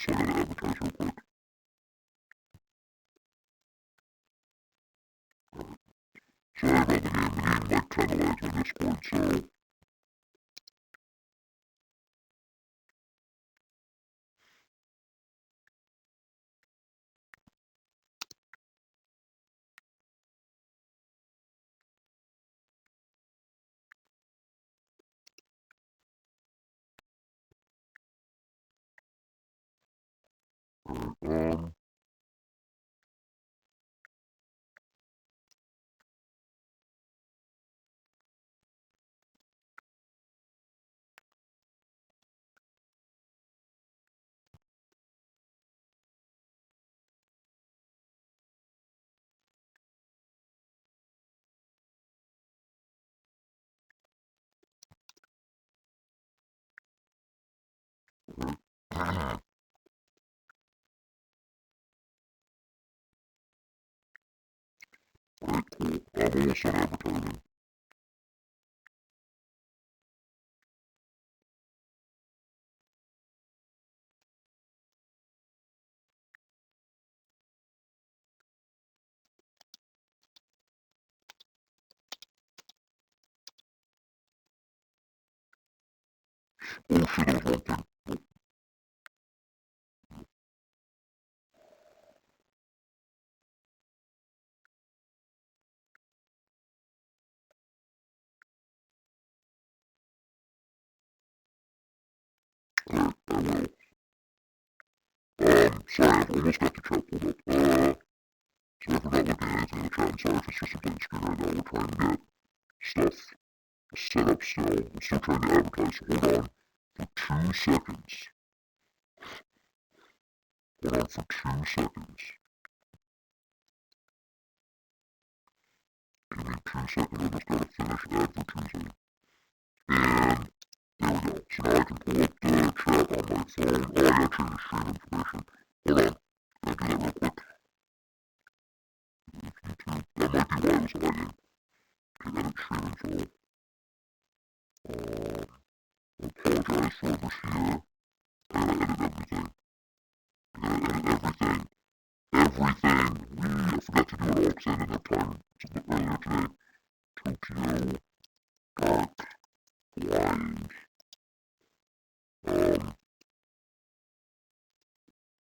So I gotta advertise real quick. Sorry about the game. The game like kinda lags my Discord, so alright, alright, cool. I'm almost done advertising. Oh shit, that was one thing. Alright, I will. Sorry, I've almost got the chat pulled up. Sorry for not looking at anything in the chat. I'm sorry if it's just a blank screen right now. We're trying to get stuff set up still. I'm still trying to advertise. Hold on for 2 seconds. Hold on for 2 seconds. Give me 2 seconds. I just gotta finish advertising. And there we go. So now I can pull up the chat on my phone. Oh, I gotta change the stream information. Hold on. I'll do that real quick. YouTube. That might be why it was lagging. Okay, edit stream info. I apologize for this here. I gotta edit everything. I gotta edit everything. Everything. I forgot to do it all because I didn't have time earlier today. Tokyo Dark Blind.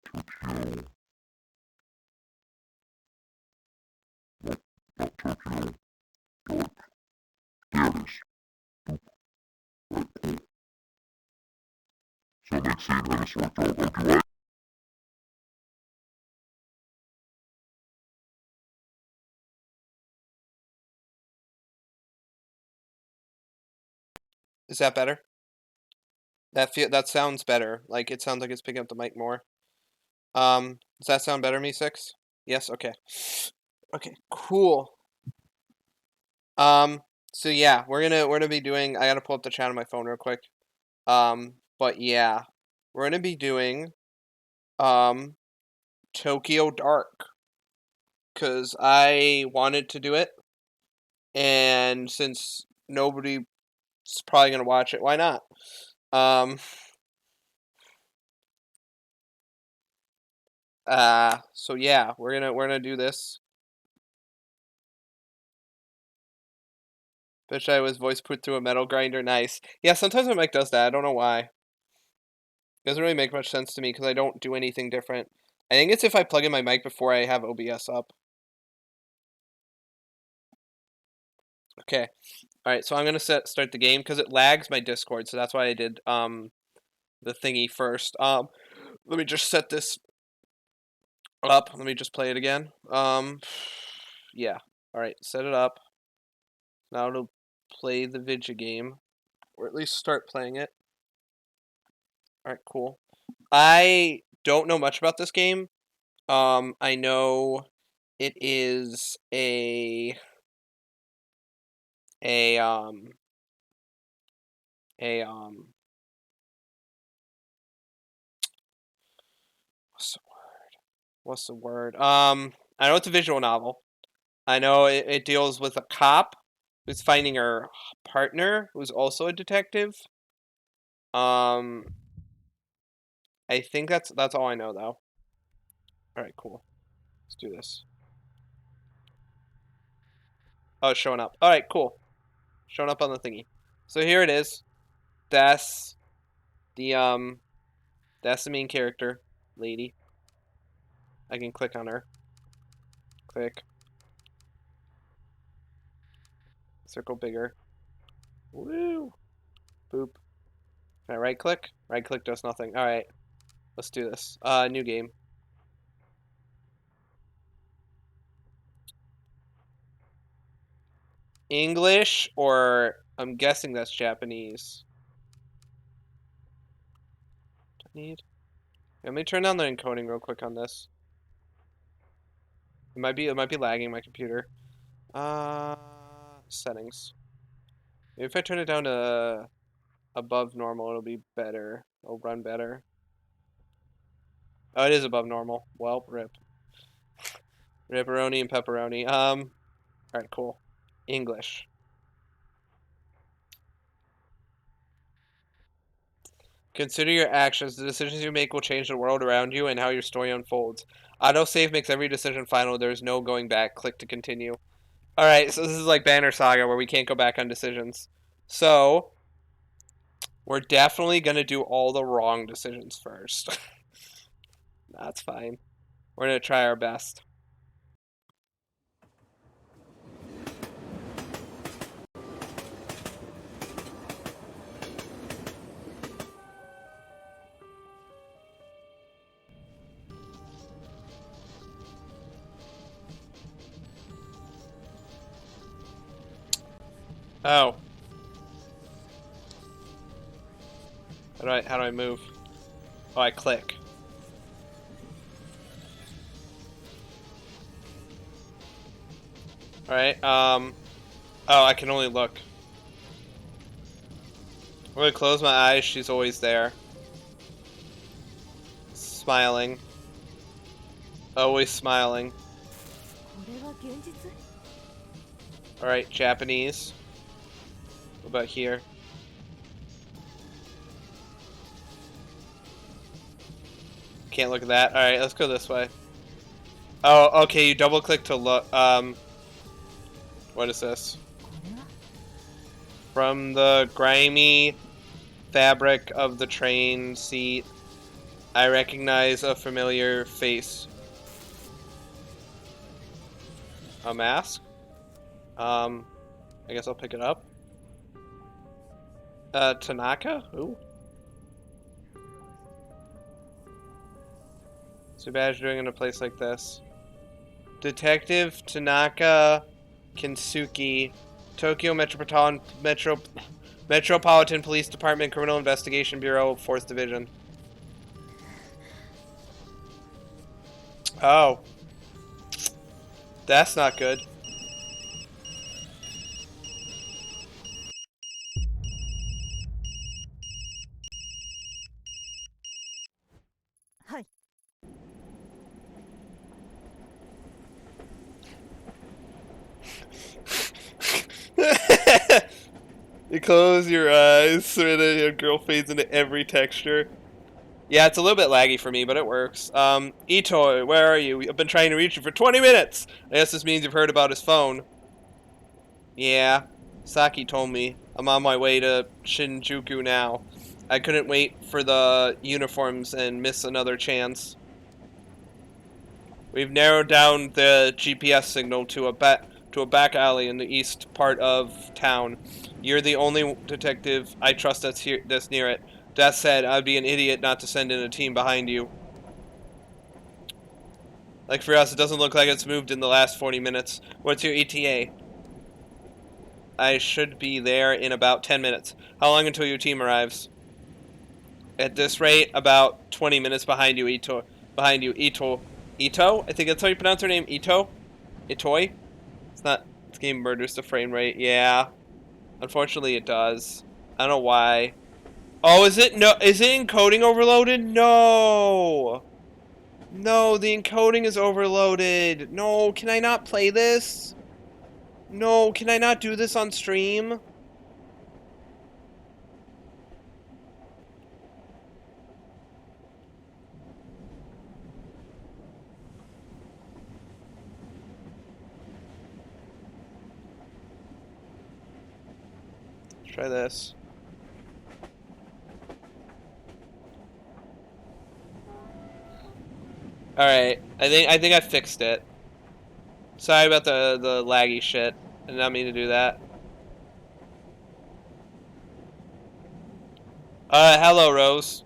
Tokyo. What? Not Tokyo. Dark. There it is. Oop. Right, cool. So it makes seeing how this worked out. Oh, do I? Is that better? That sounds better. Like it sounds like it's picking up the mic more. Does that sound better, Me6? Yes, okay. Okay, cool. So yeah, we're gonna be doing, I gotta pull up the chat on my phone real quick. But yeah, we're gonna be doing Tokyo Dark. Cause I wanted to do it. And since nobody's probably gonna watch it, why not? So yeah, we're gonna do this. Wish I was voice put through a metal grinder. Nice. Yeah, sometimes my mic does that. I don't know why. It doesn't really make much sense to me because I don't do anything different. I think it's if I plug in my mic before I have OBS up. Okay. All right. So I'm gonna start the game because it lags my Discord. So that's why I did the thingy first. Let me just set this up. Let me just play it again. Yeah. All right. Set it up. Now it'll play the video game, or at least start playing it. All right. Cool. I don't know much about this game. I know it is a a um a what's the word? What's the word? I know it's a visual novel. I know it deals with a cop who's finding her partner, who's also a detective. Um, I think that's all I know though. All right, cool. Let's do this. Oh, it's showing up. All right, cool. Showing up on the thingy. So here it is. That's the that's the main character, lady. I can click on her. Click. Circle bigger. Woo! Boop. Can I right click? Right click does nothing. Alright. Let's do this. New game. English, or I'm guessing that's Japanese. Let me turn down the encoding real quick on this. It might be lagging my computer. Settings. Maybe if I turn it down to above normal, it'll be better. It'll run better. Oh, it is above normal. Well, rip. Ripperoni and pepperoni. Alright, cool. English. Consider your actions. The decisions you make will change the world around you and how your story unfolds. Autosave makes every decision final. There's no going back. Click to continue. Alright, so this is like Banner Saga where we can't go back on decisions. So, we're definitely going to do all the wrong decisions first. That's fine. We're going to try our best. Oh. How do I move? Oh, I click. Alright, oh, I can only look. When I close my eyes, she's always there. Smiling. Always smiling. Alright, Japanese. What about here? Can't look at that. Alright, let's go this way. Oh, okay, you double click to look. What is this? From the grimy fabric of the train seat, I recognize a familiar face. A mask? I guess I'll pick it up. Tanaka? Ooh. Too bad you're doing it in a place like this. Detective Tanaka Kinsuki, Tokyo Metropolitan Police Department, Criminal Investigation Bureau, 4th Division. Oh. That's not good. Hi. You close your eyes so that your girl fades into every texture. Yeah, it's a little bit laggy for me, but it works. Itoi, where are you? I've been trying to reach you for 20 minutes! I guess this means you've heard about his phone. Yeah, Saki told me. I'm on my way to Shinjuku now. I couldn't wait for the uniforms and miss another chance. We've narrowed down the GPS signal to a back alley in the east part of town. You're the only detective I trust that's near it. That said, I'd be an idiot not to send in a team behind you. Like for us, it doesn't look like it's moved in the last 40 minutes. What's your ETA? I should be there in about 10 minutes. How long until your team arrives? At this rate, about 20 minutes behind you, Ito. Behind you, Ito. Ito? I think that's how you pronounce her name, Ito? Itoi? It's not. This game murders the frame rate. Yeah. Unfortunately, it does. I don't know why. Oh, is it? No. Is it encoding overloaded? No. No, the encoding is overloaded. No, can I not play this? No, can I not do this on stream? Try this. Alright. I think I fixed it. Sorry about the laggy shit. I did not mean to do that. Hello, Rose.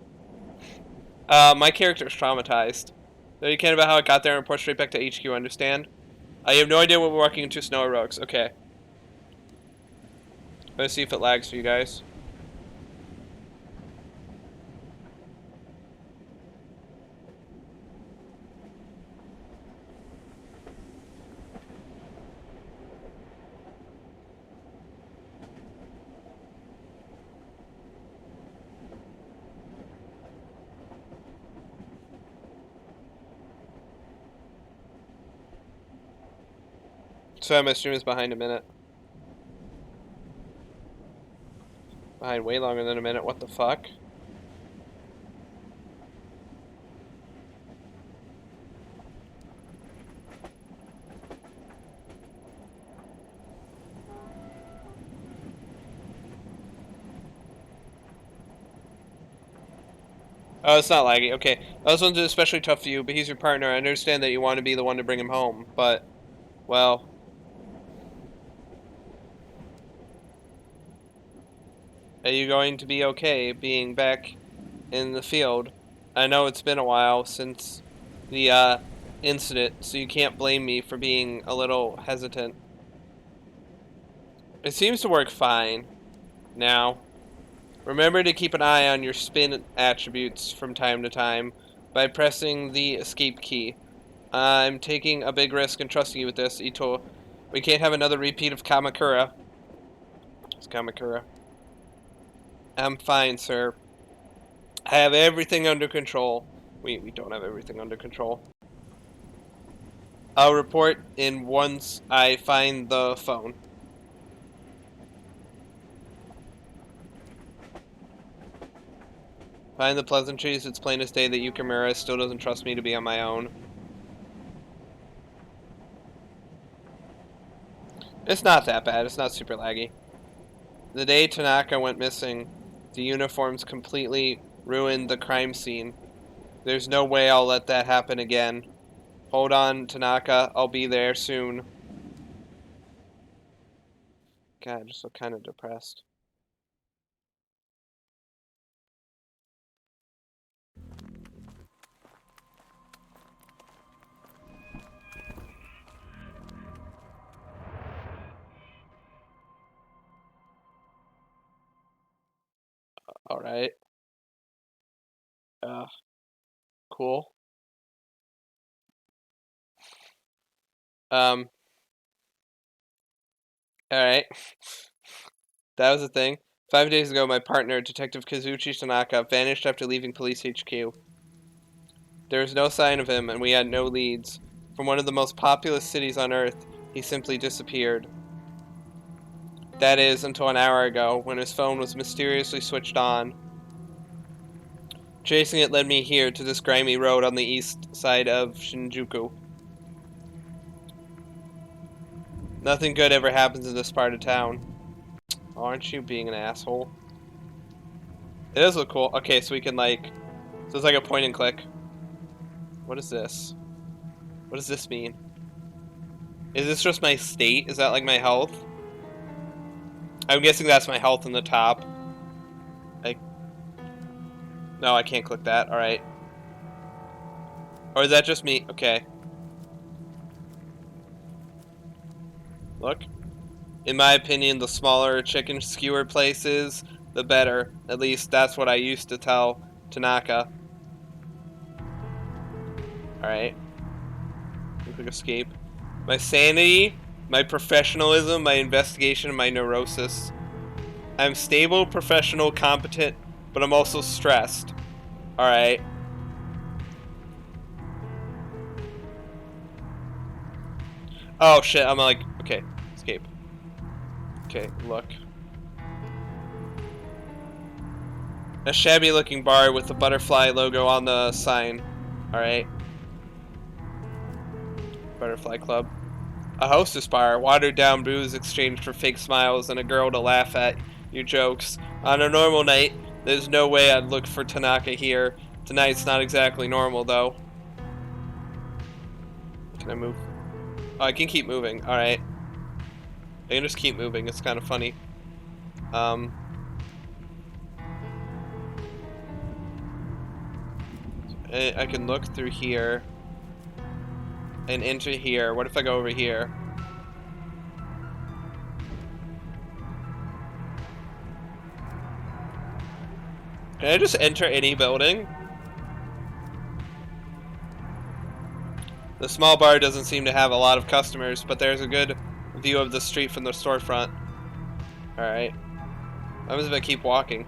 My character's traumatized. Though you care about how it got there and report straight back to HQ, understand? I have no idea what we're walking into, snow or rocks. Okay. Let's see if it lags for you guys. Sorry, my stream is behind a minute. Behind way longer than a minute, what the fuck? Oh, it's not laggy. Okay. This one's especially tough for you, but he's your partner. I understand that you want to be the one to bring him home, but, well... Are you going to be okay being back in the field? I know it's been a while since the incident, so you can't blame me for being a little hesitant. It seems to work fine. Now, remember to keep an eye on your spin attributes from time to time by pressing the escape key. I'm taking a big risk and trusting you with this, Ito. We can't have another repeat of Kamakura. It's Kamakura. I'm fine, sir. I have everything under control. We don't have everything under control. I'll report in once I find the phone. Find the pleasantries. It's plain as day that Yukimura still doesn't trust me to be on my own. It's not that bad. It's not super laggy. The day Tanaka went missing, the uniforms completely ruined the crime scene. There's no way I'll let that happen again. Hold on, Tanaka. I'll be there soon. God, I just look kind of depressed. Alright. Cool. Alright. That was the thing. 5 days ago, my partner, Detective Kazuchi Tanaka, vanished after leaving Police HQ. There was no sign of him, and we had no leads. From one of the most populous cities on Earth, he simply disappeared. That is, until an hour ago, when his phone was mysteriously switched on. Chasing it led me here to this grimy road on the east side of Shinjuku. Nothing good ever happens in this part of town. Oh, aren't you being an asshole? It does look cool. Okay, so we can like... So it's like a point and click. What is this? What does this mean? Is this just my state? Is that like my health? I'm guessing that's my health in the top. No, I can't click that. Alright. Or is that just me? Okay. Look. In my opinion, the smaller chicken skewer places, the better. At least that's what I used to tell Tanaka. Alright. Quick escape. My sanity, my professionalism, my investigation, and my neurosis. I'm stable, professional, competent, but I'm also stressed. Alright. Oh shit, I'm like, okay, escape. Okay, look. A shabby looking bar with the butterfly logo on the sign. Alright. Butterfly Club. A hostess bar, watered down booze exchanged for fake smiles and a girl to laugh at Your jokes. On a normal night, there's no way I'd look for Tanaka here. Tonight's not exactly normal, though. Can I move? Oh, I can keep moving. Alright. I can just keep moving. It's kind of funny. I can look through here and enter here. What if I go over here? Can I just enter any building? The small bar doesn't seem to have a lot of customers, but there's a good view of the street from the storefront. Alright. What happens if I keep walking?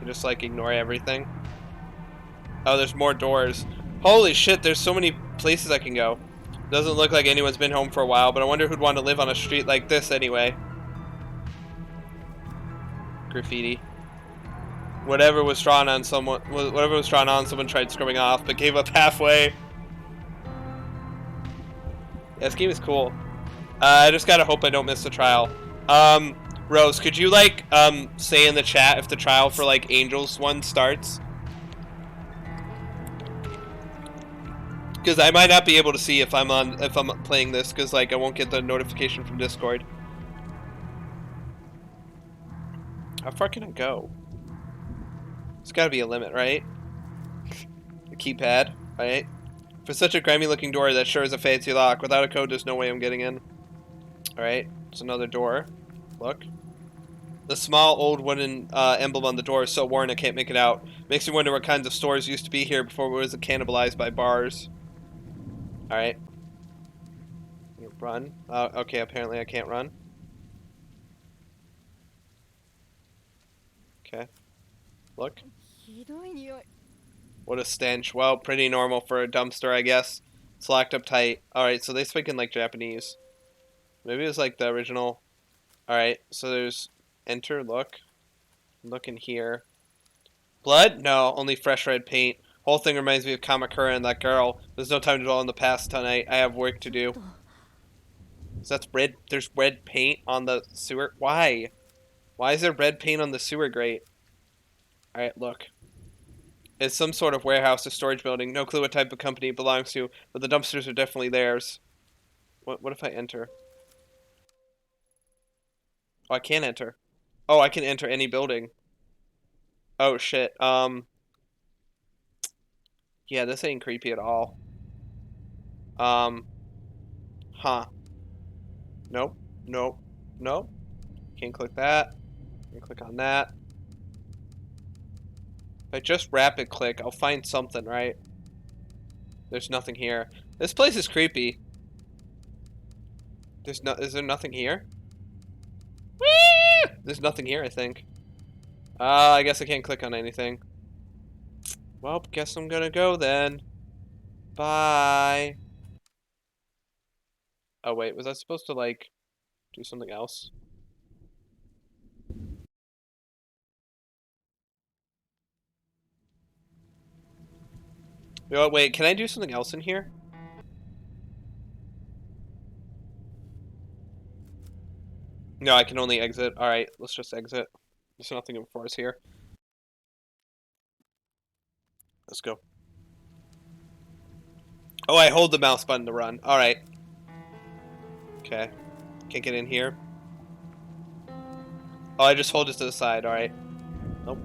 I just like ignore everything. Oh, there's more doors. Holy shit, there's so many places I can go. Doesn't look like anyone's been home for a while, but I wonder who'd want to live on a street like this anyway. Graffiti. Whatever was drawn on someone tried scrubbing off, but gave up halfway. Yeah, this game is cool. I just gotta hope I don't miss the trial. Rose, could you like say in the chat if the trial for like Angels 1 starts? Because I might not be able to see if I'm playing this, because like I won't get the notification from Discord. How far can I go? There's got to be a limit, right? The keypad, right? For such a grimy looking door, that sure is a fancy lock. Without a code, there's no way I'm getting in. Alright, it's another door. Look. The small old wooden emblem on the door is so worn I can't make it out. Makes me wonder what kinds of stores used to be here before it was cannibalized by bars. Alright. Run. Okay, apparently I can't run. Okay. Look. What a stench. Well, pretty normal for a dumpster, I guess. It's locked up tight. Alright, so they speak in like Japanese. Maybe it was like the original. Alright, so there's enter, look. Look in here. Blood? No, only fresh red paint. Whole thing reminds me of Kamakura and that girl. There's no time to dwell on the past tonight. I have work to do. So that's red. There's red paint on the sewer. Why? Why is there red paint on the sewer grate? Alright, look. It's some sort of warehouse or storage building. No clue what type of company it belongs to, but the dumpsters are definitely theirs. What if I enter? Oh, I can't enter. Oh, I can enter any building. Oh, shit. Yeah, this ain't creepy at all. Huh. Nope. Nope. Nope. Can't click that. Can't click on that. If I just rapid click, I'll find something, right? There's nothing here. This place is creepy. Is there nothing here? Whee! There's nothing here, I think. I guess I can't click on anything. Well, guess I'm gonna go then. Bye. Oh wait, was I supposed to like do something else? Oh, wait, can I do something else in here? No, I can only exit. Alright, let's just exit. There's nothing for us here. Let's go. Oh, I hold the mouse button to run. Alright. Okay. Can't get in here. Oh, I just hold it to the side. Alright. Nope.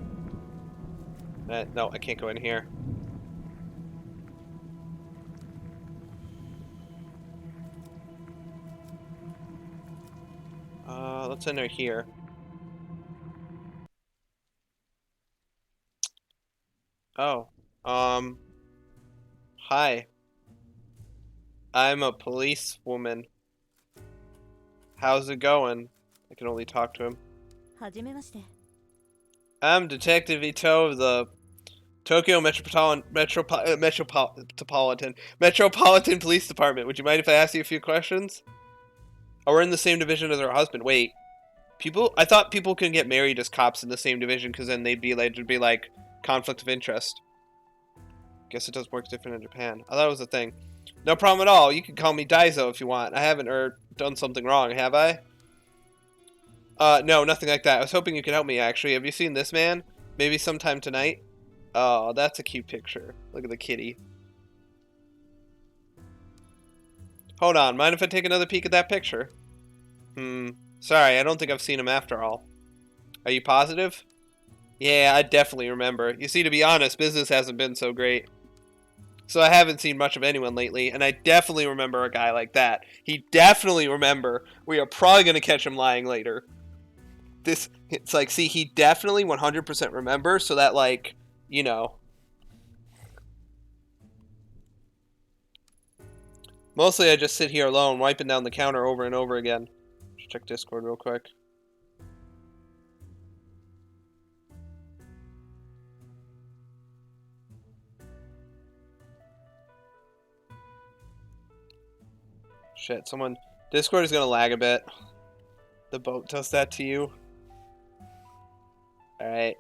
No, I can't go in here. Let's enter here. Oh. Hi. I'm a policewoman. How's it going? I can only talk to him. I'm Detective Ito of the Tokyo Metropolitan Police Department. Would you mind if I ask you a few questions? Oh, we're in the same division as our husband. Wait. I thought people can get married as cops in the same division because then there'd be like conflict of interest. Guess it does work different in Japan. I thought it was a thing. No problem at all. You can call me Daizo if you want. I haven't done something wrong, have I? No, nothing like that. I was hoping you could help me, actually. Have you seen this man? Maybe sometime tonight? Oh, that's a cute picture. Look at the kitty. Hold on, mind if I take another peek at that picture? Sorry, I don't think I've seen him after all. Are you positive? Yeah, I definitely remember. You see, to be honest, business hasn't been so great. So I haven't seen much of anyone lately, and I definitely remember a guy like that. He definitely remember. We are probably going to catch him lying later. It's like, see, he definitely 100% remembers, so that, like, you know. Mostly I just sit here alone, wiping down the counter over and over again. Just check Discord real quick. Shit, someone... Discord is gonna lag a bit. The boat does that to you. Alright,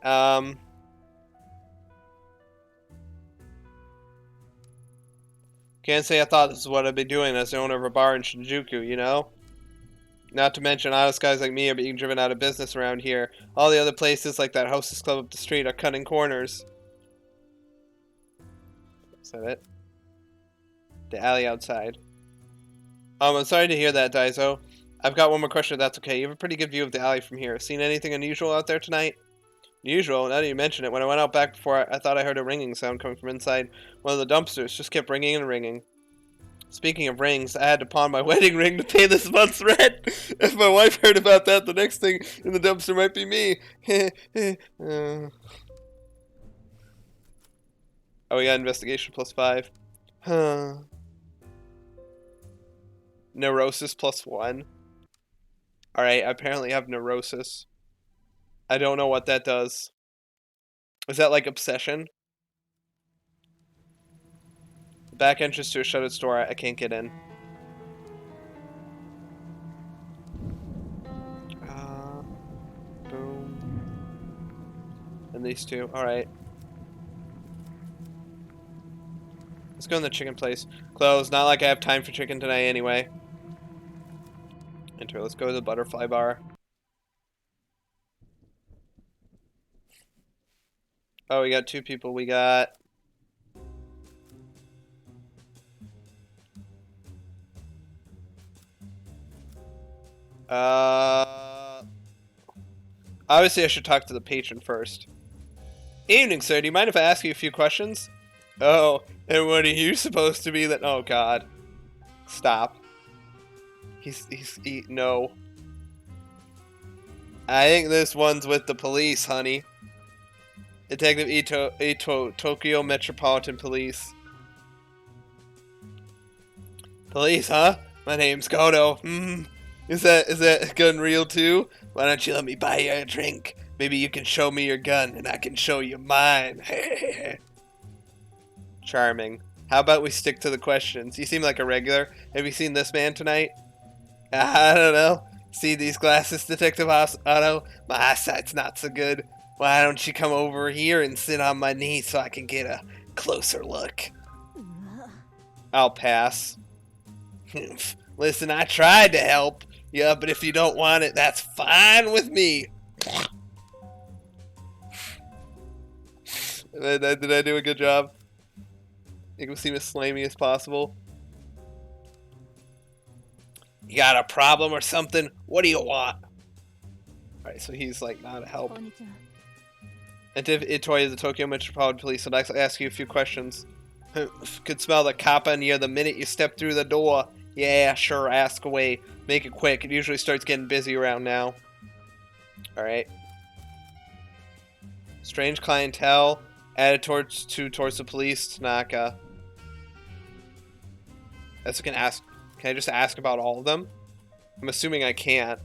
can't say I thought this is what I'd be doing as the owner of a bar in Shinjuku, you know? Not to mention, honest guys like me are being driven out of business around here. All the other places, like that hostess club up the street, are cutting corners. Is that it? The alley outside. I'm sorry to hear that, Daiso. I've got one more question if that's okay. You have a pretty good view of the alley from here. Seen anything unusual out there tonight? Unusual? Now that you mention it, when I went out back before, I thought I heard a ringing sound coming from inside one of the dumpsters. Just kept ringing and ringing. Speaking of rings, I had to pawn my wedding ring to pay this month's rent. If my wife heard about that, the next thing in the dumpster might be me. Oh, we got investigation +5. Huh. Neurosis +1. Alright, I apparently have neurosis. I don't know what that does. Is that like obsession? The back entrance to a shuttered store. I can't get in. Boom. And these two. Alright. Let's go in the chicken place. Closed. Not like I have time for chicken tonight anyway. Enter. Let's go to the butterfly bar. Oh, we got two people. We got... Obviously I should talk to the patron first. Evening, sir. Do you mind if I ask you a few questions? Oh, and what are you supposed to be that... Oh, God. Stop. No. I think this one's with the police, honey. Detective Ito, Tokyo Metropolitan Police. Police, huh? My name's Kodo. Is that gun real too? Why don't you let me buy you a drink? Maybe you can show me your gun and I can show you mine. Charming. How about we stick to the questions? You seem like a regular. Have you seen this man tonight? I don't know. See these glasses, Detective Otto? My eyesight's not so good. Why don't you come over here and sit on my knee so I can get a closer look? I'll pass. Listen, I tried to help. Yeah, but if you don't want it, that's fine with me. Did I do a good job? Make him seem as slimy as possible. You got a problem or something? What do you want? Alright, so he's like not a help. Detective Itoi of the Tokyo Metropolitan Police. I'd like to ask you a few questions. Could smell the kappa in you the minute you step through the door. Yeah, sure, ask away. Make it quick. It usually starts getting busy around now. Alright. Strange clientele. Added towards the police. Tanaka. That's what I can ask. Can I just ask about all of them? I'm assuming I can't.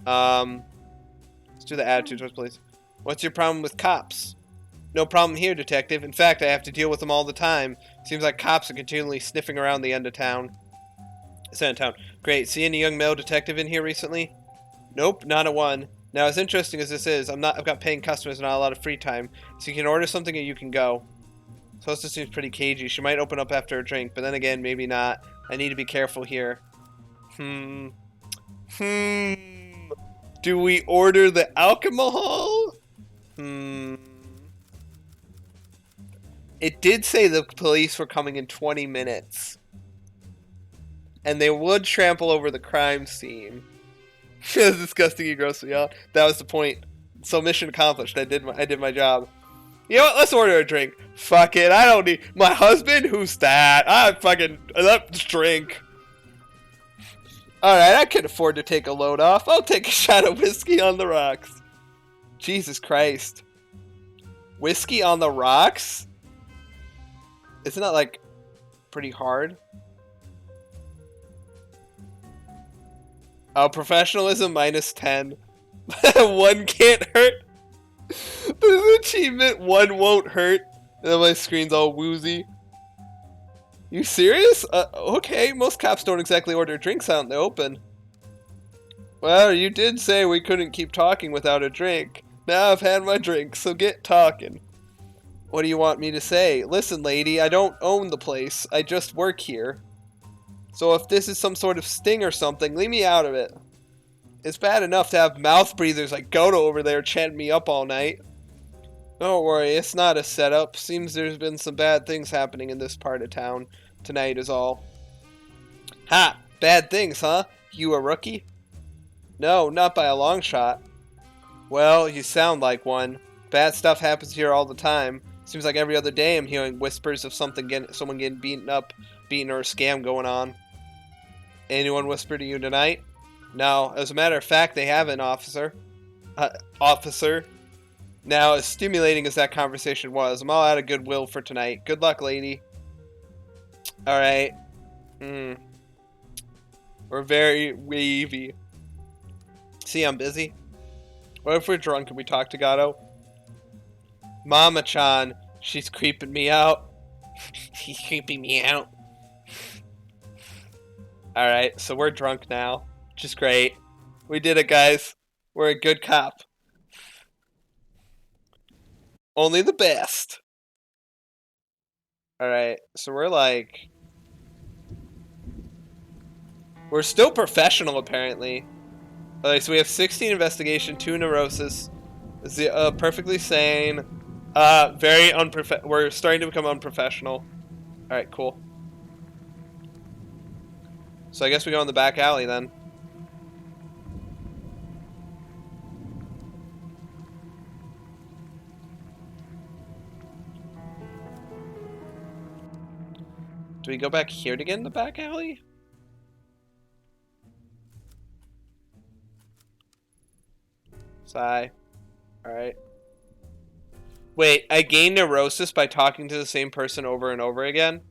Let's do the attitude towards police. What's your problem with cops? No problem here, detective. In fact, I have to deal with them all the time. Seems like cops are continually sniffing around the end of town. Great. See any young male detective in here recently? Nope, not a one. Now, as interesting as this is, I've got paying customers and not a lot of free time. So you can order something or you can go. Sosa seems pretty cagey. She might open up after a drink, but then again, maybe not. I need to be careful here. Do we order the alcohol? Hmm. It did say the police were coming in 20 minutes. And they would trample over the crime scene. It was disgusting, you grossed me out. That was the point. So mission accomplished. I did my job. You know what? Let's order a drink. Fuck it. I don't need my husband. Who's that? Let's drink. All right, I can afford to take a load off. I'll take a shot of whiskey on the rocks. Jesus Christ. Whiskey on the rocks? Isn't that like pretty hard? Oh, professionalism -10. 1 can't hurt. There's an achievement, 1 won't hurt. And then my screen's all woozy. You serious? Okay, most cops don't exactly order drinks out in the open. Well, you did say we couldn't keep talking without a drink. Now I've had my drink, so get talking. What do you want me to say? Listen, lady, I don't own the place. I just work here. So if this is some sort of sting or something, leave me out of it. It's bad enough to have mouth breathers like Goto over there chanting me up all night. Don't worry, it's not a setup. Seems there's been some bad things happening in this part of town tonight is all. Ha! Bad things, huh? You a rookie? No, not by a long shot. Well, you sound like one. Bad stuff happens here all the time. Seems like every other day I'm hearing whispers of someone getting beaten or a scam going on. Anyone whisper to you tonight? No, as a matter of fact, they haven't, officer. Officer. Now, as stimulating as that conversation was, I'm all out of goodwill for tonight. Good luck, lady. Alright. We're very wavy. See, I'm busy. What if we're drunk and we talk to Gato? Mama-chan, she's creeping me out. She's creeping me out. Alright, so we're drunk now, which is great. We did it, guys. We're a good cop. Only the best. Alright, so we're still professional, apparently. Alright, so we have 16 investigation, 2 neurosis. Perfectly sane. We're starting to become unprofessional. Alright, cool. So I guess we go in the back alley then. Do we go back here to get in the back alley? Sigh. Alright. Wait, I gain neurosis by talking to the same person over and over again?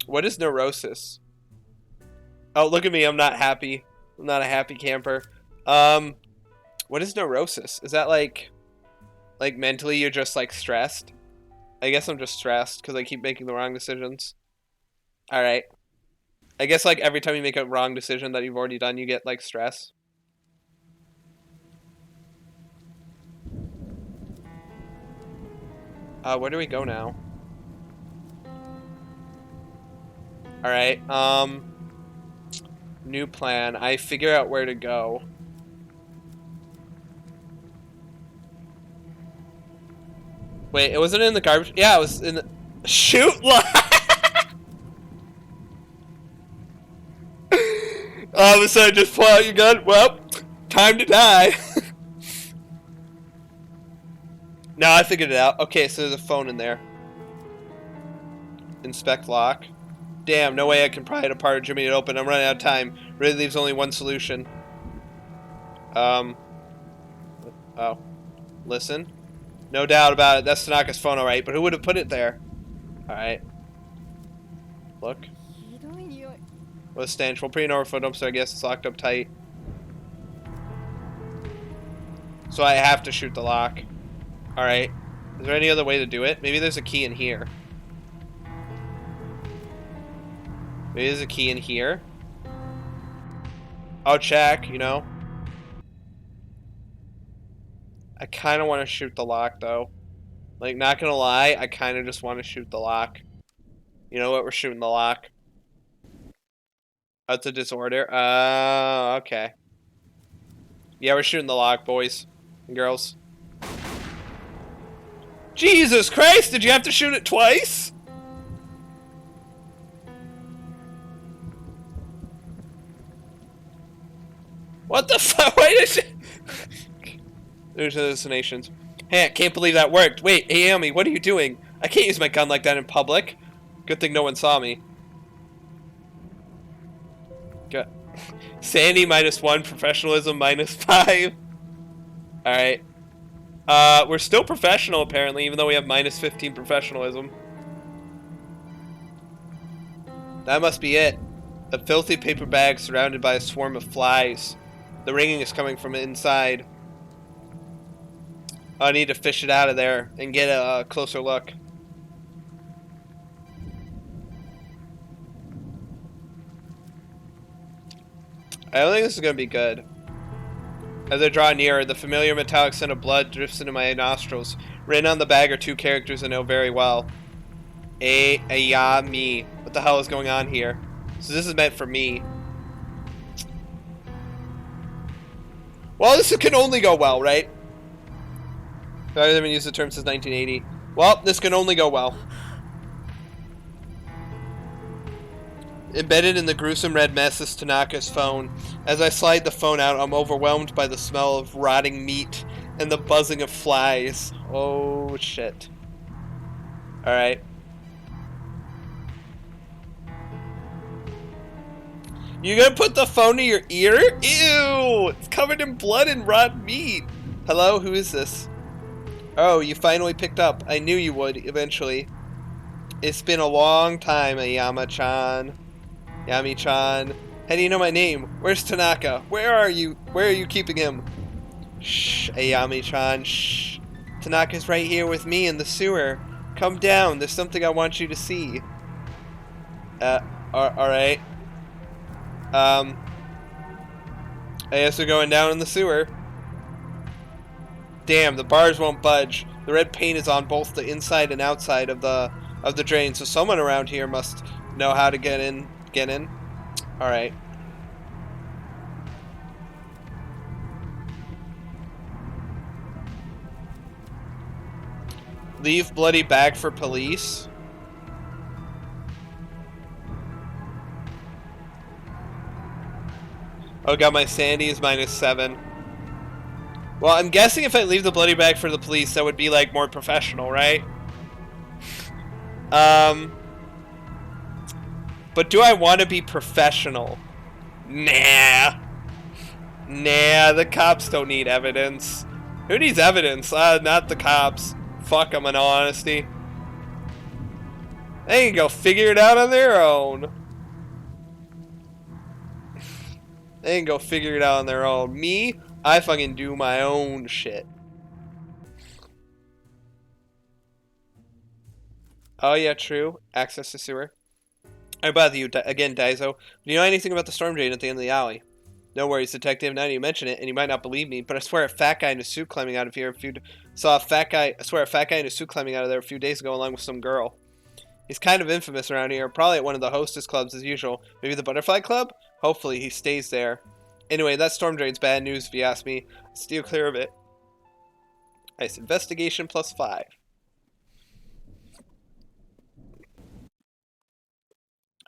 What is neurosis? Oh, look at me, I'm not happy. I'm not a happy camper. What is neurosis? Is that like mentally you're just like stressed? I guess I'm just stressed because I keep making the wrong decisions. Alright. I guess like every time you make a wrong decision that you've already done, you get like stress. Where do we go now? Alright, new plan. I figure out where to go. Wait, it wasn't in the garbage. Yeah, it was in the... Shoot! All of a sudden, just pull out your gun. Well, time to die. Now I figured it out. Okay, so there's a phone in there. Inspect lock. Damn, no way I can pry it apart or jimmy it open. I'm running out of time. Really leaves only one solution. Oh. Listen. No doubt about it. That's Tanaka's phone, alright. But who would have put it there? Alright. Look. What's stench? Well, pretty normal for dumpster. I guess it's locked up tight. So I have to shoot the lock. Alright. Is there any other way to do it? Maybe there's a key in here. Maybe there's a key in here. I'll check, you know. I kind of want to shoot the lock, though. Like, not gonna lie, I kind of just want to shoot the lock. You know what? We're shooting the lock. That's a disorder. Okay. Yeah, we're shooting the lock, boys and girls. Jesus Christ! Did you have to shoot it twice? What the fuck? Why did she... There's hallucinations. Hey, I can't believe that worked. Wait, hey, Amy, what are you doing? I can't use my gun like that in public. Good thing no one saw me. Good. Sandy -1, professionalism -5. Alright. We're still professional, apparently, even though we have -15 professionalism. That must be it. A filthy paper bag surrounded by a swarm of flies. The ringing is coming from inside. I need to fish it out of there and get a closer look. I don't think this is going to be good. As I draw nearer, the familiar metallic scent of blood drifts into my nostrils. Written on the bag are two characters I know very well. Me. What the hell is going on here? So this is meant for me. Well, this can only go well, right? I haven't used the term since 1980. Well, this can only go well. Embedded in the gruesome red mess is Tanaka's phone. As I slide the phone out, I'm overwhelmed by the smell of rotting meat and the buzzing of flies. Oh, shit. Alright. You gonna put the phone to your ear? Ew! It's covered in blood and rotten meat. Hello, who is this? Oh, you finally picked up. I knew you would, eventually. It's been a long time, Ayama-chan. Yami-chan. How do you know my name? Where's Tanaka? Where are you? Where are you keeping him? Shh, Ayami-chan, shh. Tanaka's right here with me in the sewer. Come down, there's something I want you to see. Alright. I guess we're going down in the sewer. Damn, the bars won't budge. The red paint is on both the inside and outside of the drain, so someone around here must know how to get in. Alright. Leave bloody bag for police. Oh god, my sanity is -7. Well, I'm guessing if I leave the bloody bag for the police, that would be like more professional, right? But do I want to be professional? Nah. Nah, the cops don't need evidence. Who needs evidence? Not the cops. Fuck them in all honesty. They can go figure it out on their own. They can go figure it out on their own. Me, I fucking do my own shit. Oh yeah, true. Access to sewer. I bother you again, Daizo. Do you know anything about the storm drain at the end of the alley? No worries, Detective. Now you mention it, and you might not believe me, but I swear a fat guy in a suit climbing out of here saw a fat guy. I swear a fat guy in a suit climbing out of there a few days ago, along with some girl. He's kind of infamous around here. Probably at one of the hostess clubs as usual. Maybe the Butterfly Club? Hopefully he stays there. Anyway, that storm drain's bad news if you ask me. Steer clear of it. Nice. Investigation +5.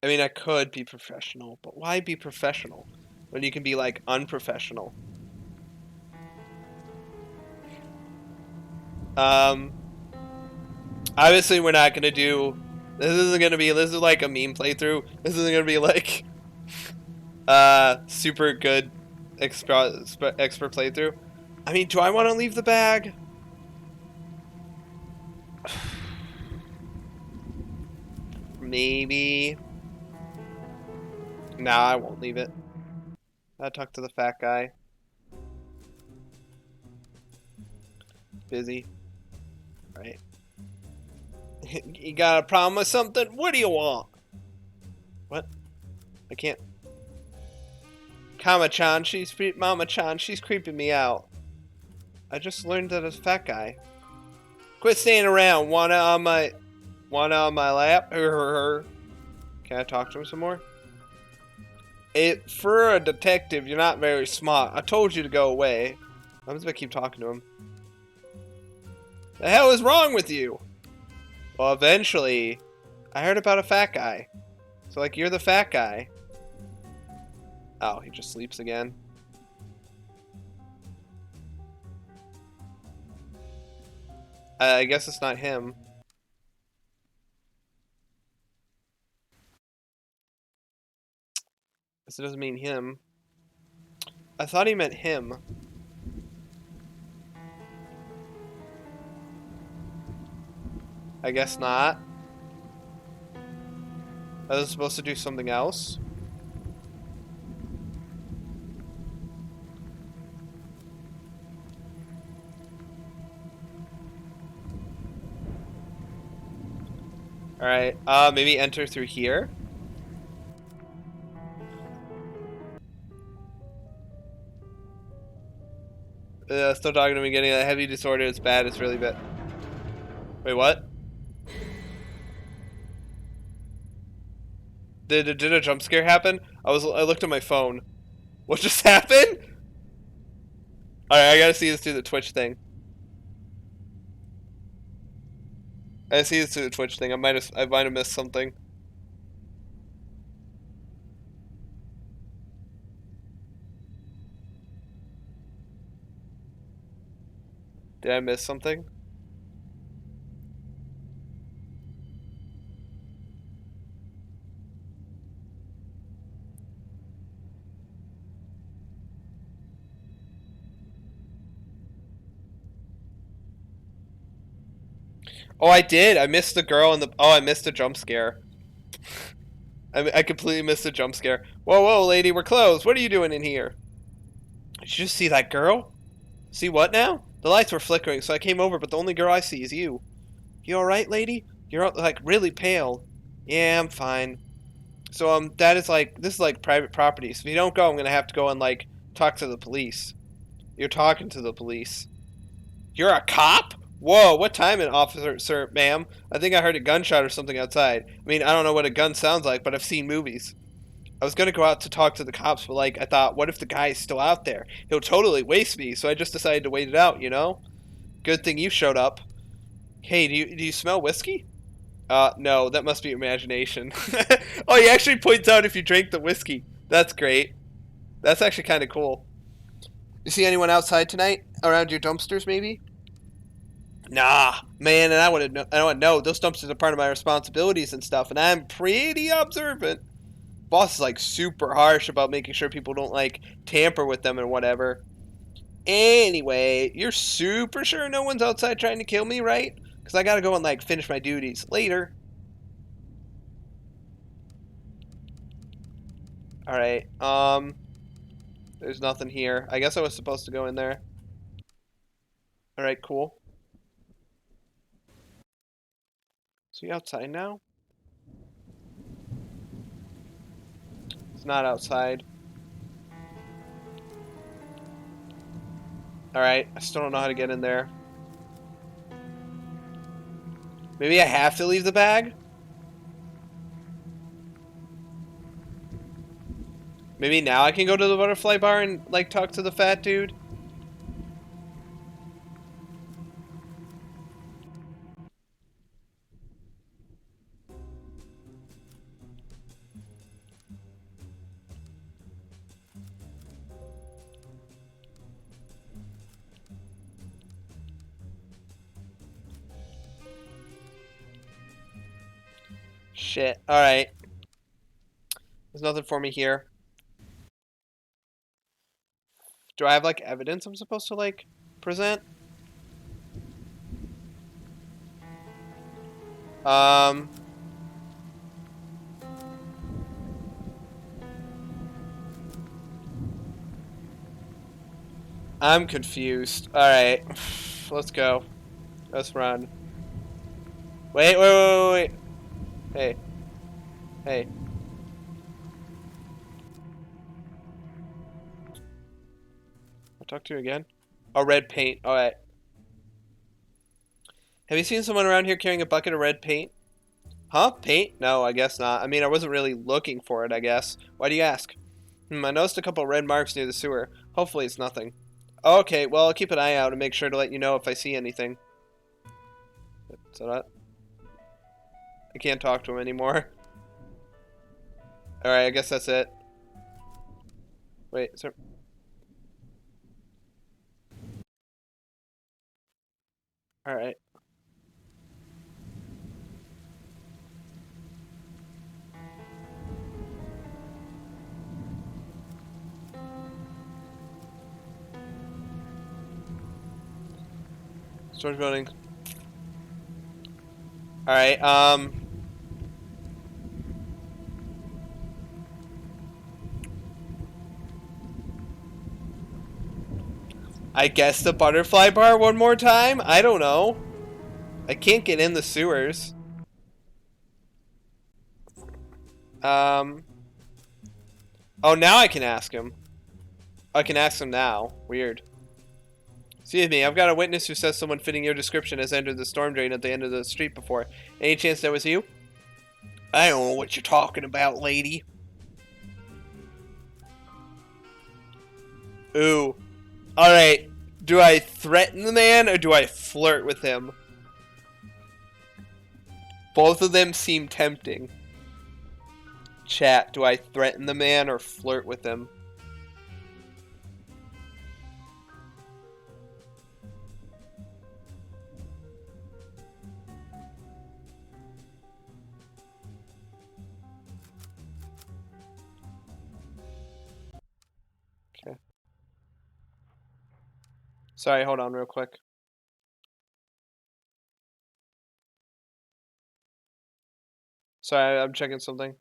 I mean, I could be professional, but why be professional when you can be, like, unprofessional? Obviously we're not gonna do... This is like a meme playthrough. This isn't gonna be like... super good expert playthrough. I mean, do I want to leave the bag? Maybe. Nah, I won't leave it. I'll talk to the fat guy. Busy. Right. You got a problem with something? What do you want? What? I can't. Mama-chan, she's creeping me out. I just learned that it's a fat guy. Quit staying around. Wanna on my lap? Can I talk to him some more? For a detective, you're not very smart. I told you to go away. I'm just gonna keep talking to him. The hell is wrong with you? Well, eventually, I heard about a fat guy. So, like, you're the fat guy. Oh, he just sleeps again. I guess it's not him. Guess it doesn't mean him. I thought he meant him. I guess not. I was supposed to do something else. Alright, maybe enter through here? Still talking to me, getting a heavy disorder, it's bad, it's really bad. Wait, what? Did a jump scare happen? I looked at my phone. What just happened? Alright, I gotta see this through the Twitch thing. I see this through the Twitch thing. I might have missed something. Did I miss something? Oh, I did. I missed the girl in the. Oh, I missed the jump scare. I completely missed the jump scare. Whoa, whoa, lady, we're closed. What are you doing in here? Did you just see that girl? See what now? The lights were flickering, so I came over, but the only girl I see is you. You alright, lady? You're like really pale. Yeah, I'm fine. So that is like this is like private property. So if you don't go, I'm gonna have to go and like talk to the police. You're talking to the police. You're a cop? Whoa, what time, officer, sir, ma'am? I think I heard a gunshot or something outside. I mean, I don't know what a gun sounds like, but I've seen movies. I was gonna go out to talk to the cops, but like, I thought, what if the guy is still out there? He'll totally waste me, so I just decided to wait it out, you know? Good thing you showed up. Hey, do you smell whiskey? No, that must be your imagination. Oh, he actually points out if you drank the whiskey. That's great. That's actually kind of cool. You see anyone outside tonight? Around your dumpsters, maybe? Nah, man, and I would know. Those dumpsters are part of my responsibilities and stuff, and I'm pretty observant. Boss is like super harsh about making sure people don't like tamper with them and whatever. Anyway, you're super sure no one's outside trying to kill me, right? Because I gotta go and like finish my duties later. Alright, there's nothing here. I guess I was supposed to go in there. Alright, cool. Is he outside now? It's not outside. Alright, I still don't know how to get in there. Maybe I have to leave the bag? Maybe now I can go to the butterfly bar and like talk to the fat dude? Shit. Alright. There's nothing for me here. Do I have like evidence I'm supposed to like present? I'm confused. Alright. Let's go. Let's run. Wait. Hey. Hey. I'll talk to you again. Oh, red paint. Alright. Have you seen someone around here carrying a bucket of red paint? Huh? Paint? No, I guess not. I mean, I wasn't really looking for it, I guess. Why do you ask? I noticed a couple red marks near the sewer. Hopefully it's nothing. Okay, well, I'll keep an eye out and make sure to let you know if I see anything. Is that it? I can't talk to him anymore. Alright, I guess that's it. Wait, sir. Alright. Storage building. Alright, I guess the butterfly bar one more time? I don't know. I can't get in the sewers. Oh, now I can ask him. I can ask him now. Weird. Excuse me, I've got a witness who says someone fitting your description has entered the storm drain at the end of the street before. Any chance that was you? I don't know what you're talking about, lady. Ooh. Alright. Do I threaten the man or do I flirt with him? Both of them seem tempting. Chat, do I threaten the man or flirt with him? Okay. Sorry, hold on real quick. Sorry, I'm checking something.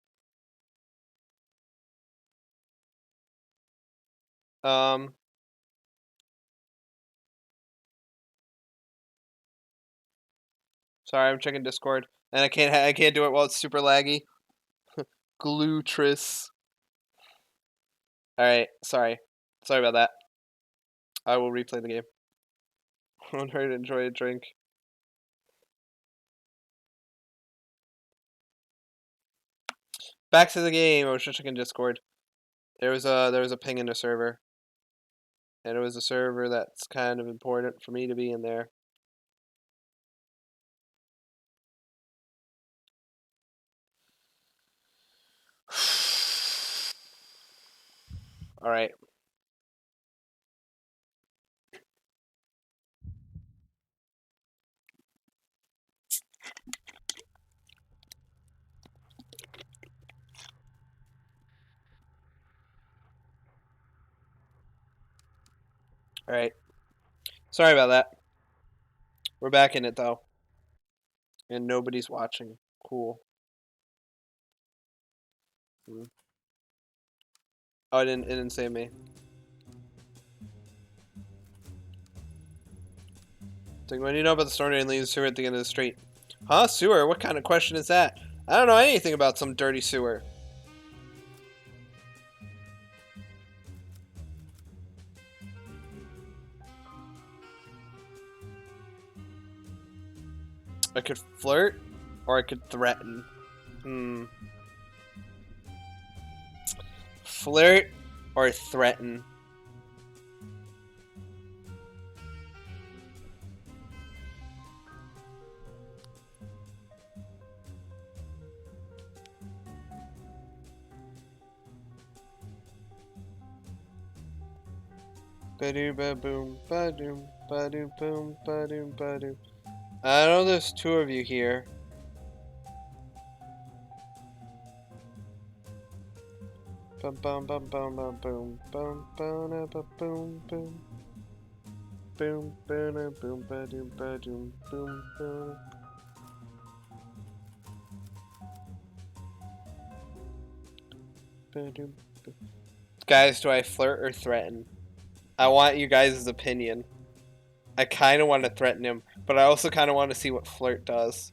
Sorry, I'm checking Discord, and I can't do it while it's super laggy. Glutris. All right, sorry about that. I will replay the game. I want her to enjoy a drink. Back to the game. I was just checking Discord. There was a ping in the server, and it was a server that's kind of important for me to be in there. All right. All right. Sorry about that. We're back in it though, and nobody's watching. Cool. Oh, it didn't save me. Like, what do you know about the storm drain leading sewer at the end of the street? Huh? Sewer? What kind of question is that? I don't know anything about some dirty sewer. I could flirt, or I could threaten. Flirt or threaten. Ba-doom, ba-boom, ba-doom, ba-doom, boom, ba-doom, ba-doom. I know there's two of you here. Bum bum bum bum bum boom bum bum bum boom boom boom boom boom ba doom boom boom. Guys, do I flirt or threaten? I want you guys' opinion. I kind of want to threaten him, but I also kind of want to see what flirt does.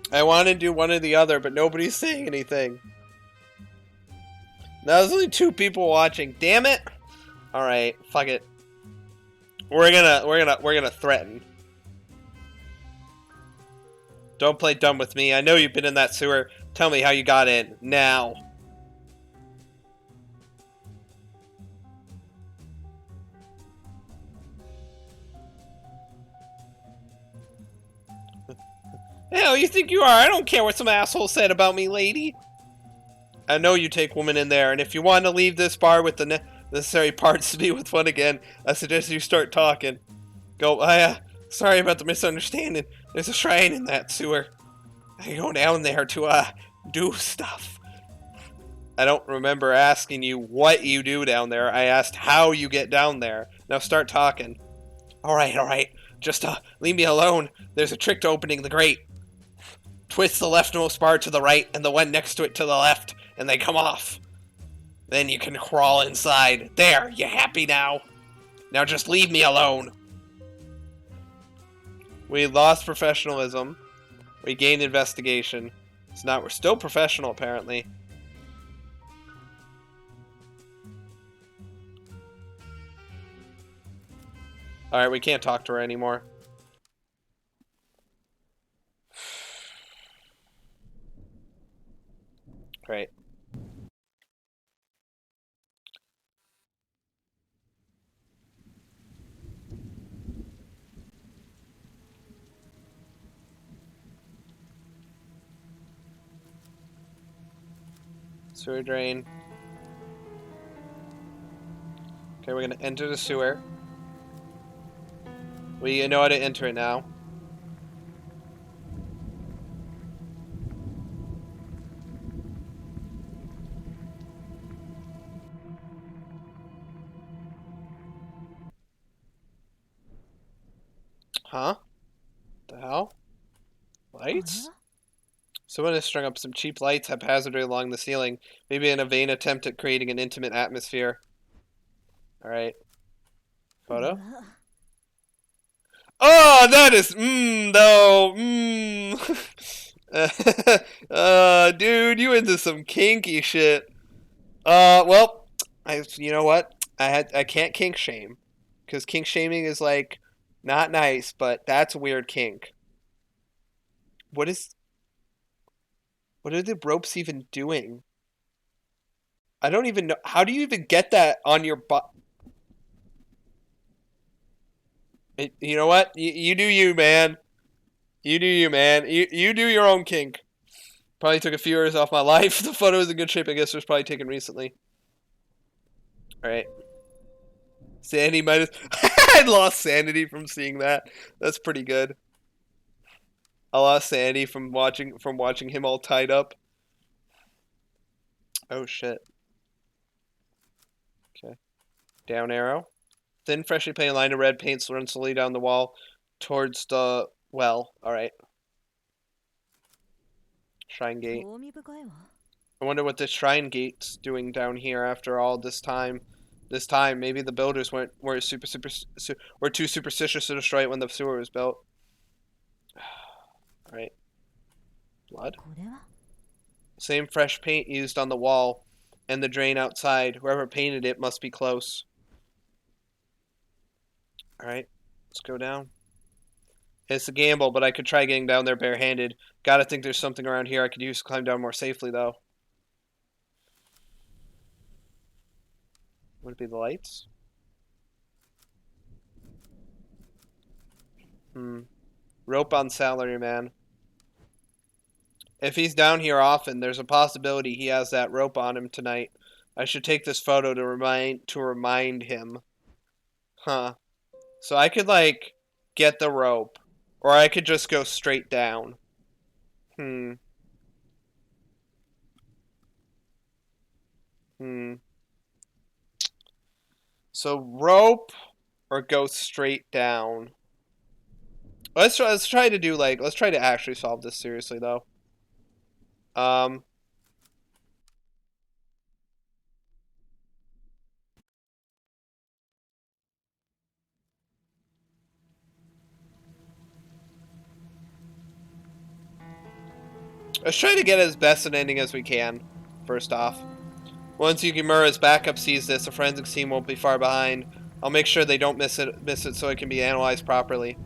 I want to do one or the other, but nobody's saying anything. Now there's only 2 people watching. Damn it! Alright, fuck it. We're gonna threaten. Don't play dumb with me. I know you've been in that sewer. Tell me how you got in. Now. Hell, you think you are? I don't care what some asshole said about me, lady. I know you take women in there, and if you want to leave this bar with the necessary parts to be with one again, I suggest you start talking. Go, sorry about the misunderstanding. There's a shrine in that sewer. I go down there to, do stuff. I don't remember asking you what you do down there. I asked how you get down there. Now start talking. Alright. Just, leave me alone. There's a trick to opening the grate. Twist the leftmost bar to the right and the one next to it to the left, and they come off. Then you can crawl inside. There, you happy now? Now just leave me alone. We lost professionalism. We gained investigation. It's not, we're still professional, apparently. Alright, we can't talk to her anymore. Great. Sewer drain. Okay, we're gonna enter the sewer. We know how to enter it now. Huh? The hell? Lights? Someone has strung up some cheap lights haphazardly along the ceiling, maybe in a vain attempt at creating an intimate atmosphere. Alright. Photo? Oh, that is, though, dude, you into some kinky shit. Well, you know what? I can't kink shame. Because kink shaming is, like, not nice, but that's a weird kink. What are the ropes even doing? I don't even know. How do you even get that on your butt? You know what? You do you, man. You do you, man. You do your own kink. Probably took a few years off my life. The photo is in good shape. I guess it was probably taken recently. Alright. Sandy minus... I lost sanity from seeing that. That's pretty good. I lost sanity from watching him all tied up. Oh shit. Okay. Down arrow. Thin, freshly painted line of red paint runs slowly down the wall towards the well. Alright. Shrine gate. I wonder what this shrine gate's doing down here after all this time. Maybe the builders were too superstitious to destroy it when the sewer was built. Alright. Blood? Same fresh paint used on the wall and the drain outside. Whoever painted it must be close. Alright, let's go down. It's a gamble, but I could try getting down there barehanded. Gotta think there's something around here I could use to climb down more safely, though. Would it be the lights? Rope on salary, man. If he's down here often, there's a possibility he has that rope on him tonight. I should take this photo to remind him. Huh. So I could, like, get the rope. Or I could just go straight down. So rope or go straight down. Let's try to do, like, let's try to actually solve this seriously, though. Let's try to get as best an ending as we can, first off. Once Yukimura's backup sees this, the forensics team won't be far behind. I'll make sure they don't miss it so it can be analyzed properly.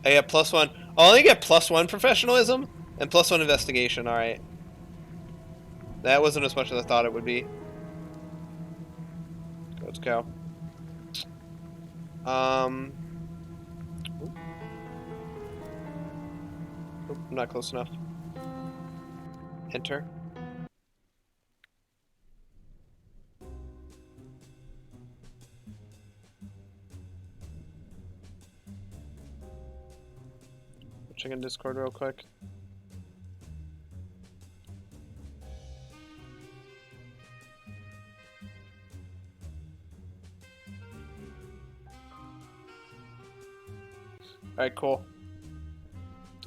I get +1. I'll only get +1 professionalism and +1 investigation. All right. That wasn't as much as I thought it would be. Let's go. Oop, I'm not close enough. Enter. Check in Discord real quick. Alright, cool.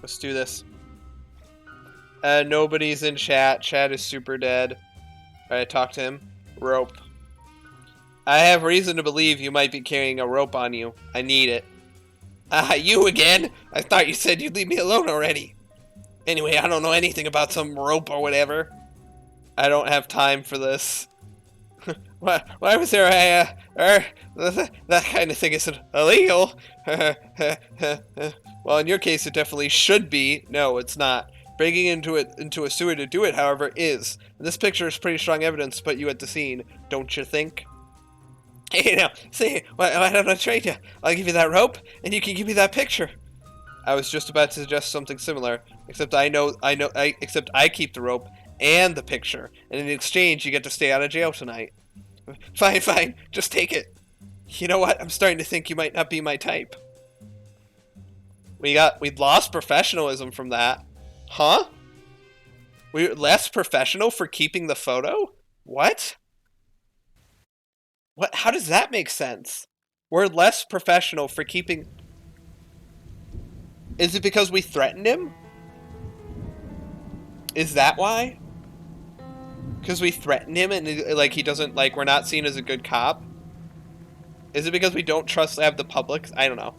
Let's do this. Nobody's in chat. Chat is super dead. Alright, talk to him. Rope. I have reason to believe you might be carrying a rope on you. I need it. Ah, you again? I thought you said you'd leave me alone already. Anyway, I don't know anything about some rope or whatever. I don't have time for this. Why was there that kind of thing isn't illegal? Well, in your case, it definitely should be. No, it's not. Breaking into a sewer to do it, however, is. This picture is pretty strong evidence to put you at the scene, don't you think? Hey, now, see, why don't I trade you? I'll give you that rope, and you can give me that picture. I was just about to suggest something similar, except I keep the rope and the picture, and in exchange, you get to stay out of jail tonight. Fine, just take it. You know what? I'm starting to think you might not be my type. We lost professionalism from that. Huh? We're less professional for keeping the photo? What? What? How does that make sense? We're less professional for keeping... Is it because we threatened him? Is that why? Because we threatened him and like he doesn't, like, we're not seen as a good cop? Is it because we don't trust the public? I don't know.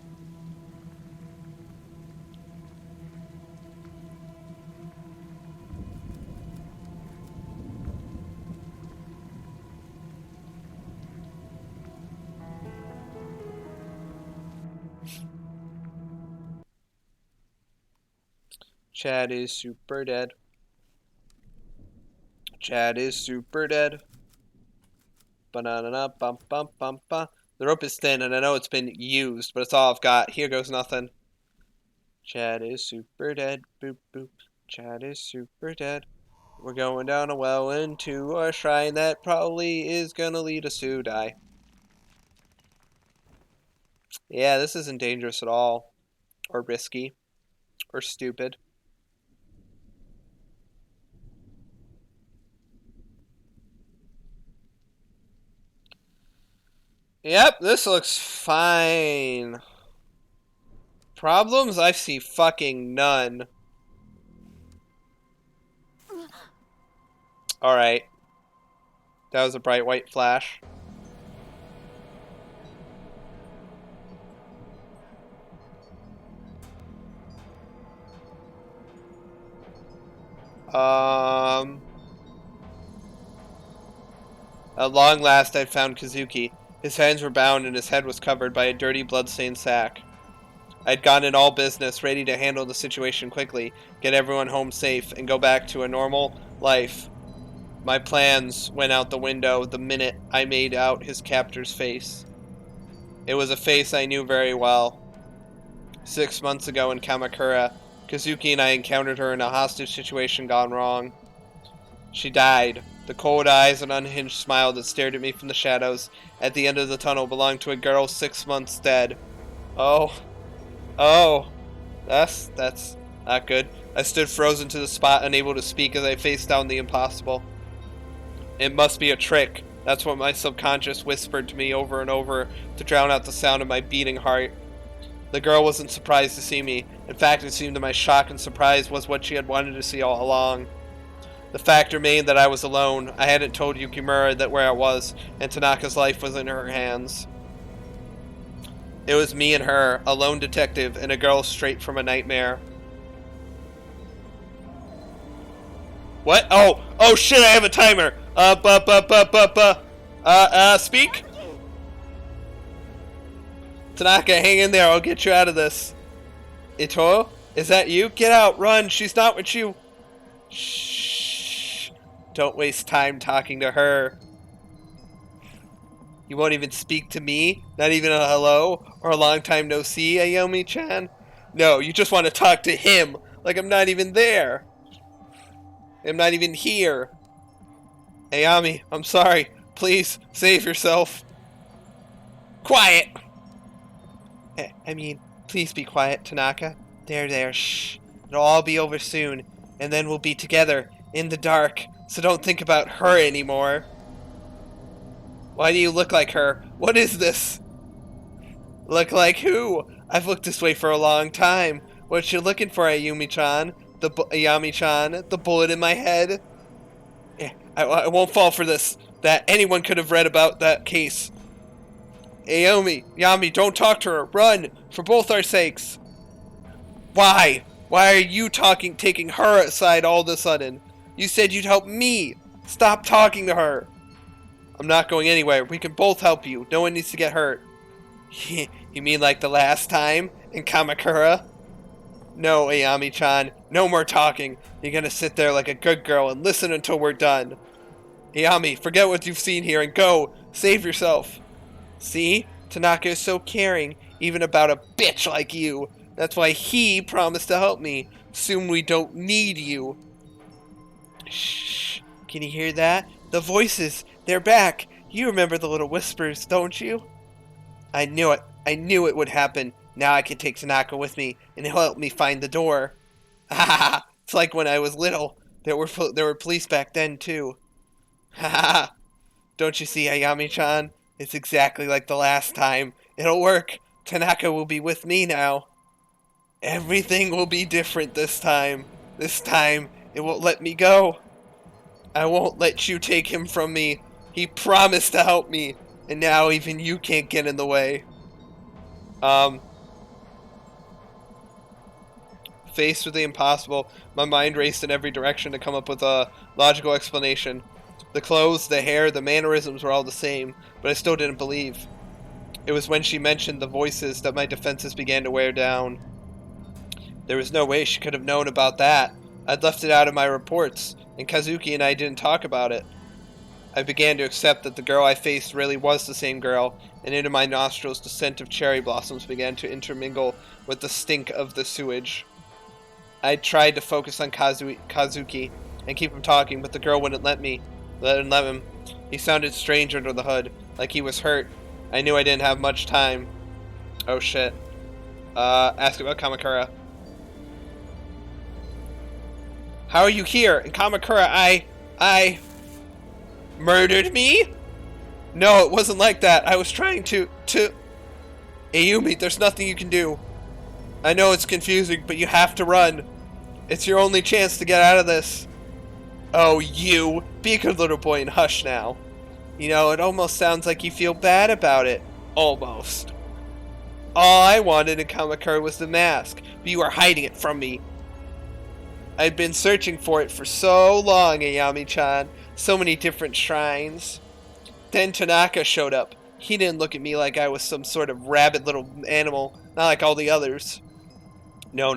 Chad is super dead. Chad is super dead. Banana bum bum bum bum. The rope is thin and I know it's been used, but it's all I've got. Here goes nothing. Chad is super dead. Boop boop. Chad is super dead. We're going down a well into a shrine that probably is gonna lead us to die. Yeah, this isn't dangerous at all. Or risky. Or stupid. Yep, this looks fine. Problems? I see fucking none. Alright. That was a bright white flash. At long last, I'd found Kazuki. His hands were bound and his head was covered by a dirty, blood-stained sack. I'd gone in all business, ready to handle the situation quickly, get everyone home safe, and go back to a normal life. My plans went out the window the minute I made out his captor's face. It was a face I knew very well. 6 months ago in Kamakura, Kazuki and I encountered her in a hostage situation gone wrong. She died. The cold eyes and unhinged smile that stared at me from the shadows at the end of the tunnel belonged to a girl 6 months dead. Oh, that's not good. I stood frozen to the spot, unable to speak as I faced down the impossible. It must be a trick. That's what my subconscious whispered to me over and over to drown out the sound of my beating heart. The girl wasn't surprised to see me. In fact, it seemed that my shock and surprise was what she had wanted to see all along. The fact remained that I was alone. I hadn't told Yukimura that where I was, and Tanaka's life was in her hands. It was me and her, a lone detective, and a girl straight from a nightmare. What? Oh shit, I have a timer. Speak? Tanaka, hang in there, I'll get you out of this. Ito? Is that you? Get out, run, she's not with you. Shh. Don't waste time talking to her. You won't even speak to me? Not even a hello? Or a long time no see, Ayami-chan? No, you just want to talk to him, like I'm not even there. I'm not even here. Ayami, I'm sorry. Please, save yourself. Quiet! I mean, please be quiet, Tanaka. There, shh. It'll all be over soon, and then we'll be together, in the dark, so don't think about her anymore. Why do you look like her? What is this? Look like who? I've looked this way for a long time. What you looking for, Ayumi-chan? Ayami-chan? The bullet in my head? I won't fall for this. That anyone could have read about that case. Yami, don't talk to her. Run, for both our sakes. Why? Why are you taking her aside all of a sudden? You said you'd help me. Stop talking to her. I'm not going anywhere. We can both help you. No one needs to get hurt. You mean like the last time in Kamakura? No, Ayami-chan. No more talking. You're gonna sit there like a good girl and listen until we're done. Ayami, forget what you've seen here and go. Save yourself. See? Tanaka is so caring, even about a bitch like you. That's why he promised to help me. Soon we don't need you. Shh. Can you hear that? The voices. They're back. You remember the little whispers, don't you? I knew it. I knew it would happen. Now I can take Tanaka with me, and he'll help me find the door. Ha ha ha! It's like when I was little. There were police back then, too. Ha ha ha! Don't you see, Ayami-chan? It's exactly like the last time. It'll work. Tanaka will be with me now. Everything will be different this time. This time, it won't let me go. I won't let you take him from me. He promised to help me, and now even you can't get in the way. Faced with the impossible, my mind raced in every direction to come up with a logical explanation. The clothes, the hair, the mannerisms were all the same, but I still didn't believe. It was when she mentioned the voices that my defenses began to wear down. There was no way she could have known about that. I'd left it out of my reports, and Kazuki and I didn't talk about it. I began to accept that the girl I faced really was the same girl, and into my nostrils the scent of cherry blossoms began to intermingle with the stink of the sewage. I tried to focus on Kazuki and keep him talking, but the girl wouldn't let him. He sounded strange under the hood, like he was hurt. I knew I didn't have much time. Oh shit. Ask about Kamakura. How are you here? In Kamakura, I... Murdered me? No, it wasn't like that. I was trying to... Ayumi, there's nothing you can do. I know it's confusing, but you have to run. It's your only chance to get out of this. Oh, you. Be a good little boy and hush now. You know, it almost sounds like you feel bad about it. Almost. All I wanted in Kamakura was the mask, but you are hiding it from me. I'd been searching for it for so long, Ayami-chan. So many different shrines. Then Tanaka showed up. He didn't look at me like I was some sort of rabid little animal, not like all the others. No,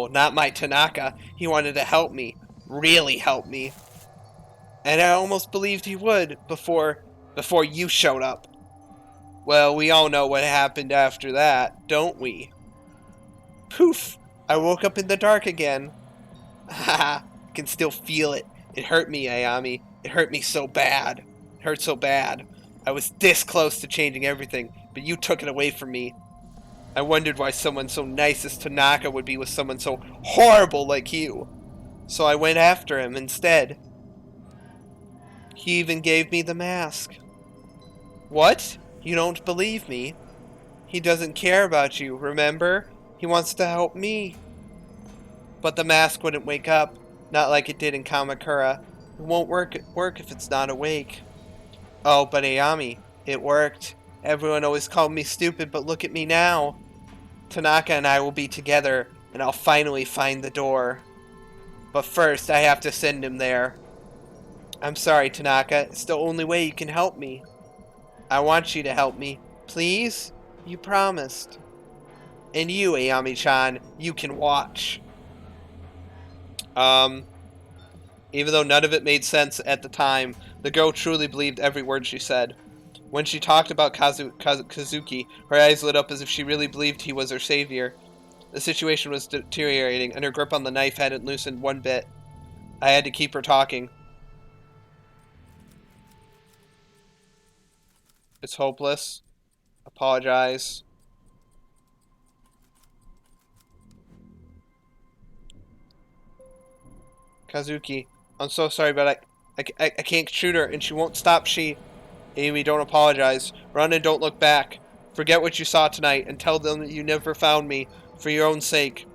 not my Tanaka. He wanted to help me. Really help me. And I almost believed he would before you showed up. Well, we all know what happened after that, don't we? Poof! I woke up in the dark again. Haha, I can still feel it. It hurt me, Ayami. It hurt me so bad. It hurt so bad. I was this close to changing everything, but you took it away from me. I wondered why someone so nice as Tanaka would be with someone so horrible like you. So I went after him instead. He even gave me the mask. What? You don't believe me? He doesn't care about you, remember? He wants to help me. But the mask wouldn't wake up, not like it did in Kamakura. It won't work if it's not awake. Oh, but Ayami, it worked. Everyone always called me stupid, but look at me now. Tanaka and I will be together, and I'll finally find the door. But first, I have to send him there. I'm sorry, Tanaka. It's the only way you can help me. I want you to help me. Please? You promised. And you, Ayami-chan, you can watch. Even though none of it made sense at the time, the girl truly believed every word she said. When she talked about Kazuki, her eyes lit up as if she really believed he was her savior. The situation was deteriorating, and her grip on the knife hadn't loosened one bit. I had to keep her talking. It's hopeless. Apologize. Kazuki, I'm so sorry, but I can't shoot her, and she won't stop. Amy, don't apologize. Run and don't look back. Forget what you saw tonight, and tell them that you never found me, for your own sake.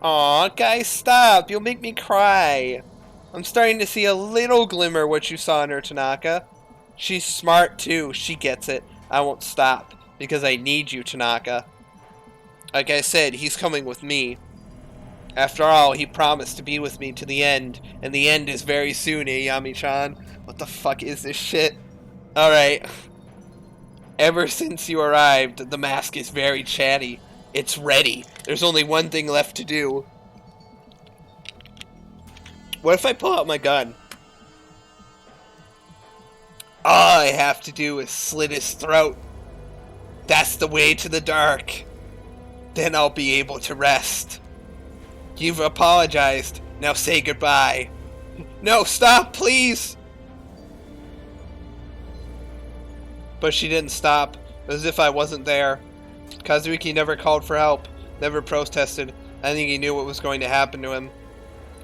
Aw, guys, stop. You'll make me cry. I'm starting to see a little glimmer what you saw in her, Tanaka. She's smart, too. She gets it. I won't stop, because I need you, Tanaka. Like I said, he's coming with me. After all, he promised to be with me to the end, and the end is very soon, Ayami-chan. What the fuck is this shit? Alright. Ever since you arrived, the mask is very chatty. It's ready. There's only one thing left to do. What if I pull out my gun? All I have to do is slit his throat. That's the way to the dark. Then I'll be able to rest. You've apologized. Now say goodbye. No, stop, please! But she didn't stop, as if I wasn't there. Kazuki never called for help, never protested. I think he knew what was going to happen to him.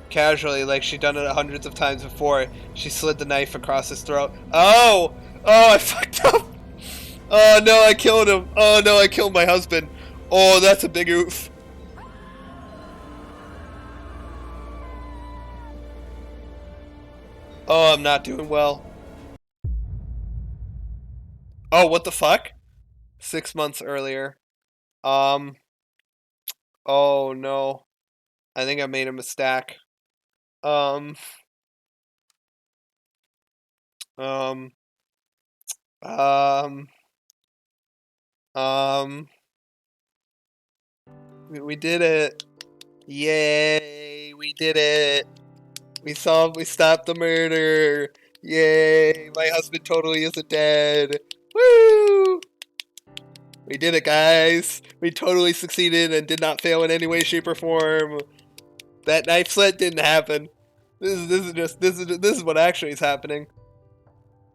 Casually, like she'd done it hundreds of times before, she slid the knife across his throat. Oh! Oh, I fucked up! Oh no, I killed him! Oh no, I killed my husband! Oh, that's a big oof. Oh, I'm not doing well. Oh, what the fuck? 6 months earlier. Oh no. I think I made a mistake. We did it. Yay, we did it. We stopped the murder. Yay, my husband totally isn't dead. Woo! We did it, guys. We totally succeeded and did not fail in any way, shape, or form. That knife slit didn't happen. This is what actually is happening.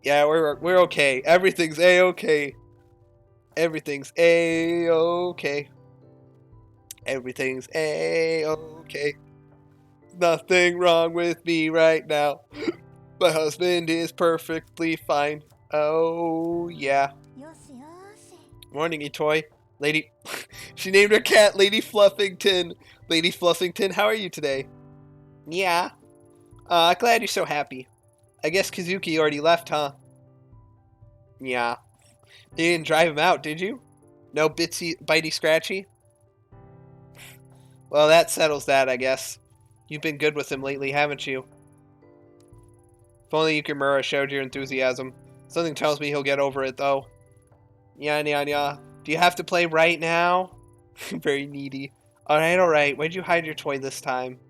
Yeah, we're okay. Everything's a-okay. Everything's a-okay. Everything's a-okay. Nothing wrong with me right now. My husband is perfectly fine. Oh, yeah. Morning, Itoi. Lady... She named her cat Lady Fluffington. Lady Fluffington, how are you today? Yeah. Glad you're so happy. I guess Kazuki already left, huh? Yeah. You didn't drive him out, did you? No bitey scratchy? Well, that settles that, I guess. You've been good with him lately, haven't you? If only Yukimura showed your enthusiasm. Something tells me he'll get over it, though. Yeah. Do you have to play right now? Very needy. Alright. Where'd you hide your toy this time?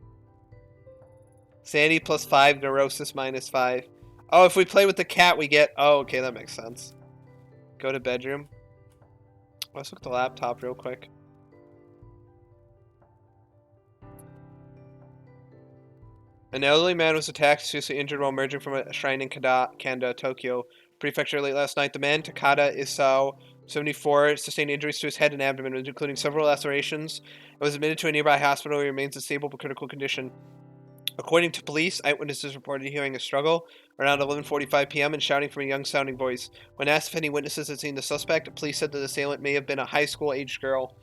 Sandy +5, Neurosis -5. Oh, if we play with the cat, we get... Oh, okay, that makes sense. Go to bedroom. Let's look at the laptop real quick. An elderly man was attacked, seriously injured while emerging from a shrine in Kanda, Tokyo Prefecture late last night. The man, Takada Isao, 74, sustained injuries to his head and abdomen, including several lacerations, and was admitted to a nearby hospital where he remains in stable but critical condition. According to police, eyewitnesses reported hearing a struggle around 11:45 p.m. and shouting from a young-sounding voice. When asked if any witnesses had seen the suspect, police said that the assailant may have been a high school-aged girl.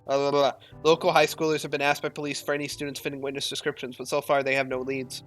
Local high schoolers have been asked by police for any students fitting witness descriptions, but so far they have no leads.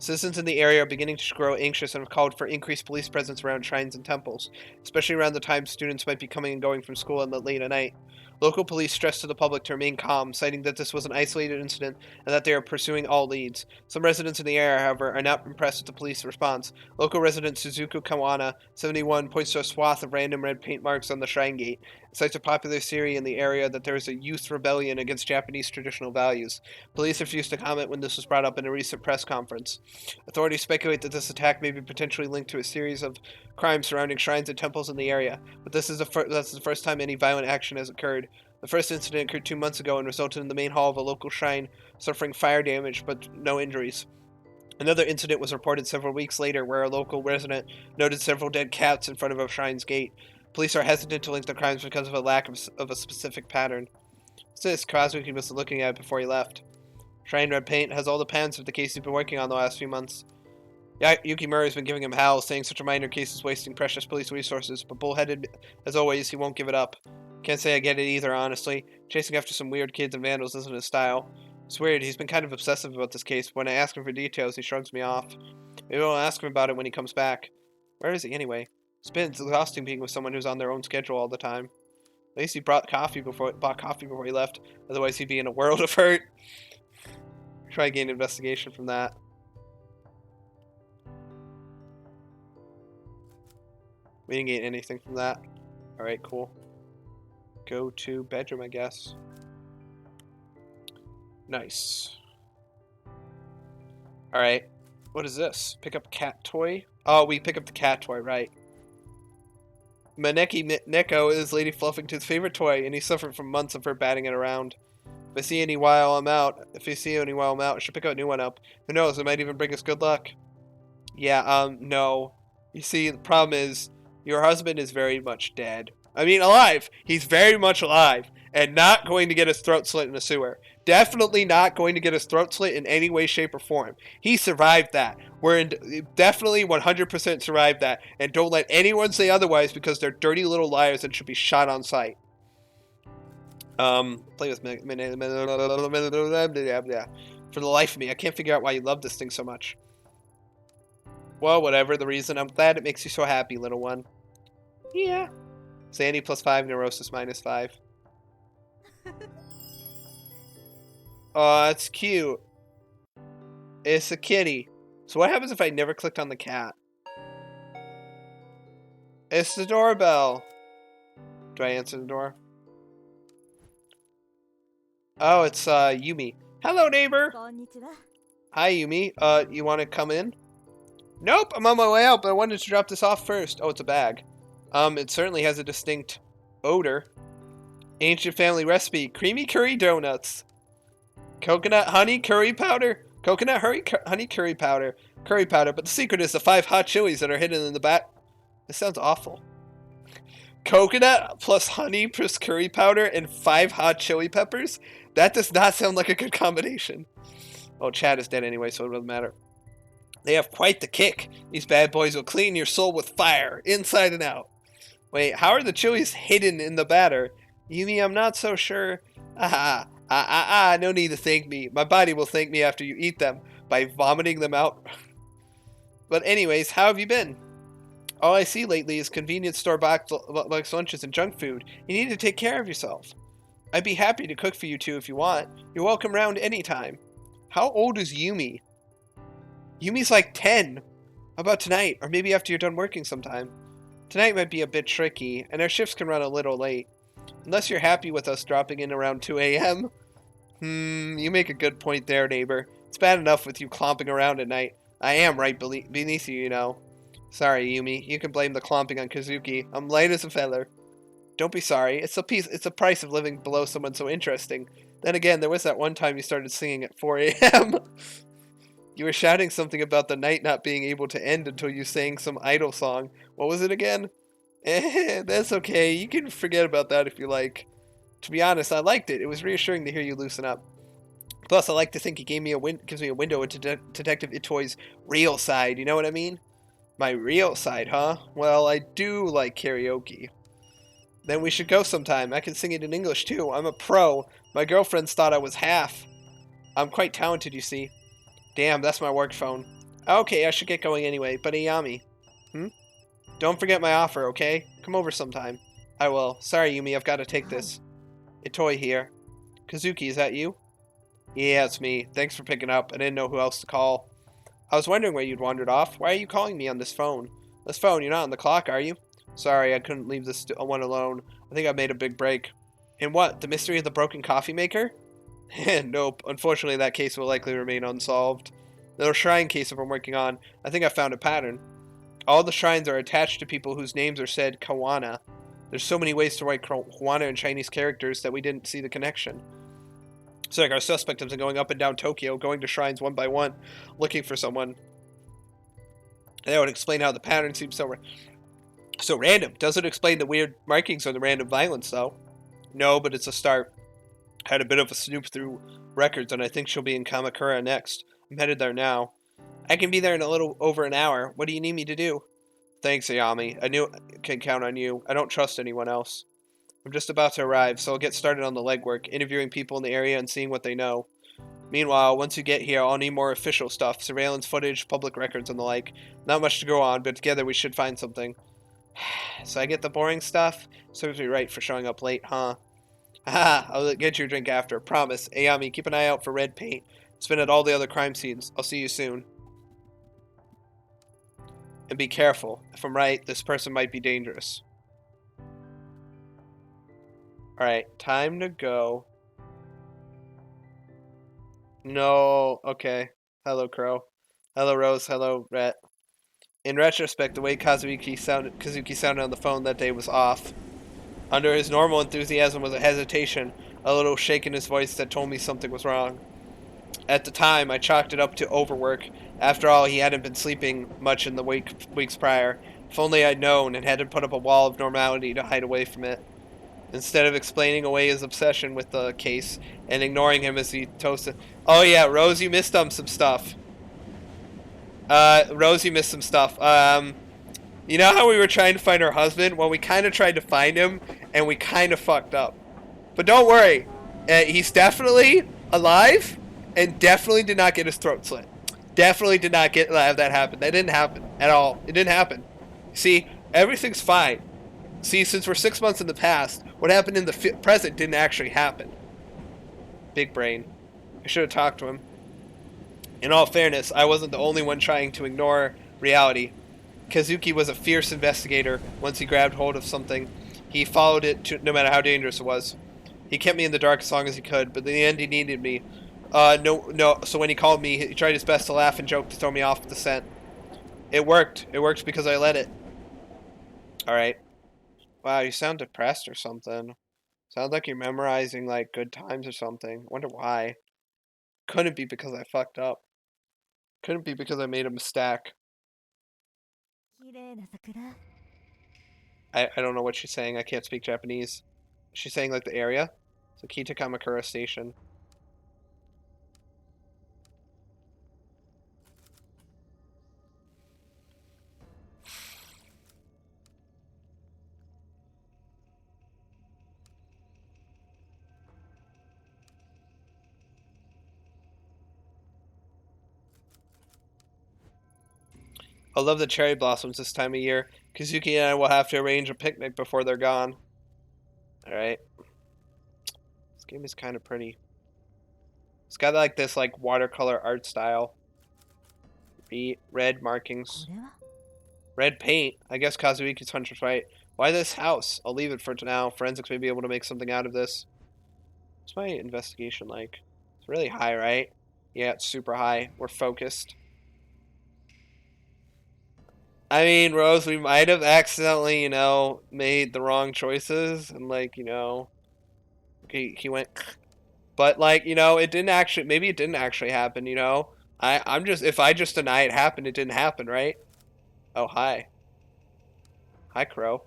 Citizens in the area are beginning to grow anxious and have called for increased police presence around shrines and temples, especially around the time students might be coming and going from school in the late at night. Local police stressed to the public to remain calm, citing that this was an isolated incident and that they are pursuing all leads. Some residents in the area, however, are not impressed with the police response. Local resident Suzuku Kawana, 71, points to a swath of random red paint marks on the shrine gate. It cites a popular theory in the area that there is a youth rebellion against Japanese traditional values. Police refused to comment when this was brought up in a recent press conference. Authorities speculate that this attack may be potentially linked to a series of crimes surrounding shrines and temples in the area, but that's the first time any violent action has occurred. The first incident occurred 2 months ago and resulted in the main hall of a local shrine suffering fire damage but no injuries. Another incident was reported several weeks later where a local resident noted several dead cats in front of a shrine's gate. Police are hesitant to link the crimes because of a lack of a specific pattern. What's this? Kazuki was looking at it before he left. Shrine red paint has all the patterns of the case he's been working on the last few months. Yuki Murray's been giving him hell, saying such a minor case is wasting precious police resources, but bullheaded as always, he won't give it up. Can't say I get it either, honestly. Chasing after some weird kids and vandals isn't his style. It's weird, he's been kind of obsessive about this case, but when I ask him for details, he shrugs me off. Maybe I'll ask him about it when he comes back. Where is he, anyway? It's been exhausting being with someone who's on their own schedule all the time. At least he bought coffee before he left, otherwise he'd be in a world of hurt. Try to gain investigation from that. We didn't get anything from that. Alright, cool. Go to bedroom, I guess. Nice. Alright. What is this? Pick up cat toy? Oh, we pick up the cat toy, right. Maneki Neko is Lady Fluffington's favorite toy, and he suffered from months of her batting it around. If I see any while I'm out, I should pick a new one up. Who knows, it might even bring us good luck. Yeah, no. You see, the problem is, your husband is very much dead. I mean, alive. He's very much alive. And not going to get his throat slit in a sewer. Definitely not going to get his throat slit in any way, shape, or form. He survived that. Definitely 100% survived that. And don't let anyone say otherwise because they're dirty little liars and should be shot on sight. Play with me. For the life of me, I can't figure out why you love this thing so much. Well, whatever the reason, I'm glad it makes you so happy, little one. Yeah. Sandy +5, Neurosis -5. Oh, that's cute. It's a kitty. So what happens if I never clicked on the cat? It's the doorbell. Do I answer the door? Oh, it's Yumi. Hello, neighbor. こんにちは。 Hi, Yumi. You want to come in? Nope, I'm on my way out, but I wanted to drop this off first. Oh, it's a bag. It certainly has a distinct odor. Ancient family recipe, creamy curry donuts. Coconut honey curry powder. Honey curry powder. But the secret is the 5 hot chilies that are hidden in the back. This sounds awful. Coconut plus honey plus curry powder and 5 hot chili peppers? That does not sound like a good combination. Oh, Chad is dead anyway, so it doesn't matter. They have quite the kick. These bad boys will clean your soul with fire, inside and out. Wait, how are the chilies hidden in the batter? Yumi, I'm not so sure. No need to thank me. My body will thank me after you eat them by vomiting them out. But anyways, how have you been? All I see lately is convenience store box lunches and junk food. You need to take care of yourself. I'd be happy to cook for you two if you want. You're welcome round anytime. How old is Yumi? Yumi's like 10. How about tonight, or maybe after you're done working sometime? Tonight might be a bit tricky, and our shifts can run a little late. Unless you're happy with us dropping in around 2 a.m. You make a good point there, neighbor. It's bad enough with you clomping around at night. I am right beneath you, you know. Sorry, Yumi. You can blame the clomping on Kazuki. I'm light as a feather. Don't be sorry. It's the price of living below someone so interesting. Then again, there was that one time you started singing at 4 a.m. You were shouting something about the night not being able to end until you sang some idol song. What was it again? That's okay. You can forget about that if you like. To be honest, I liked it. It was reassuring to hear you loosen up. Plus, I like to think it gives me a window into Detective Itoi's real side. You know what I mean? My real side, huh? Well, I do like karaoke. Then we should go sometime. I can sing it in English too. I'm a pro. My girlfriends thought I was half. I'm quite talented, you see. Damn, that's my work phone. Okay, I should get going anyway, but Ayami. Don't forget my offer, okay? Come over sometime. I will. Sorry, Yumi, I've got to take this. Itoi here. Kazuki, is that you? Yeah, it's me. Thanks for picking up. I didn't know who else to call. I was wondering where you'd wandered off. Why are you calling me on this phone? This phone, you're not on the clock, are you? Sorry, I couldn't leave this one alone. I think I made a big break. In what? The mystery of the broken coffee maker? Nope. Unfortunately, that case will likely remain unsolved. The shrine case that I'm working on, I think I found a pattern. All the shrines are attached to people whose names are said Kawana. There's so many ways to write Kawana in Chinese characters that we didn't see the connection. So like our suspect has been going up and down Tokyo, going to shrines one by one, looking for someone. And that would explain how the pattern seems so random. Doesn't explain the weird markings or the random violence, though. No, but it's a start. Had a bit of a snoop through records, and I think she'll be in Kamakura next. I'm headed there now. I can be there in a little over an hour. What do you need me to do? Thanks, Ayami. I knew I can count on you. I don't trust anyone else. I'm just about to arrive, so I'll get started on the legwork, interviewing people in the area and seeing what they know. Meanwhile, once you get here, I'll need more official stuff, surveillance footage, public records, and the like. Not much to go on, but together we should find something. So I get the boring stuff? Serves me right for showing up late, huh? Haha, I'll get you a drink after. Promise. Ayami, keep an eye out for red paint. It's been at all the other crime scenes. I'll see you soon. And be careful. If I'm right, this person might be dangerous. Alright, time to go. No, okay. Hello, Crow. Hello, Rose. Hello, Rhett. In retrospect, the way Kazuki sounded on the phone that day was off. Under his normal enthusiasm was a hesitation, a little shake in his voice that told me something was wrong. At the time, I chalked it up to overwork. After all, he hadn't been sleeping much in the weeks prior. If only I'd known and hadn't put up a wall of normality to hide away from it. Instead of explaining away his obsession with the case and ignoring him as he toasted. Oh yeah, Rose, you missed some stuff. Rose, you missed some stuff. You know how we were trying to find her husband? Well, we kind of tried to find him, and we kind of fucked up. But don't worry. He's definitely alive, and definitely did not get his throat slit. Definitely did not have that happen. That didn't happen at all. It didn't happen. See, everything's fine. See, since we're 6 months in the past, what happened in the present didn't actually happen. Big brain. I should have talked to him. In all fairness, I wasn't the only one trying to ignore reality. Kazuki was a fierce investigator. Once he grabbed hold of something, he followed it no matter how dangerous it was. He kept me in the dark as long as he could, but in the end he needed me. No, so when he called me, he tried his best to laugh and joke to throw me off the scent. It worked. It worked because I let it. Alright. Wow, you sound depressed or something. Sounds like you're memorizing, like, good times or something. Wonder why. Couldn't be because I fucked up. Couldn't be because I made a mistake. I don't know what she's saying. I can't speak Japanese. She's saying, like, the area? So, Kita Kamakura Station. I love the cherry blossoms this time of year. Kazuki and I will have to arrange a picnic before they're gone. Alright. This game is kind of pretty. It's got like this like watercolor art style. Red markings. Red paint. I guess Kazuki's hunch was right. Why this house? I'll leave it for now. Forensics may be able to make something out of this. What's my investigation like? It's really high, right? Yeah, it's super high. We're focused. I mean, Rose, we might have accidentally, you know, made the wrong choices. And, like, you know, he went... But, like, you know, it didn't actually... Maybe it didn't actually happen, you know? I'm just... If I just deny it happened, it didn't happen, right? Oh, hi. Hi, Crow.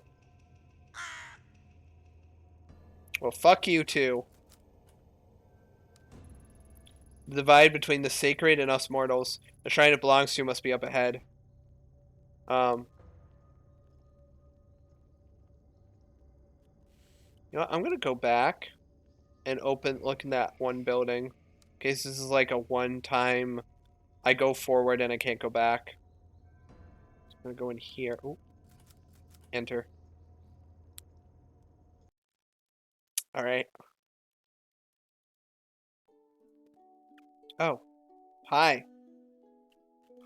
Well, fuck you, too. The divide between the sacred and us mortals. The shrine it belongs to must be up ahead. You know what? I'm gonna go back and look in that one building. In case this is like a one-time... I go forward and I can't go back. I'm gonna go in here. Ooh. Enter. Alright. Oh. Hi.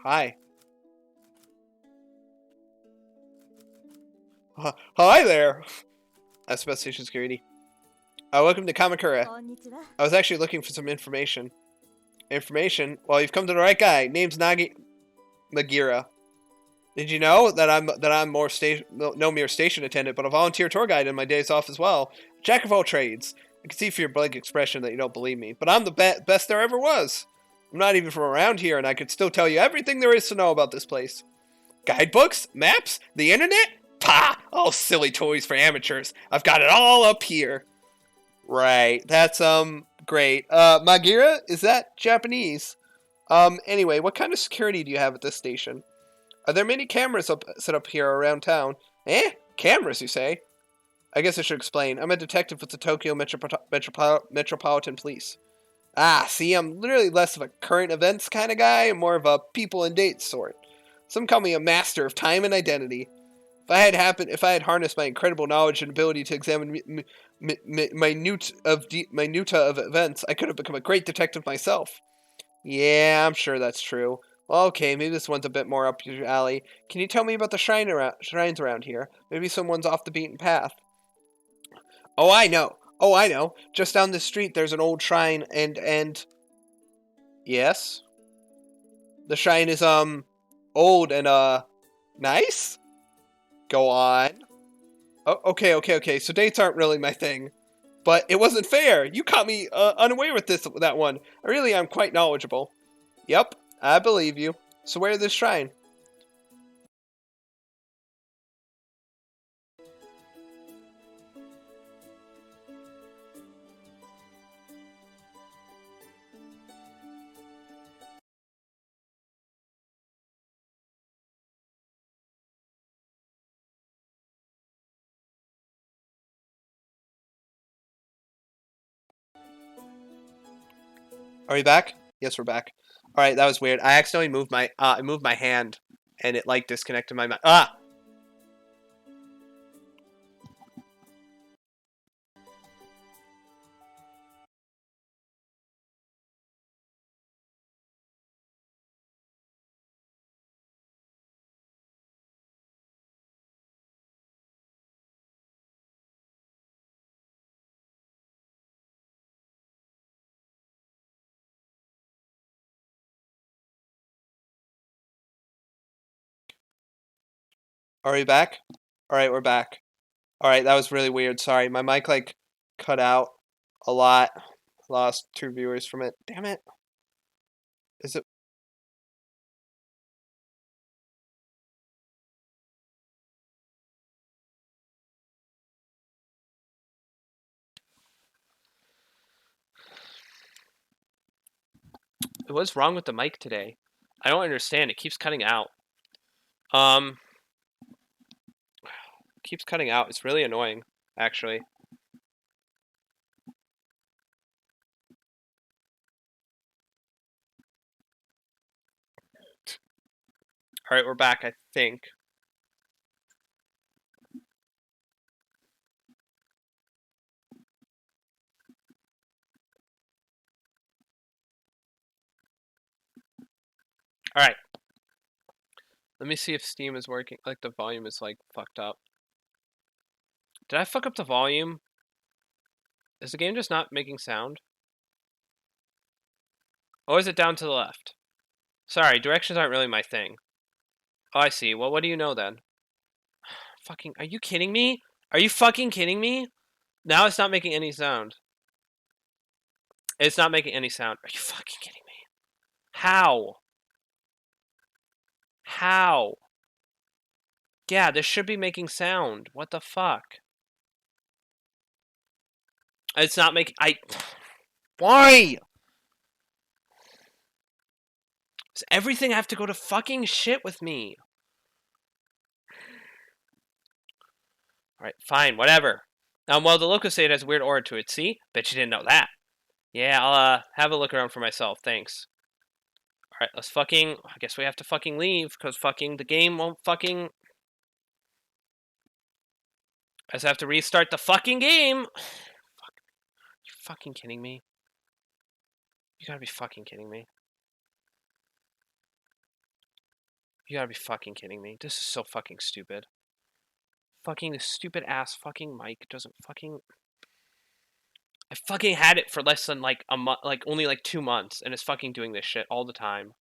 Hi. Hi there! That's about station security. Welcome to Kamakura. こんにちは。 I was actually looking for some information. Information? Well, you've come to the right guy. Name's Magira. Did you know that I'm more no mere station attendant, but a volunteer tour guide in my days off as well? Jack of all trades. I can see from your blank expression that you don't believe me, but I'm the best there ever was. I'm not even from around here, and I could still tell you everything there is to know about this place. Guidebooks? Maps? The internet? Pah! All silly toys for amateurs. I've got it all up here. Right. That's, great. Magira? Is that Japanese? Anyway, what kind of security do you have at this station? Are there many cameras set up here around town? Eh? Cameras, you say? I guess I should explain. I'm a detective with the Tokyo Metropolitan Police. Ah, see, I'm literally less of a current events kind of guy and more of a people and dates sort. Some call me a master of time and identity. If I had harnessed my incredible knowledge and ability to examine minuta of events, I could have become a great detective myself. Yeah, I'm sure that's true. Well, okay, maybe this one's a bit more up your alley. Can you tell me about the shrines around here? Maybe someone's off the beaten path. Oh, I know. Oh, I know. Just down the street, there's an old shrine, and yes, the shrine is old and nice. Go on. Oh, okay. So dates aren't really my thing, but it wasn't fair. You caught me unaware with that one. I'm quite knowledgeable. Yep, I believe you. So where is this shrine? Are we back? Yes, we're back. All right, that was weird. I accidentally moved my hand, and it like disconnected my Ah! Are we back? All right, we're back. All right, that was really weird. Sorry, my mic like cut out a lot. Lost 2 viewers from it. Damn it. Is it? What's wrong with the mic today? I don't understand. It keeps cutting out. Keeps cutting out. It's really annoying, actually. All right, we're back, I think. All right. Let me see if Steam is working. Like the volume is like fucked up. Did I fuck up the volume? Is the game just not making sound? Or is it down to the left? Sorry, directions aren't really my thing. Oh, I see. Well, what do you know then? Fucking, are you kidding me? Are you fucking kidding me? Now it's not making any sound. It's not making any sound. Are you fucking kidding me? How? How? Yeah, this should be making sound. What the fuck? It's not making... Why? Does everything have to go to fucking shit with me? Alright, fine, whatever. Well, the local state has a weird aura to it, see? Bet you didn't know that. Yeah, I'll, have a look around for myself, thanks. Alright, let's fucking... I guess we have to fucking leave, because fucking the game won't fucking... I just have to restart the fucking game! Fuck. You're fucking kidding me? You gotta be fucking kidding me. You gotta be fucking kidding me. This is so fucking stupid. Fucking this stupid ass fucking mic doesn't fucking... I fucking had it for less than like a month, like only like 2 months, and it's fucking doing this shit all the time.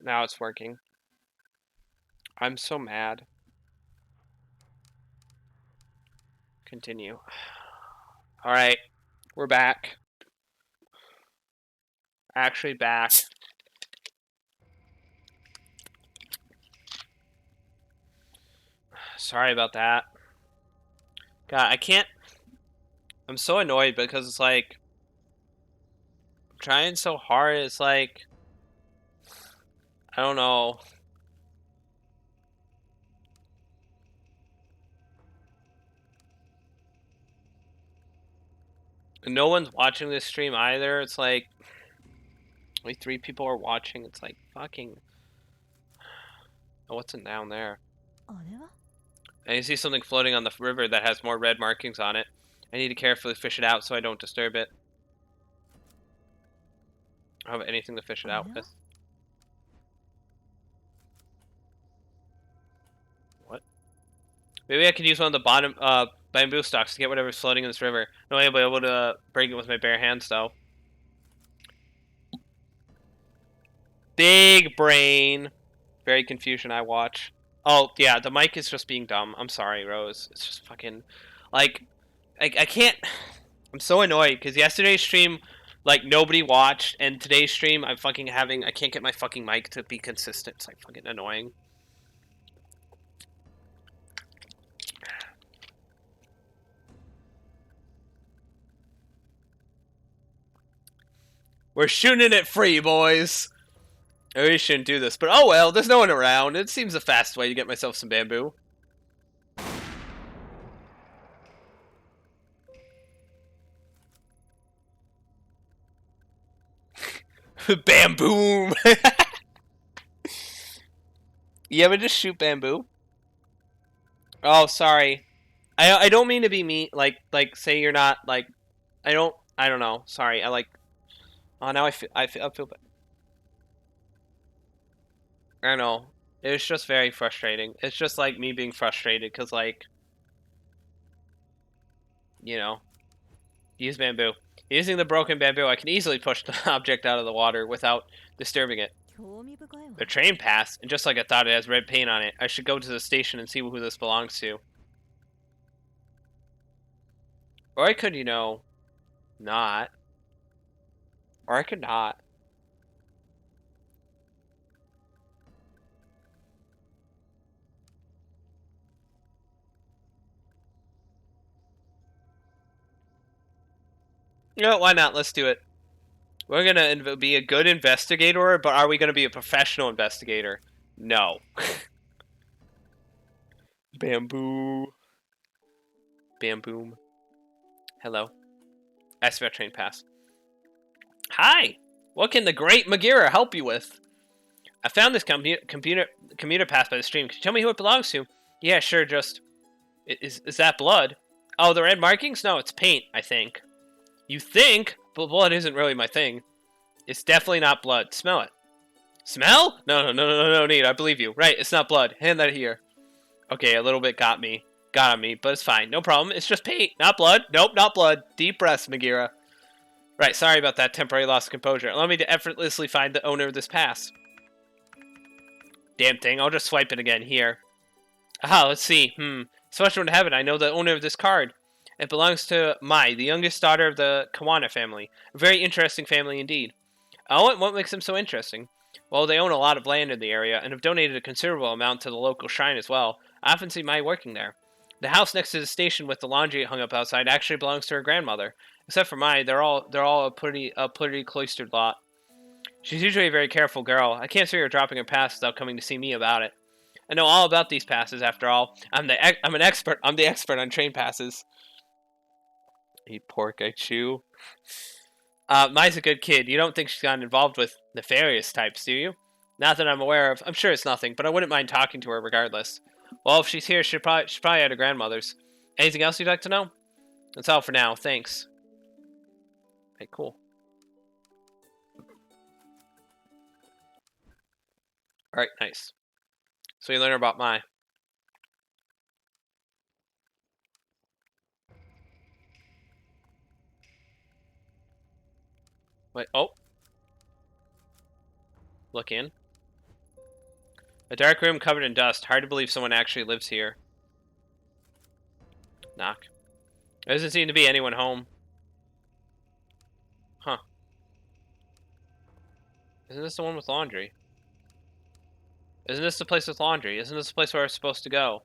Now it's working. I'm so mad. Continue. Alright. We're back. Actually back. Sorry about that. God, I can't... I'm so annoyed because it's like... I'm trying so hard, it's like... I don't know. No one's watching this stream either. It's like... Only 3 people are watching. It's like fucking... Oh, what's it down there? あれは I see something floating on the river that has more red markings on it. I need to carefully fish it out so I don't disturb it. I don't have anything to fish it out with. What? Maybe I could use one of the bottom bamboo stalks to get whatever's floating in this river. No way I'll be able to break it with my bare hands though. Big brain. Very confusion I watch. Oh, yeah, the mic is just being dumb. I'm sorry, Rose. It's just fucking... Like, I can't... I'm so annoyed, because yesterday's stream, like, nobody watched, and today's stream, I'm fucking having... I can't get my fucking mic to be consistent. It's, like, fucking annoying. We're shooting it free, boys! I really shouldn't do this, but oh well, there's no one around. It seems the fast way to get myself some bamboo. Bamboo! You ever just shoot bamboo? Oh, sorry. I don't mean to be mean. Like say you're not like. I don't know. Sorry. I like. Oh, now I feel bad. I don't know. It's just very frustrating. It's just like me being frustrated because like. You know. Use bamboo. Using the broken bamboo, I can easily push the object out of the water without disturbing it. 興味深いわ The train passed, and just like I thought, it has red paint on it. I should go to the station and see who this belongs to. Or I could, you know, not. Or I could not. No, why not? Let's do it. We're gonna be a good investigator, but are we gonna be a professional investigator? No. Bamboo. Bamboom. Hello. Ask about train pass. Hi! What can the great Magira help you with? I found this commuter pass by the stream. Can you tell me who it belongs to? Yeah, sure, just... Is that blood? Oh, the red markings? No, it's paint, I think. You think? But blood isn't really my thing. It's definitely not blood. Smell it. Smell? No, need. I believe you. Right, it's not blood. Hand that here. Okay, a little bit got on me, but it's fine. No problem. It's just paint, not blood. Nope, not blood. Deep breaths, Magira. Right, sorry about that temporary loss of composure. Allow me to effortlessly find the owner of this pass. Damn thing, I'll just swipe it again here. Aha, let's see. So much to heaven, I know the owner of this card. It belongs to Mai, the youngest daughter of the Kawana family. A very interesting family indeed. What makes them so interesting? Well, they own a lot of land in the area, and have donated a considerable amount to the local shrine as well. I often see Mai working there. The house next to the station with the laundry hung up outside actually belongs to her grandmother. Except for Mai, they're all a pretty cloistered lot. She's usually a very careful girl. I can't see her dropping her pass without coming to see me about it. I know all about these passes, after all. I'm an expert. I'm the expert on train passes. Eat pork, I chew. Mai's a good kid. You don't think she's gotten involved with nefarious types, do you? Not that I'm aware of. I'm sure it's nothing, but I wouldn't mind talking to her regardless. Well, if she's here, she's probably at her grandmother's. Anything else you'd like to know? That's all for now. Thanks. Okay, cool. Alright, nice. So you learn about Mai. Wait, oh. Look in. A dark room covered in dust. Hard to believe someone actually lives here. Knock. There doesn't seem to be anyone home. Huh. Isn't this the one with laundry? Isn't this the place with laundry? Isn't this the place where we're supposed to go?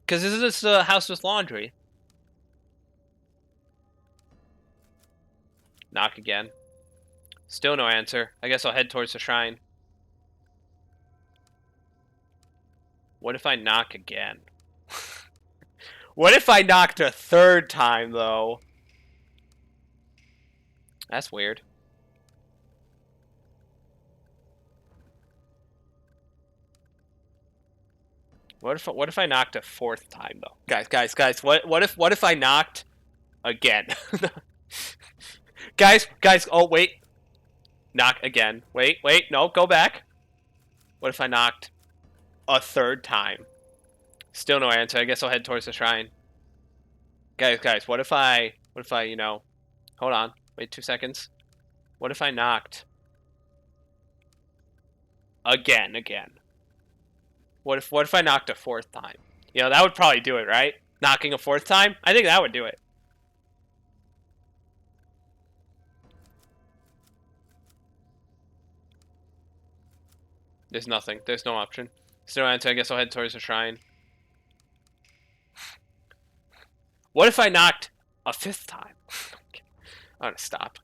Because isn't this the house with laundry? Knock again. Still no answer. I guess I'll head towards the shrine. What if I knock again? What if I knocked a third time, though? That's weird. What if I knocked a fourth time, though? Guys, what if I knocked again? guys, oh wait. Knock again. Wait, no, go back. What if I knocked a third time? Still no answer. I guess I'll head towards the shrine. Guys, what if I, you know, hold on. Wait 2 seconds. What if I knocked again? What if I knocked a fourth time? You know, that would probably do it, right? Knocking a fourth time? I think that would do it. There's nothing. There's no option. Still no answer. I guess I'll head towards the shrine. What if I knocked a fifth time? I'm gonna stop.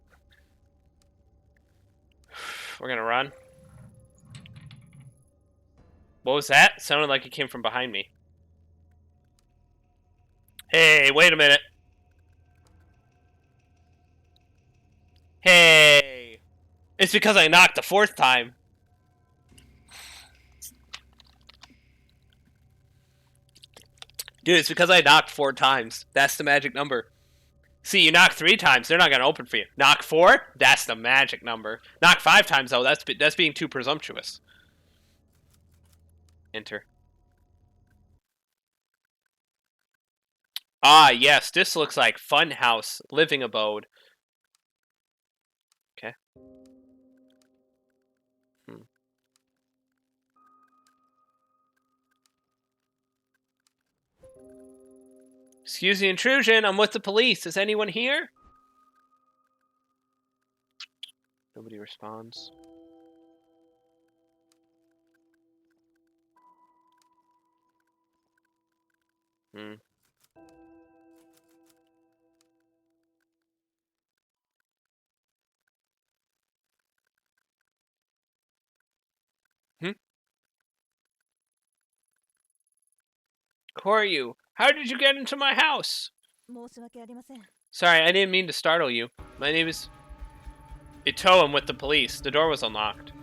We're gonna run. What was that? It sounded like it came from behind me. Hey, wait a minute. Hey. It's because I knocked the fourth time. Dude, it's because I knocked 4 times. That's the magic number. See, you knock 3 times, they're not going to open for you. Knock 4, that's the magic number. Knock 5 times, though, that's being too presumptuous. Enter. Ah, yes, this looks like Funhouse Living Abode. Okay. Excuse the intrusion, I'm with the police. Is anyone here? Nobody responds. Koryu, how did you get into my house? 申し訳ありません。 Sorry, I didn't mean to startle you. My name is Ito. I'm with the police. The door was unlocked.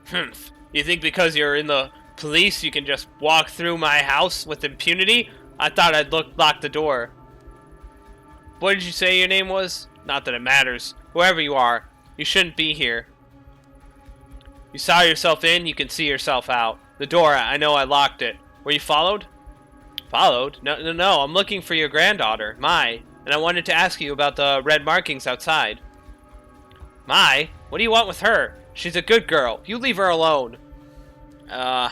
Humph. You think because you're in the police you can just walk through my house with impunity? I thought I'd lock the door. What did you say your name was? Not that it matters. Whoever you are, you shouldn't be here. You saw yourself in, you can see yourself out. The door, I know I locked it. Were you followed? Followed? No. I'm looking for your granddaughter, Mai, and I wanted to ask you about the red markings outside. Mai? What do you want with her? She's a good girl. You leave her alone. The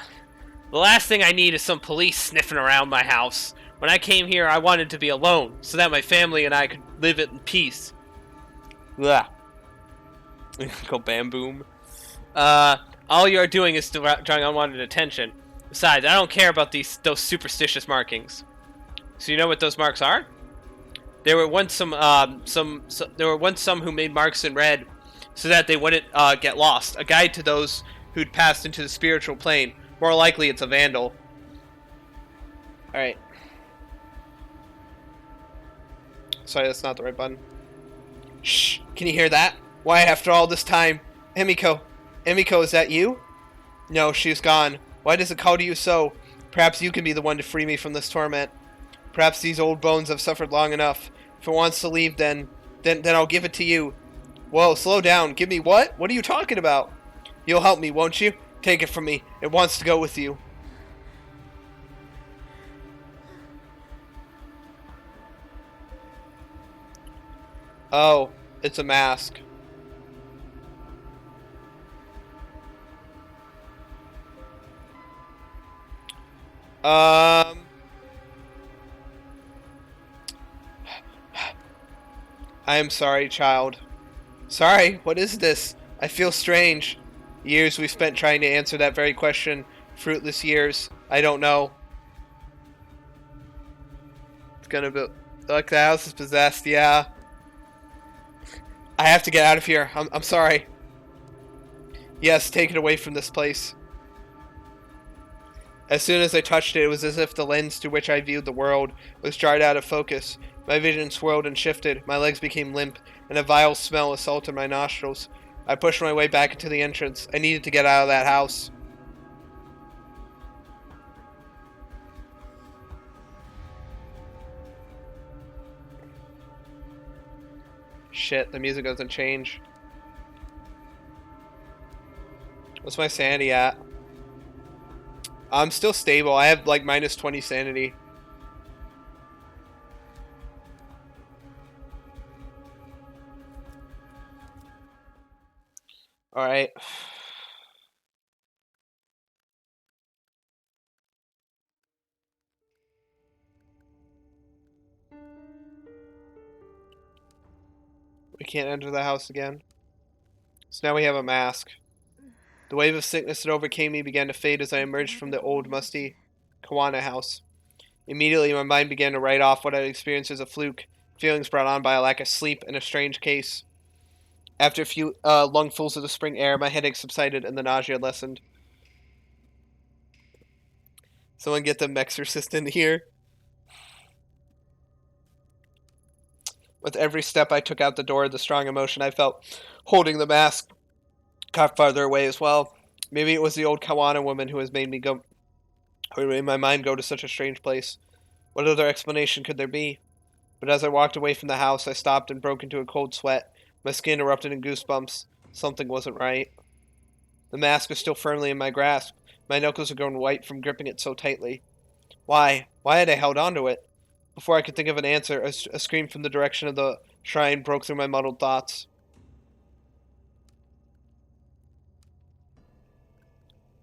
last thing I need is some police sniffing around my house. When I came here, I wanted to be alone, so that my family and I could live in peace. Blah. Go bam boom. All you're doing is drawing unwanted attention. Besides, I don't care about those superstitious markings. So you know what those marks are? There were once some who made marks in red, so that they wouldn't get lost. A guide to those who'd passed into the spiritual plane. More likely it's a vandal. Alright. Sorry, that's not the right button. Shh, can you hear that? Why, after all this time? Emiko. Emiko, is that you? No, she's gone. Why does it call to you so? Perhaps you can be the one to free me from this torment. Perhaps these old bones have suffered long enough. If it wants to leave, then I'll give it to you. Whoa, slow down. Give me what? What are you talking about? You'll help me, won't you? Take it from me. It wants to go with you. Oh, it's a mask. I am sorry, child. Sorry? What is this? I feel strange. Years we've spent trying to answer that very question. Fruitless years. I don't know. It's gonna be... Look, the house is possessed, yeah. I have to get out of here. I'm sorry. Yes, take it away from this place. As soon as I touched it, it was as if the lens through which I viewed the world was jarred out of focus. My vision swirled and shifted, my legs became limp, and a vile smell assaulted my nostrils. I pushed my way back into the entrance. I needed to get out of that house. Shit, the music doesn't change. What's my sanity at? I'm still stable. I have like minus 20 sanity. Alright. We can't enter the house again. So now we have a mask. The wave of sickness that overcame me began to fade as I emerged from the old, musty Kawana house. Immediately, my mind began to write off what I'd experienced as a fluke, feelings brought on by a lack of sleep and a strange case. After a few lungfuls of the spring air, my headache subsided and the nausea lessened. Someone get the exorcist in here. With every step I took out the door, the strong emotion I felt holding the mask got farther away as well. Maybe it was the old Kawana woman who has made my mind go to such a strange place. What other explanation could there be? But as I walked away from the house, I stopped and broke into a cold sweat. My skin erupted in goosebumps. Something wasn't right. The mask was still firmly in my grasp. My knuckles had grown white from gripping it so tightly. Why? Why had I held on to it? Before I could think of an answer, a scream from the direction of the shrine broke through my muddled thoughts.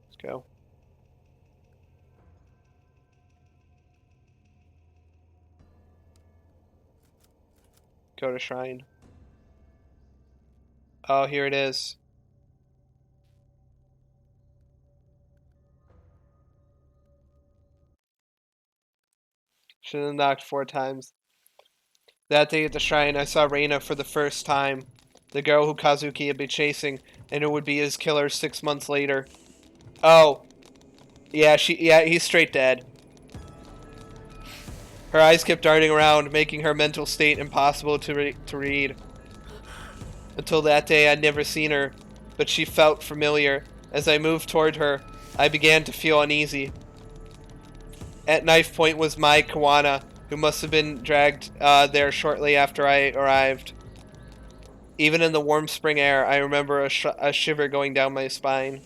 Let's go. Go to shrine. Oh, here it is. Should have knocked 4 times. That day at the shrine, I saw Reina for the first time. The girl who Kazuki had been chasing, and who would be his killer 6 months later. Oh. Yeah, he's straight dead. Her eyes kept darting around, making her mental state impossible to read. Until that day, I'd never seen her, but she felt familiar. As I moved toward her, I began to feel uneasy. At knife point was Mai Kawana, who must have been dragged there shortly after I arrived. Even in the warm spring air, I remember a shiver going down my spine.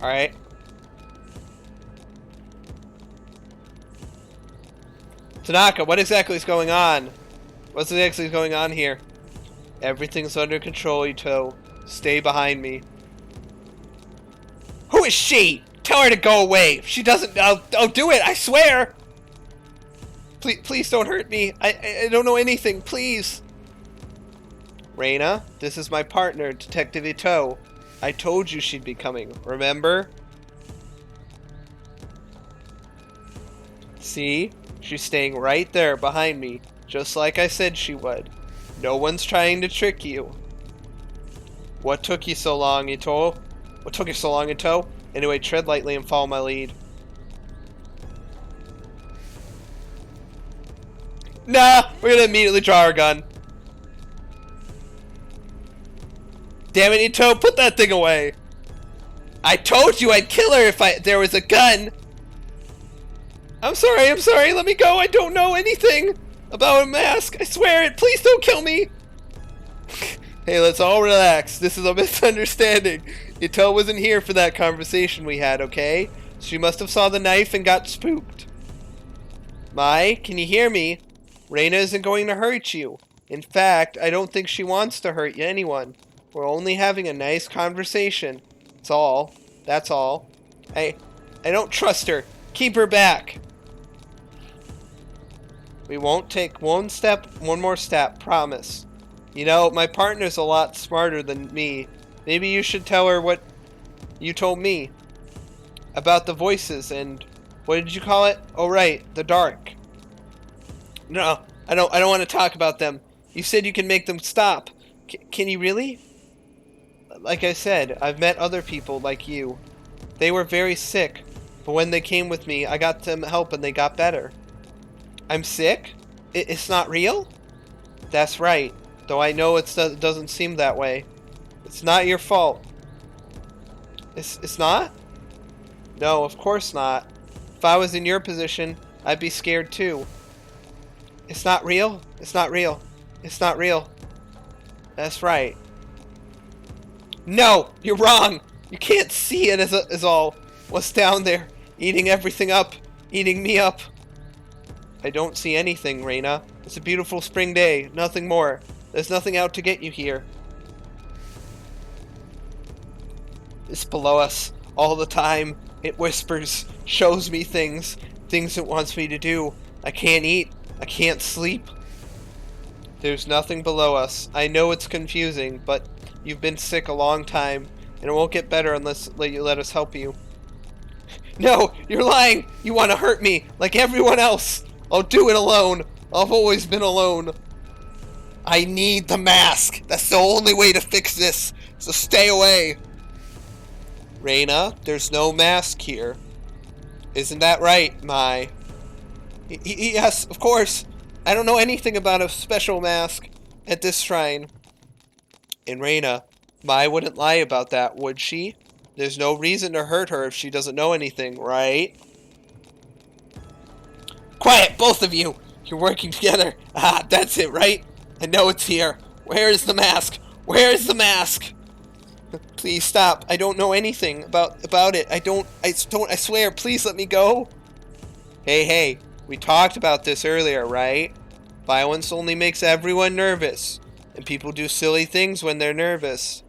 Alright. Tanaka, what exactly is going on? What's exactly going on here? Everything's under control, Ito. Stay behind me. Who is she? Tell her to go away. If she doesn't, I'll do it. I swear. Please don't hurt me. I don't know anything. Please. Reina, this is my partner, Detective Ito. I told you she'd be coming. Remember? See? She's staying right there behind me, just like I said she would. No one's trying to trick you. What took you so long, Ito? What took you so long, Ito? Anyway, tread lightly and follow my lead. Nah, we're gonna immediately draw our gun. Damn it, Ito, put that thing away. I told you I'd kill her if there was a gun. I'm sorry, let me go. I don't know anything about a mask. I swear it, please don't kill me. Hey, let's all relax. This is a misunderstanding. Ito wasn't here for that conversation we had, okay? She must have saw the knife and got spooked. Mai, can you hear me? Reina isn't going to hurt you. In fact, I don't think she wants to hurt anyone. We're only having a nice conversation. That's all. That's all. I don't trust her. Keep her back. We won't take one more step, promise. You know, my partner's a lot smarter than me. Maybe you should tell her what you told me about the voices and what did you call it? Oh right, the dark. No, I don't want to talk about them. You said you can make them stop. Can you really? Like I said, I've met other people like you. They were very sick, but when they came with me, I got them help and they got better. I'm sick? It's not real? That's right, though I know it doesn't seem that way. It's not your fault. It's not? No, of course not. If I was in your position, I'd be scared too. It's not real? It's not real. It's not real. That's right. No! You're wrong! You can't see it as all. What's down there? Eating everything up. Eating me up. I don't see anything, Reina. It's a beautiful spring day. Nothing more. There's nothing out to get you here. It's below us. All the time. It whispers. Shows me things. Things it wants me to do. I can't eat. I can't sleep. There's nothing below us. I know it's confusing, but you've been sick a long time, and it won't get better unless you let us help you. No! You're lying! You want to hurt me, like everyone else! I'll do it alone! I've always been alone! I need the mask! That's the only way to fix this! So stay away! Reina, there's no mask here. Isn't that right, Mai? Yes, of course! I don't know anything about a special mask at this shrine. And Reina, Mai wouldn't lie about that, would she? There's no reason to hurt her if she doesn't know anything, right? Quiet, both of you! You're working together. Ah, that's it, right? I know it's here. Where is the mask? Where is the mask? Please stop. I don't know anything about it. I swear, please let me go. Hey, we talked about this earlier, right? Violence only makes everyone nervous. And people do silly things when they're nervous.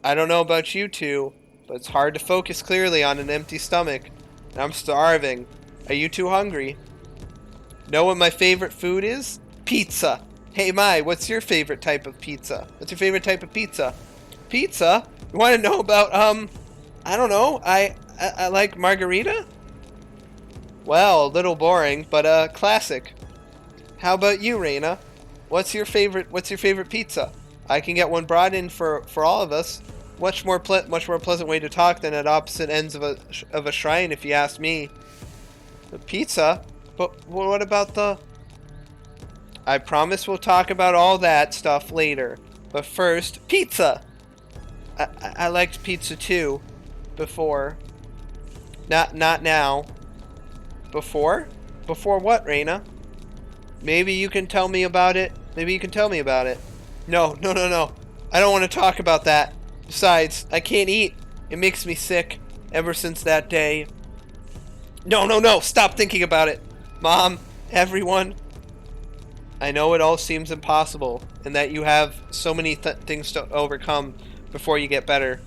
I don't know about you two, but it's hard to focus clearly on an empty stomach. And I'm starving. Are you too hungry? Know what my favorite food is? Pizza. Hey Mai, what's your favorite type of pizza? What's your favorite type of pizza? Pizza? You want to know about, I don't know. I like margarita? Well, a little boring, but classic. How about you, Reina? What's your favorite pizza? I can get one brought in for all of us. Much more pleasant way to talk than at opposite ends of a shrine, if you ask me. The pizza? But what about the... I promise we'll talk about all that stuff later. But first, pizza! I liked pizza too. Before. Not now. Before? Before what, Reina? Maybe you can tell me about it. Maybe you can tell me about it. No. I don't want to talk about that. Besides, I can't eat. It makes me sick. Ever since that day. No. Stop thinking about it. Mom, everyone. I know it all seems impossible, and that you have so many things to overcome before you get better.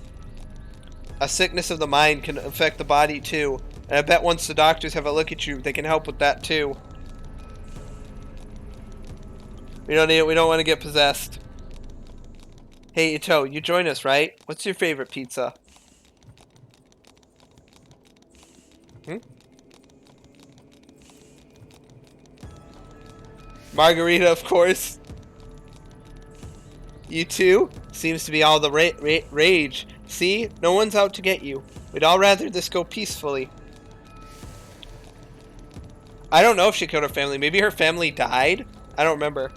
A sickness of the mind can affect the body too, and I bet once the doctors have a look at you, they can help with that too. We don't want to get possessed. Hey Ito, you join us, right? What's your favorite pizza? Margarita, of course. You too? Seems to be all the rage. See? No one's out to get you. We'd all rather this go peacefully. I don't know if she killed her family. Maybe her family died? I don't remember.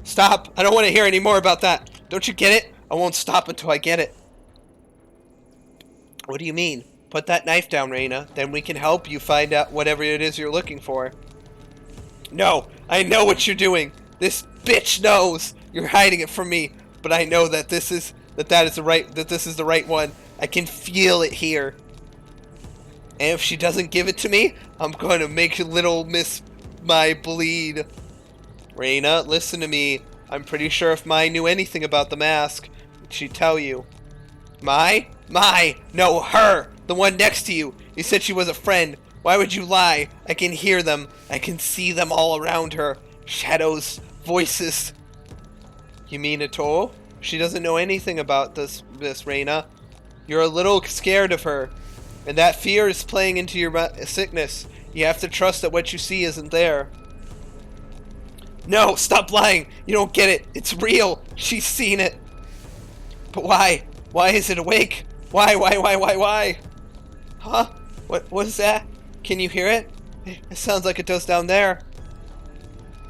Stop! I don't want to hear any more about that. Don't you get it? I won't stop until I get it. What do you mean? Put that knife down, Reina. Then we can help you find out whatever it is you're looking for. No! I know what you're doing! This bitch knows! You're hiding it from me, but I know that this is the right one. I can feel it here. And if she doesn't give it to me, I'm going to make little Miss Mai bleed. Reina, listen to me. I'm pretty sure if Mai knew anything about the mask, she'd tell you. Mai? Mai! No, her! The one next to you. You said she was a friend. Why would you lie? I can hear them. I can see them all around her. Shadows, voices. You mean Ito? She doesn't know anything about this, Reina. You're a little scared of her. And that fear is playing into your sickness. You have to trust that what you see isn't there. No, stop lying. You don't get it. It's real. She's seen it. But why? Why is it awake? Why? Huh? What is that? Can you hear it? It sounds like it does down there.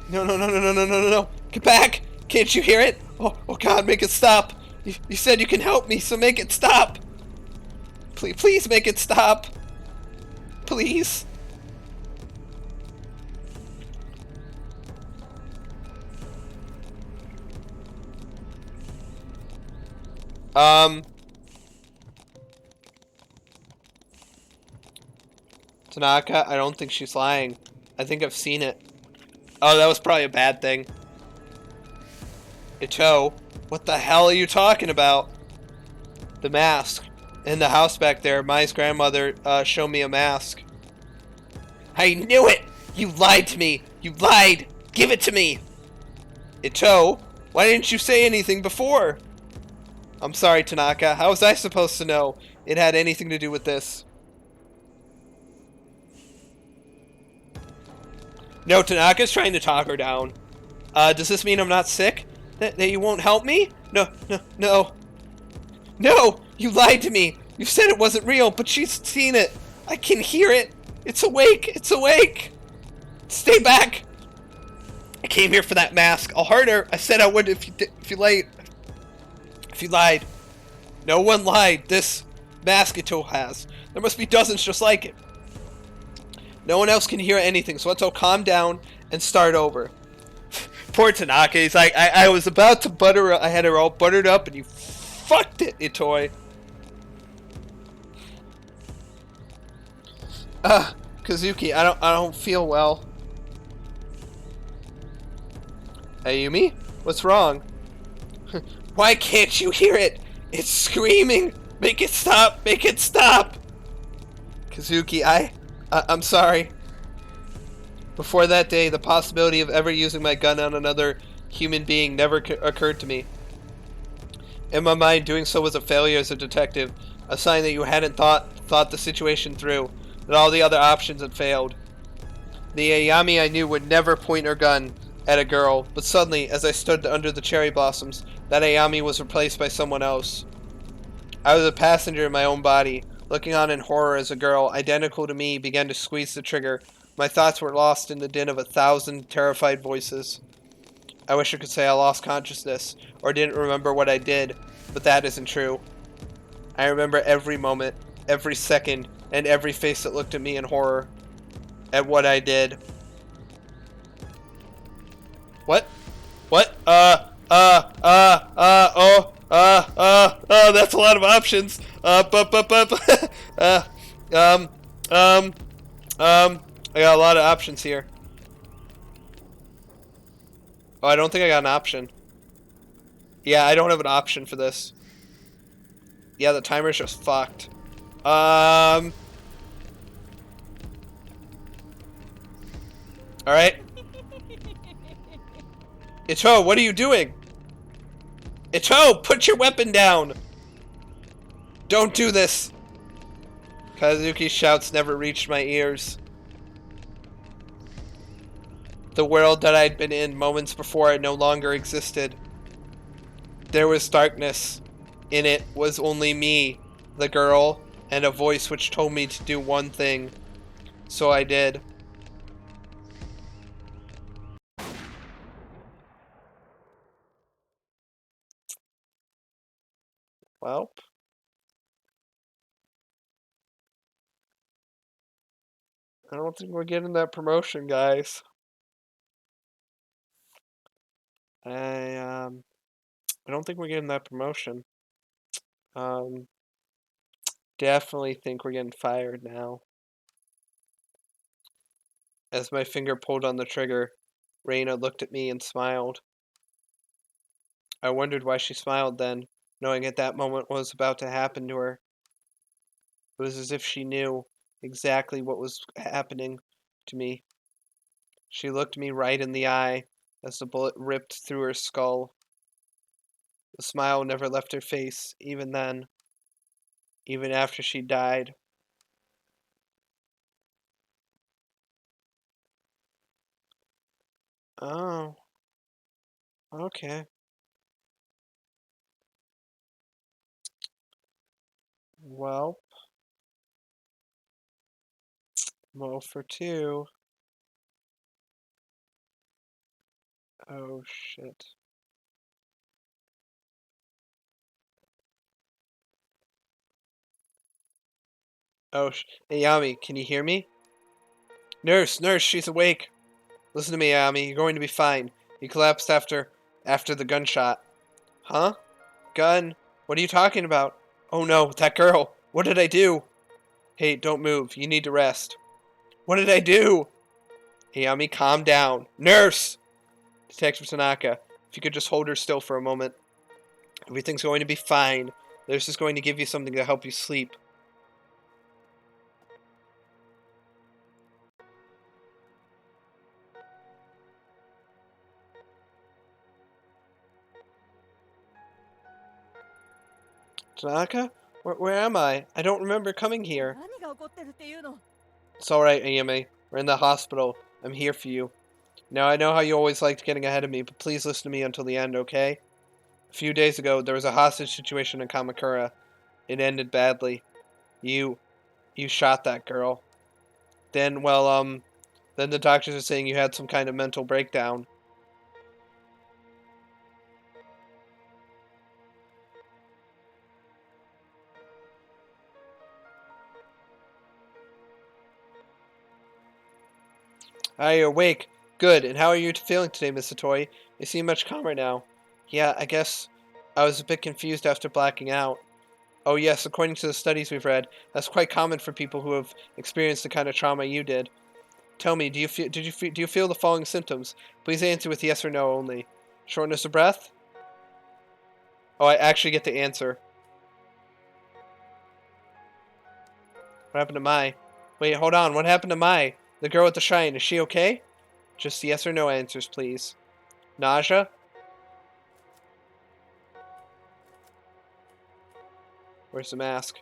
No. Get back. Can't you hear it? Oh God, make it stop. You said you can help me, so make it stop. Please make it stop. Please. Tanaka, I don't think she's lying. I think I've seen it. Oh, that was probably a bad thing. Ito, what the hell are you talking about? The mask. In the house back there, Mai's grandmother showed me a mask. I knew it! You lied to me! You lied! Give it to me! Ito, why didn't you say anything before? I'm sorry, Tanaka. How was I supposed to know it had anything to do with this? No, Tanaka's trying to talk her down. Does this mean I'm not sick? That you won't help me? No! No! You lied to me! You said it wasn't real, but she's seen it! I can hear it! It's awake! It's awake! Stay back! I came here for that mask. I'll hurt her. I said I would if you lied. No one lied. This mask Ito has. There must be dozens just like it. No one else can hear anything, so let's all calm down and start over. Poor Tanaka. He's like, I was about to butter her. I had her all buttered up, and you fucked it, Itoi. Kazuki, I don't feel well. Ayumi? What's wrong? Why can't you hear it? It's screaming! Make it stop! Make it stop! Kazuki, I'm sorry. Before that day, the possibility of ever using my gun on another human being never occurred to me. In my mind, doing so was a failure as a detective, a sign that you hadn't thought the situation through, that all the other options had failed. The Ayami I knew would never point her gun at a girl, but suddenly, as I stood under the cherry blossoms, that Ayami was replaced by someone else. I was a passenger in my own body, looking on in horror as a girl, identical to me, began to squeeze the trigger. My thoughts were lost in the din of 1,000 terrified voices. I wish I could say I lost consciousness, or didn't remember what I did, but that isn't true. I remember every moment, every second, and every face that looked at me in horror, at what I did. What? That's a lot of options. I got a lot of options here. Oh, I don't think I got an option. Yeah, I don't have an option for this. Yeah, the timer's just fucked. Alright. Ito, what are you doing? Ito, put your weapon down! Don't do this! Kazuki's shouts never reached my ears. The world that I'd been in moments before it no longer existed. There was darkness. In it was only me, the girl, and a voice which told me to do one thing. So I did. Well. I don't think we're getting that promotion, guys. I don't think we're getting that promotion. Definitely think we're getting fired now. As my finger pulled on the trigger, Reina looked at me and smiled. I wondered why she smiled then, knowing at that moment what was about to happen to her. It was as if she knew exactly what was happening to me. She looked me right in the eye as the bullet ripped through her skull. The smile never left her face, even then, even after she died. Oh, okay. Well, Mo for 2. Oh, shit. Oh, hey, Yami, can you hear me? Nurse, she's awake. Listen to me, Yami, you're going to be fine. He collapsed after the gunshot. Huh? Gun? What are you talking about? Oh no, that girl. What did I do? Hey, don't move. You need to rest. What did I do? Hey, Yami, calm down. Nurse! Detective Tanaka, if you could just hold her still for a moment. Everything's going to be fine. Nurse is going to give you something to help you sleep. Tanaka? Where am I? I don't remember coming here. 何が起こってるっていうの？ It's alright, Ayame. We're in the hospital. I'm here for you. Now, I know how you always liked getting ahead of me, but please listen to me until the end, okay? A few days ago, there was a hostage situation in Kamakura. It ended badly. You shot that girl. Then the doctors are saying you had some kind of mental breakdown. Are you awake? Good. And how are you feeling today, Miss Satori? You seem much calmer now. Yeah, I guess I was a bit confused after blacking out. Oh yes, according to the studies we've read, that's quite common for people who have experienced the kind of trauma you did. Tell me, do you feel the following symptoms? Please answer with yes or no only. Shortness of breath? Oh, I actually get the answer. What happened to Mai? Wait, hold on. What happened to Mai? The girl with the shine, is she okay? Just yes or no answers, please. Nausea? Where's the mask?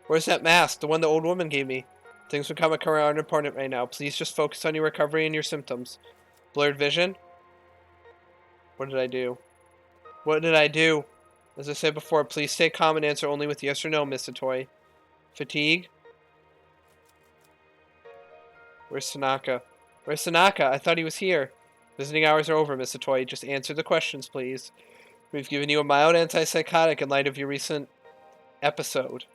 Where's that mask? The one the old woman gave me. Things with Kamakura aren't important right now. Please just focus on your recovery and your symptoms. Blurred vision? What did I do? What did I do? As I said before, please stay calm and answer only with yes or no, Miss Satori. Fatigue? Where's Tanaka? Where's Tanaka? I thought he was here. Visiting hours are over, Miss Satori. Just answer the questions, please. We've given you a mild antipsychotic in light of your recent episode.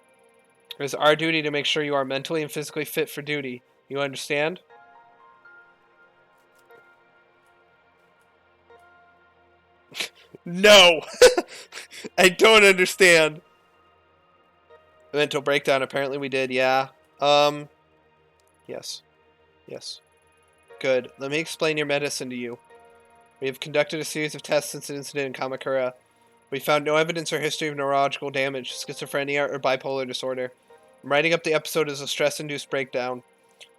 It is our duty to make sure you are mentally and physically fit for duty. You understand? No! I don't understand. Mental breakdown, apparently we did, yeah. Yes. Yes. Good. Let me explain your medicine to you. We have conducted a series of tests since an incident in Kamakura. We found no evidence or history of neurological damage, schizophrenia, or bipolar disorder. I'm writing up the episode as a stress-induced breakdown.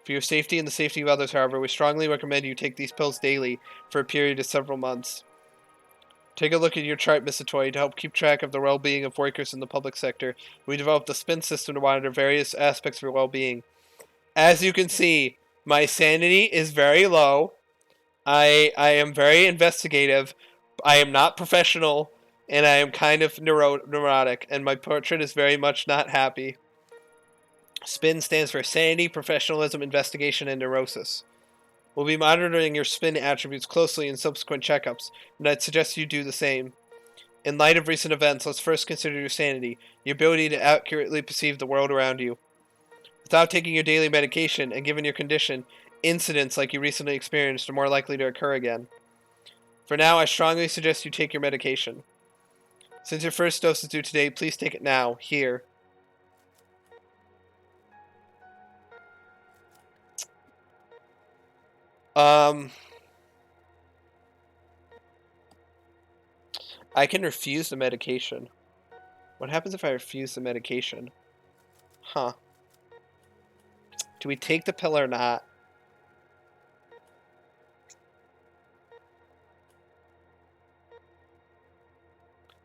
For your safety and the safety of others, however, we strongly recommend you take these pills daily for a period of several months. Take a look at your chart, Miss Satori. To help keep track of the well-being of workers in the public sector, we developed a spin system to monitor various aspects of your well-being. As you can see, my sanity is very low. I am very investigative. I am not professional, and I am kind of neurotic, and my portrait is very much not happy. SPIN stands for sanity, professionalism, investigation, and neurosis. We'll be monitoring your SPIN attributes closely in subsequent checkups, and I'd suggest you do the same. In light of recent events, let's first consider your sanity, your ability to accurately perceive the world around you. Without taking your daily medication, and given your condition, incidents like you recently experienced are more likely to occur again. For now, I strongly suggest you take your medication. Since your first dose is due today, please take it now, here. I can refuse the medication. What happens if I refuse the medication? Huh. Do we take the pill or not?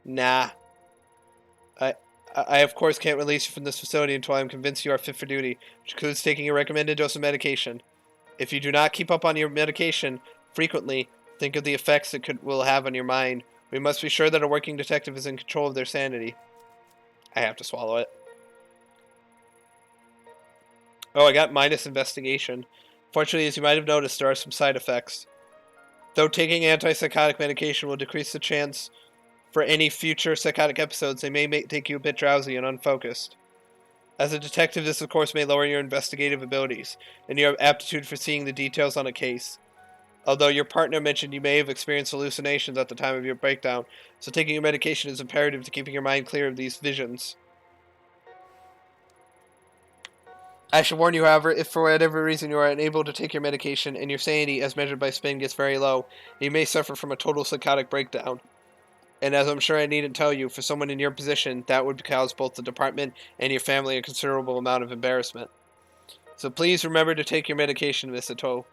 Nah. I of course can't release you from this facility until I am convinced you are fit for duty, which includes taking a recommended dose of medication. If you do not keep up on your medication frequently, think of the effects it will have on your mind. We must be sure that a working detective is in control of their sanity. I have to swallow it. Oh, I got minus investigation. Fortunately, as you might have noticed, there are some side effects. Though taking antipsychotic medication will decrease the chance for any future psychotic episodes, they may make you a bit drowsy and unfocused. As a detective, this of course may lower your investigative abilities, and your aptitude for seeing the details on a case. Although your partner mentioned you may have experienced hallucinations at the time of your breakdown, so taking your medication is imperative to keeping your mind clear of these visions. I should warn you, however, if for whatever reason you are unable to take your medication and your sanity, as measured by SPIN, gets very low, you may suffer from a total psychotic breakdown. And as I'm sure I needn't tell you, for someone in your position, that would cause both the department and your family a considerable amount of embarrassment. So please remember to take your medication, Miss Ito.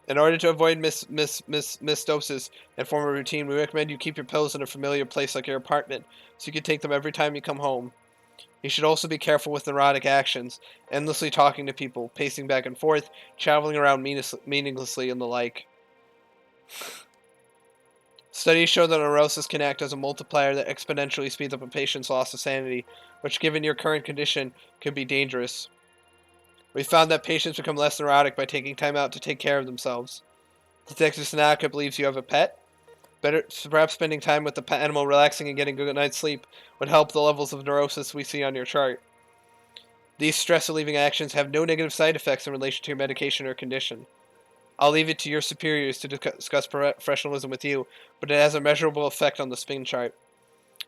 In order to avoid misdoses and form a routine, we recommend you keep your pills in a familiar place like your apartment, so you can take them every time you come home. You should also be careful with neurotic actions, endlessly talking to people, pacing back and forth, traveling around meaninglessly, and the like. Studies show that neurosis can act as a multiplier that exponentially speeds up a patient's loss of sanity, which, given your current condition, can be dangerous. We found that patients become less neurotic by taking time out to take care of themselves. Detective Sanaka believes you have a pet. Perhaps spending time with the pet animal, relaxing and getting a good night's sleep would help the levels of neurosis we see on your chart. These stress-relieving actions have no negative side effects in relation to your medication or condition. I'll leave it to your superiors to discuss professionalism with you, but it has a measurable effect on the SPIN chart.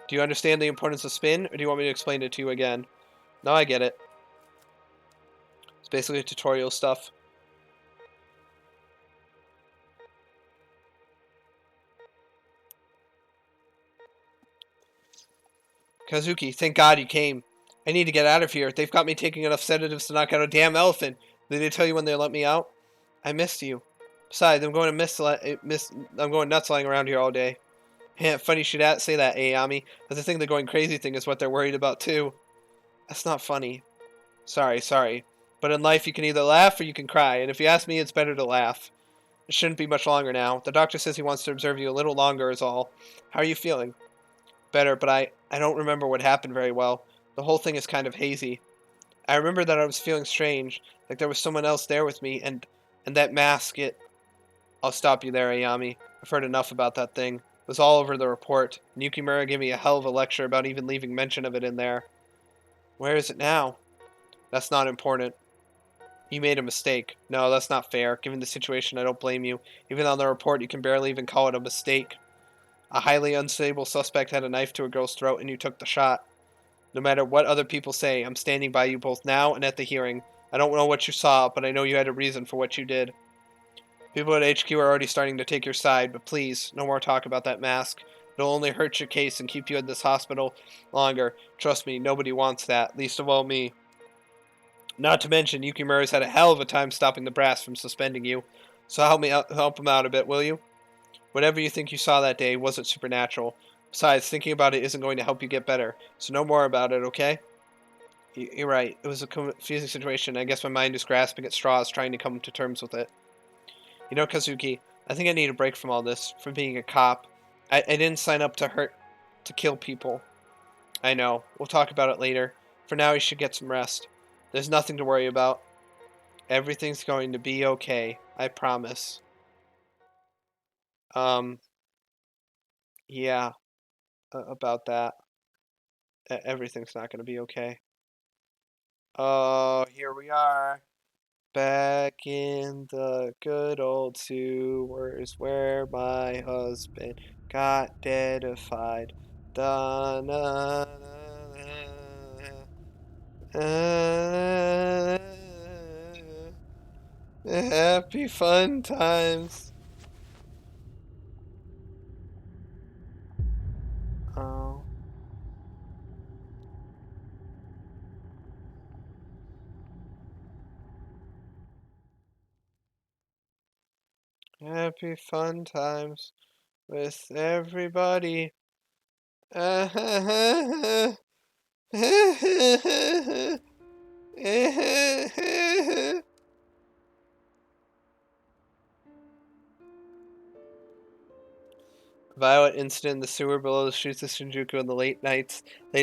Do you understand the importance of SPIN, or do you want me to explain it to you again? No, I get it. It's basically tutorial stuff. Kazuki, thank God you came. I need to get out of here. They've got me taking enough sedatives to knock out a damn elephant. Did they tell you when they let me out? I missed you. Besides, I'm going nuts lying around here all day. Yeah, funny you should say that, Ayami. But the thing, the going crazy thing is what they're worried about too. That's not funny. Sorry. But in life, you can either laugh or you can cry, and if you ask me, it's better to laugh. It shouldn't be much longer now. The doctor says he wants to observe you a little longer is all. How are you feeling? Better, but I don't remember what happened very well. The whole thing is kind of hazy. I remember that I was feeling strange, like there was someone else there with me, and that mask, I'll stop you there, Ayami. I've heard enough about that thing. It was all over the report, and Yukimura gave me a hell of a lecture about even leaving mention of it in there. Where is it now? That's not important. You made a mistake. No, that's not fair. Given the situation, I don't blame you. Even on the report, you can barely even call it a mistake. A highly unstable suspect had a knife to a girl's throat, and you took the shot. No matter what other people say, I'm standing by you both now and at the hearing. I don't know what you saw, but I know you had a reason for what you did. People at HQ are already starting to take your side, but please, no more talk about that mask. It'll only hurt your case and keep you in this hospital longer. Trust me, nobody wants that, least of all me. Not to mention, Yukimura's had a hell of a time stopping the brass from suspending you. So help him out a bit, will you? Whatever you think you saw that day wasn't supernatural. Besides, thinking about it isn't going to help you get better. So no more about it, okay? You're right. It was a confusing situation. I guess my mind is grasping at straws, trying to come to terms with it. You know, Kazuki, I think I need a break from all this, from being a cop. I didn't sign up to kill people. I know. We'll talk about it later. For now, you should get some rest. There's nothing to worry about. Everything's going to be okay. I promise. Yeah, about that. Everything's not going to be okay. Oh, here we are. Back in the good old sewers where my husband got deadified. Da, na, na, happy fun times. Oh. Happy fun times with everybody. Violent incident in the sewer below the streets of Shinjuku in the late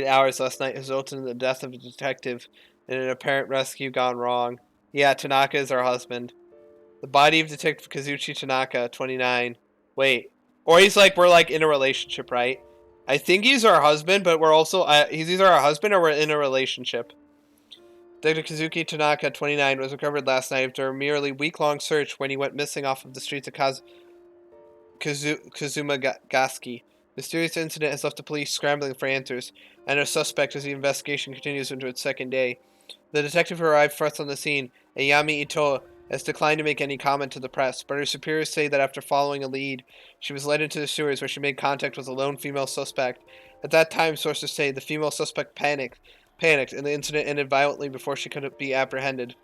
hours last night resulted in the death of a detective and an apparent rescue gone wrong. Yeah, Tanaka is our husband. The body of Detective Kazuchi Tanaka, 29. Wait. Or we're in a relationship, right? I think he's our husband, but we're also, he's either our husband or we're in a relationship. Detective Kazuki Tanaka, 29, was recovered last night after a merely week-long search when he went missing off of the streets of Kazumagaski. Mysterious incident has left the police scrambling for answers, and a suspect as the investigation continues into its second day. The detective who arrived first on the scene, Ayami Ito, has declined to make any comment to the press, but her superiors say that after following a lead, she was led into the sewers where she made contact with a lone female suspect. At that time, sources say the female suspect panicked, and the incident ended violently before she could be apprehended.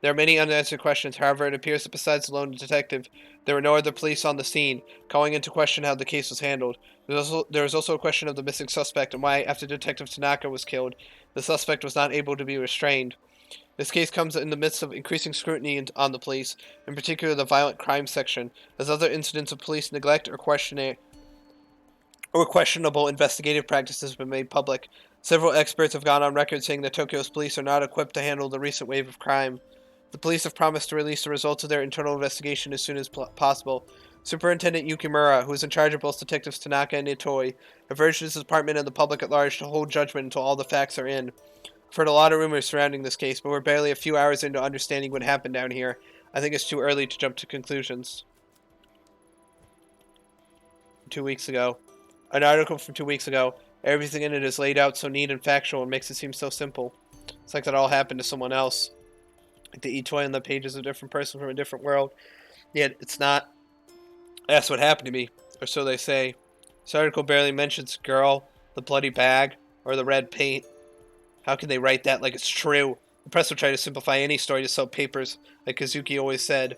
There are many unanswered questions. However, it appears that besides the lone detective, there were no other police on the scene, calling into question how the case was handled. There was also a question of the missing suspect and why, after Detective Tanaka was killed, the suspect was not able to be restrained. This case comes in the midst of increasing scrutiny on the police, in particular the violent crime section, as other incidents of police neglect or questionable investigative practices have been made public. Several experts have gone on record saying that Tokyo's police are not equipped to handle the recent wave of crime. The police have promised to release the results of their internal investigation as soon as possible. Superintendent Yukimura, who is in charge of both Detectives Tanaka and Itoi, have urged his department and the public at large to hold judgment until all the facts are in. I've heard a lot of rumors surrounding this case, but we're barely a few hours into understanding what happened down here. I think it's too early to jump to conclusions. 2 weeks ago. An article from 2 weeks ago. Everything in it is laid out so neat and factual and makes it seem so simple. It's like that all happened to someone else. Like the Itoi on the page is a different person from a different world. Yet it's not. That's what happened to me, or so they say. This article barely mentions girl, the bloody bag, or the red paint. How can they write that like it's true? The press will try to simplify any story to sell papers, like Kazuki always said.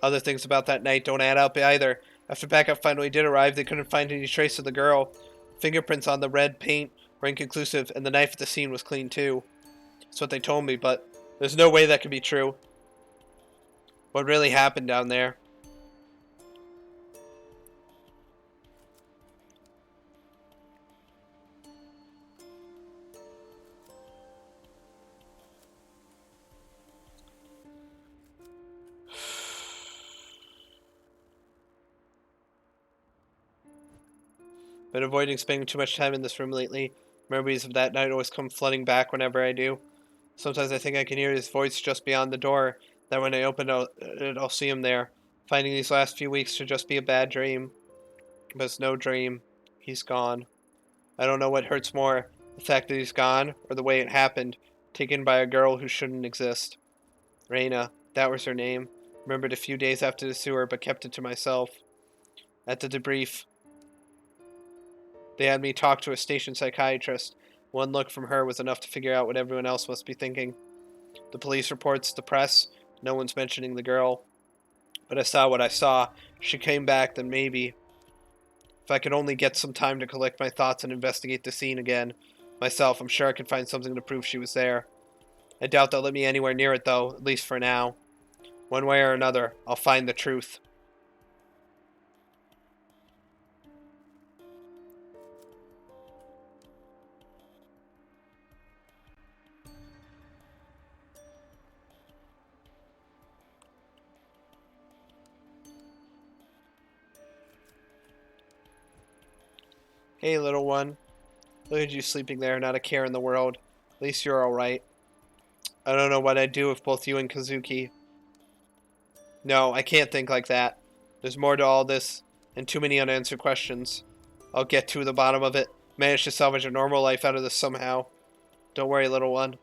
Other things about that night don't add up either. After backup finally did arrive, they couldn't find any trace of the girl. Fingerprints on the red paint were inconclusive, and the knife at the scene was clean too. That's what they told me, but there's no way that could be true. What really happened down there? Been avoiding spending too much time in this room lately. Memories of that night always come flooding back whenever I do. Sometimes I think I can hear his voice just beyond the door, that when I open it, I'll see him there. Finding these last few weeks to just be a bad dream. But it's no dream. He's gone. I don't know what hurts more, the fact that he's gone, or the way it happened, taken by a girl who shouldn't exist. Reina, that was her name. Remembered a few days after the sewer, but kept it to myself. At the debrief, they had me talk to a station psychiatrist. One look from her was enough to figure out what everyone else must be thinking. The police reports, the press, no one's mentioning the girl. But I saw what I saw. She came back, then maybe. If I could only get some time to collect my thoughts and investigate the scene again. Myself, I'm sure I could find something to prove she was there. I doubt they'll let me anywhere near it, though, at least for now. One way or another, I'll find the truth. Hey, little one. Look at you sleeping there, not a care in the world. At least you're alright. I don't know what I'd do if both you and Kazuki... No, I can't think like that. There's more to all this, and too many unanswered questions. I'll get to the bottom of it. Manage to salvage a normal life out of this somehow. Don't worry, little one.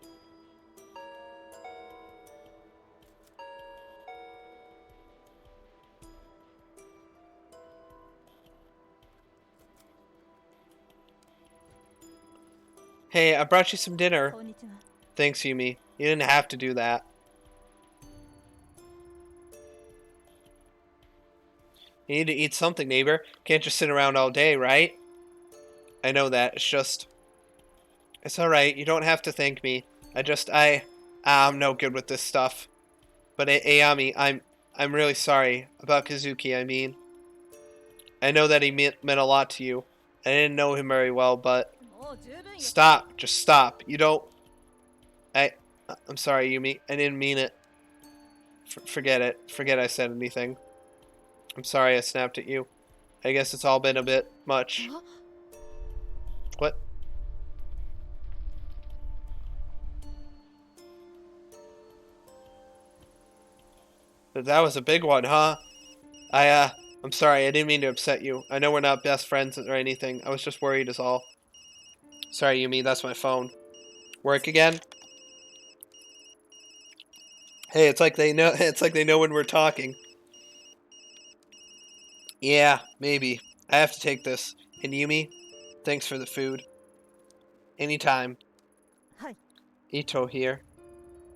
Hey, I brought you some dinner. こんにちは。 Thanks, Yumi. You didn't have to do that. You need to eat something, neighbor. Can't just sit around all day, right? I know that. It's just... It's alright. You don't have to thank me. I'm no good with this stuff. But Ayami, I'm really sorry. About Kazuki, I mean. I know that he meant a lot to you. I didn't know him very well, but... もう十分よ。 Stop. Just stop. You don't... I'm sorry, Yumi. I didn't mean it. Forget it. Forget I said anything. I'm sorry I snapped at you. I guess it's all been a bit much. あ What? That was a big one, huh? I'm sorry. I didn't mean to upset you. I know we're not best friends or anything. I was just worried is all. Sorry, Yumi. That's my phone. Work again? Hey, it's like they know. It's like they know when we're talking. Yeah, maybe. I have to take this. And Yumi, thanks for the food. Anytime. はい。 Ito here.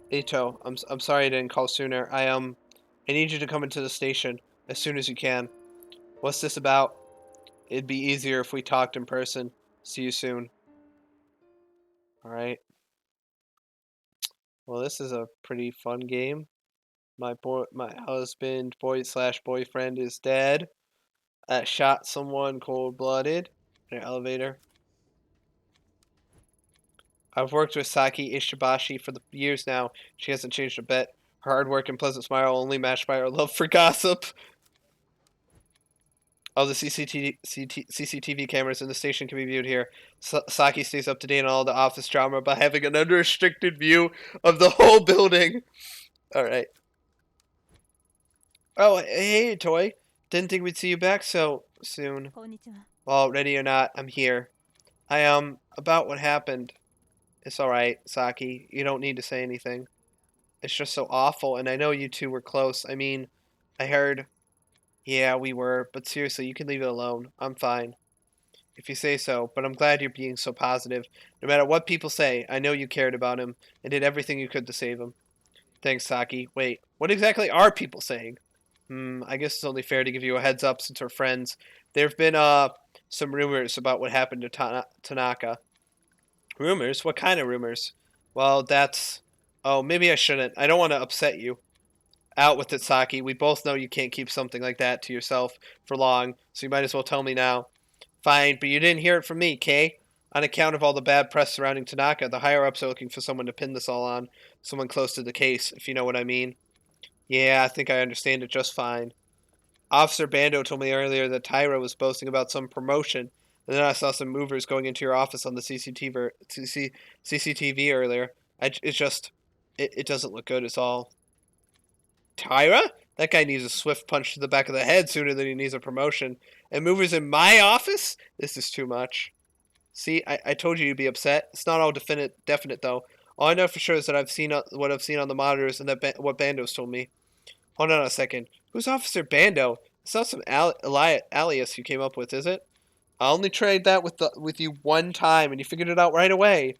Ito, I'm sorry I didn't call sooner. I need you to come into the station as soon as you can. What's this about? It'd be easier if we talked in person. See you soon. Alright. Well, this is a pretty fun game. My husband, boyfriend is dead. I shot someone cold-blooded in an elevator. I've worked with Saki Ishibashi for years now. She hasn't changed a bit. Her hard work and pleasant smile only matched by her love for gossip. All the CCTV cameras in the station can be viewed here. Saki stays up to date on all the office drama by having an unrestricted view of the whole building. Alright. Oh, hey, Toy. Didn't think we'd see you back so soon. こんにちは。 Well, ready or not, I'm here. About what happened. It's alright, Saki. You don't need to say anything. It's just so awful, and I know you two were close. I mean, I heard... Yeah, we were, but seriously, you can leave it alone. I'm fine. If you say so, but I'm glad you're being so positive. No matter what people say, I know you cared about him, and did everything you could to save him. Thanks, Saki. Wait, what exactly are people saying? I guess it's only fair to give you a heads up since we're friends. There have been, some rumors about what happened to Tanaka. Rumors? What kind of rumors? Well, that's... Oh, maybe I shouldn't. I don't want to upset you. Out with it, Saki. We both know you can't keep something like that to yourself for long, so you might as well tell me now. Fine, but you didn't hear it from me, Kay? On account of all the bad press surrounding Tanaka, the higher-ups are looking for someone to pin this all on. Someone close to the case, if you know what I mean. Yeah, I think I understand it just fine. Officer Bando told me earlier that Tyra was boasting about some promotion, and then I saw some movers going into your office on the CCTV earlier. It doesn't look good at all. Tyra? That guy needs a swift punch to the back of the head sooner than he needs a promotion. And movers in my office? This is too much. See, I told you you'd be upset. It's not all definite though. All I know for sure is that I've seen what I've seen on the monitors and that what Bando's told me. Hold on a second. Who's Officer Bando? It's not some alias you came up with, is it? I only tried that with you one time, and you figured it out right away.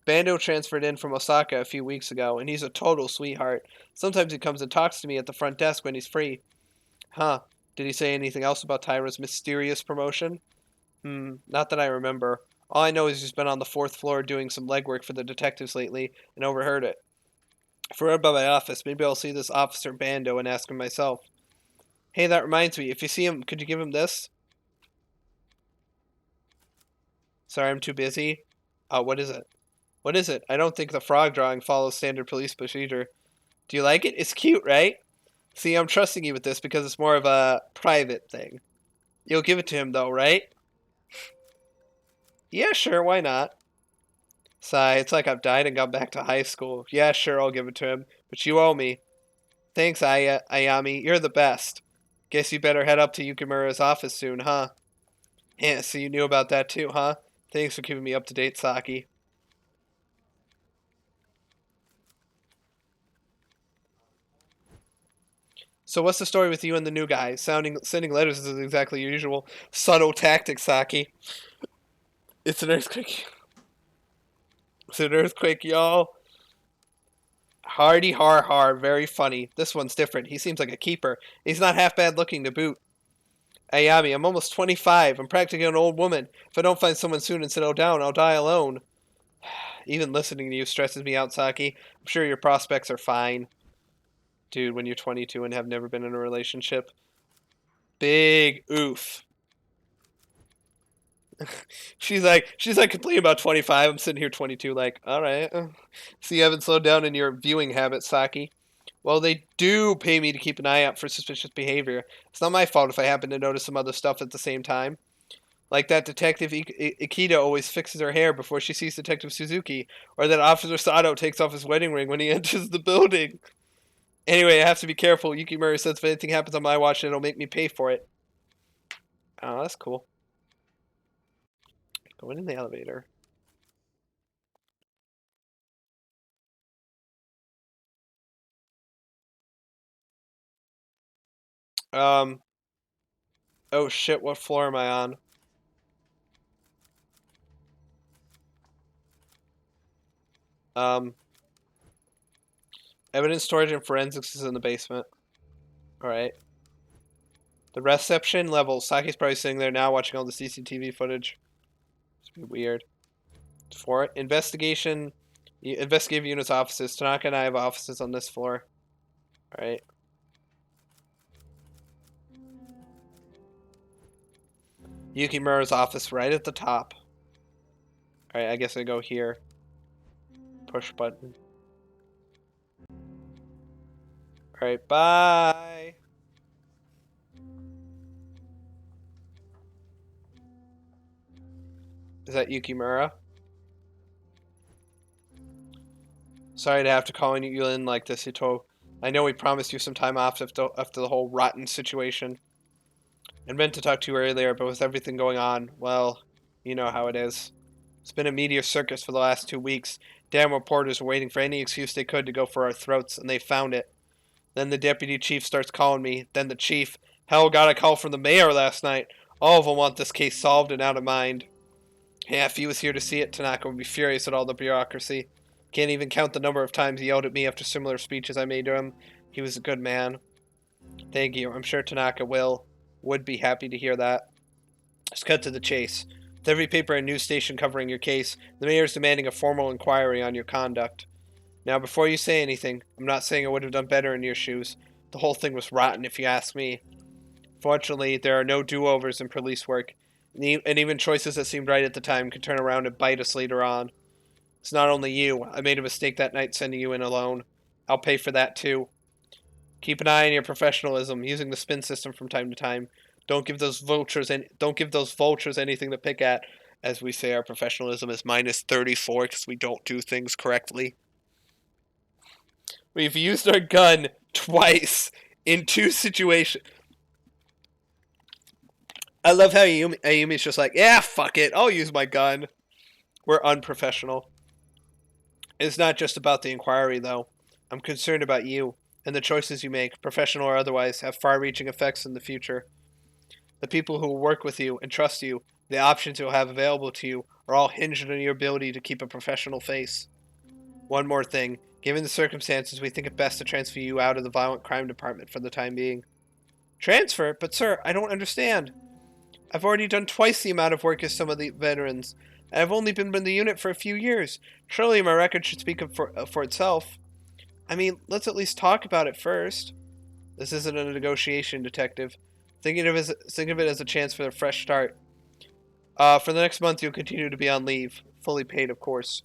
Bando transferred in from Osaka a few weeks ago, and he's a total sweetheart. Sometimes he comes and talks to me at the front desk when he's free. Huh. Did he say anything else about Tyra's mysterious promotion? Not that I remember. All I know is he's been on the 4th floor doing some legwork for the detectives lately, and overheard it. If we're by my office, maybe I'll see this Officer Bando and ask him myself. Hey, that reminds me, if you see him, could you give him this? Sorry, I'm too busy. What is it? What is it? I don't think the frog drawing follows standard police procedure. Do you like it? It's cute, right? See, I'm trusting you with this because it's more of a private thing. You'll give it to him, though, right? Yeah, sure, why not? Sigh, it's like I've died and gone back to high school. Yeah, sure, I'll give it to him. But you owe me. Thanks, Ayami. You're the best. Guess you better head up to Yukimura's office soon, huh? Yeah, so you knew about that too, huh? Thanks for keeping me up to date, Saki. So what's the story with you and the new guy? Sending letters is exactly your usual subtle tactic, Saki. It's an earthquake. It's an earthquake, y'all. Hardy har har, very funny. This one's different. He seems like a keeper. He's not half bad looking to boot. Ayami, I'm almost 25. I'm practically an old woman. If I don't find someone soon and settle down, I'll die alone. Even listening to you stresses me out, Saki. I'm sure your prospects are fine. Dude, when you're 22 and have never been in a relationship. Big oof. she's like complaining about 25. I'm sitting here 22 like, all right. So you haven't slowed down in your viewing habits, Saki. Well, they do pay me to keep an eye out for suspicious behavior. It's not my fault if I happen to notice some other stuff at the same time. Like that Detective Ikeda always fixes her hair before she sees Detective Suzuki, or that Officer Sato takes off his wedding ring when he enters the building. Anyway, I have to be careful. Yukimura says if anything happens on my watch, it'll make me pay for it. Oh, that's cool. Going in the elevator. Oh shit, what floor am I on? Evidence storage and forensics is in the basement. Alright. The reception level. Saki's probably sitting there now watching all the CCTV footage. It's be weird. 4. Investigative units offices. Tanaka and I have offices on this floor. Alright. Yukimura's office right at the top. Alright, I guess I go here. Push button. Alright, bye! Is that Yukimura? Sorry to have to call you in like this, Ito. I know we promised you some time off after the whole rotten situation. I meant to talk to you earlier, but with everything going on, well, you know how it is. It's been a media circus for the last 2 weeks. Damn reporters were waiting for any excuse they could to go for our throats, and they found it. Then the deputy chief starts calling me. Then the chief. Hell, got a call from the mayor last night. All of them want this case solved and out of mind. Yeah, if he was here to see it, Tanaka would be furious at all the bureaucracy. Can't even count the number of times he yelled at me after similar speeches I made to him. He was a good man. Thank you. I'm sure Tanaka would be happy to hear that. Let's cut to the chase. With every paper and news station covering your case, the mayor is demanding a formal inquiry on your conduct. Now, before you say anything, I'm not saying I would have done better in your shoes. The whole thing was rotten, if you ask me. Fortunately, there are no do-overs in police work, and even choices that seemed right at the time can turn around and bite us later on. It's not only you. I made a mistake that night sending you in alone. I'll pay for that too. Keep an eye on your professionalism, using the spin system from time to time. Don't give those vultures anything to pick at. As we say, our professionalism is minus 34 because we don't do things correctly. We've used our gun twice in 2 situations. I love how Ayumi's just like, yeah, fuck it, I'll use my gun. We're unprofessional. It's not just about the inquiry, though. I'm concerned about you, and the choices you make, professional or otherwise, have far-reaching effects in the future. The people who will work with you and trust you, the options you'll have available to you, are all hinged on your ability to keep a professional face. One more thing. Given the circumstances, we think it best to transfer you out of the violent crime department for the time being. Transfer? But sir, I don't understand. I've already done twice the amount of work as some of the veterans. And I've only been in the unit for a few years. Surely my record should speak for itself. I mean, let's at least talk about it first. This isn't a negotiation, detective. Think of it as a chance for a fresh start. For the next month, you'll continue to be on leave. Fully paid, of course.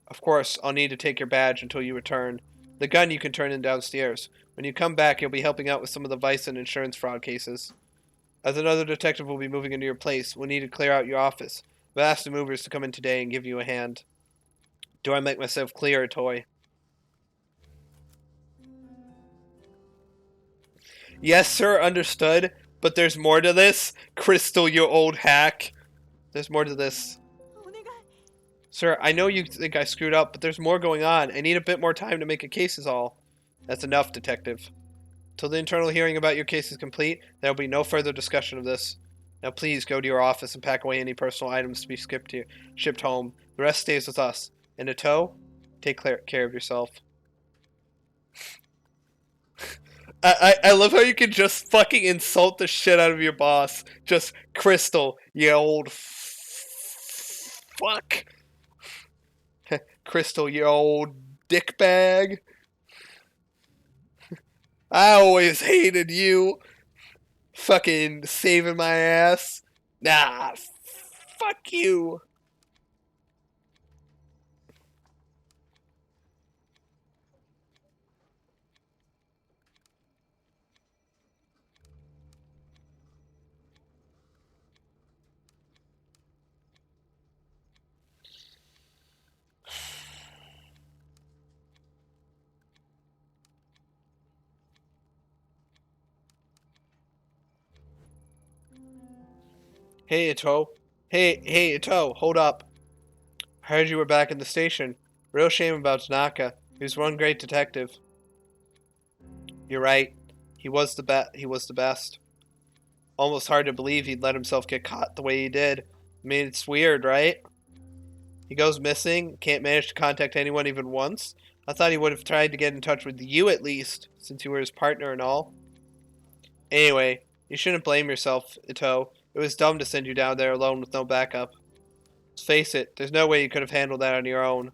Of course, I'll need to take your badge until you return. The gun you can turn in downstairs. When you come back, you'll be helping out with some of the vice and insurance fraud cases. As another detective will be moving into your place, we'll need to clear out your office. I've asked the movers to come in today and give you a hand. Do I make myself clear, Toy? Yes, sir, understood. But there's more to this. Crystal, you old hack. There's more to this. お願い Sir, I know you think I screwed up, but there's more going on. I need a bit more time to make a case is all. That's enough, detective. Till the internal hearing about your case is complete, there will be no further discussion of this. Now please go to your office and pack away any personal items to be shipped home. The rest stays with us. And Ito, take care of yourself. I love how you can just fucking insult the shit out of your boss. Just, Crystal, you old fuck. Crystal, you old dickbag. I always hated you. Fucking saving my ass. Nah, fuck you. Hey, Ito. Hey, Ito, hold up. I heard you were back in the station. Real shame about Tanaka. He was one great detective. You're right. He was the best. Almost hard to believe he'd let himself get caught the way he did. I mean, it's weird, right? He goes missing, can't manage to contact anyone even once. I thought he would have tried to get in touch with you at least, since you were his partner and all. Anyway, you shouldn't blame yourself, Ito. It was dumb to send you down there alone with no backup. Let's face it, there's no way you could have handled that on your own.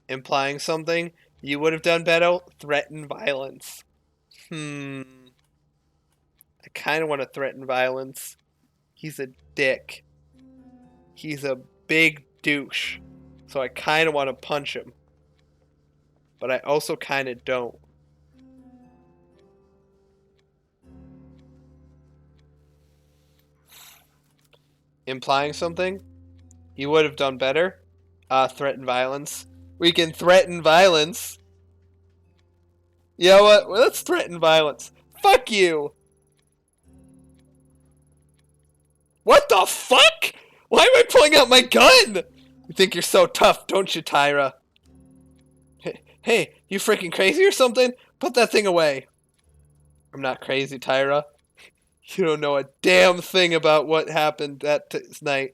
Implying something? You would have done better? Threaten violence. I kind of want to threaten violence. He's a dick. He's a big douche. So I kind of want to punch him. But I also kind of don't. Implying something? You would have done better? Threaten violence. We can threaten violence. You know what? Well, let's threaten violence. Fuck you! What the fuck? Why am I pulling out my gun? You think you're so tough, don't you, Tyra? Hey, you freaking crazy or something? Put that thing away. I'm not crazy, Tyra. You don't know a damn thing about what happened that night.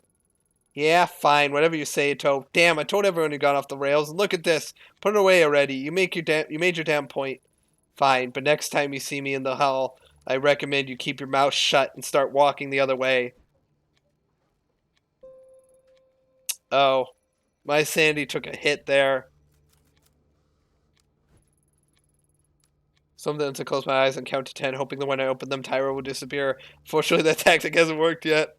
Yeah, fine, whatever you say, Ito. Damn, I told everyone you got off the rails, and look at this. Put it away already. You made your damn point. Fine, but next time you see me in the hall, I recommend you keep your mouth shut and start walking the other way. Oh, my sanity took a hit there. Sometimes I close my eyes and count to 10, hoping that when I open them, Tyra will disappear. Fortunately, that tactic hasn't worked yet.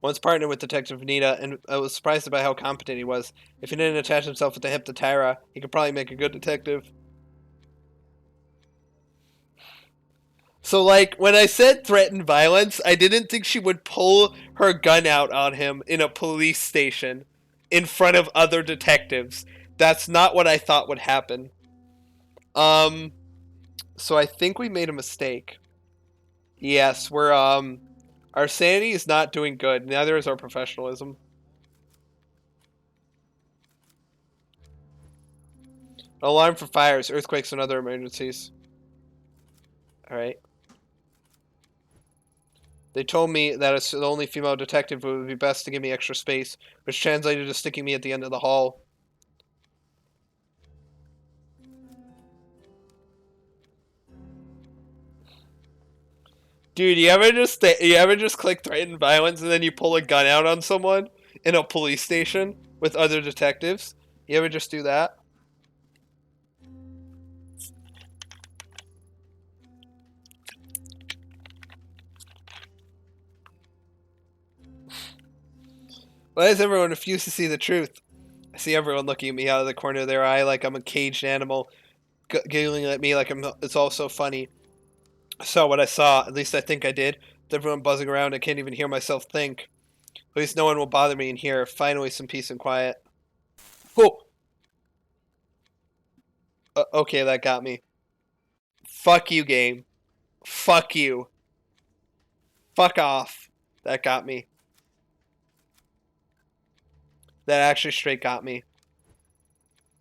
Once partnered with Detective Venita, and I was surprised by how competent he was. If he didn't attach himself at the hip to Tyra, he could probably make a good detective. So, like, when I said threaten violence, I didn't think she would pull her gun out on him in a police station in front of other detectives. That's not what I thought would happen. So I think we made a mistake. Yes, we're, our sanity is not doing good. Neither is our professionalism. Alarm for fires, earthquakes, and other emergencies. Alright. They told me that as the only female detective, it would be best to give me extra space, which translated to sticking me at the end of the hall. Dude, you ever just click threaten violence and then you pull a gun out on someone in a police station with other detectives? You ever just do that? Why does everyone refuse to see the truth? I see everyone looking at me out of the corner of their eye like I'm a caged animal, giggling at me like it's all so funny. I saw what I saw, at least I think I did, With everyone buzzing around, I can't even hear myself think. At least no one will bother me in here. Finally, some peace and quiet. Oh! Okay, that got me. Fuck you, game. Fuck you. Fuck off. That got me. That actually straight got me.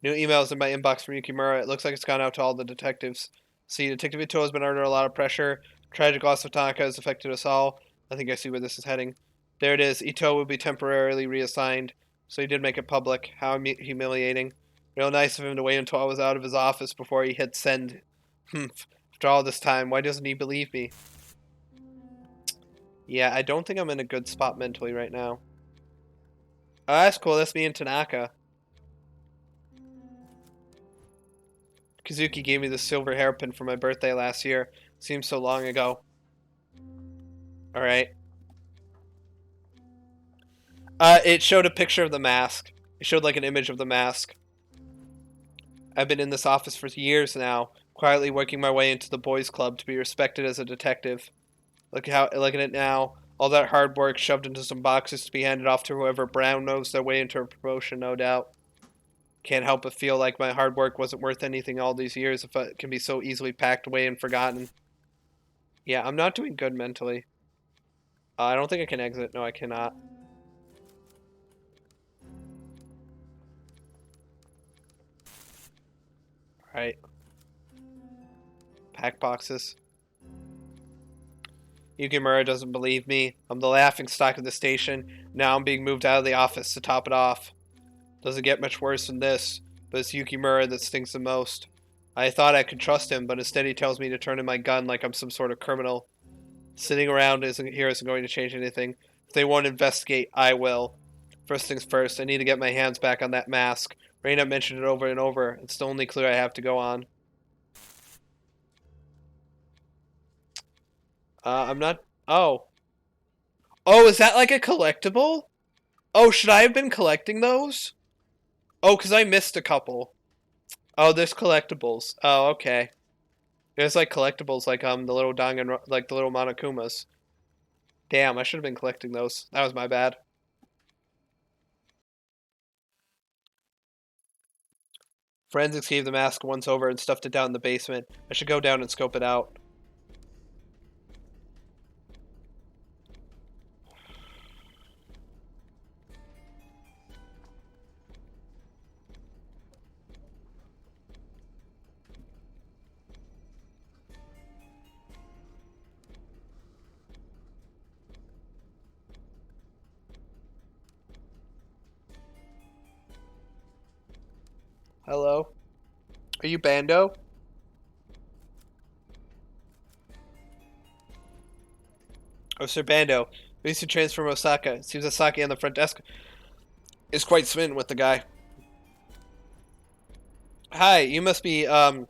New emails in my inbox from Yukimura. It looks like it's gone out to all the detectives. See, Detective Ito has been under a lot of pressure. Tragic loss of Tanaka has affected us all. I think I see where this is heading. There it is. Ito will be temporarily reassigned. So he did make it public. How humiliating. Real nice of him to wait until I was out of his office before he hit send. After all this time, why doesn't he believe me? Yeah, I don't think I'm in a good spot mentally right now. Oh, that's cool. That's me and Tanaka. Kazuki gave me the silver hairpin for my birthday last year. Seems so long ago. Alright. It showed a picture of the mask. It showed like an image of the mask. I've been in this office for years now, quietly working my way into the boys' club to be respected as a detective. Look at it now. All that hard work shoved into some boxes to be handed off to whoever brown nosed their way into a promotion, no doubt. Can't help but feel like my hard work wasn't worth anything all these years if it can be so easily packed away and forgotten. Yeah, I'm not doing good mentally. I don't think I can exit. No, I cannot. Alright. Pack boxes. Yukimura doesn't believe me. I'm the laughing stock of the station. Now I'm being moved out of the office to top it off. Doesn't get much worse than this, but it's Yukimura that stings the most. I thought I could trust him, but instead he tells me to turn in my gun like I'm some sort of criminal. Sitting around isn't going to change anything. If they won't investigate, I will. First things first, I need to get my hands back on that mask. Reina mentioned it over and over. It's the only clue I have to go on. I'm not... Oh. Oh, is that like a collectible? Oh, should I have been collecting those? Oh, because I missed a couple. Oh, there's collectibles. Oh, okay. There's like collectibles like the little Dangan, like the little Monokumas. Damn, I should have been collecting those. That was my bad. Forensics gave the mask once over and stuffed it down in the basement. I should go down and scope it out. Hello? Are you Bando? Oh, Sir Bando. Recent transfer from Osaka. It seems Asaki on the front desk is quite smitten with the guy. Hi, you must be, the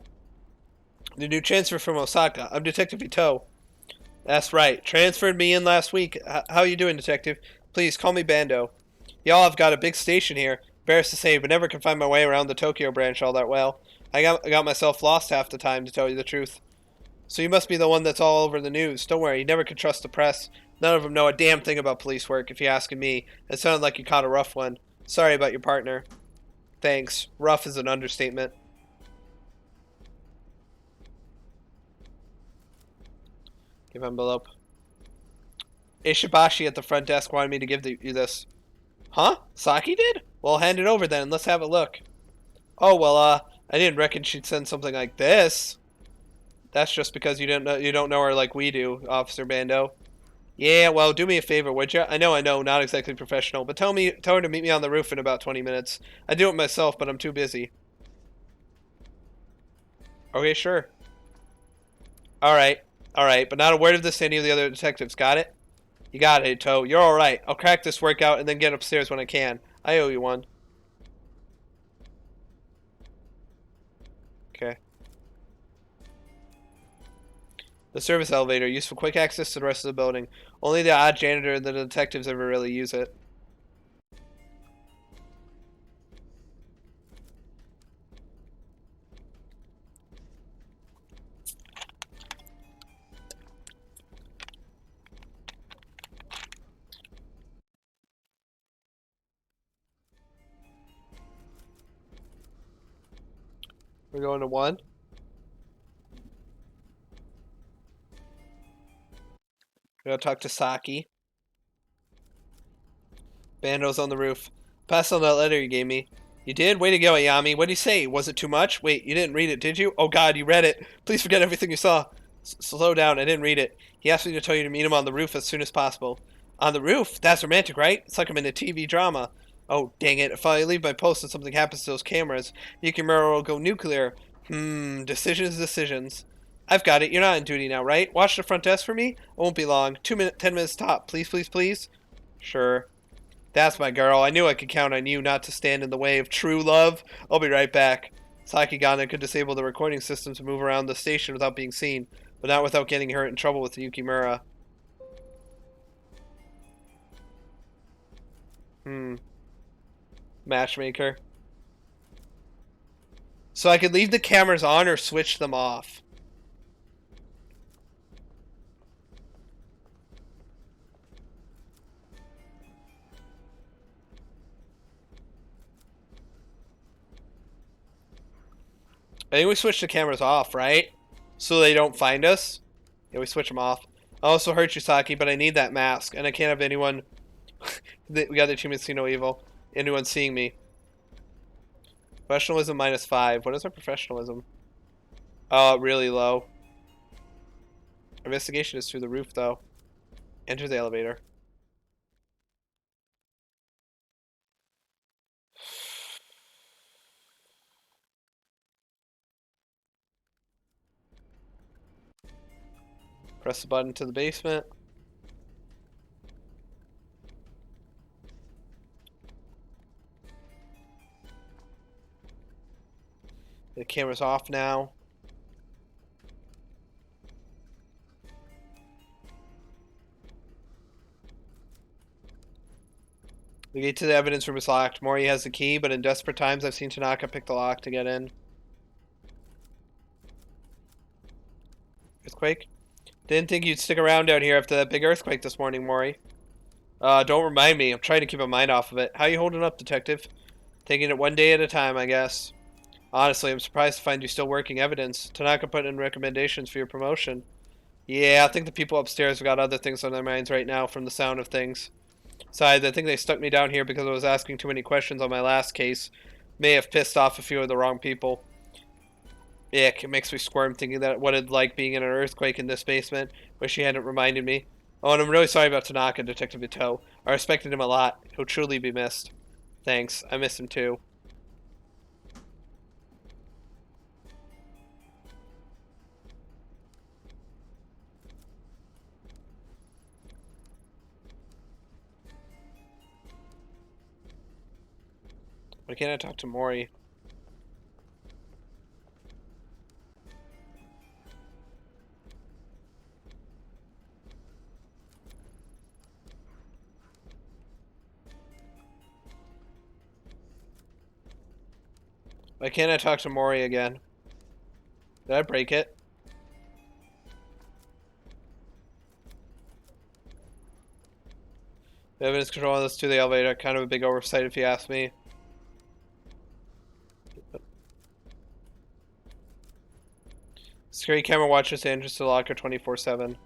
new transfer from Osaka. I'm Detective Ito. That's right. Transferred me in last week. How you doing, Detective? Please, call me Bando. Y'all have got a big station here. Embarrassed to say, but never can find my way around the Tokyo branch all that well. I got myself lost half the time, to tell you the truth. So you must be the one that's all over the news. Don't worry, you never can trust the press. None of them know a damn thing about police work, if you're asking me. It sounded like you caught a rough one. Sorry about your partner. Thanks. Rough is an understatement. Give envelope. Ishibashi at the front desk wanted me to give you this. Huh? Saki did? Well, hand it over then. Let's have a look. Oh, well, I didn't reckon she'd send something like this. That's just because you don't know her like we do, Officer Bando. Yeah, well, do me a favor, would you? I know, not exactly professional, but tell her to meet me on the roof in about 20 minutes. I do it myself, but I'm too busy. Okay, sure. Alright, but not a word of this to any of the other detectives, got it? You got it, Ito. You're alright. I'll crack this workout and then get upstairs when I can. I owe you one. Okay. The service elevator, used for quick access to the rest of the building. Only the odd janitor and the detectives ever really use it. We're going to 1. We're gonna talk to Saki. Bando's on the roof. Pass on that letter you gave me. You did? Way to go, Ayami. What'd he say? Was it too much? Wait, you didn't read it, did you? Oh god, you read it. Please forget everything you saw. Slow down, I didn't read it. He asked me to tell you to meet him on the roof as soon as possible. On the roof? That's romantic, right? It's like I'm in a TV drama. Oh, dang it. If I leave my post and something happens to those cameras, Yukimura will go nuclear. Decisions. I've got it. You're not on duty now, right? Watch the front desk for me? It won't be long. 10 minutes top. Please, please, please? Sure. That's my girl. I knew I could count on you not to stand in the way of true love. I'll be right back. Sakigana could disable the recording system to move around the station without being seen, but not without getting her in trouble with Yukimura. Matchmaker. So I could leave the cameras on or switch them off. I think we switch the cameras off, right? So they don't find us. Yeah, we switch them off. I also hurt you, Saki, but I need that mask, and I can't have anyone. We got the achievement See No Evil. Anyone seeing me. Professionalism -5. What is our professionalism? Oh, really low. Investigation is through the roof, though. Enter the elevator. Press the button to the basement. The camera's off now. The gate to the evidence room is locked. Mori has the key, but in desperate times I've seen Tanaka pick the lock to get in. Earthquake? Didn't think you'd stick around down here after that big earthquake this morning, Mori. Don't remind me. I'm trying to keep my mind off of it. How you holding up, detective? Taking it one day at a time, I guess. Honestly, I'm surprised to find you still working evidence. Tanaka put in recommendations for your promotion. Yeah, I think the people upstairs have got other things on their minds right now from the sound of things. Besides, I think they stuck me down here because I was asking too many questions on my last case. May have pissed off a few of the wrong people. Yeah, it makes me squirm thinking that what it'd like being in an earthquake in this basement. Wish he hadn't reminded me. Oh, and I'm really sorry about Tanaka, Detective Ito. I respected him a lot. He'll truly be missed. Thanks. I miss him too. Why can't I talk to Mori? Why can't I talk to Mori again? Did I break it? The evidence control on this to the elevator. Kind of a big oversight if you ask me. Security camera watches the entrance to the locker 24/7.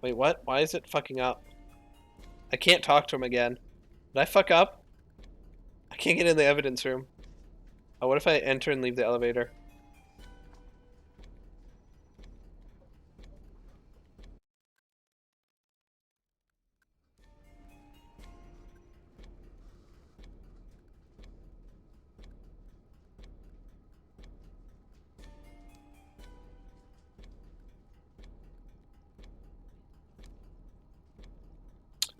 Wait, what? Why is it fucking up? I can't talk to him again. Did I fuck up? I can't get in the evidence room. Oh, what if I enter and leave the elevator?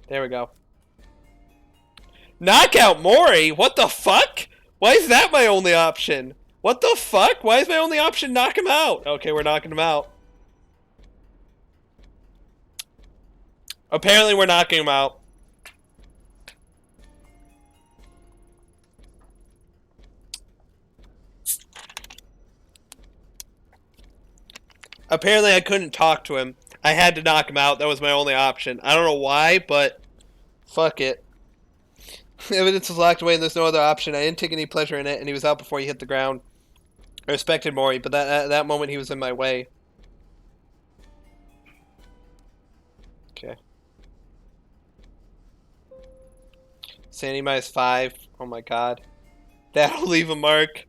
There we go. Knockout Mori? What the fuck? Why is that my only option? What the fuck? Why is my only option knock him out? Okay, we're knocking him out. Apparently we're knocking him out. Apparently I couldn't talk to him. I had to knock him out. That was my only option. I don't know why, but fuck it. Evidence was locked away and there's no other option. I didn't take any pleasure in it, and he was out before he hit the ground. I respected Mori, but at that moment he was in my way. Okay. Sandy -5. Oh my god. That'll leave a mark.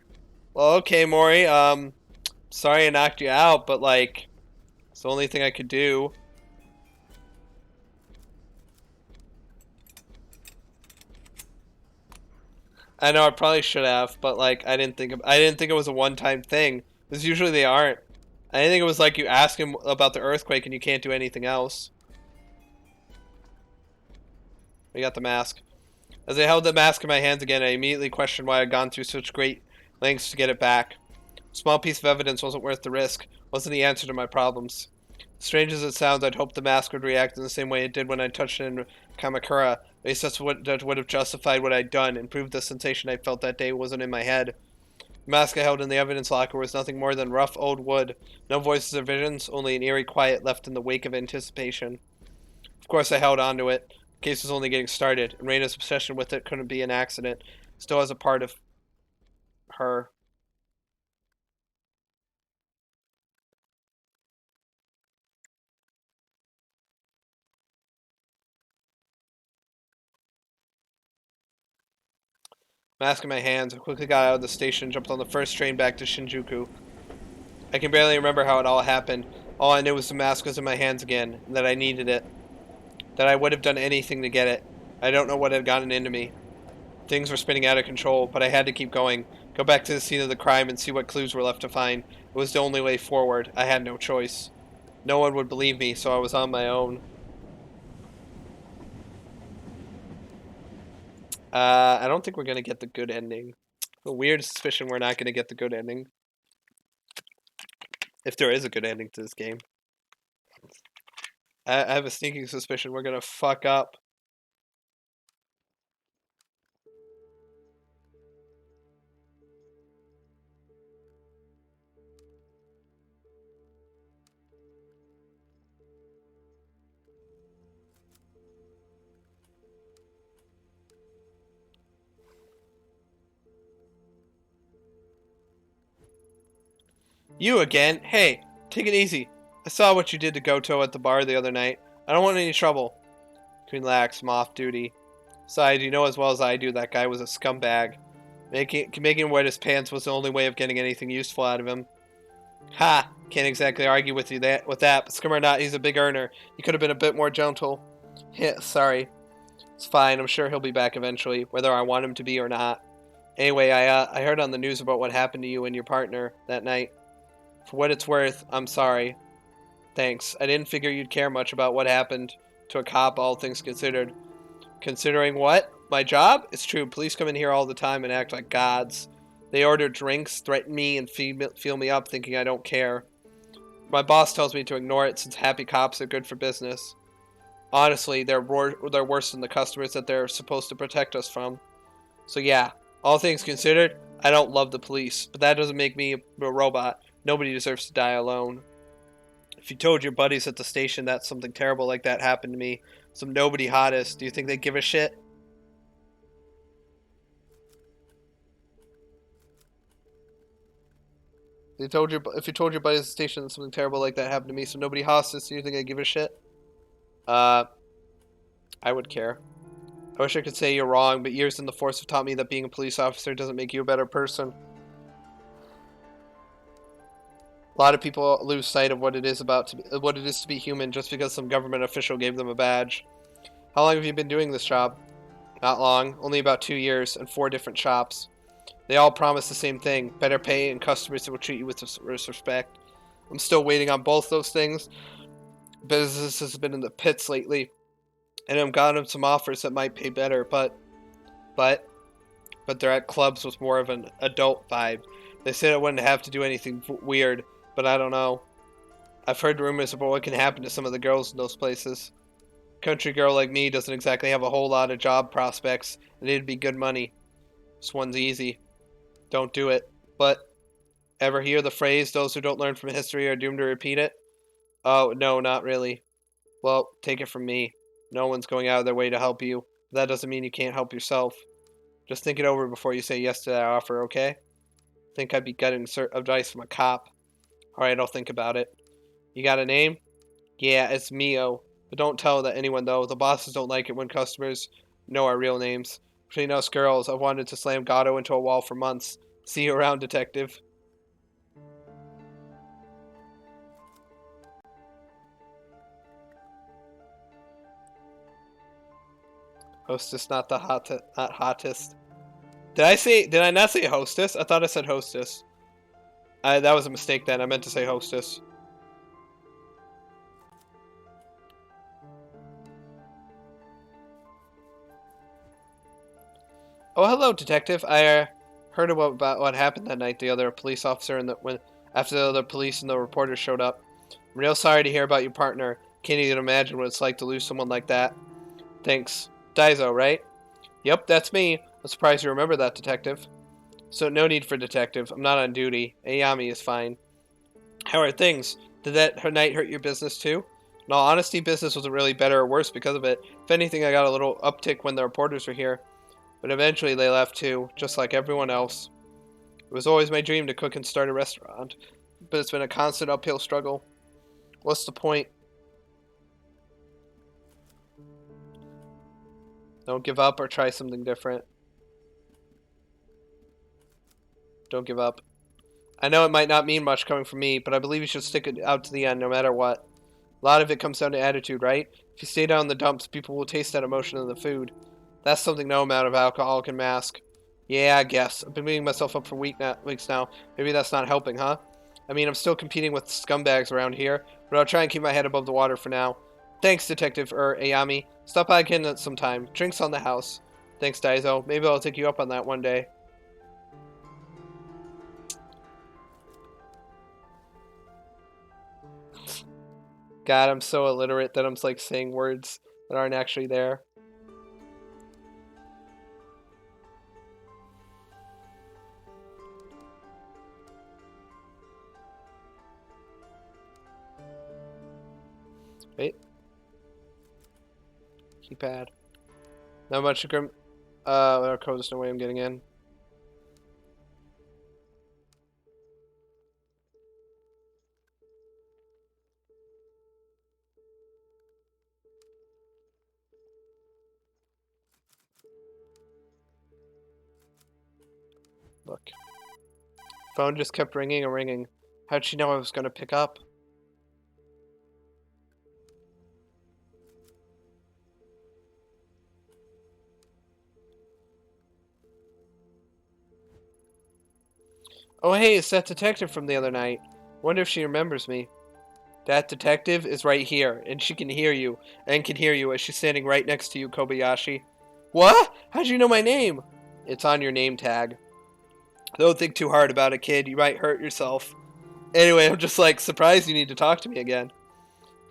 Well, okay, Mori. Sorry I knocked you out, but like, it's the only thing I could do. I know I probably should have, but like, I didn't think it was a one-time thing. Because usually they aren't. I didn't think it was like you ask him about the earthquake and you can't do anything else. We got the mask. As I held the mask in my hands again, I immediately questioned why I'd gone through such great lengths to get it back. A small piece of evidence wasn't worth the risk, wasn't the answer to my problems. Strange as it sounds, I'd hoped the mask would react in the same way it did when I touched it in Kamakura. At least that would have justified what I'd done and proved the sensation I felt that day wasn't in my head. The mask I held in the evidence locker was nothing more than rough old wood. No voices or visions, only an eerie quiet left in the wake of anticipation. Of course I held on to it. The case was only getting started, and Reina's obsession with it couldn't be an accident. Still as a part of her. Mask in my hands, I quickly got out of the station and jumped on the first train back to Shinjuku. I can barely remember how it all happened. All I knew was the mask was in my hands again, and that I needed it. That I would have done anything to get it. I don't know what had gotten into me. Things were spinning out of control, but I had to keep going. Go back to the scene of the crime and see what clues were left to find. It was the only way forward. I had no choice. No one would believe me, so I was on my own. I don't think we're going to get the good ending. A weird suspicion we're not going to get the good ending. If there is a good ending to this game. I have a sneaking suspicion we're going to fuck up. You again? Hey, take it easy. I saw what you did to Goto at the bar the other night. I don't want any trouble. Relax, I'm off duty. Besides, you know as well as I do that guy was a scumbag. Making him wet his pants was the only way of getting anything useful out of him. Ha! Can't exactly argue with that, but scum or not, he's a big earner. He could have been a bit more gentle. Yeah, sorry. It's fine, I'm sure he'll be back eventually, whether I want him to be or not. Anyway, I heard on the news about what happened to you and your partner that night. For what it's worth, I'm sorry. Thanks. I didn't figure you'd care much about what happened to a cop, all things considered. Considering what? My job? It's true, police come in here all the time and act like gods. They order drinks, threaten me, and feel me up thinking I don't care. My boss tells me to ignore it since happy cops are good for business. Honestly, they're worse than the customers that they're supposed to protect us from. So yeah, all things considered, I don't love the police, but that doesn't make me a robot. Nobody deserves to die alone. If you told your buddies at the station that something terrible like that happened to me, some nobody hottest, do you think they'd give a shit? If you told your buddies at the station that something terrible like that happened to me, some nobody hottest, do you think they'd give a shit? I would care. I wish I could say you're wrong, but years in the force have taught me that being a police officer doesn't make you a better person. A lot of people lose sight of what it is to be human just because some government official gave them a badge. How long have you been doing this job? Not long, only about 2 years, and 4 different shops. They all promise the same thing, better pay and customers that will treat you with respect. I'm still waiting on both those things. Business has been in the pits lately, and I've gotten some offers that might pay better, but they're at clubs with more of an adult vibe. They said I wouldn't have to do anything weird, but I don't know. I've heard rumors about what can happen to some of the girls in those places. A country girl like me doesn't exactly have a whole lot of job prospects, and it'd be good money. This one's easy. Don't do it. But, ever hear the phrase, those who don't learn from history are doomed to repeat it? Oh, no, not really. Well, take it from me. No one's going out of their way to help you, That doesn't mean you can't help yourself. Just think it over before you say yes to that offer, okay? Think I'd be getting advice from a cop. Alright, I'll think about it. You got a name? Yeah, it's Mio. But don't tell that anyone, though. The bosses don't like it when customers know our real names. Between us girls, I've wanted to slam Gato into a wall for months. See you around, detective. Hostess, not the not hottest. Did I not say hostess? I thought I said hostess. That was a mistake then. I meant to say hostess. Oh, hello, detective. I heard about what happened that night. The other police officer and after the other police and the reporters showed up. I'm real sorry to hear about your partner. Can't even imagine what it's like to lose someone like that. Thanks. Daizo, right? Yep, that's me. I'm surprised you remember that, detective. So no need for detective. I'm not on duty. Ayami is fine. How are things? Did that night hurt your business too? In all honesty, business wasn't really better or worse because of it. If anything, I got a little uptick when the reporters were here. But eventually they left too, just like everyone else. It was always my dream to cook and start a restaurant, but it's been a constant uphill struggle. What's the point? Don't give up or try something different. Don't give up. I know it might not mean much coming from me, but I believe you should stick it out to the end no matter what. A lot of it comes down to attitude, right? If you stay down in the dumps, people will taste that emotion in the food. That's something no amount of alcohol can mask. Yeah, I guess. I've been beating myself up for weeks now. Maybe that's not helping, huh? I mean, I'm still competing with scumbags around here, but I'll try and keep my head above the water for now. Thanks, Detective Ayami. Stop by again sometime. Drinks on the house. Thanks, Daizo. Maybe I'll take you up on that one day. God, I'm so illiterate that I'm like saying words that aren't actually there. Wait. Keypad. Not much grim. Our code, there's no way I'm getting in. Look. Phone just kept ringing and ringing. How'd she know I was gonna pick up? Oh hey, it's that detective from the other night. Wonder if she remembers me. That detective is right here, and she can hear you, and can hear you as she's standing right next to you, Kobayashi. What? How'd you know my name? It's on your name tag. Don't think too hard about it, kid. You might hurt yourself. Anyway, I'm just like surprised you need to talk to me again.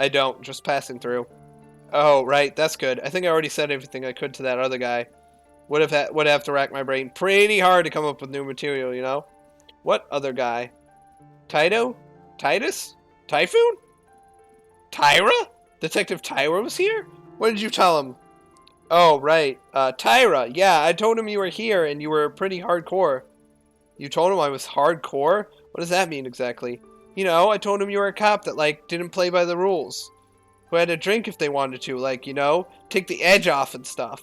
I don't, just passing through. Oh, right, that's good. I think I already said everything I could to that other guy. Would have to rack my brain pretty hard to come up with new material, you know? What other guy? Taito? Titus? Typhoon? Tyra? Detective Tyra was here? What did you tell him? Oh, right. Tyra. Yeah, I told him you were here and you were pretty hardcore. You told him I was hardcore? What does that mean exactly? You know, I told him you were a cop that, like, didn't play by the rules. Who had to drink if they wanted to, like, you know, take the edge off and stuff.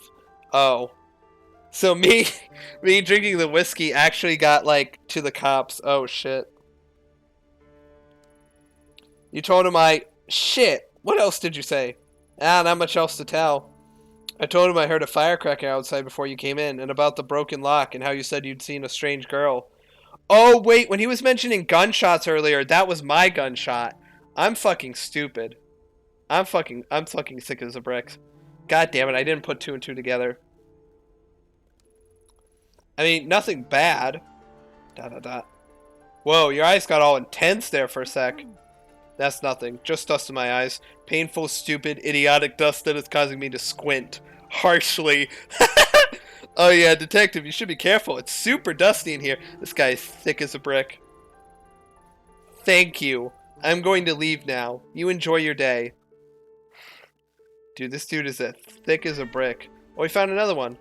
Oh. So me drinking the whiskey actually got, like, to the cops. Oh, shit. You told him shit. What else did you say? Not much else to tell. I told him I heard a firecracker outside before you came in, and about the broken lock, and how you said you'd seen a strange girl. Oh, wait, when he was mentioning gunshots earlier, that was my gunshot. I'm fucking stupid. I'm fucking sick as a brick. God damn it, I didn't put two and two together. I mean, nothing bad. ... Whoa, your eyes got all intense there for a sec. That's nothing. Just dust in my eyes. Painful, stupid, idiotic dust that is causing me to squint. Harshly. Oh yeah, detective, you should be careful. It's super dusty in here. This guy is thick as a brick. Thank you. I'm going to leave now. You enjoy your day. Dude, this dude is as thick as a brick. Oh, we found another one.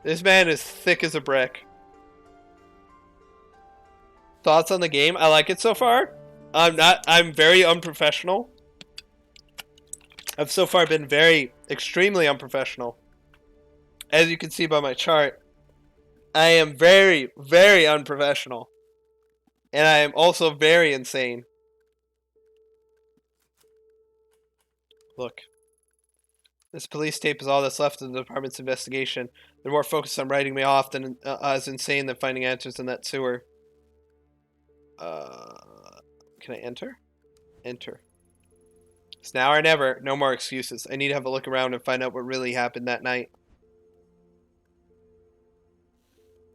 This man is thick as a brick. Thoughts on the game? I like it so far. I'm very unprofessional. I've so far been extremely unprofessional. As you can see by my chart, I am very, very unprofessional. And I am also very insane. Look. This police tape is all that's left of the department's investigation. They're more focused on writing me off than as insane than finding answers in that sewer. Can I enter? Enter. It's now or never. No more excuses. I need to have a look around and find out what really happened that night.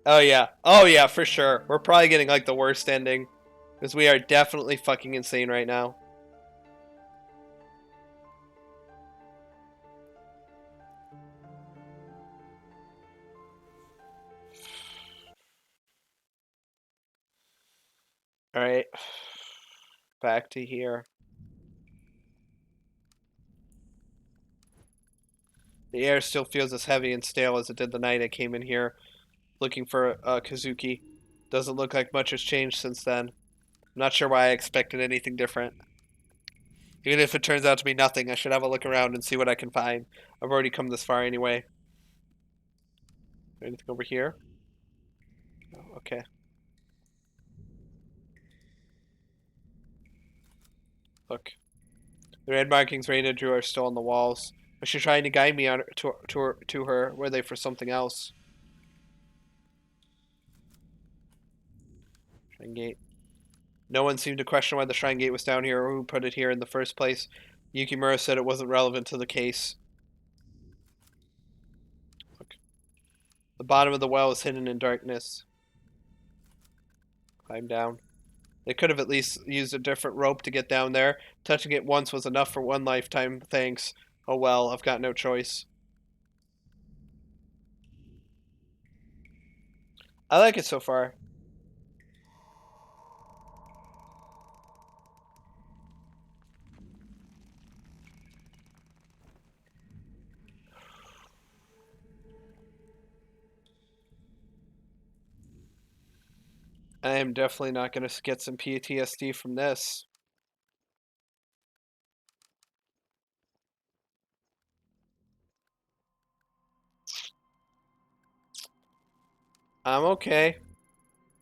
Oh yeah. Oh yeah, for sure. We're probably getting like the worst ending. Because we are definitely fucking insane right now. Alright. Back to here. The air still feels as heavy and stale as it did the night I came in here looking for Kazuki. Doesn't look like much has changed since then. I'm not sure why I expected anything different. Even if it turns out to be nothing, I should have a look around and see what I can find. I've already come this far anyway. Anything over here? Oh, okay. Look. The red markings Reina drew are still on the walls. Was she trying to guide me on to her? Were they for something else? Shrine gate. No one seemed to question why the shrine gate was down here or who put it here in the first place. Yukimura said it wasn't relevant to the case. Look. The bottom of the well is hidden in darkness. Climb down. They could have at least used a different rope to get down there. Touching it once was enough for one lifetime, thanks. Oh well, I've got no choice. I like it so far. I am definitely not going to get some PTSD from this. I'm okay.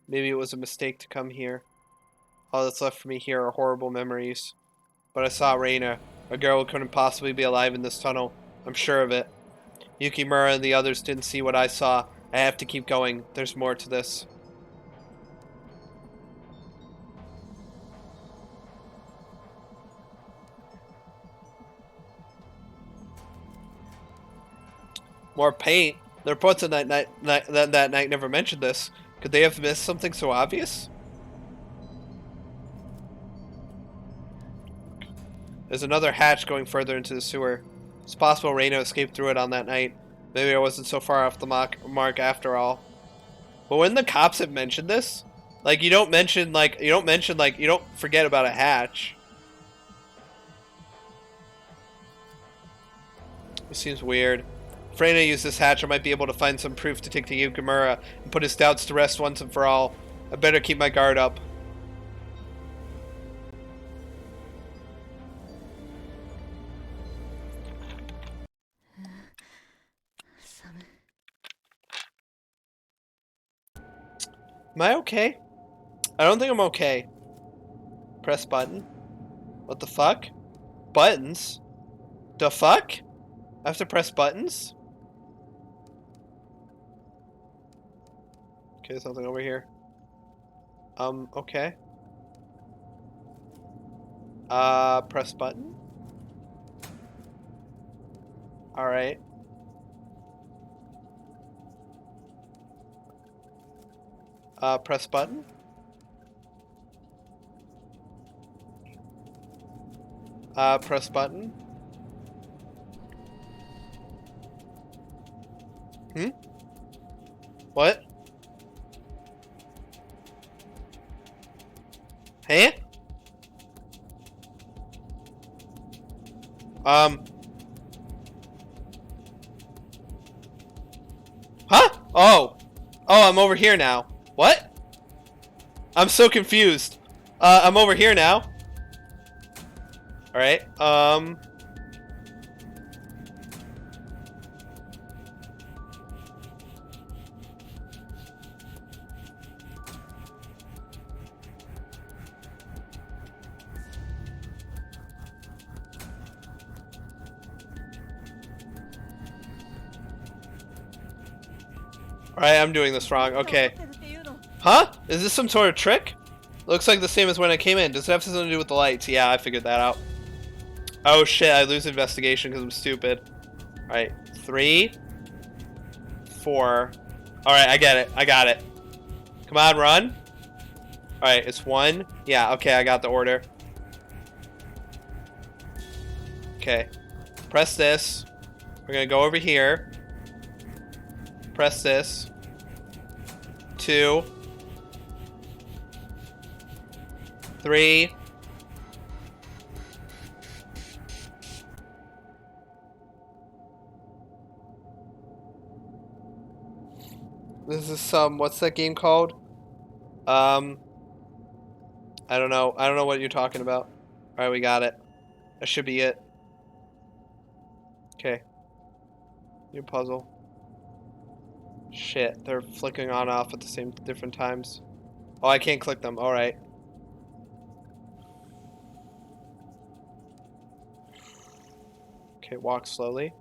Maybe it was a mistake to come here. All that's left for me here are horrible memories. But I saw Reina, a girl who couldn't possibly be alive in this tunnel. I'm sure of it. Yukimura and the others didn't see what I saw. I have to keep going. There's more to this. More paint? The reports on that night never mentioned this. Could they have missed something so obvious? There's another hatch going further into the sewer. It's possible Reina escaped through it on that night. Maybe I wasn't so far off the mark after all. But when the cops have mentioned this, like you don't forget about a hatch. It seems weird. If Reina used this hatch, I might be able to find some proof to take to Yukimura and put his doubts to rest once and for all. I better keep my guard up. Am I okay? I don't think I'm okay. Press button. What the fuck? Buttons? The fuck? I have to press buttons? Okay, something over here. Okay. Press button? Alright. Press button? Press button? What? Hey? Oh. Oh, I'm over here now. What? I'm so confused. I'm over here now. Alright, Alright, I'm doing this wrong. Okay. どうなってるっていうの Huh? Is this some sort of trick? Looks like the same as when I came in. Does it have something to do with the lights? Yeah, I figured that out. Oh shit, I lose investigation because I'm stupid. Alright, 3, 4. Alright, I get it. I got it. Come on, run. Alright, it's 1. Yeah, okay, I got the order. Okay. Press this. We're gonna go over here. Press this. 2. 3. This is some, what's that game called? I don't know. I don't know what you're talking about. Alright, we got it. That should be it. Okay. New puzzle. Shit, they're flicking on and off at the same different times. Oh, I can't click them. Alright. Okay, walk slowly.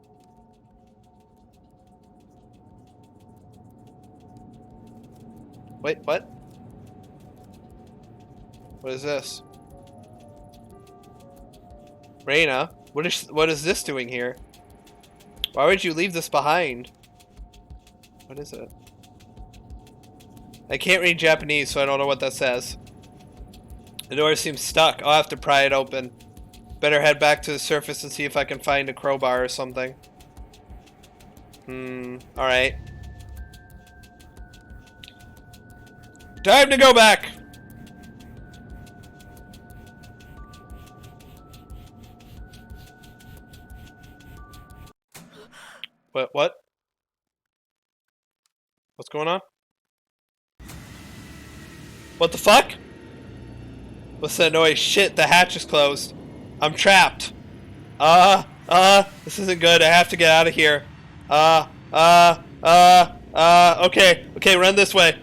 Wait, what? What is this? Reina, what is this doing here? Why would you leave this behind? What is it? I can't read Japanese, so I don't know what that says. The door seems stuck. I'll have to pry it open. Better head back to the surface and see if I can find a crowbar or something. Alright. Time to go back! What? What's going on? What the fuck? What's that noise? Shit, the hatch is closed. I'm trapped. This isn't good. I have to get out of here. Okay, run this way.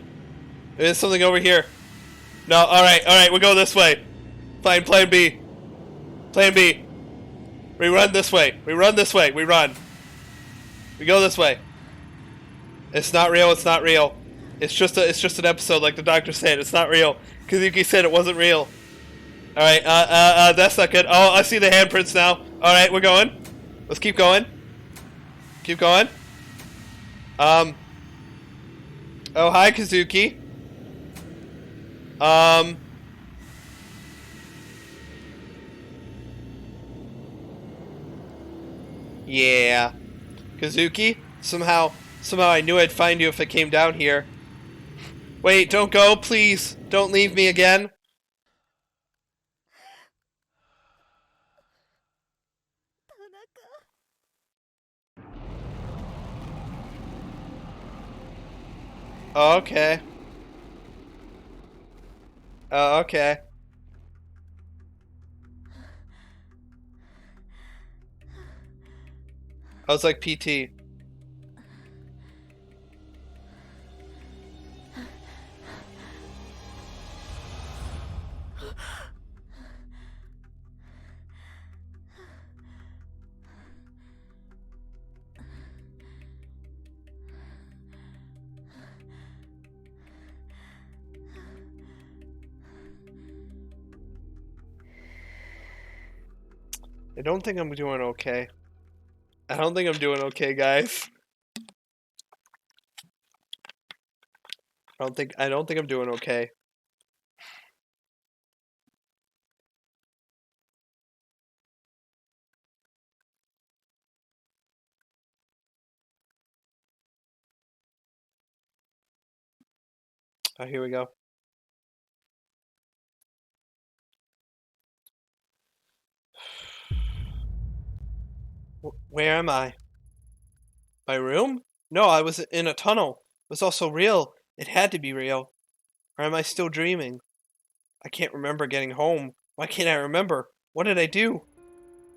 There's something over here. No, alright, we'll go this way. Find plan B. Plan B. We run this way. We run this way. We run. We go this way. It's not real. It's not real. It's just an episode, like the doctor said. It's not real. Kazuki said it wasn't real. All right. That's not good. Oh, I see the handprints now. All right, we're going. Let's keep going. Keep going. Oh, hi, Kazuki. Yeah. Kazuki? Somehow I knew I'd find you if I came down here. Wait, don't go, please. Don't leave me again. Oh, okay. Oh, okay. I was like PT. I don't think I'm doing okay. I don't think I'm doing okay, guys. I don't think I'm doing okay. Oh, here we go. Where am I? My room? No, I was in a tunnel. was also real. It had to be real. Or am I still dreaming? I can't remember getting home. Why can't I remember? What did I do?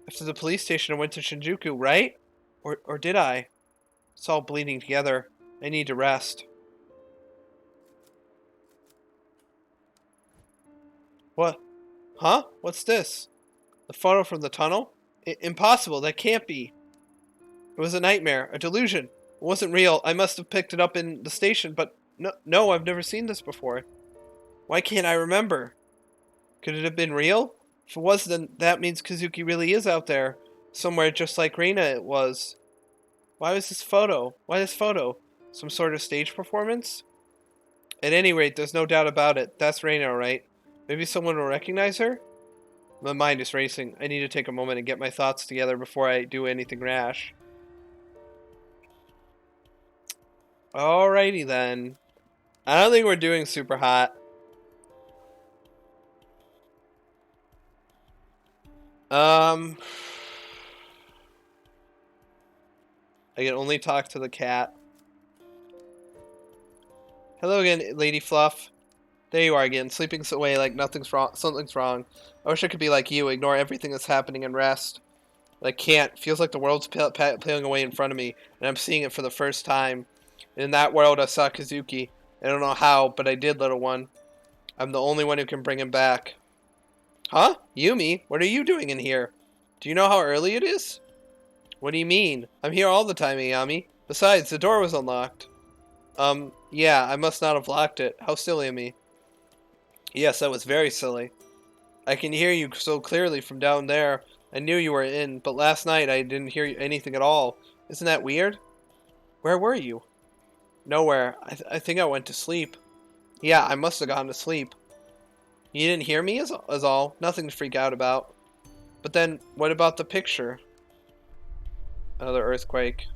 After the police station, I went to Shinjuku, right? Or did I? It's all bleeding together. I need to rest. What? Huh? What's this? The photo from the tunnel? Impossible. That can't be. It was a nightmare, a delusion. It wasn't real. I must have picked it up in the station, but no, I've never seen this before. Why can't I remember? Could it have been real? If it was, then that means Kazuki really is out there, somewhere just like Reina it was. Why was this photo? Why this photo? Some sort of stage performance? At any rate, there's no doubt about it. That's Reina, right? Maybe someone will recognize her? My mind is racing. I need to take a moment and get my thoughts together before I do anything rash. Alrighty then. I don't think we're doing super hot. I can only talk to the cat. Hello again, Lady Fluff. There you are again, sleeping away like nothing's wrong. Something's wrong. I wish I could be like you, ignore everything that's happening and rest. But I can't. Feels like the world's peeling away in front of me, and I'm seeing it for the first time. And in that world, I saw Kazuki. I don't know how, but I did, little one. I'm the only one who can bring him back. Huh? Yumi? What are you doing in here? Do you know how early it is? What do you mean? I'm here all the time, Ayami. Besides, the door was unlocked. Yeah, I must not have locked it. How silly of me. Yes, that was very silly. I can hear you so clearly from down there. I knew you were in, but last night I didn't hear anything at all. Isn't that weird? Where were you? Nowhere. I think I went to sleep. Yeah, I must have gone to sleep. You didn't hear me as all. Nothing to freak out about. But then, what about the picture? Another earthquake.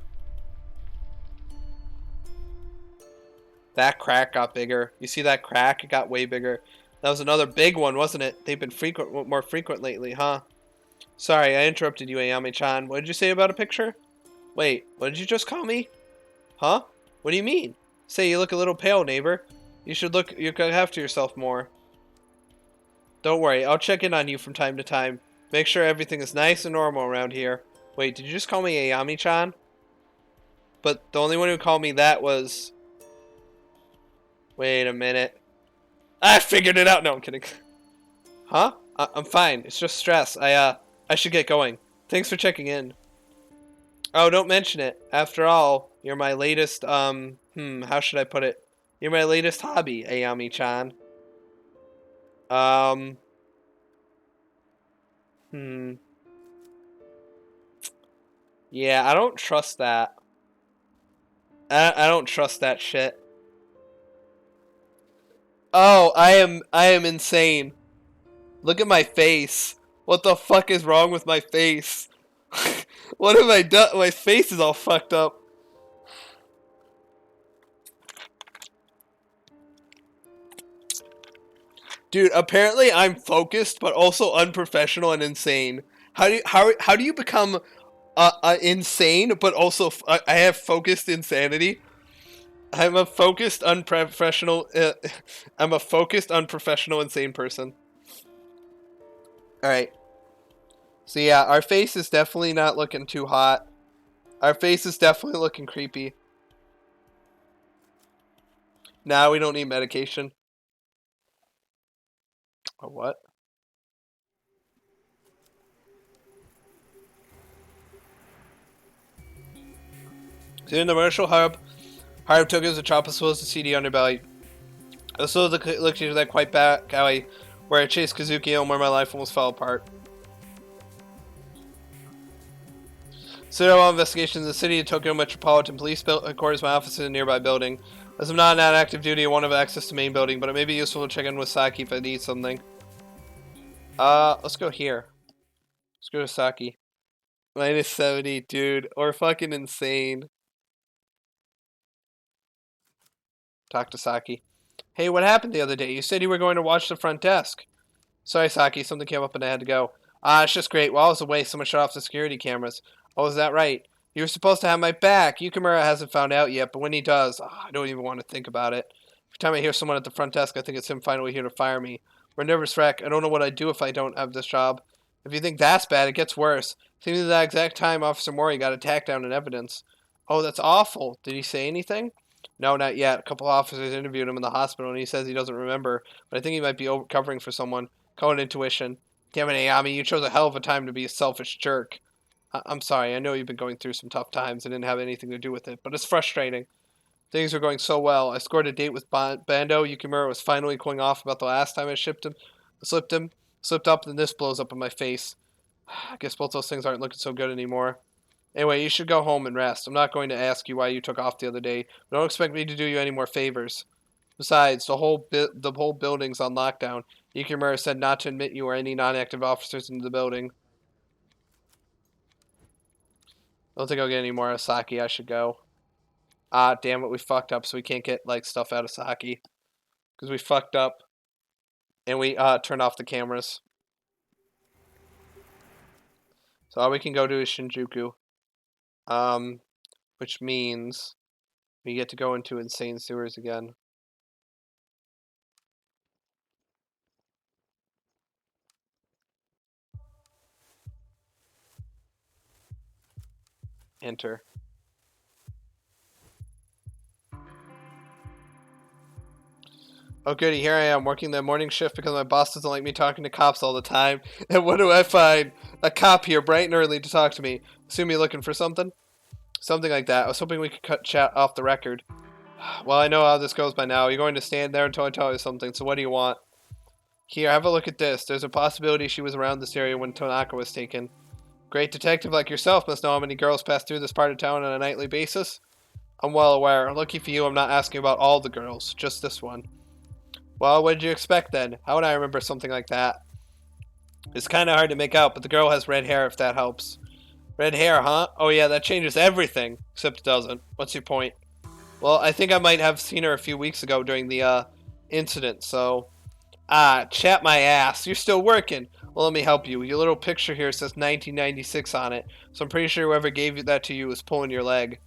That crack got bigger. You see that crack? It got way bigger. That was another big one, wasn't it? They've been more frequent lately, huh? Sorry, I interrupted you, Ayami-chan. What did you say about a picture? Wait, what did you just call me? Huh? What do you mean? Say, you look a little pale, neighbor. You should look after yourself more. Don't worry, I'll check in on you from time to time. Make sure everything is nice and normal around here. Wait, did you just call me Ayami-chan? But the only one who called me that was... Wait a minute. I figured it out! No, I'm kidding. Huh? I'm fine. It's just stress. I should get going. Thanks for checking in. Oh, don't mention it. After all, you're my latest, how should I put it? You're my latest hobby, Ayami-chan. Yeah, I don't trust that. I don't trust that shit. Oh, I am insane. Look at my face. What the fuck is wrong with my face? What have I done? My face is all fucked up. Dude, apparently I'm focused, but also unprofessional and insane. How do you become insane, but also I have focused insanity? I'm a focused, unprofessional. I'm a focused, unprofessional, insane person. All right. So yeah, our face is definitely not looking too hot. Our face is definitely looking creepy. Now we don't need medication. A what? So in the commercial, Harb took his chop as well as the CD underbelly. Also, looked into that quite back alley where I chased Kazuki and where my life almost fell apart. Serial investigation in the city of Tokyo Metropolitan Police headquarters. My office in a nearby building. As I'm not on active duty, I won't have access to main building, but it may be useful to check in with Saki if I need something. Let's go here. Let's go to Saki. Minus 70, dude. Or fucking insane. Talk to Saki. Hey, what happened the other day? You said you were going to watch the front desk. Sorry, Saki. Something came up and I had to go. It's just great. While I was away, someone shut off the security cameras. Oh, is that right? You were supposed to have my back. Yukimura hasn't found out yet, but when he does, I don't even want to think about it. Every time I hear someone at the front desk, I think it's him finally here to fire me. We're a nervous wreck. I don't know what I'd do if I don't have this job. If you think that's bad, it gets worse. Seems at that exact time Officer Mori got attacked down in evidence. Oh, that's awful. Did he say anything? No, not yet. A couple officers interviewed him in the hospital, and he says he doesn't remember, but I think he might be covering for someone. Call it intuition. Damn it, Ayami, you chose a hell of a time to be a selfish jerk. I'm sorry, I know you've been going through some tough times and didn't have anything to do with it, but it's frustrating. Things were going so well. I scored a date with Bando. Yukimura was finally cooling off about the last time I slipped up, and this blows up in my face. I guess both those things aren't looking so good anymore. Anyway, you should go home and rest. I'm not going to ask you why you took off the other day. But don't expect me to do you any more favors. Besides, the whole building's on lockdown. Yukimura said not to admit you or any non-active officers into the building. I don't think I'll get any more Asaki. I should go. Ah, damn it, we fucked up, so we can't get, like, stuff out of Saki. Because we fucked up. And we, turned off the cameras. So all we can go to is Shinjuku. Which means we get to go into insane sewers again. Enter. Oh goody, here I am working the morning shift because my boss doesn't like me talking to cops all the time. And what do I find? A cop here bright and early to talk to me. Assume you're looking for something? Something like that. I was hoping we could cut chat off the record. Well, I know how this goes by now. You're going to stand there until I tell you something, so what do you want? Here, have a look at this. There's a possibility she was around this area when Tanaka was taken. Great detective like yourself must know how many girls pass through this part of town on a nightly basis. I'm well aware. Lucky for you, I'm not asking about all the girls, just this one. Well, what did you expect then? How would I remember something like that? It's kind of hard to make out, but the girl has red hair if that helps. Red hair, huh? Oh yeah, that changes everything. Except it doesn't. What's your point? Well, I think I might have seen her a few weeks ago during the, incident, so... Ah, chat my ass. You're still working. Well, let me help you. Your little picture here says 1996 on it, so I'm pretty sure whoever gave that to you is pulling your leg.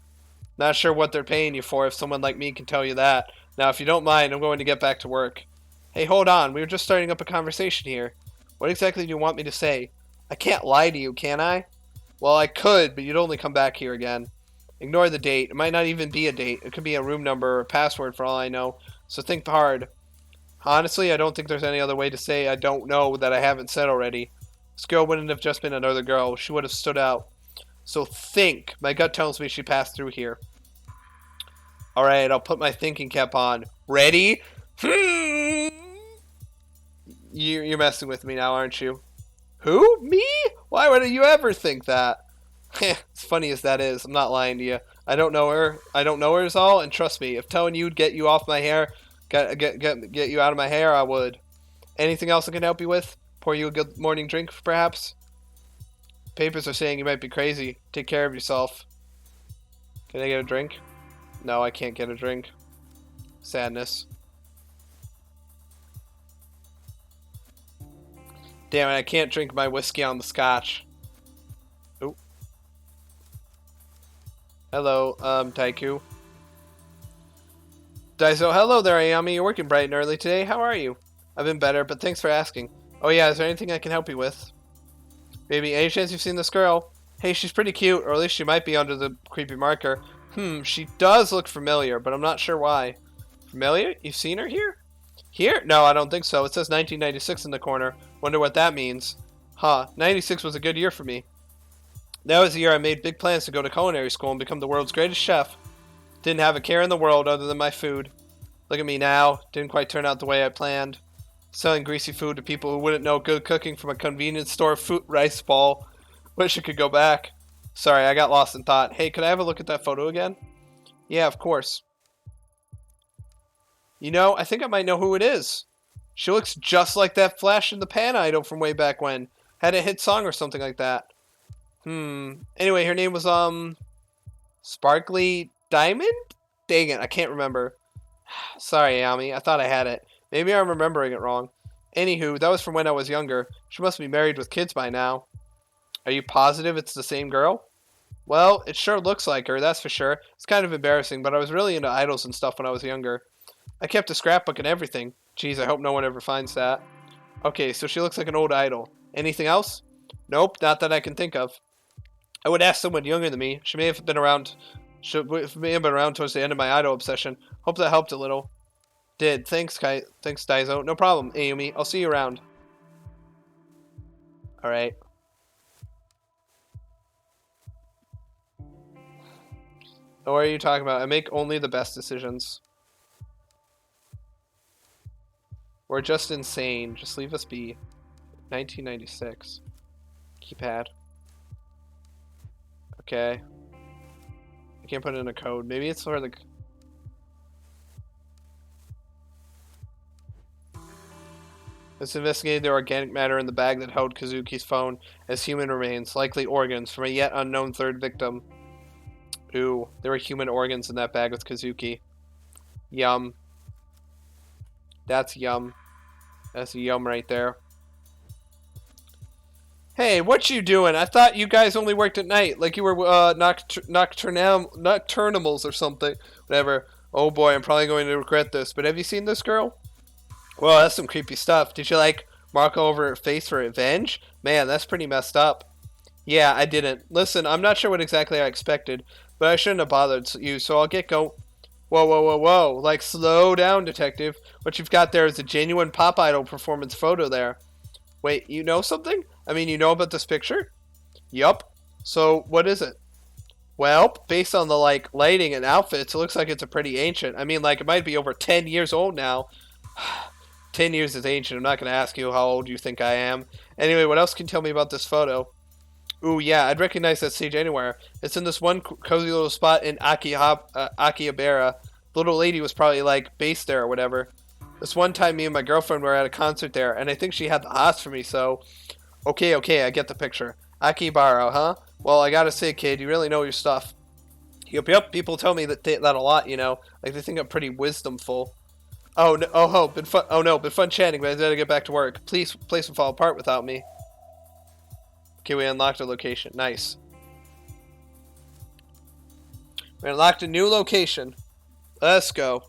Not sure what they're paying you for if someone like me can tell you that. Now, if you don't mind, I'm going to get back to work. Hey, hold on. We were just starting up a conversation here. What exactly do you want me to say? I can't lie to you, can I? Well, I could, but you'd only come back here again. Ignore the date. It might not even be a date. It could be a room number or a password for all I know. So think hard. Honestly, I don't think there's any other way to say I don't know that I haven't said already. This girl wouldn't have just been another girl. She would have stood out. So think. My gut tells me she passed through here. Alright, I'll put my thinking cap on. Ready? You're messing with me now, aren't you? Who? Me? Why would you ever think that? As funny as that is, I'm not lying to you. I don't know her. I don't know her is all, and trust me, if telling you'd get you off my hair, get you out of my hair, I would. Anything else I can help you with? Pour you a good morning drink, perhaps? Papers are saying you might be crazy. Take care of yourself. Can I get a drink? No, I can't get a drink. Sadness. Damn it, I can't drink my whiskey on the scotch. Oop. Hello, Taiku. Daiso, hello there, Ayami. You're working bright and early today. How are you? I've been better, but thanks for asking. Oh yeah, is there anything I can help you with? Maybe any chance you've seen this girl? Hey, she's pretty cute, or at least she might be under the creepy marker. She does look familiar, but I'm not sure why. Familiar? You've seen her here? Here? No, I don't think so. It says 1996 in the corner. Wonder what that means. Huh, 96 was a good year for me. That was the year I made big plans to go to culinary school and become the world's greatest chef. Didn't have a care in the world other than my food. Look at me now. Didn't quite turn out the way I planned. Selling greasy food to people who wouldn't know good cooking from a convenience store rice ball. Wish I could go back. Sorry, I got lost in thought. Hey, could I have a look at that photo again? Yeah, of course. You know, I think I might know who it is. She looks just like that Flash in the Pan idol from way back when. Had a hit song or something like that. Anyway, her name was, Sparkly Diamond? Dang it, I can't remember. Sorry, Ayami, I thought I had it. Maybe I'm remembering it wrong. Anywho, that was from when I was younger. She must be married with kids by now. Are you positive it's the same girl? Well, it sure looks like her, that's for sure. It's kind of embarrassing, but I was really into idols and stuff when I was younger. I kept a scrapbook and everything. Jeez, I hope no one ever finds that. Okay, so she looks like an old idol. Anything else? Nope, not that I can think of. I would ask someone younger than me. She may have been around. May have been around towards the end of my idol obsession. Hope that helped a little. Did. Thanks, Thanks, Daizo. No problem, Ayumi. I'll see you around. Alright. What are you talking about? I make only the best decisions. We're just insane. Just leave us be. 1996. Keypad. Okay. I can't put in a code. Maybe it's for the... Let's investigate the organic matter in the bag that held Kazuki's phone as human remains, likely organs, from a yet unknown third victim. Ooh, there were human organs in that bag with Kazuki. Yum. That's yum. That's a yum right there. Hey, what you doing? I thought you guys only worked at night, like you were nocturnimals or something. Whatever. Oh boy, I'm probably going to regret this, but have you seen this girl? Well, that's some creepy stuff. Did you, like, mark over her face for revenge? Man, that's pretty messed up. Yeah, I didn't. Listen, I'm not sure what exactly I expected, but I shouldn't have bothered you, so I'll get going. Whoa, whoa, whoa, whoa. Like, slow down, detective. What you've got there is a genuine pop idol performance photo there. Wait, you know something? I mean, you know about this picture? Yup. So, what is it? Well, based on the, like, lighting and outfits, it looks like it's a pretty ancient. I mean, like, it might be over 10 years old now. 10 years is ancient. I'm not going to ask you how old you think I am. Anyway, what else can you tell me about this photo? Ooh, yeah, I'd recognize that stage anywhere. It's in this one cozy little spot in Akihabara. The little lady was probably, like, based there or whatever. This one time me and my girlfriend were at a concert there, and I think she had the hots for me, so... Okay, I get the picture. Akihabara, huh? Well, I gotta say, kid, you really know your stuff. Yup, people tell me that a lot, you know. Like, they think I'm pretty wisdomful. Oh, no, been fun chatting, but I gotta get back to work. Please, place will fall apart without me. Okay, we unlocked a location. Nice. We unlocked a new location. Let's go.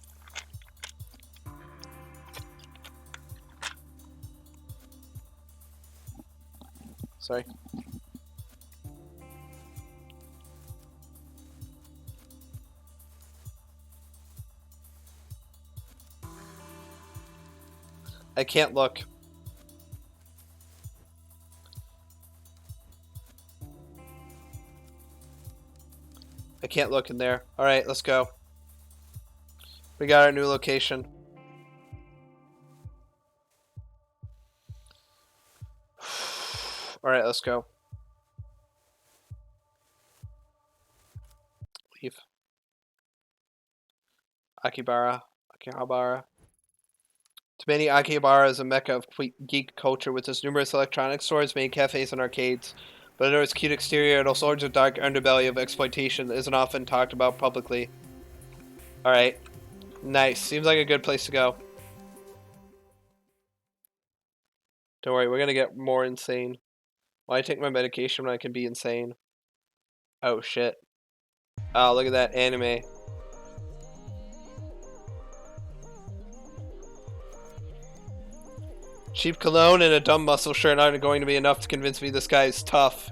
Sorry. I can't look. I can't look in there. Alright, let's go. We got our new location. Alright, let's go. Leave. Akihabara. To many, Akihabara is a mecca of geek culture with its numerous electronics stores, main cafes, and arcades. But under its cute exterior, it also holds a dark underbelly of exploitation that isn't often talked about publicly. Alright. Nice. Seems like a good place to go. Don't worry, we're gonna get more insane. Why take my medication when I can be insane? Oh shit. Oh, look at that anime. Cheap cologne and a dumb muscle shirt aren't going to be enough to convince me this guy is tough.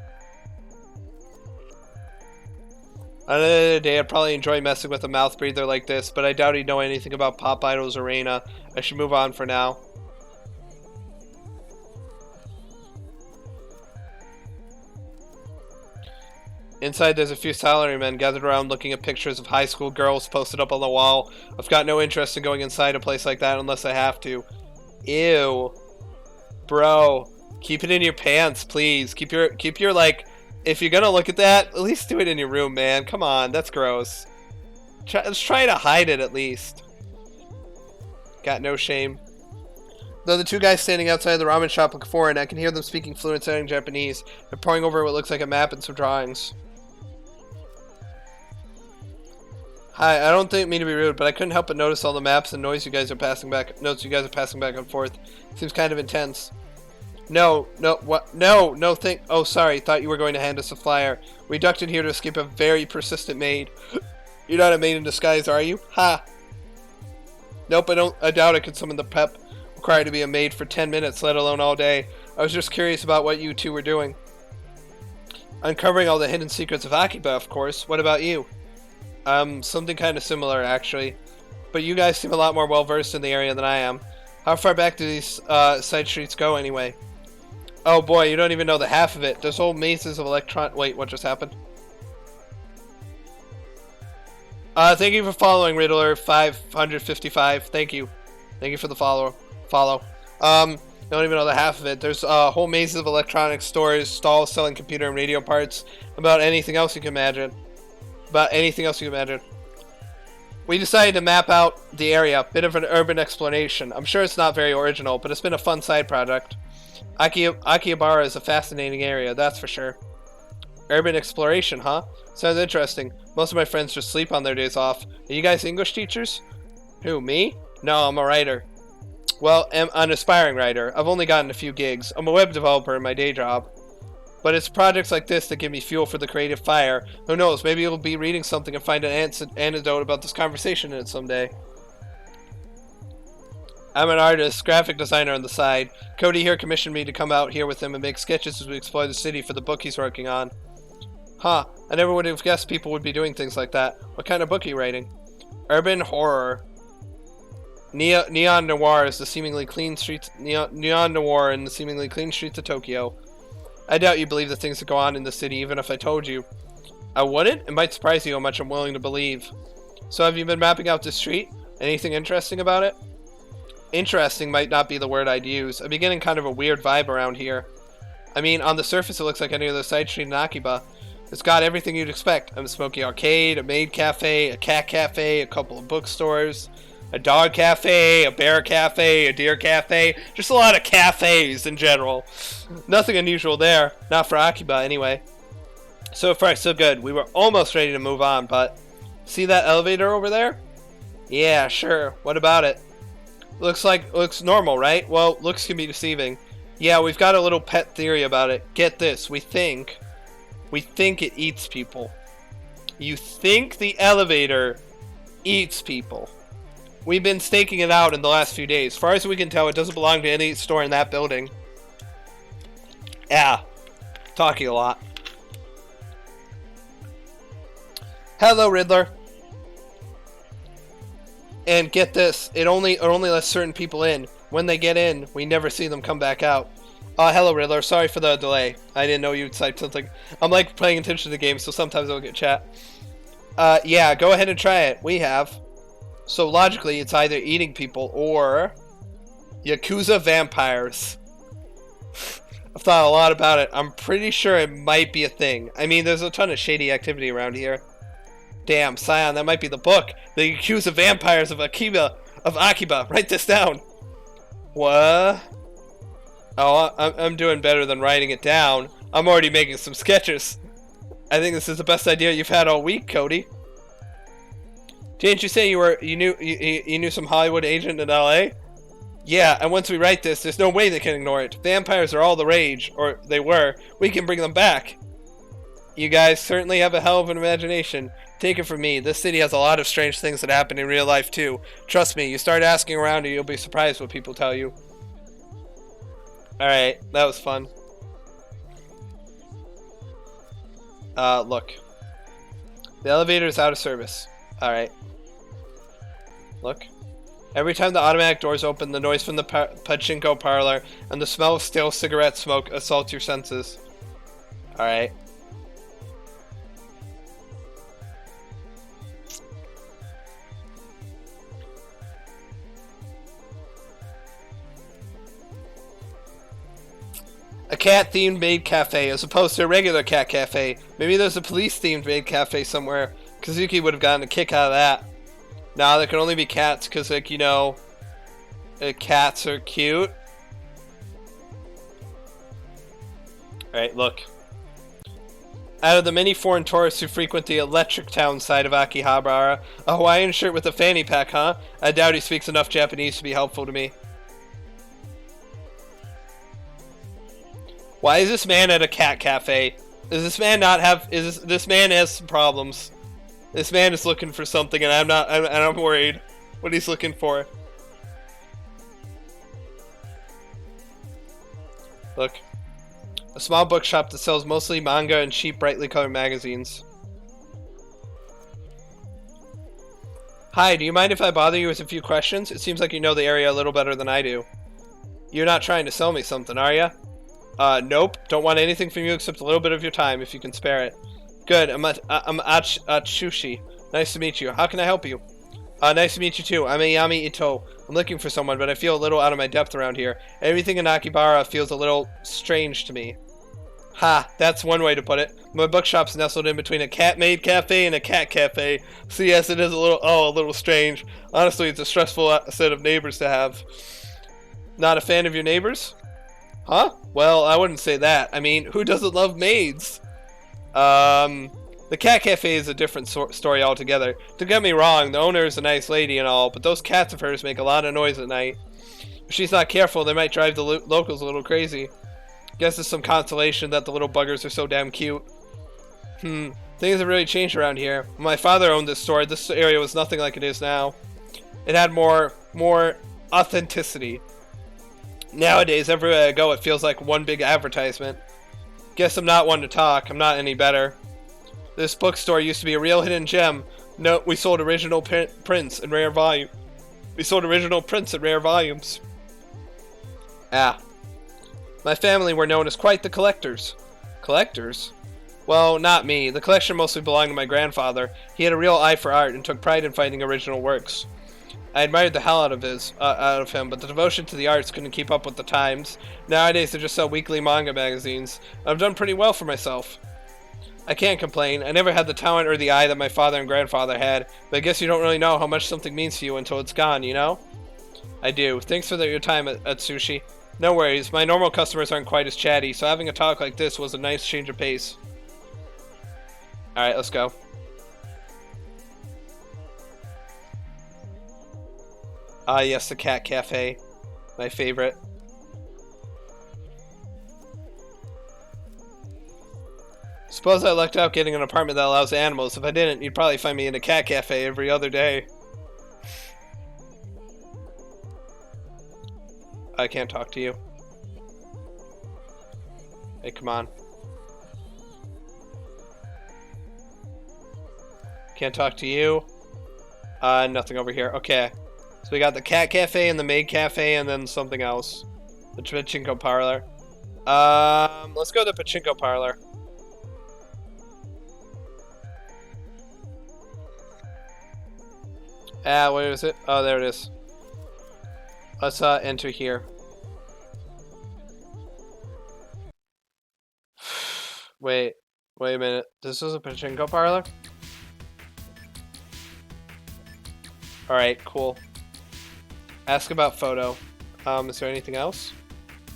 On another day, I'd probably enjoy messing with a mouth breather like this, but I doubt he'd know anything about Pop Idol's arena. I should move on for now. Inside, there's a few salarymen gathered around looking at pictures of high school girls posted up on the wall. I've got no interest in going inside a place like that unless I have to. Ew. Bro, keep it in your pants, please. Keep your like, if you're gonna look at that, at least do it in your room, man. Come on, that's gross. Let's try to hide it at least. Got no shame. Though the two guys standing outside the ramen shop look foreign, I can hear them speaking fluent sounding Japanese. They're poring over what looks like a map and some drawings. Hi, I don't mean to be rude, but I couldn't help but notice all the maps and notes you guys are passing back and forth. Seems kind of intense. No, what? No, think. Oh, sorry. Thought you were going to hand us a flyer. We ducked in here to escape a very persistent maid. You're not a maid in disguise, are you? Ha! Nope, I doubt I could summon the pep required to be a maid for 10 minutes, let alone all day. I was just curious about what you two were doing. Uncovering all the hidden secrets of Akiba, of course. What about you? Something kind of similar, actually. But you guys seem a lot more well-versed in the area than I am. How far back do these, side streets go, anyway? Oh boy, you don't even know the half of it. There's whole mazes of Wait, what just happened? Thank you for following, Riddler 555. Thank you. Thank you for the follow. Don't even know the half of it. There's whole mazes of electronic stores, stalls selling computer and radio parts, about anything else you can imagine. We decided to map out the area, bit of an urban exploration. I'm sure it's not very original, but it's been a fun side project. Akihabara is a fascinating area, that's for sure. Urban exploration, huh? Sounds interesting. Most of my friends just sleep on their days off. Are you guys English teachers? Who, me? No, I'm a writer. Well, I'm an aspiring writer. I've only gotten a few gigs. I'm a web developer in my day job. But it's projects like this that give me fuel for the creative fire. Who knows, maybe you'll be reading something and find an anecdote about this conversation in it someday. I'm an artist, graphic designer on the side. Cody here commissioned me to come out here with him and make sketches as we explore the city for the book he's working on. Huh, I never would have guessed people would be doing things like that. What kind of book are you writing? Urban horror. Neon noir is the seemingly clean streets. Neon noir in the seemingly clean streets of Tokyo. I doubt you believe the things that go on in the city, even if I told you. I wouldn't? It might surprise you how much I'm willing to believe. So have you been mapping out the street? Anything interesting about it? Interesting might not be the word I'd use. I'm getting kind of a weird vibe around here. I mean, on the surface it looks like any other side street in Akiba. It's got everything you'd expect. A smoky arcade, a maid cafe, a cat cafe, a couple of bookstores, a dog cafe, a bear cafe, a deer cafe. Just a lot of cafes in general. Nothing unusual there. Not for Akiba, anyway. So far, so good. We were almost ready to move on, but... See that elevator over there? Yeah, sure. What about it? Looks normal, right? Well, looks can be deceiving. Yeah, we've got a little pet theory about it. Get this. We think it eats people. You think the elevator eats people. We've been staking it out in the last few days. As far as we can tell, it doesn't belong to any store in that building. Yeah. Talking a lot. Hello, Riddler. And get this, it only lets certain people in. When they get in, we never see them come back out. Hello, Riddler. Sorry for the delay. I didn't know you'd type something. I'm like paying attention to the game, so sometimes I'll get chat. Yeah, go ahead and try it. We have. So logically, it's either eating people or Yakuza vampires. I've thought a lot about it. I'm pretty sure it might be a thing. I mean, there's a ton of shady activity around here. Damn, Scion, that might be the book. The Yakuza vampires of Akiba. Write this down. What? Oh, I'm doing better than writing it down. I'm already making some sketches. I think this is the best idea you've had all week, Cody. Didn't you say you knew some Hollywood agent in LA? Yeah, and once we write this, there's no way they can ignore it. Vampires are all the rage, or they were. We can bring them back. You guys certainly have a hell of an imagination. Take it from me, this city has a lot of strange things that happen in real life too. Trust me, you start asking around and you'll be surprised what people tell you. Alright, that was fun. Look. The elevator is out of service. Alright. Look. Every time the automatic doors open, the noise from the pachinko parlor and the smell of stale cigarette smoke assaults your senses. Alright. A cat-themed maid cafe as opposed to a regular cat cafe. Maybe there's a police-themed maid cafe somewhere. Kazuki would have gotten a kick out of that. Nah, there can only be cats because, like, you know, cats are cute. Alright, look. Out of the many foreign tourists who frequent the Electric Town side of Akihabara, a Hawaiian shirt with a fanny pack, huh? I doubt he speaks enough Japanese to be helpful to me. Why is this man at a cat cafe? Does this man not have... This man has some problems. This man is looking for something, and I'm worried what he's looking for. Look. A small bookshop that sells mostly manga and cheap, brightly colored magazines. Hi, do you mind if I bother you with a few questions? It seems like you know the area a little better than I do. You're not trying to sell me something, are ya? Nope. Don't want anything from you except a little bit of your time, if you can spare it. Good. I'm Atsushi. Nice to meet you. How can I help you? Nice to meet you too. I'm Ayami Ito. I'm looking for someone, but I feel a little out of my depth around here. Everything in Akibara feels a little strange to me. Ha, that's one way to put it. My bookshop's nestled in between a cat-made cafe and a cat cafe. So yes, it is a little strange. Honestly, it's a stressful set of neighbors to have. Not a fan of your neighbors? Huh? Well, I wouldn't say that. I mean, who doesn't love maids? The cat cafe is a different story altogether. Don't get me wrong, the owner is a nice lady and all, but those cats of hers make a lot of noise at night. If she's not careful, they might drive the locals a little crazy. Guess it's some consolation that the little buggers are so damn cute. Things have really changed around here. When my father owned this store, this area was nothing like it is now. It had more authenticity. Nowadays, everywhere I go, it feels like one big advertisement. Guess I'm not one to talk. I'm not any better. This bookstore used to be a real hidden gem. No, we sold original prints in rare volume. We sold original prints in rare volumes. Ah. My family were known as quite the collectors. Collectors? Well, not me. The collection mostly belonged to my grandfather. He had a real eye for art and took pride in finding original works. I admired the hell out of him, but the devotion to the arts couldn't keep up with the times. Nowadays, they just sell weekly manga magazines. I've done pretty well for myself. I can't complain. I never had the talent or the eye that my father and grandfather had, but I guess you don't really know how much something means to you until it's gone, you know? I do. Thanks for your time at Sushi. No worries. My normal customers aren't quite as chatty, so having a talk like this was a nice change of pace. Alright, let's go. Ah, yes, the cat cafe. My favorite. Suppose I lucked out getting an apartment that allows animals. If I didn't, you'd probably find me in a cat cafe every other day. I can't talk to you. Hey, come on. Can't talk to you. Nothing over here. Okay. So we got the cat cafe and the maid cafe and then something else. The pachinko parlor. Let's go to the pachinko parlor. Where is it? Oh, there it is. Let's enter here. Wait a minute. This is a pachinko parlor? Alright, cool. Ask about photo. Is there anything else?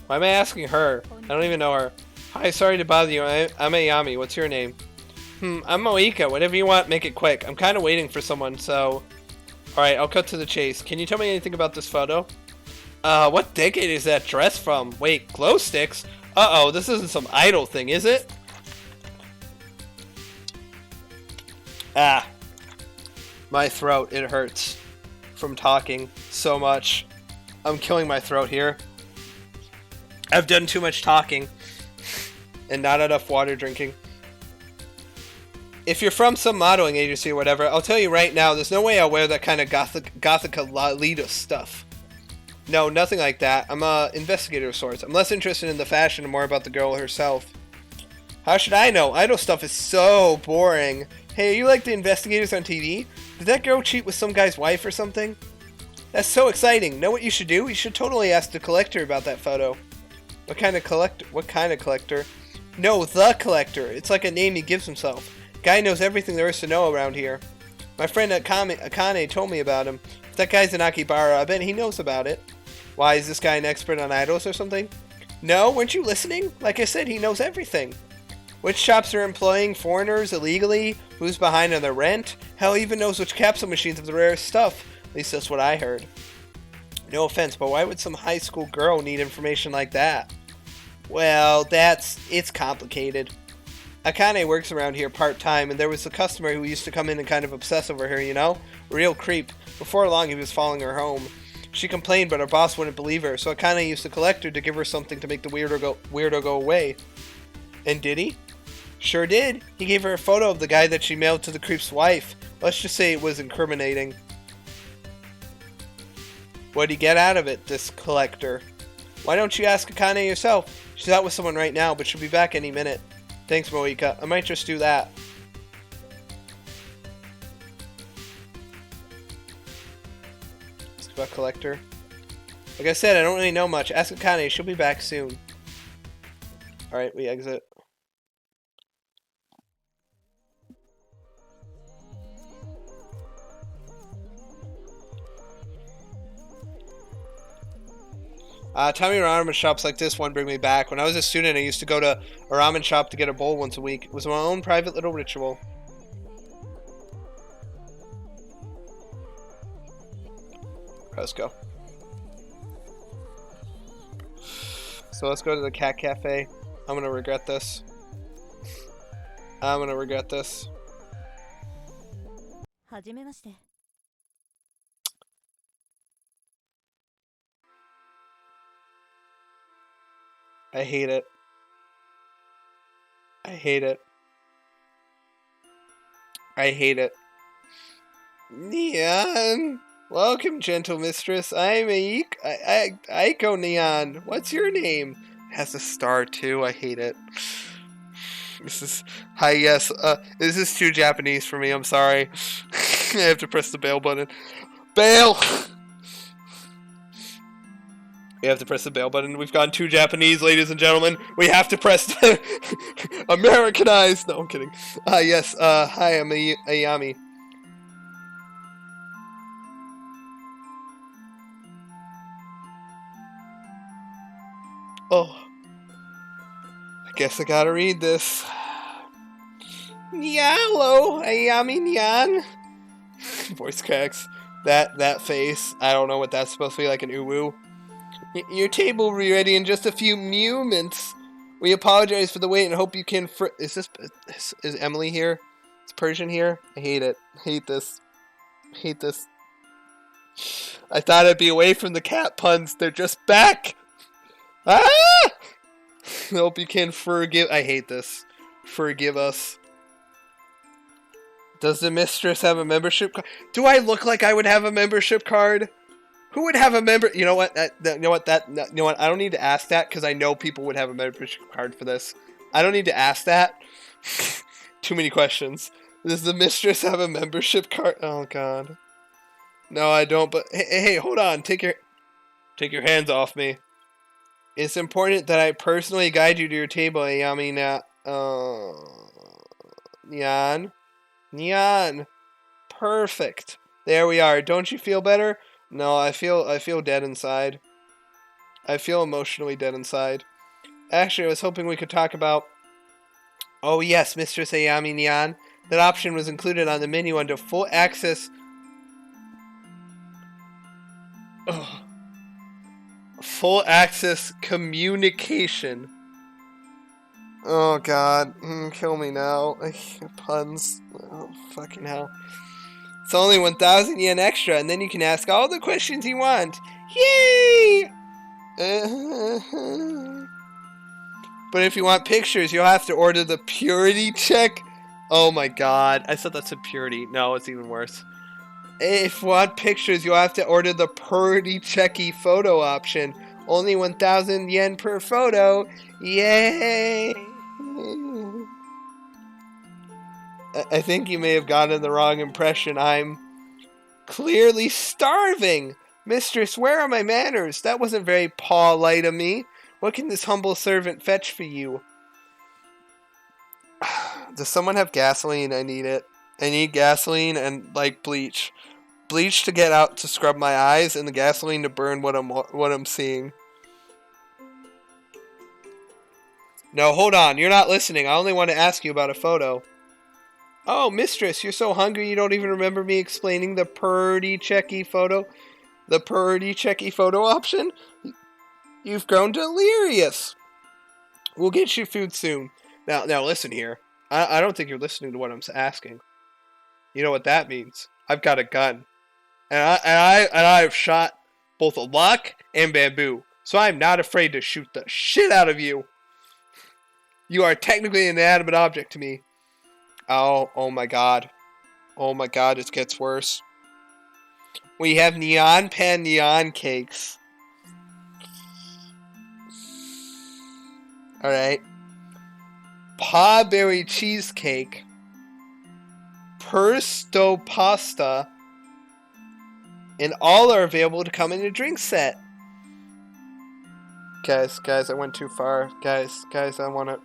Why am I asking her? I don't even know her. Hi, sorry to bother you. I'm Ayami. What's your name? I'm Moika. Whatever you want, make it quick. I'm kind of waiting for someone, so... Alright, I'll cut to the chase. Can you tell me anything about this photo? What decade is that dress from? Wait, glow sticks? Uh-oh, this isn't some idol thing, is it? Ah. My throat, it hurts. From talking so much. I'm killing my throat here. I've done too much talking. And not enough water drinking. If you're from some modeling agency or whatever, I'll tell you right now, there's no way I'll wear that kind of Gothica Lolita stuff. No, nothing like that. I'm a investigator of sorts. I'm less interested in the fashion and more about the girl herself. How should I know? Idol stuff is so boring. Hey, are you like the investigators on TV? Did that girl cheat with some guy's wife or something? That's so exciting. Know what you should do? You should totally ask the collector about that photo. What kind of collector? No, the collector. It's like a name he gives himself. Guy knows everything there is to know around here. My friend Akane told me about him. If that guy's in Akibara, I bet he knows about it. Why, is this guy an expert on idols or something? No, weren't you listening? Like I said, he knows everything. Which shops are employing foreigners illegally? Who's behind on their rent? Hell, he even knows which capsule machines have the rarest stuff. At least that's what I heard. No offense, but why would some high school girl need information like that? Well, it's complicated. Akane works around here part-time, and there was a customer who used to come in and kind of obsess over her, you know? Real creep. Before long, he was following her home. She complained, but her boss wouldn't believe her, so Akane used to collect her to give her something to make the weirdo go away. And did he? Sure did. He gave her a photo of the guy that she mailed to the creep's wife. Let's just say it was incriminating. What'd he get out of it, this collector? Why don't you ask Akane yourself? She's out with someone right now, but she'll be back any minute. Thanks, Moika. I might just do that. Ask about collector. Like I said, I don't really know much. Ask Akane. She'll be back soon. Alright, we exit. Tommy ramen shops like this one bring me back. When I was a student, I used to go to a ramen shop to get a bowl once a week. It was my own private little ritual. Let's go. So let's go to the cat cafe. I'm gonna regret this. I'm gonna regret this. はじめまして。 I hate it. I hate it. I hate it. Neon! Welcome, gentle mistress. I'm Aiko Neon. What's your name? Has a star too. I hate it. This is... Hi, yes. This is too Japanese for me. I'm sorry. I have to press the bail button. Bail! We have to press the bail button. We've gone too Japanese, ladies and gentlemen. We have to press the Americanized. No, I'm kidding. Yes. Hi, I'm Ayami. Oh. I guess I gotta read this. Hello, Ayami Nyan. Voice cracks. That face. I don't know what that's supposed to be, like an uwu. Your table will be ready in just a few moments. We apologize for the wait and hope you can is Emily here? Is Persian here? I hate it. Hate this. Hate this. I thought I'd be away from the cat puns. They're just back! Ah! I hope you can forgive... I hate this. Forgive us. Does the mistress have a membership card? Do I look like I would have a membership card? Who would have a member? You know what? You know what? I don't need to ask that because I know people would have a membership card for this. I don't need to ask that. Too many questions. Does the mistress have a membership card? Oh God. No, I don't. But hey, hold on. Take your hands off me. It's important that I personally guide you to your table, Ayami. Nyan. Perfect. There we are. Don't you feel better? No, I feel dead inside. I feel emotionally dead inside. Actually, I was hoping we could talk about... Oh yes, Mistress Ayami Nyan. That option was included on the menu under full access... Ugh. Full access communication. Oh God. Kill me now. Puns. Oh, fucking hell. It's only 1,000 yen extra, and then you can ask all the questions you want. Yay! But if you want pictures, you'll have to order the purity check. Oh my God. I said that's a purity. No, it's even worse. If you want pictures, you'll have to order the purity checky photo option. Only 1,000 yen per photo. Yay! I think you may have gotten the wrong impression. I'm clearly starving. Mistress, where are my manners? That wasn't very polite of me. What can this humble servant fetch for you? Does someone have gasoline? I need it. I need gasoline and, like, bleach. Bleach to get out to scrub my eyes, and the gasoline to burn what I'm seeing. No, hold on. You're not listening. I only want to ask you about a photo. Oh, mistress, you're so hungry you don't even remember me explaining the purdy checky photo? The purdy checky photo option? You've grown delirious. We'll get you food soon. Now listen here. I don't think you're listening to what I'm asking. You know what that means? I've got a gun, and I've shot both a Locke and Bamboo, so I'm not afraid to shoot the shit out of you. You are technically an inanimate object to me. Oh my god. Oh my god, it gets worse. We have neon pan neon cakes. Alright. Pa berry cheesecake. Persto pasta. And all are available to come in a drink set. Guys, I went too far. Guys, I want to...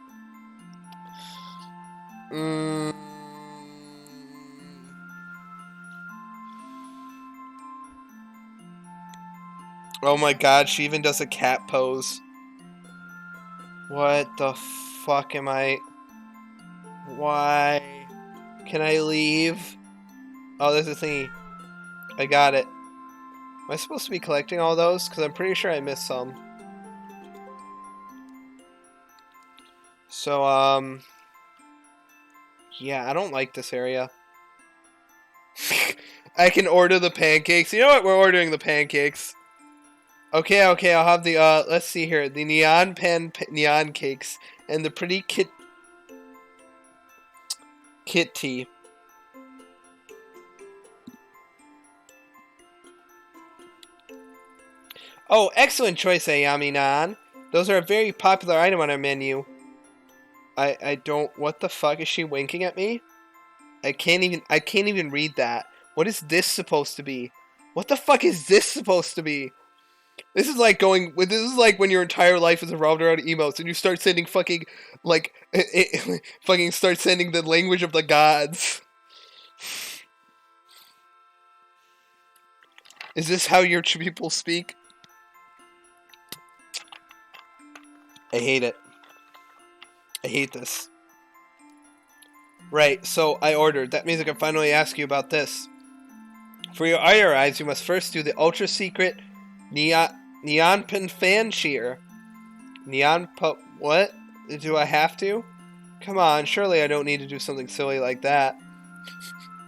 Oh my god, she even does a cat pose. What the fuck am I... Why? Can I leave? Oh, there's a thingy. I got it. Am I supposed to be collecting all those? Because I'm pretty sure I missed some. So, yeah, I don't like this area. I can order the pancakes. You know what? We're ordering the pancakes. Okay, I'll have the, let's see here. The neon pan neon cakes and the pretty kitty. Oh, excellent choice, Ayami-nan. Those are a very popular item on our menu. I don't... What the fuck? Is she winking at me? I can't even read that. What is this supposed to be? What the fuck is this supposed to be? This is like when your entire life is revolved around emotes and you start sending fucking, like, fucking start sending the language of the gods. Is this how your people speak? I hate it. I hate this. Right, so I ordered. That means I can finally ask you about this. For your IR eyes, you must first do the ultra secret neon pin fan shear. What? Do I have to? Come on, surely I don't need to do something silly like that.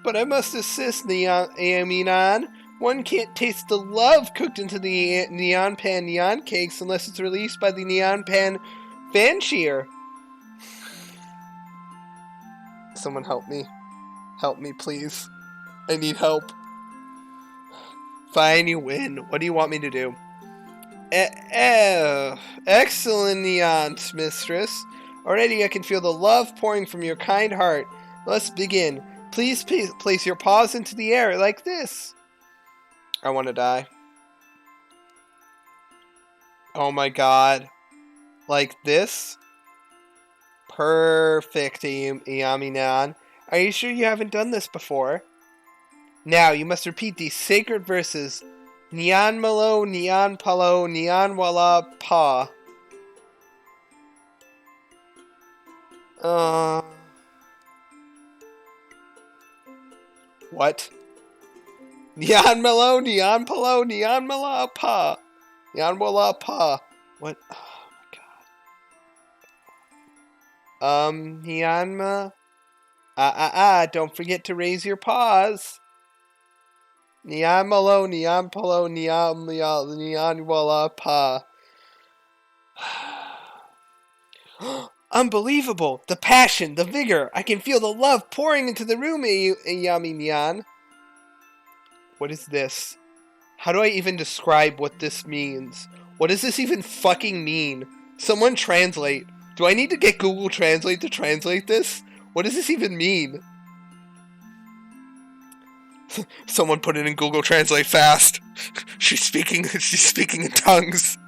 But I must insist, Ayami-nan. One can't taste the love cooked into the neon pan neon cakes unless it's released by the neon pan fan shear. Someone help me. Help me, please. I need help. Fine, you win. What do you want me to do? Excellent, Neon Mistress. Already I can feel the love pouring from your kind heart. Let's begin. Please place your paws into the air like this. I want to die. Oh my god. Like this? Perfect, Ayami-nan. Are you sure you haven't done this before? Now, you must repeat these sacred verses. Nyan malo, nyan palo, nyan wala pa. What? Nyan malo, nyan palo, nyan mala pa. Nyan wala pa. What? Oh my god. Nyanma. Don't forget to raise your paws. Nyan malo, nyan palo, nyan wala pa. Unbelievable! The passion, the vigor. I can feel the love pouring into the room, Ayami-nan. What is this? How do I even describe what this means? What does this even fucking mean? Someone translate. Do I need to get Google Translate to translate this? What does this even mean? Someone put it in Google Translate fast. She's speaking in tongues.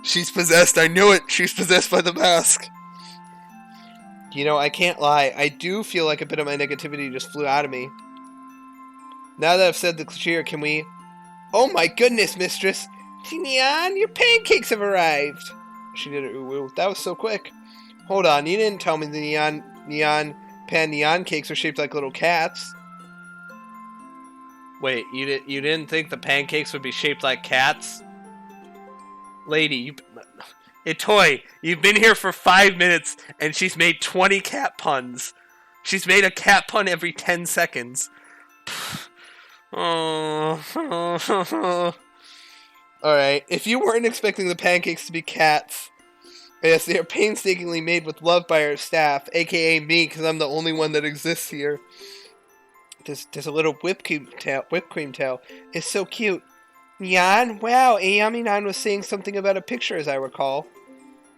She's possessed, I knew it. She's possessed by the mask. You know, I can't lie. I do feel like a bit of my negativity just flew out of me. Now that I've said the cliche, can we... Oh my goodness, mistress! Nyan, your pancakes have arrived! She did it, ooh. That was so quick. Hold on, you didn't tell me the neon pan neon cakes are shaped like little cats. Wait, you didn't think the pancakes would be shaped like cats? Lady, Itoi, you've been here for 5 minutes and she's made 20 cat puns. She's made a cat pun every 10 seconds. Oh. Alright, if you weren't expecting the pancakes to be cats, yes, they are painstakingly made with love by our staff, aka me, because I'm the only one that exists here. There's a little whipped cream tail. It's so cute. Nyan? Wow, Ayami-nan was saying something about a picture, as I recall.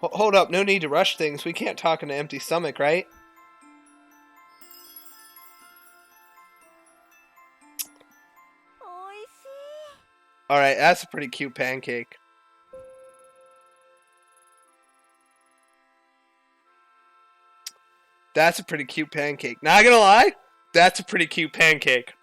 Hold up, no need to rush things. We can't talk on an empty stomach, right? Alright, that's a pretty cute pancake. That's a pretty cute pancake. Not gonna lie, that's a pretty cute pancake.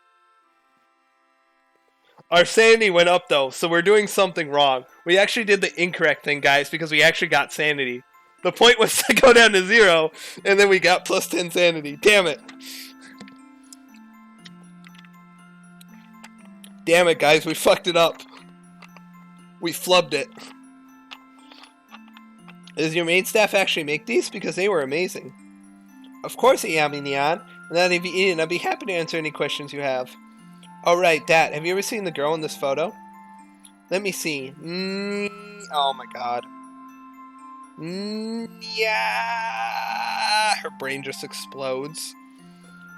Our sanity went up, though, so we're doing something wrong. We actually did the incorrect thing, guys, because we actually got sanity. The point was to go down to 0, and then we got plus 10 sanity. Damn it. Damn it, guys, we fucked it up. We flubbed it. Does your maid staff actually make these? Because they were amazing. Of course, Ayami-nyan. And now that you've eaten, I'd be happy to answer any questions you have. Alright, Dad, have you ever seen the girl in this photo? Let me see. Oh my god. Yeah. Her brain just explodes.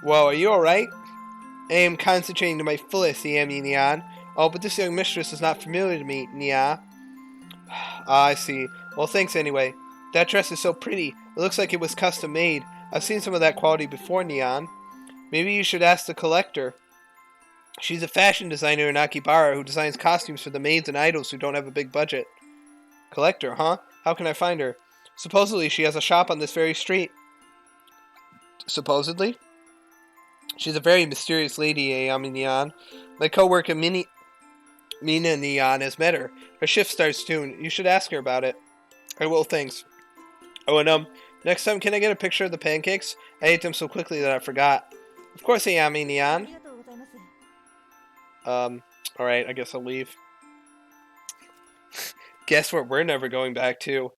Whoa, are you alright? I am concentrating to my fullest, Ayami-nyan. Oh, but this young mistress is not familiar to me, Nya. Ah, I see. Well, thanks anyway. That dress is so pretty. It looks like it was custom made. I've seen some of that quality before, Nyan. Maybe you should ask the collector. She's a fashion designer in Akibara who designs costumes for the maids and idols who don't have a big budget. Collector, huh? How can I find her? Supposedly, she has a shop on this very street. Supposedly? She's a very mysterious lady, Ayami-nyan. My co-worker Mina Nyan has met her. Her shift starts soon. You should ask her about it. I will, thanks. Oh, and next time, can I get a picture of the pancakes? I ate them so quickly that I forgot. Of course, Ayami-nyan. Alright, I guess I'll leave. Guess what we're never going back to?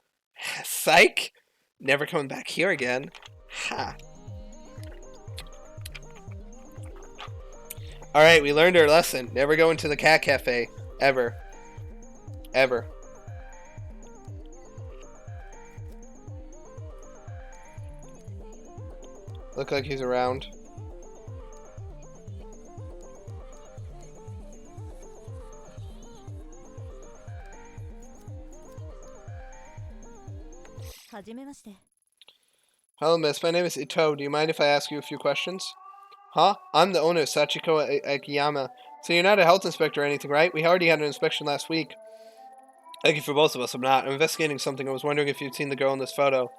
Psych! Never coming back here again. Ha. Alright, we learned our lesson. Never go into the cat cafe. Ever. Ever. Look like he's around. Hello, miss. My name is Ito. Do you mind if I ask you a few questions? Huh? I'm the owner, Sachiko Akiyama. So you're not a health inspector or anything, right? We already had an inspection last week. Lucky for both of us, I'm not. I'm investigating something. I was wondering if you'd seen the girl in this photo.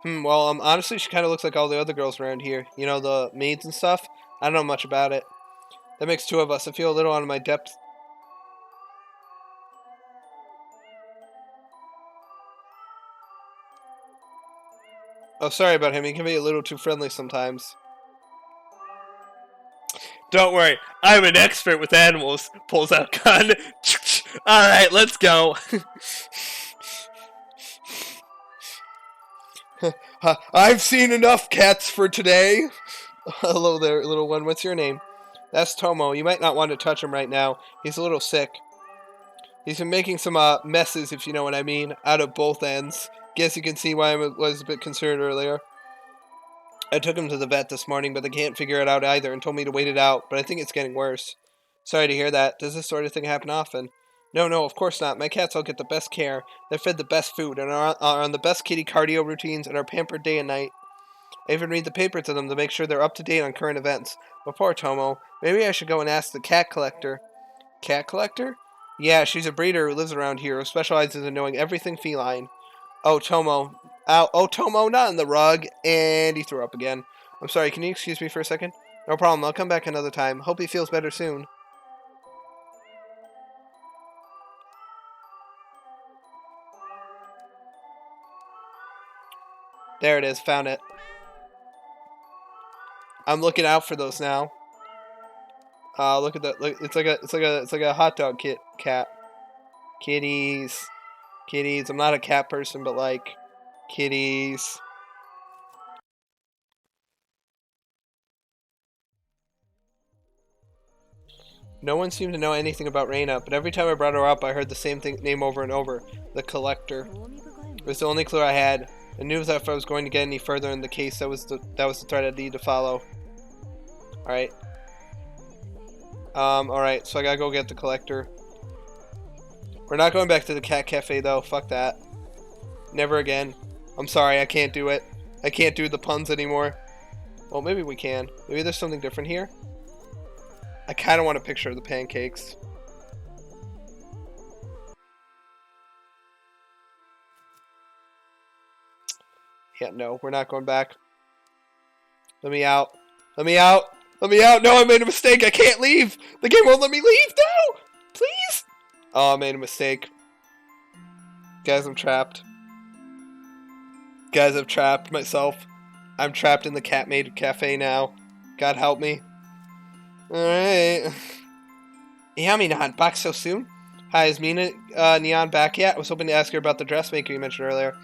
Well, honestly, she kind of looks like all the other girls around here. You know, the maids and stuff? I don't know much about it. That makes 2 of us. I feel a little out of my depth. Oh, sorry about him. He can be a little too friendly sometimes. Don't worry. I'm an expert with animals. Pulls out gun. Alright, let's go. I've seen enough cats for today. Hello there, little one. What's your name? That's Tomo. You might not want to touch him right now. He's a little sick. He's been making some messes, if you know what I mean, out of both ends. Guess you can see why I was a bit concerned earlier. I took him to the vet this morning, but they can't figure it out either and told me to wait it out, but I think it's getting worse. Sorry to hear that. Does this sort of thing happen often? No, of course not. My cats all get the best care. They're fed the best food and are on the best kitty cardio routines and are pampered day and night. I even read the paper to them to make sure they're up to date on current events. But poor Tomo. Maybe I should go and ask the cat collector. Cat collector? Yeah, she's a breeder who lives around here who specializes in knowing everything feline. Oh, Tomo. Ow. Oh, Tomo, not in the rug. And he threw up again. I'm sorry, can you excuse me for a second? No problem, I'll come back another time. Hope he feels better soon. There it is, found it. I'm looking out for those now. Look at that. Look, it's like a hot dog cat. Kitties. Kitties. I'm not a cat person, but like kitties. No one seemed to know anything about Reina, but every time I brought her up, I heard the same name over and over. The Collector. It was the only clue I had. I knew that if I was going to get any further in the case, that was the thread I needed to follow. Alright. Alright, so I gotta go get the Collector. We're not going back to the cat cafe though, fuck that. Never again. I'm sorry, I can't do it. I can't do the puns anymore. Well, maybe we can. Maybe there's something different here. I kinda want a picture of the pancakes. Yeah, no, we're not going back. Let me out. Let me out. Let me out. No, I made a mistake. I can't leave. The game won't let me leave. No! Please! Oh, I made a mistake. Guys, I'm trapped. Guys, I've trapped myself. I'm trapped in the cat-made cafe now. God help me. Alright. Yaminan, back so soon? Hi, is Mina Neon back yet? I was hoping to ask her about the dressmaker you mentioned earlier.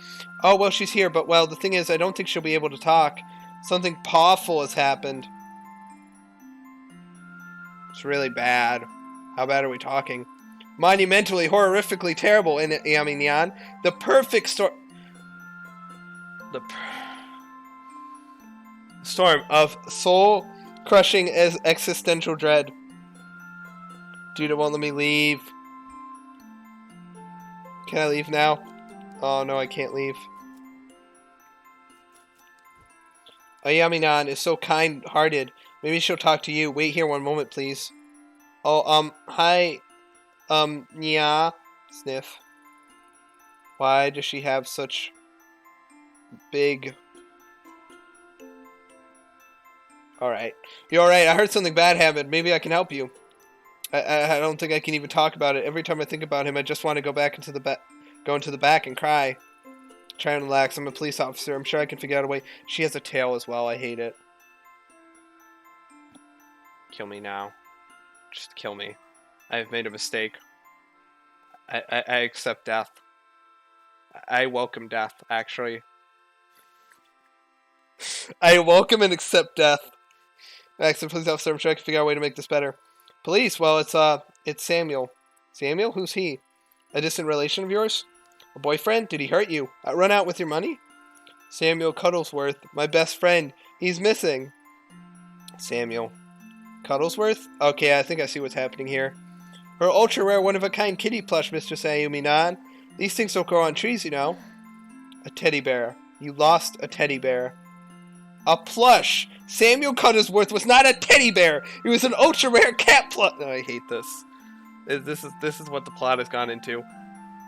Oh, well, she's here, but, well, the thing is, I don't think she'll be able to talk. Something awful has happened. It's really bad. How bad are we talking? Monumentally, horrifically terrible in Yami Neon. The perfect storm of soul-crushing existential dread. Dude, it won't let me leave. Can I leave now? Oh, no, I can't leave. Yaminan is so kind-hearted. Maybe she'll talk to you. Wait here one moment, please. Oh, hi. Nya. Sniff. Why does she have such big... Alright. You're alright. I heard something bad happened. Maybe I can help you. I don't think I can even talk about it. Every time I think about him, I just want to go back into the back and cry. Try and relax. I'm a police officer. I'm sure I can figure out a way. She has a tail as well. I hate it. Kill me now. Just kill me. I've made a mistake. I accept death. I welcome death, actually. I welcome and accept death. Excellent police officer. I'm sure I can figure out a way to make this better. Police? Well, it's Samuel. Samuel? Who's he? A distant relation of yours? A boyfriend? Did he hurt you? Run out with your money? Samuel Cuddlesworth, my best friend. He's missing. Samuel. Cuddlesworth? Okay, I think I see what's happening here. Her ultra-rare, one-of-a-kind kitty plush, Mr. Sayumi Nan. These things don't grow on trees, you know. A teddy bear. You lost a teddy bear. A plush! Samuel Cuddlesworth was not a teddy bear! He was an ultra-rare cat plush! Oh, I hate this. This is what the plot has gone into.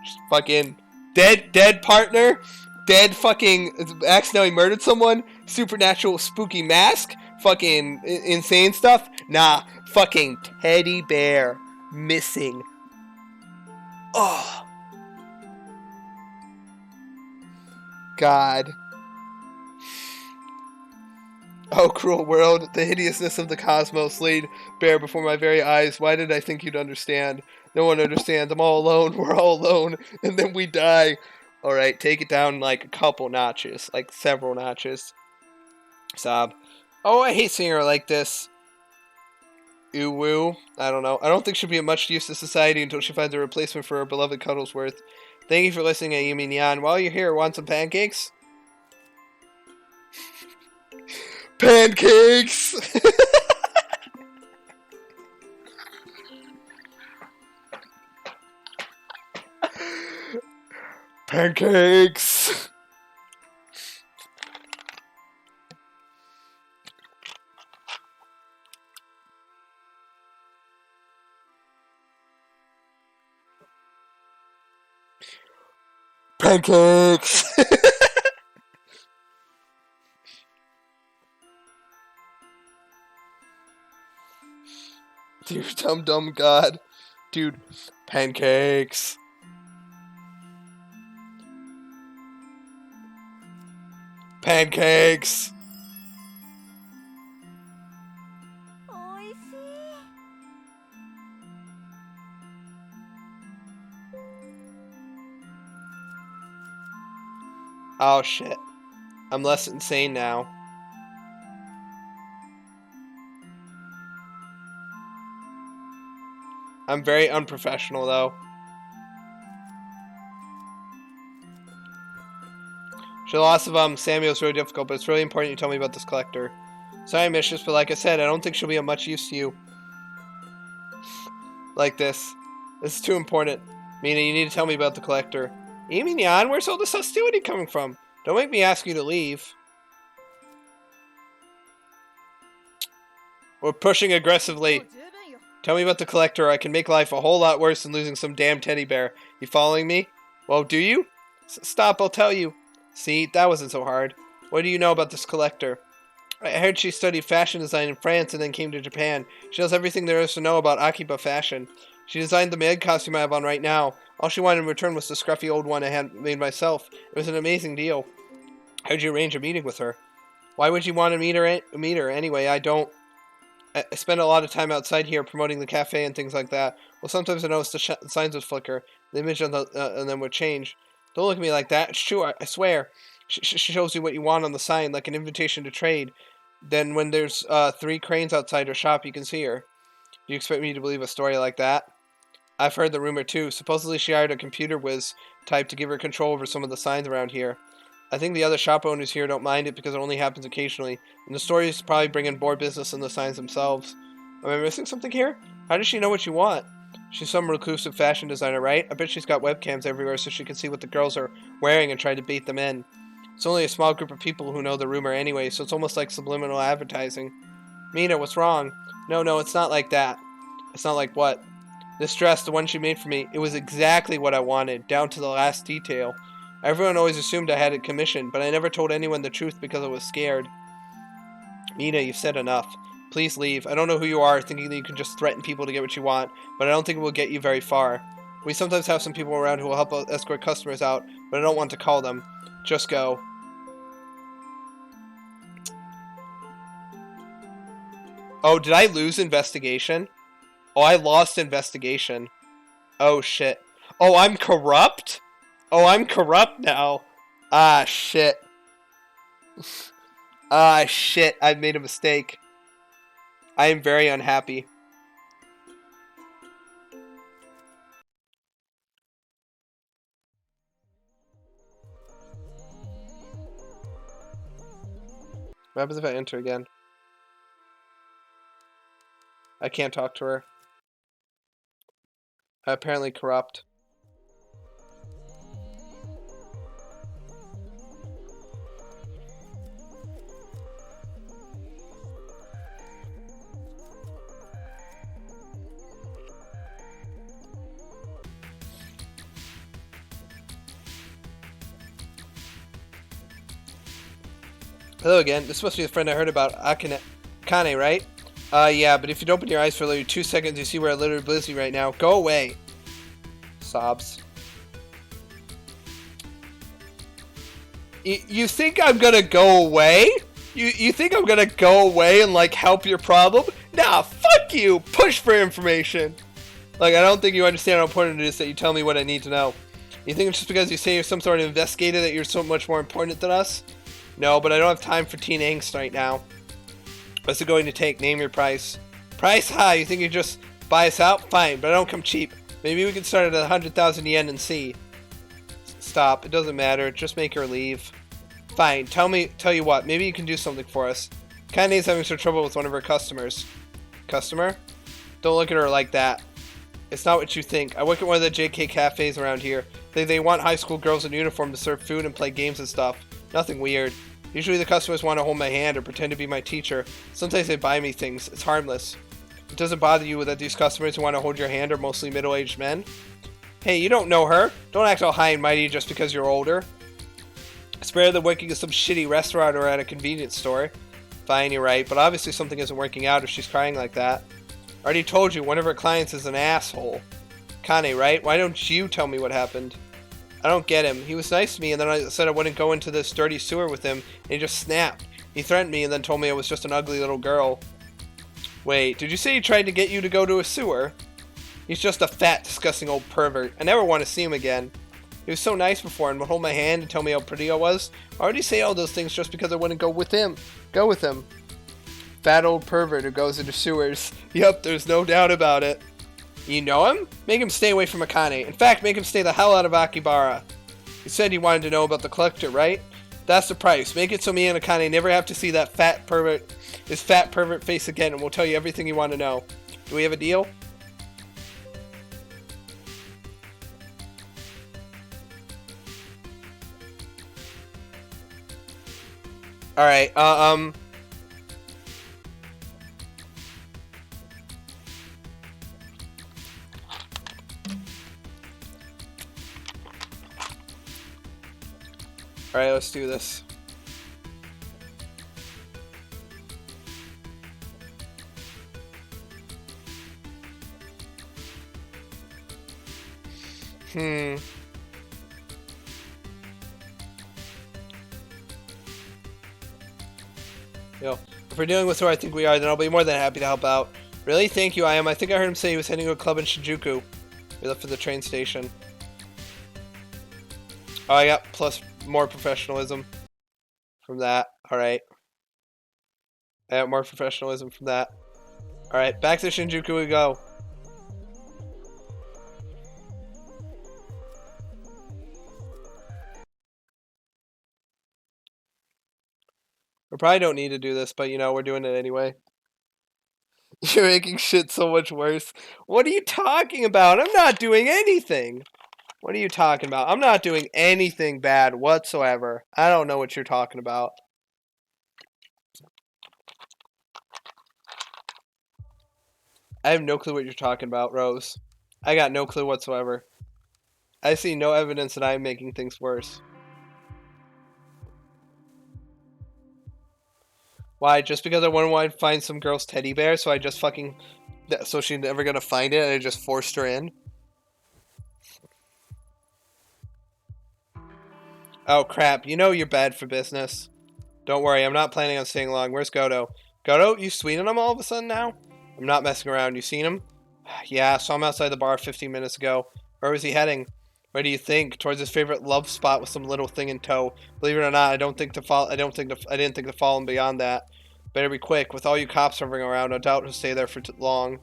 Just fucking... Dead partner? Dead fucking... accidentally murdered someone? Supernatural spooky mask? Fucking insane stuff? Nah. Fucking teddy bear. Missing. Oh. God. Oh, cruel world, the hideousness of the cosmos laid bare before my very eyes. Why did I think you'd understand? No one understands. I'm all alone. We're all alone. And then we die. Alright, take it down like a couple notches. Like several notches. Sob. Oh, I hate seeing her like this. Ew woo. I don't know. I don't think she'll be of much use to society until she finds a replacement for her beloved Cuddlesworth. Thank you for listening, Ayumi Nyan. While you're here, want some pancakes? Pancakes! Pancakes! Pancakes! Dear dumb god. Dude, pancakes. Pancakes. Oh shit. I'm less insane now. I'm very unprofessional though. The loss of Samuel's really difficult, but it's really important you tell me about this collector. Sorry, mistress, but like I said, I don't think she'll be of much use to you. Like this. This is too important. Mina, you need to tell me about the collector. Amy Nyan, where's all this hostility coming from? Don't make me ask you to leave. We're pushing aggressively. Tell me about the collector, or I can make life a whole lot worse than losing some damn teddy bear. You following me? Well, do you? Stop, I'll tell you. See, that wasn't so hard. What do you know about this collector? I heard she studied fashion design in France and then came to Japan. She knows everything there is to know about Akiba fashion. She designed the maid costume I have on right now. All she wanted in return was the scruffy old one I had made myself. It was an amazing deal. How'd you arrange a meeting with her? Why would you want to meet her anyway? I spend a lot of time outside here promoting the cafe and things like that. Well, sometimes I notice the signs would flicker. The image on and then would change. Don't look at me like that. It's true, I swear. She shows you what you want on the sign, like an invitation to trade. Then when there's 3 cranes outside her shop, you can see her. Do you expect me to believe a story like that? I've heard the rumor too. Supposedly she hired a computer whiz type to give her control over some of the signs around here. I think the other shop owners here don't mind it because it only happens occasionally. And the stories probably bring in more business than the signs themselves. Am I missing something here? How does she know what you want? She's some reclusive fashion designer, right? I bet she's got webcams everywhere so she can see what the girls are wearing and try to bait them in. It's only a small group of people who know the rumor anyway, so it's almost like subliminal advertising. Mina, what's wrong? No, it's not like that. It's not like what? This dress, the one she made for me, it was exactly what I wanted, down to the last detail. Everyone always assumed I had it commissioned, but I never told anyone the truth because I was scared. Mina, you've said enough. Please leave. I don't know who you are, thinking that you can just threaten people to get what you want, but I don't think it will get you very far. We sometimes have some people around who will help escort customers out, but I don't want to call them. Just go. Oh, did I lose investigation? Oh, I lost investigation. Oh, shit. Oh, I'm corrupt? Oh, I'm corrupt now. Ah, shit. Ah, shit. I've made a mistake. I am very unhappy. What happens if I enter again? I can't talk to her. I'm apparently corrupt. Hello again. This must be the friend I heard about, Akane, right? Yeah, but if you'd open your eyes for literally 2 seconds, you see where I literally busy right now. Go away. Sobs. You think I'm gonna go away? You think I'm gonna go away and, like, help your problem? Nah, fuck you! Push for information! Like, I don't think you understand how important it is that you tell me what I need to know. You think it's just because you say you're some sort of investigator that you're so much more important than us? No, but I don't have time for teen angst right now. What's it going to take? Name your price. Price? Ha! You think you just buy us out? Fine, but I don't come cheap. Maybe we can start at 100,000 yen and see. Stop. It doesn't matter. Just make her leave. Fine. Tell you what. Maybe you can do something for us. Kane's having some trouble with one of her customers. Customer? Don't look at her like that. It's not what you think. I work at one of the JK cafes around here. They want high school girls in uniform to serve food and play games and stuff. Nothing weird. Usually the customers want to hold my hand or pretend to be my teacher. Sometimes they buy me things. It's harmless. It doesn't bother you that these customers who want to hold your hand are mostly middle-aged men? Hey, you don't know her. Don't act all high and mighty just because you're older. It's better than working at some shitty restaurant or at a convenience store. Fine, you're right, but obviously something isn't working out if she's crying like that. I already told you, one of her clients is an asshole. Kane, right? Why don't you tell me what happened? I don't get him. He was nice to me, and then I said I wouldn't go into this dirty sewer with him, and he just snapped. He threatened me and then told me I was just an ugly little girl. Wait, did you say he tried to get you to go to a sewer? He's just a fat, disgusting old pervert. I never want to see him again. He was so nice before and would hold my hand and tell me how pretty I was. I already say all those things just because I wouldn't go with him. Go with him. Fat old pervert who goes into sewers. Yep, there's no doubt about it. You know him? Make him stay away from Akane. In fact, make him stay the hell out of Akibara. You said you wanted to know about the collector, right? That's the price. Make it so me and Akane never have to see that fat pervert face again, and we'll tell you everything you want to know. Do we have a deal? Alright, Alright, let's do this. Yo, if we're dealing with who I think we are, then I'll be more than happy to help out. Really? Thank you, I am. I think I heard him say he was heading to a club in Shinjuku. We left for the train station. Oh, I got plus more professionalism from that. Alright. I got more professionalism from that. Alright, back to Shinjuku we go. We probably don't need to do this, but you know, we're doing it anyway. You're making shit so much worse. What are you talking about? I'm not doing anything. What are you talking about? I'm not doing anything bad whatsoever. I don't know what you're talking about. I have no clue what you're talking about, Rose. I got no clue whatsoever. I see no evidence that I'm making things worse. Why? Just because I wanted to find some girl's teddy bear, so I just fucking... So she's never gonna find it, and I just forced her in? Oh, crap. You know you're bad for business. Don't worry, I'm not planning on staying long. Where's Goto? Goto, you sweeting him all of a sudden now? I'm not messing around. You seen him? Yeah, saw him outside the bar 15 minutes ago. Where was he heading? Where do you think? Towards his favorite love spot with some little thing in tow. Believe it or not, I didn't think to follow him beyond that. Better be quick. With all you cops hovering around, I doubt he'll stay there for long.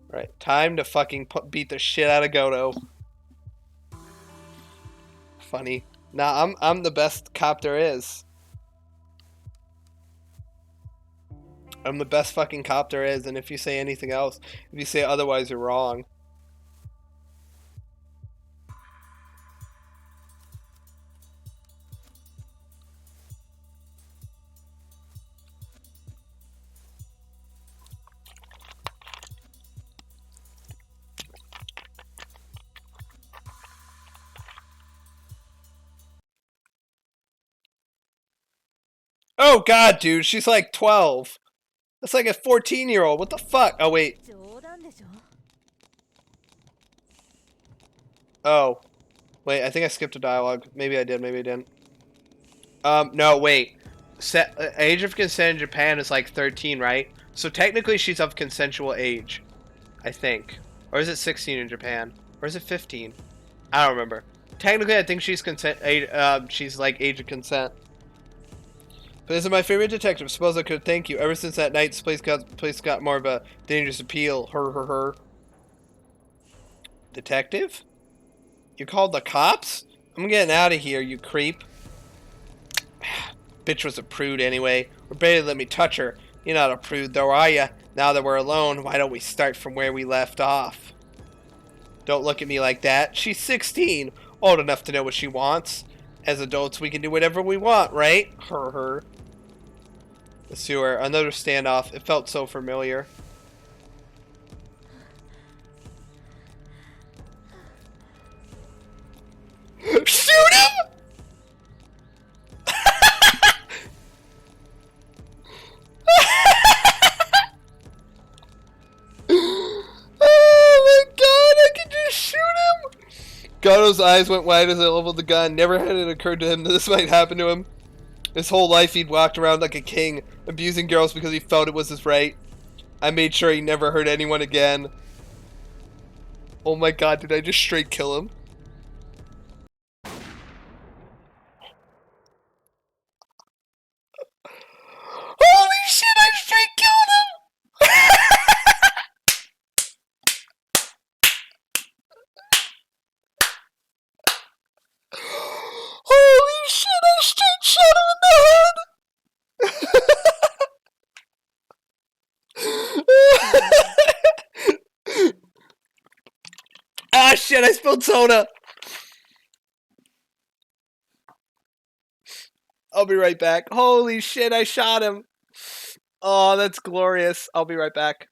Right, time to fucking beat the shit out of Goto. Funny. Nah, I'm the best cop there is. I'm the best fucking cop there is, and if you say anything else, if you say otherwise, you're wrong. Oh god, dude, she's like 12. That's like a 14-year-old. What the fuck? Oh, wait. Oh. Wait, I think I skipped a dialogue. Maybe I did, maybe I didn't. No, wait. Age of consent in Japan is like 13, right? So technically she's of consensual age. I think. Or is it 16 in Japan? Or is it 15? I don't remember. Technically, I think she's she's like age of consent. But this is my favorite detective. Suppose I could thank you. Ever since that night, this place got more of a dangerous appeal. Her. Detective? You called the cops? I'm getting out of here, you creep. Bitch was a prude anyway. Or better let me touch her. You're not a prude though, are ya? Now that we're alone, why don't we start from where we left off? Don't look at me like that. She's 16. Old enough to know what she wants. As adults, we can do whatever we want, right? Her. The sewer. Another standoff. It felt so familiar. Shoot him! Oh my god, I can just shoot him! Goto's eyes went wide as I leveled the gun. Never had it occurred to him that this might happen to him. His whole life he'd walked around like a king, abusing girls because he felt it was his right. I made sure he never hurt anyone again. Oh my god, did I just straight kill him? shit, I spilled soda! I'll be right back. Holy shit, I shot him! Oh, that's glorious. I'll be right back.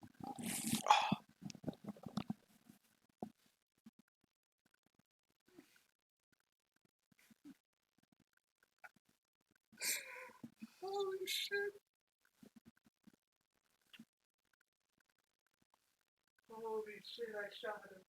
Holy shit. Holy shit, I shot him.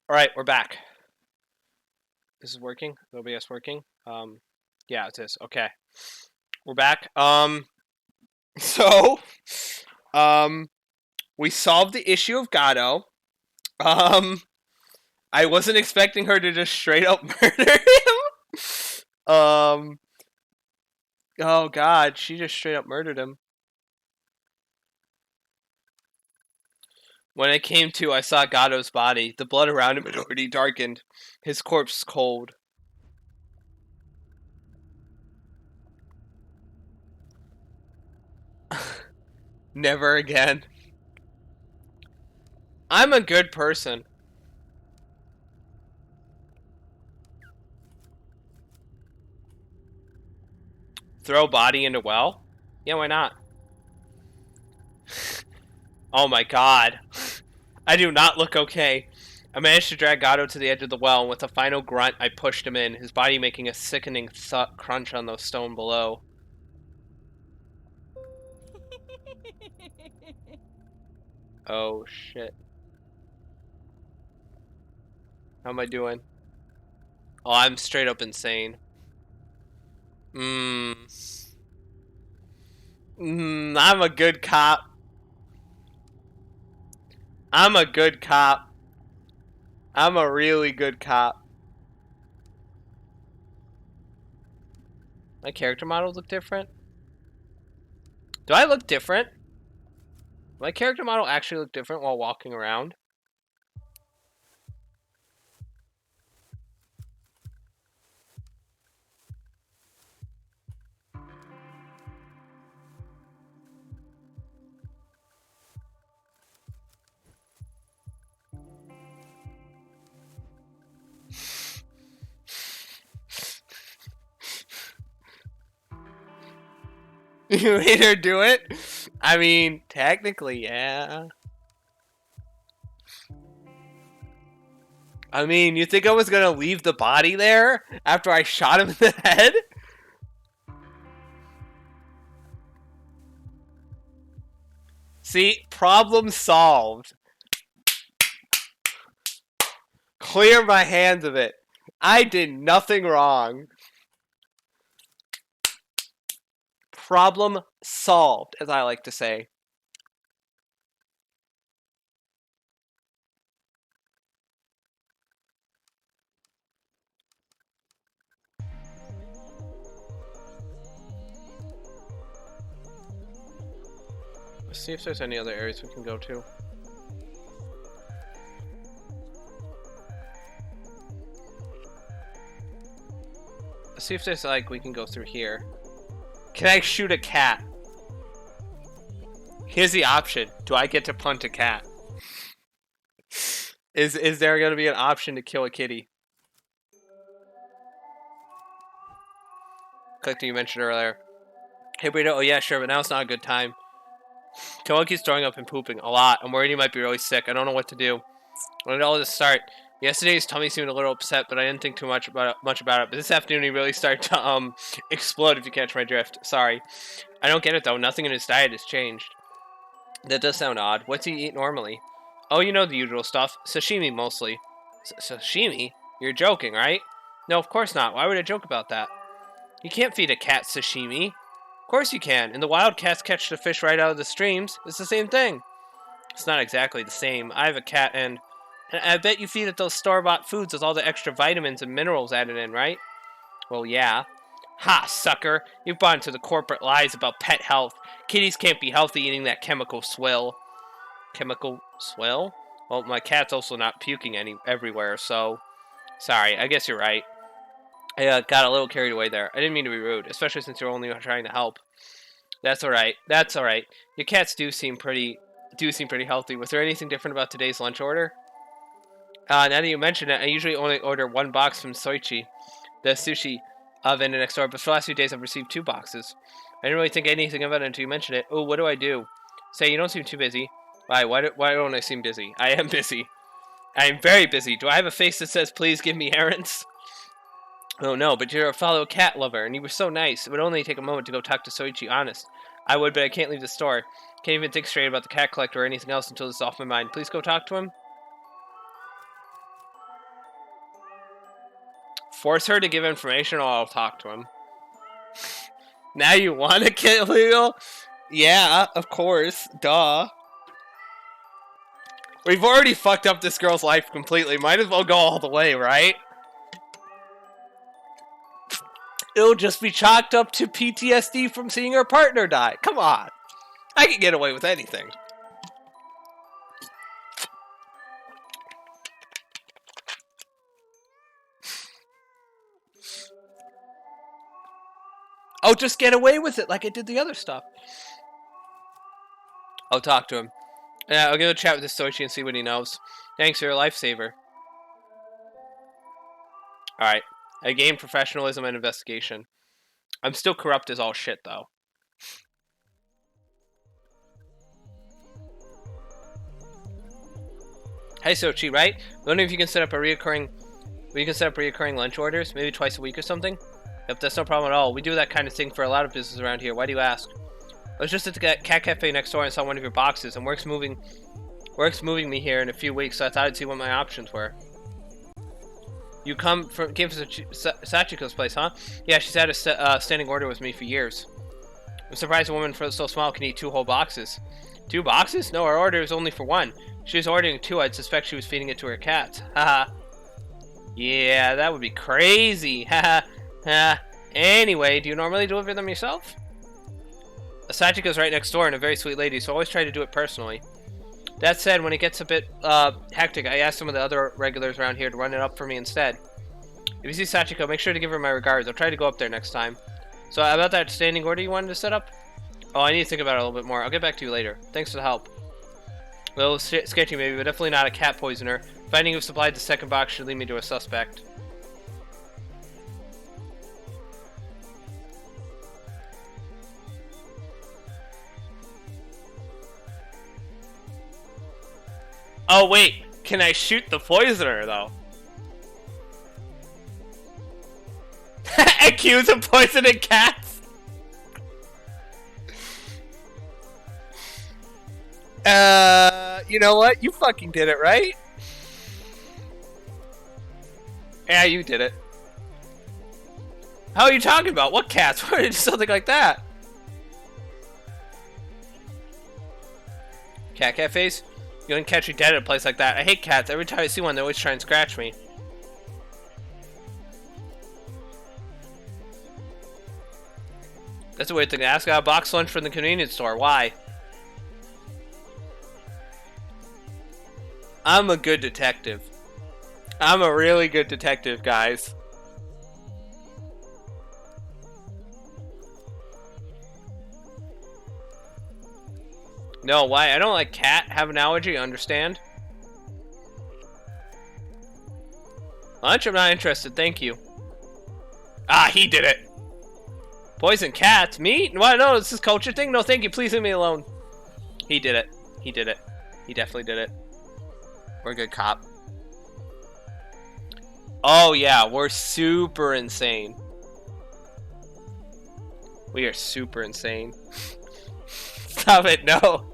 Alright, we're back. This is working? OBS working? Yeah, it is. Okay. We're back. So, we solved the issue of Gato. I wasn't expecting her to just straight up murder him. Oh god, she just straight up murdered him. When I came to, I saw Gato's body. The blood around him had already darkened. His corpse cold. Never again. I'm a good person. Throw body into well? Yeah, why not? Oh my god. I do not look okay. I managed to drag Gato to the edge of the well, and with a final grunt, I pushed him in, his body making a sickening crunch on the stone below. Oh shit. How am I doing? Oh, I'm straight up insane. I'm a good cop. I'm a good cop. I'm a really good cop. My character models look different? Do I look different? My character model actually look different while walking around? You made her do it? I mean, technically, yeah. I mean, you think I was gonna leave the body there after I shot him in the head? See, problem solved. Clear my hands of it. I did nothing wrong. Problem solved, as I like to say. Let's see if there's any other areas we can go to. Let's see if there's like we can go through here. Can I shoot a cat? Here's the option. Do I get to punt a cat? Is there gonna be an option to kill a kitty? Click that you mentioned earlier. Hey Burrito, oh yeah, sure, but now it's not a good time. Kawan keeps throwing up and pooping a lot. I'm worried he might be really sick. I don't know what to do. When did all this start? Yesterday his tummy seemed a little upset, but I didn't think too much about it. But this afternoon he really started to explode, if you catch my drift. Sorry. I don't get it though. Nothing in his diet has changed. That does sound odd. What's he eat normally? Oh, you know the usual stuff. Sashimi mostly. Sashimi? You're joking, right? No, of course not. Why would I joke about that? You can't feed a cat sashimi. Of course you can. In the wild, cats catch the fish right out of the streams. It's the same thing. It's not exactly the same. I have a cat and I bet you feed it those store-bought foods with all the extra vitamins and minerals added in, right? Well, yeah. Ha, sucker. You've bought into the corporate lies about pet health. Kitties can't be healthy eating that chemical swill. Chemical swill? Well, my cat's also not puking everywhere, so... Sorry, I guess you're right. I got a little carried away there. I didn't mean to be rude, especially since you're only trying to help. That's alright. That's alright. Your cats do seem pretty healthy. Was there anything different about today's lunch order? Now that you mention it, I usually only order one box from Soichi, the sushi vendor next door, but for the last few days I've received 2 boxes. I didn't really think anything about it until you mentioned it. Oh, what do I do? Say, you don't seem too busy. Why don't I seem busy? I am busy. I am very busy. Do I have a face that says, please give me errands? Oh no, but you're a fellow cat lover, and you were so nice. It would only take a moment to go talk to Soichi, honest. I would, but I can't leave the store. Can't even think straight about the cat collector or anything else until this is off my mind. Please go talk to him. Force her to give information or I'll talk to him. Now you want to get legal? Yeah, of course. Duh. We've already fucked up this girl's life completely. Might as well go all the way, right? It'll just be chalked up to PTSD from seeing her partner die. Come on. I can get away with anything. Oh, just get away with it like I did the other stuff. I'll talk to him. Yeah, I'll go chat with this Soichi and see what he knows. Thanks, you're a lifesaver. Alright. I gained professionalism and investigation. I'm still corrupt as all shit, though. Hey, Soichi, right? I wonder if you can set up reoccurring lunch orders, maybe twice a week or something? Yep, that's no problem at all. We do that kind of thing for a lot of business around here. Why do you ask? I was just at the cat cafe next door and saw one of your boxes, and Work's moving me here in a few weeks, so I thought I'd see what my options were. You came from Sachiko's place, huh? Yeah, she's had a standing order with me for years. I'm surprised a woman so small can eat 2 whole boxes. 2 boxes? No, our order is only for 1. She was ordering 2. I'd suspect she was feeding it to her cats. Haha. Yeah, that would be crazy. Haha. Anyway, do you normally deliver them yourself? Sachiko's right next door and a very sweet lady, so I always try to do it personally. That said, when it gets a bit hectic, I ask some of the other regulars around here to run it up for me instead. If you see Sachiko, make sure to give her my regards. I'll try to go up there next time. So about that standing order you wanted to set up? Oh, I need to think about it a little bit more. I'll get back to you later. Thanks for the help. A little sketchy maybe, but definitely not a cat poisoner. Finding who supplied the second box should lead me to a suspect. Oh wait, can I shoot the poisoner though? Accuse of poisoning cats? You know what? You fucking did it, right? Yeah, you did it. How are you talking about? What cats? Why did you do something like that? Cat cafes? You don't catch me dead at a place like that. I hate cats. Every time I see one, they always try and scratch me. That's a weird thing to ask. I got a box lunch from the convenience store. Why? I'm a good detective. I'm a really good detective, guys. No, why? I don't like cat. Have an allergy, understand? Lunch? I'm not interested, thank you. Ah, he did it. Poison cats? Me? Why, no, this is culture thing? No, thank you, please leave me alone. He did it. He did it. He definitely did it. We're a good cop. Oh yeah, we're super insane. We are super insane. Stop it, no.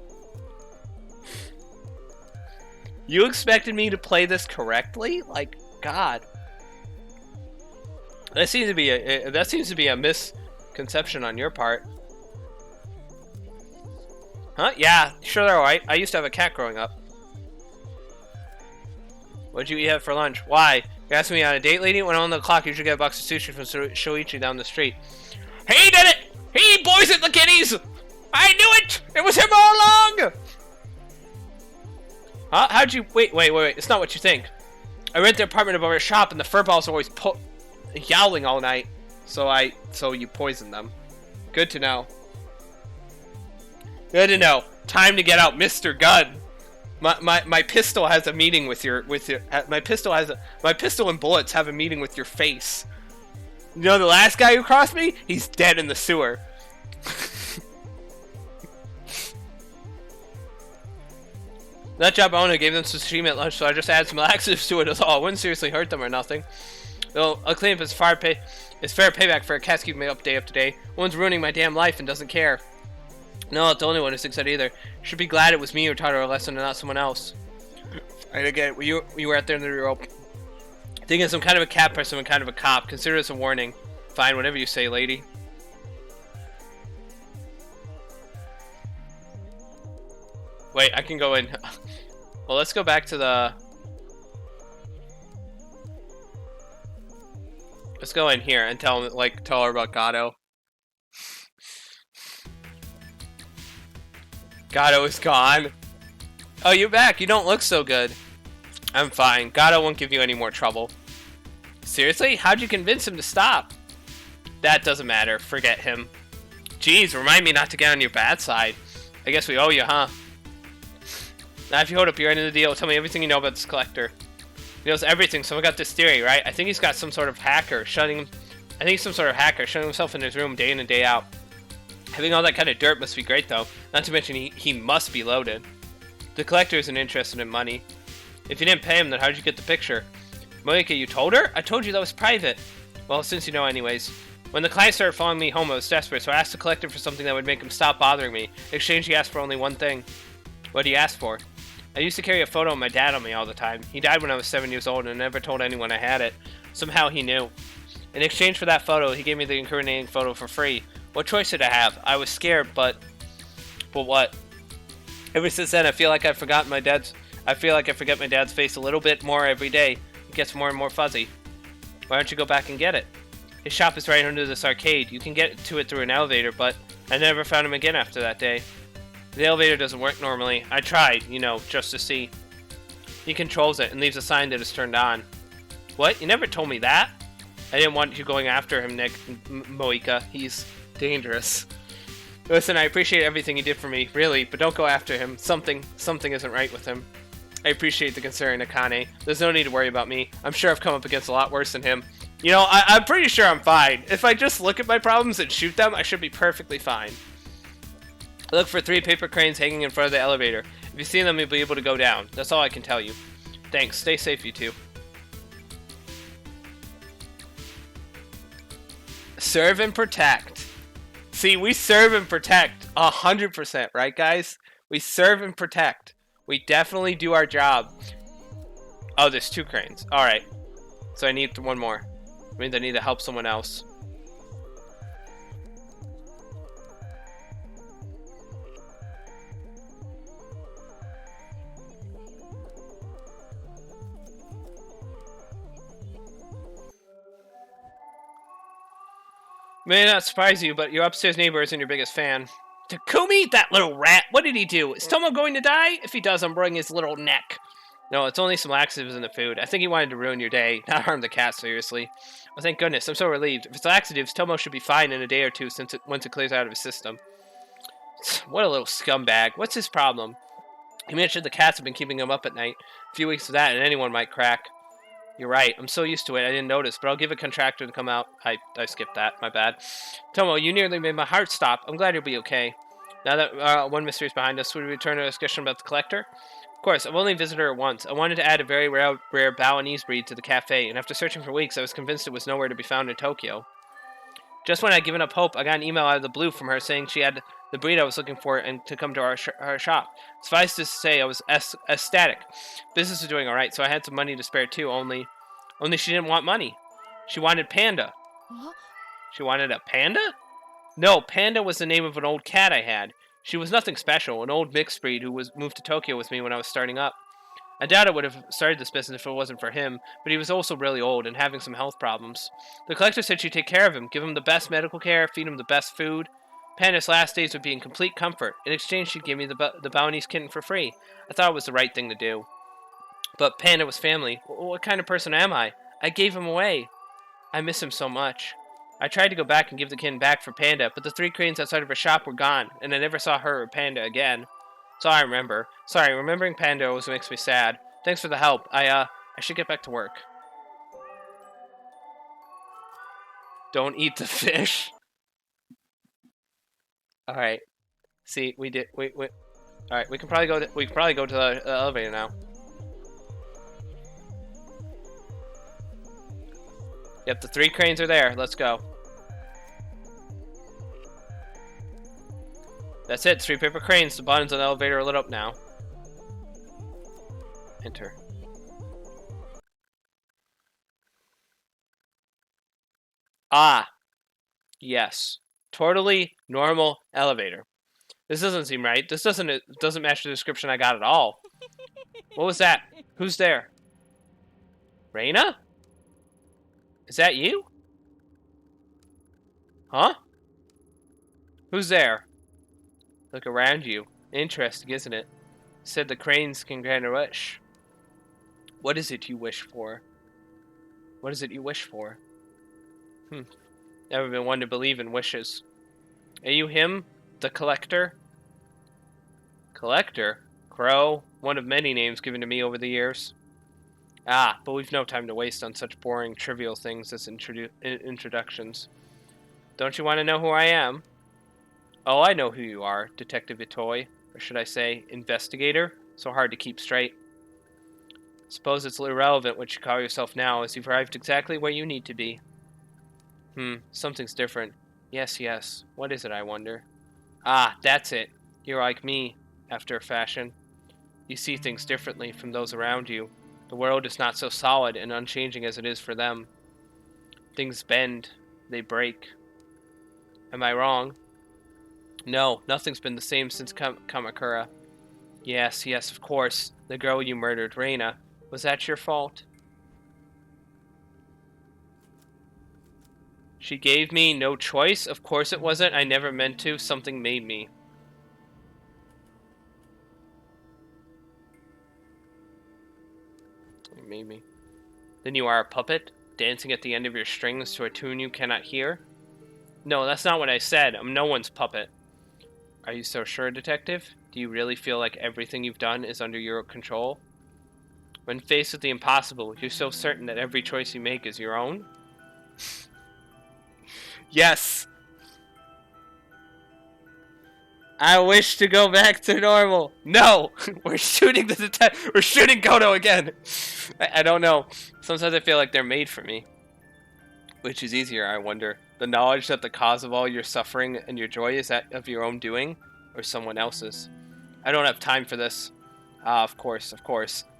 You expected me to play this correctly? Like, God. That seems to be a misconception on your part. Huh? Yeah, sure they're alright. I used to have a cat growing up. What'd you eat for lunch? Why? You asked me on a date, lady? When I'm on the clock, you should get a box of sushi from Shoichi down the street. He did it! He poisoned the kitties! I knew it! It was him all along! Huh? How'd you... Wait. It's not what you think. I rent the apartment above our shop, and the furballs are always yowling all night. So you poisoned them. Good to know. Good to know. Time to get out Mr. Gun. My pistol has a meeting with your my pistol and bullets have a meeting with your face. You know the last guy who crossed me? He's dead in the sewer. That job owner gave them sashimi at lunch, so I just added some laxatives to it as all. I wouldn't seriously hurt them or nothing. Though I'll clean up his fair payback for a cat's keeping me up day after day. One's ruining my damn life and doesn't care. No, not the only one who thinks that either. Should be glad it was me who taught her a lesson and not someone else. Alright, again, you were out there in the rope. Thinking some kind of a cat person and kind of a cop. Consider this a warning. Fine, whatever you say, lady. Wait, I can go in. Well, let's go back to the... Let's go in here and tell her about Gato. Gato is gone. Oh, you're back. You don't look so good. I'm fine. Gato won't give you any more trouble. Seriously? How'd you convince him to stop? That doesn't matter. Forget him. Jeez, remind me not to get on your bad side. I guess we owe you, huh? Now, if you hold up your end of the deal, tell me everything you know about this collector. He knows everything. Someone got this theory, right? I think he's got some sort of hacker shutting himself in his room day in and day out. Having all that kind of dirt must be great, though. Not to mention, he must be loaded. The collector isn't interested in money. If you didn't pay him, then how'd you get the picture? Monika, you told her? I told you that was private. Well, since you know anyways. When the client started following me home, I was desperate, so I asked the collector for something that would make him stop bothering me. In exchange, he asked for only one thing. What did he ask for? I used to carry a photo of my dad on me all the time. He died when I was 7 years old and never told anyone I had it. Somehow he knew. In exchange for that photo, he gave me the incriminating photo for free. What choice did I have? I was scared, but what? Ever since then, I feel like I forget my dad's face a little bit more every day. It gets more and more fuzzy. Why don't you go back and get it? His shop is right under this arcade. You can get to it through an elevator, but I never found him again after that day. The elevator doesn't work normally. I tried, just to see. He controls it and leaves a sign that is turned on. What? You never told me that? I didn't want you going after him, Moika. He's dangerous. Listen, I appreciate everything he did for me, really, but don't go after him. Something isn't right with him. I appreciate the concern, Akane. There's no need to worry about me. I'm sure I've come up against a lot worse than him. I'm pretty sure I'm fine. If I just look at my problems and shoot them, I should be perfectly fine. Look for 3 paper cranes hanging in front of the elevator. If you see them, you'll be able to go down. That's all I can tell you. Thanks. Stay safe, you two. Serve and protect. See, we serve and protect 100%, right, guys? We serve and protect. We definitely do our job. Oh, there's 2 cranes. All right. So I need one more. I mean, I need to help someone else. May not surprise you, but your upstairs neighbor isn't your biggest fan. Takumi? That little rat! What did he do? Is Tomo going to die? If he does, I'm wringing his little neck. No, it's only some laxatives in the food. I think he wanted to ruin your day, not harm the cat, seriously. Well, thank goodness. I'm so relieved. If it's laxatives, Tomo should be fine in a day or two once it clears out of his system. What a little scumbag. What's his problem? He mentioned the cats have been keeping him up at night. A few weeks of that and anyone might crack. You're right. I'm so used to it, I didn't notice, but I'll give a contractor to come out. I skipped that. My bad. Tomo, you nearly made my heart stop. I'm glad you'll be okay. Now that one mystery is behind us, would we return to our discussion about the collector? Of course, I've only visited her once. I wanted to add a very rare Balinese breed to the cafe, and after searching for weeks, I was convinced it was nowhere to be found in Tokyo. Just when I'd given up hope, I got an email out of the blue from her saying she had the breed I was looking for and to come to our shop. Suffice to say, I was ecstatic. Business was doing all right, so I had some money to spare too. Only she didn't want money. She wanted Panda. She wanted a panda? No, Panda was the name of an old cat I had. She was nothing special, an old mixed breed who was moved to Tokyo with me when I was starting up. I doubt I would have started this business if it wasn't for him, but he was also really old and having some health problems. The collector said she'd take care of him, give him the best medical care, feed him the best food. Panda's last days would be in complete comfort. In exchange, she'd give me the Balinese kitten for free. I thought it was the right thing to do. But Panda was family. What kind of person am I? I gave him away. I miss him so much. I tried to go back and give the kitten back for Panda, but the 3 cranes outside of her shop were gone, and I never saw her or Panda again. So I remember. Sorry, remembering Panda always makes me sad. Thanks for the help. I should get back to work. Don't eat the fish. All right. See, we did. All right, we can probably go to the elevator now. Yep, the 3 cranes are there. Let's go. That's it. 3 paper cranes. The buttons on the elevator are lit up now. Enter. Ah. Yes. Totally normal elevator. This doesn't seem right. This doesn't match the description I got at all. What was that? Who's there? Reina? Is that you? Huh? Who's there? Look around you. Interesting, isn't it? Said the cranes can grant a wish. What is it you wish for? What is it you wish for? Never been one to believe in wishes. Are you him? The collector? Collector? Crow? One of many names given to me over the years. Ah, but we've no time to waste on such boring, trivial things as introductions. Don't you want to know who I am? Oh, I know who you are, Detective Itoi. Or should I say, investigator? So hard to keep straight. Suppose it's irrelevant what you call yourself now, as you've arrived exactly where you need to be. Something's different. Yes. What is it, I wonder? Ah, that's it. You're like me, after a fashion. You see things differently from those around you. The world is not so solid and unchanging as it is for them. Things bend. They break. Am I wrong? No, nothing's been the same since Kamakura. Yes, of course. The girl you murdered, Reina. Was that your fault? She gave me no choice? Of course it wasn't. I never meant to. Something made me. It made me. Then you are a puppet? Dancing at the end of your strings to a tune you cannot hear? No, that's not what I said. I'm no one's puppet. Are you so sure, Detective? Do you really feel like everything you've done is under your control? When faced with the impossible, you're so certain that every choice you make is your own? Yes! I wish to go back to normal. No! We're shooting the detective. We're shooting Goto again! I don't know. Sometimes I feel like they're made for me. Which is easier, I wonder. The knowledge that the cause of all your suffering and your joy is that of your own doing, or someone else's. I don't have time for this. Ah, of course.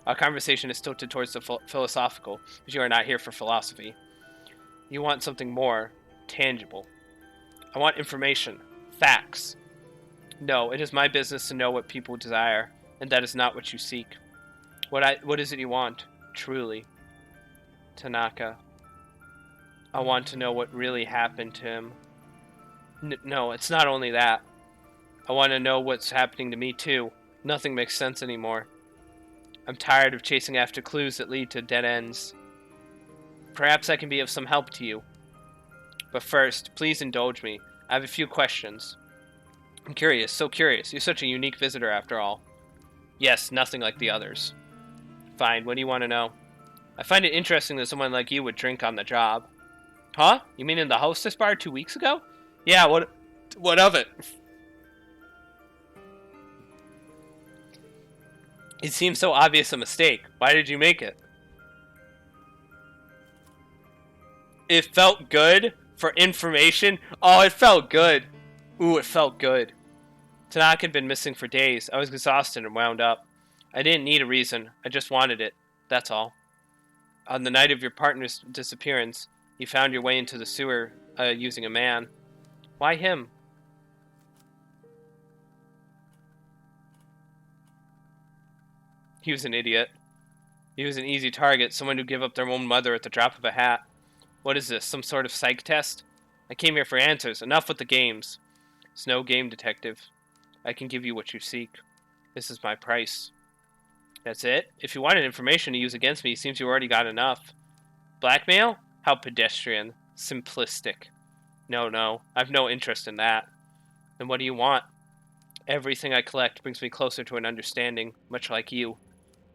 Our conversation is tilted towards the philosophical, but you are not here for philosophy. You want something more tangible. I want information. Facts. No, it is my business to know what people desire, and that is not what you seek. What is it you want? Truly. Tanaka. I want to know what really happened to him. No, it's not only that. I want to know what's happening to me too. Nothing makes sense anymore. I'm tired of chasing after clues that lead to dead ends. Perhaps I can be of some help to you. But first, please indulge me. I have a few questions. I'm curious, so curious. You're such a unique visitor after all. Yes, nothing like the others. Fine, what do you want to know? I find it interesting that someone like you would drink on the job. Huh? You mean in the hostess bar 2 weeks ago? Yeah, what of it? It seems so obvious a mistake. Why did you make it? It felt good for information. Oh, it felt good. Ooh, it felt good. Tanaka had been missing for days. I was exhausted and wound up. I didn't need a reason. I just wanted it. That's all. On the night of your partner's disappearance, you found your way into the sewer using a man. Why him? He was an idiot. He was an easy target, someone who'd give up their own mother at the drop of a hat. What is this, some sort of psych test? I came here for answers. Enough with the games. It's no game, detective. I can give you what you seek. This is my price. That's it? If you wanted information to use against me, it seems you already got enough. Blackmail? How pedestrian. Simplistic. No, I've no interest in that. Then what do you want? Everything I collect brings me closer to an understanding, much like you.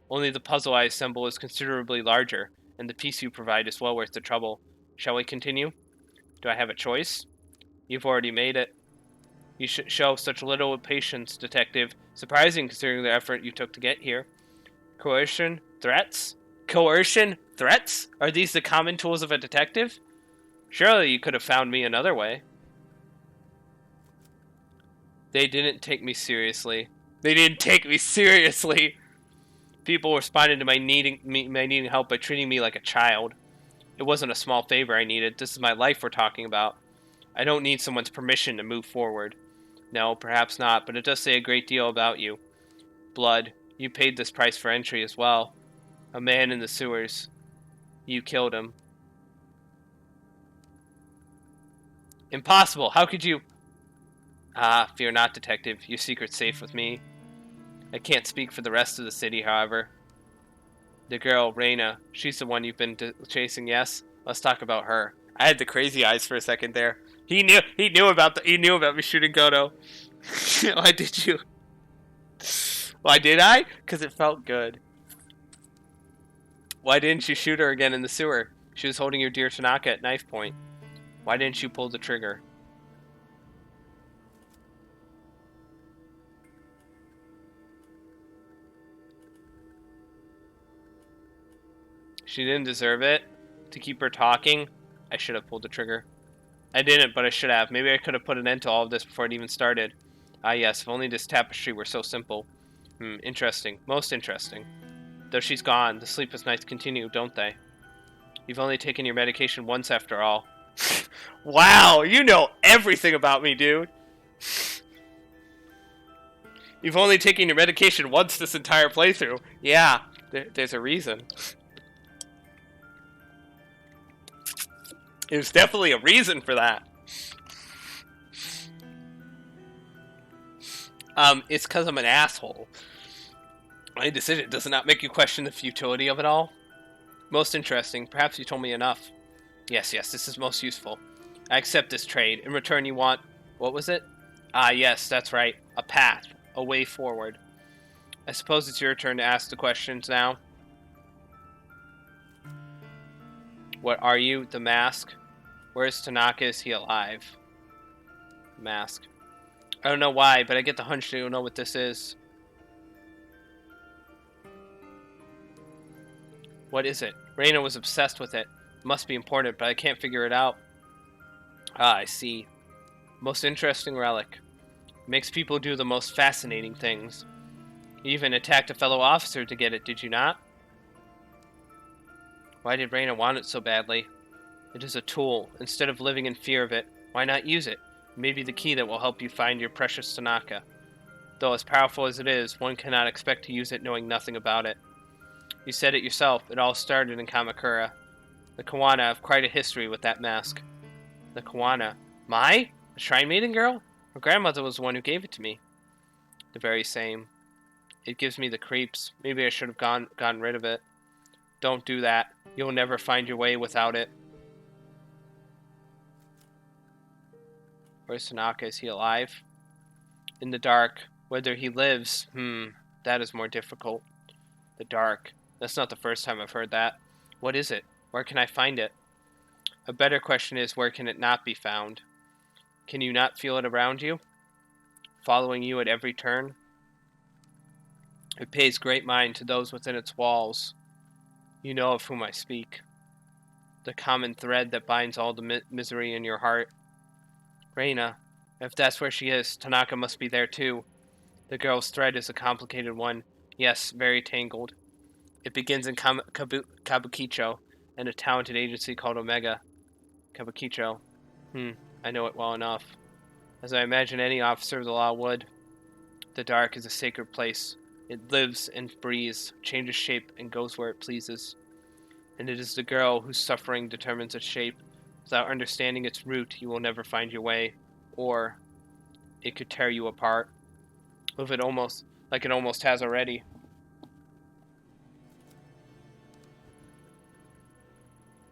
Only the puzzle I assemble is considerably larger, and the piece you provide is well worth the trouble. Shall we continue? Do I have a choice? You've already made it. You should show such little patience, detective. Surprising considering the effort you took to get here. Coercion? Threats? Coercion? Threats? Are these the common tools of a detective? Surely you could have found me another way. They didn't take me seriously. They didn't take me seriously! People responded to my needing help by treating me like a child. It wasn't a small favor I needed. This is my life we're talking about. I don't need someone's permission to move forward. No, perhaps not, but it does say a great deal about you. Blood. You paid this price for entry as well. A man in the sewers. You killed him. Impossible! How could you... Ah, fear not, detective. Your secret's safe with me. I can't speak for the rest of the city, however. The girl, Reina, she's the one you've been chasing, yes? Let's talk about her. I had the crazy eyes for a second there. He knew about me shooting Goto. Why did you? Why did I? Because it felt good. Why didn't you shoot her again in the sewer? She was holding your dear Tanaka at knife point. Why didn't you pull the trigger? She didn't deserve it. To keep her talking, I should have pulled the trigger. I didn't, but I should have. Maybe I could have put an end to all of this before it even started. Ah yes, if only this tapestry were so simple. Interesting. Most interesting. Though she's gone, the sleepless nights continue, don't they? You've only taken your medication once after all. Wow, you know everything about me, dude. You've only taken your medication once this entire playthrough. Yeah, there's a reason. There's definitely a reason for that. It's because I'm an asshole. My decision does not make you question the futility of it all. Most interesting. Perhaps you told me enough. Yes, this is most useful. I accept this trade. In return, you want... What was it? Ah, yes, that's right. A path. A way forward. I suppose it's your turn to ask the questions now. What are you? The mask? Where's Tanaka? Is he alive? Mask. I don't know why, but I get the hunch that you'll know what this is. What is it? Reina was obsessed with it. It must be important, but I can't figure it out. Ah, I see. Most interesting relic. Makes people do the most fascinating things. You even attacked a fellow officer to get it, did you not? Why did Reina want it so badly? It is a tool. Instead of living in fear of it, why not use it? It may be the key that will help you find your precious Tanaka. Though as powerful as it is, one cannot expect to use it knowing nothing about it. You said it yourself, it all started in Kamakura. The Kawana have quite a history with that mask. The Kawana? My? The Shrine Maiden girl? Her grandmother was the one who gave it to me. The very same. It gives me the creeps. Maybe I should have gotten rid of it. Don't do that. You'll never find your way without it. Where's Tanaka? Is he alive? In the dark. Whether he lives, that is more difficult. The dark. That's not the first time I've heard that. What is it? Where can I find it? A better question is, where can it not be found? Can you not feel it around you? Following you at every turn? It pays great mind to those within its walls. You know of whom I speak. The common thread that binds all the misery in your heart. Reina, if that's where she is, Tanaka must be there too. The girl's thread is a complicated one. Yes, very tangled. It begins in Kabukicho and a talented agency called Omega. Kabukicho. I know it well enough. As I imagine any officer of the law would. The dark is a sacred place. It lives and breathes, changes shape, and goes where it pleases. And it is the girl whose suffering determines its shape. Without understanding its root, you will never find your way. Or it could tear you apart. Like it almost has already.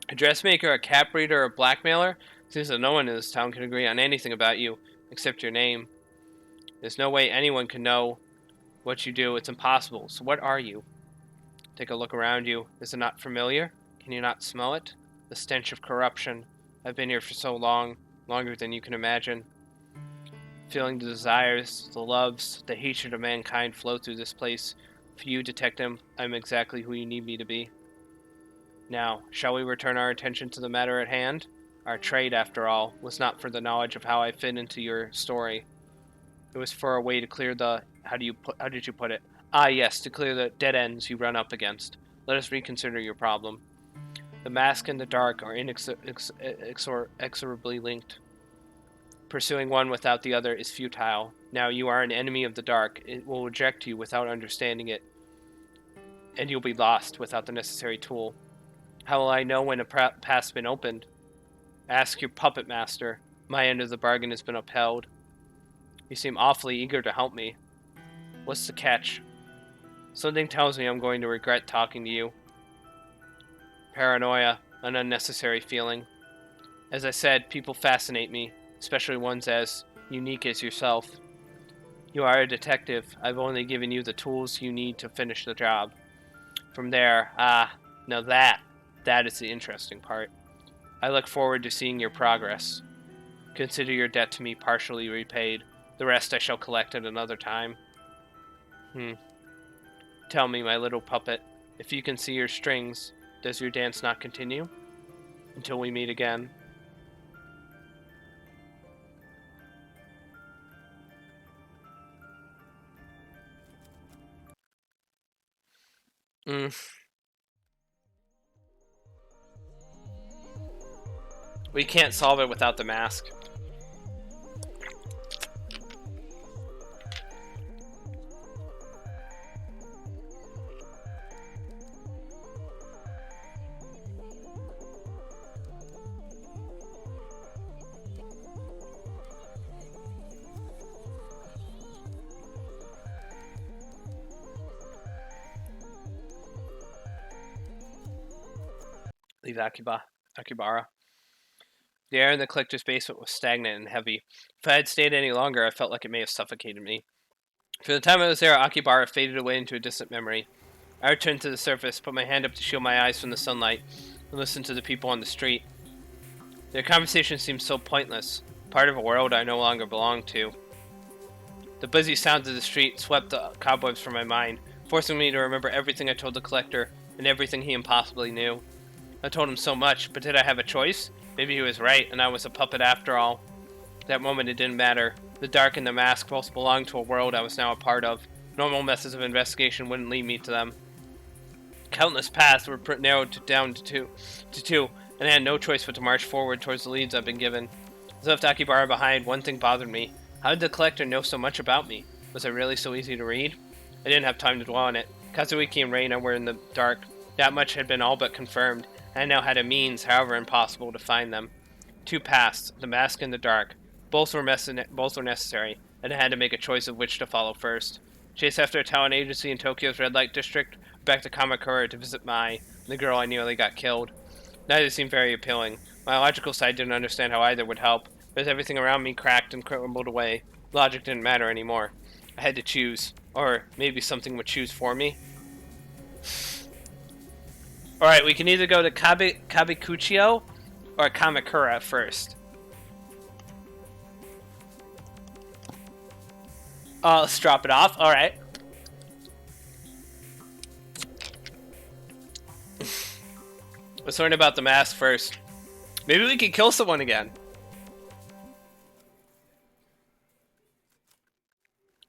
A dressmaker, a cap breeder, or a blackmailer? Seems that no one in this town can agree on anything about you, except your name. There's no way anyone can know what you do. It's impossible. So what are you? Take a look around you. Is it not familiar? Can you not smell it? The stench of corruption. I've been here for so long, longer than you can imagine. Feeling the desires, the loves, the hatred of mankind flow through this place. For you, detective, I'm exactly who you need me to be. Now, shall we return our attention to the matter at hand? Our trade, after all, was not for the knowledge of how I fit into your story. It was for a way to clear the... How did you put it? Ah, yes, to clear the dead ends you run up against. Let us reconsider your problem. The mask and the dark are inexorably linked. Pursuing one without the other is futile. Now you are an enemy of the dark. It will reject you without understanding it, and you'll be lost without the necessary tool. How will I know when a path's been opened? Ask your puppet master. My end of the bargain has been upheld. You seem awfully eager to help me. What's the catch? Something tells me I'm going to regret talking to you. Paranoia, an unnecessary feeling. As I said, people fascinate me, especially ones as unique as yourself. You are a detective. I've only given you the tools you need to finish the job. From there, now that is the interesting part. I look forward to seeing your progress. Consider your debt to me partially repaid. The rest I shall collect at another time. Tell me, my little puppet, if you can see your strings, does your dance not continue? Until we meet again. We can't solve it without the mask. Leave Akibara. The air in the collector's basement was stagnant and heavy. If I had stayed any longer, I felt like it may have suffocated me. For the time I was there, Akibara faded away into a distant memory. I returned to the surface, put my hand up to shield my eyes from the sunlight, and listened to the people on the street. Their conversation seemed so pointless, part of a world I no longer belonged to. The busy sounds of the street swept the cobwebs from my mind, forcing me to remember everything I told the collector and everything he impossibly knew. I told him so much, but did I have a choice? Maybe he was right, and I was a puppet after all. That moment it didn't matter. The dark and the mask both belonged to a world I was now a part of. Normal methods of investigation wouldn't lead me to them. Countless paths were narrowed down to two, and I had no choice but to march forward towards the leads I'd been given. As I left Akibara behind, one thing bothered me. How did the collector know so much about me? Was I really so easy to read? I didn't have time to dwell on it. Kazuiki and Reina were in the dark. That much had been all but confirmed. I now had a means, however impossible, to find them. Two paths, the mask and the dark. Both were necessary, and I had to make a choice of which to follow first. Chase after a talent agency in Tokyo's red light district, back to Kamakura to visit Mai, the girl I nearly got killed. Neither seemed very appealing. My logical side didn't understand how either would help, but as everything around me cracked and crumbled away, logic didn't matter anymore. I had to choose, or maybe something would choose for me. Alright, we can either go to Kabikuchio or Kamakura first. Let's drop it off. Alright. Let's learn about the mask first. Maybe we can kill someone again.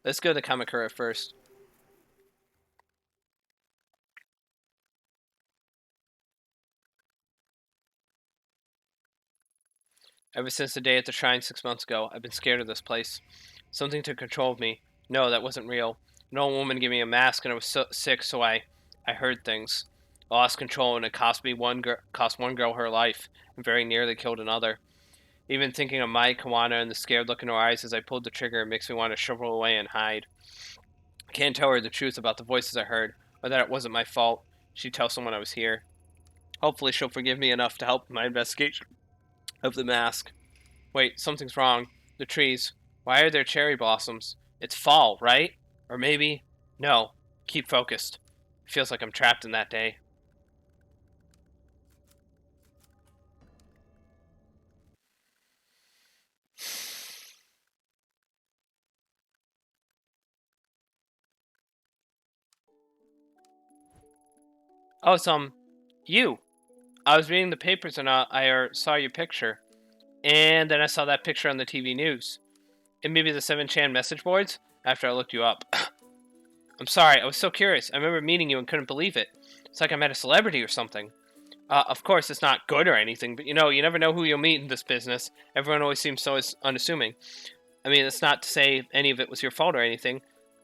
Let's go to Kamakura first. Ever since the day at the shrine 6 months ago, I've been scared of this place. Something took control of me. No, that wasn't real. An old woman gave me a mask and I was sick, so I heard things. I lost control and it cost one girl her life and very nearly killed another. Even thinking of Mai Kawana and the scared look in her eyes as I pulled the trigger makes me want to shrivel away and hide. I can't tell her the truth about the voices I heard, or that it wasn't my fault. She'd tell someone I was here. Hopefully she'll forgive me enough to help my investigation of the mask. Wait, something's wrong. The trees. Why are there cherry blossoms? It's fall, right? Or maybe... No. Keep focused. It feels like I'm trapped in that day. Oh, it's, you. I was reading the papers and I saw your picture. And then I saw that picture on the TV news. And maybe the 7chan message boards after I looked you up. I'm sorry, I was so curious. I remember meeting you and couldn't believe it. It's like I met a celebrity or something. Of course, it's not good or anything, but you know, you never know who you'll meet in this business. Everyone always seems so unassuming. I mean, it's not to say any of it was your fault or anything.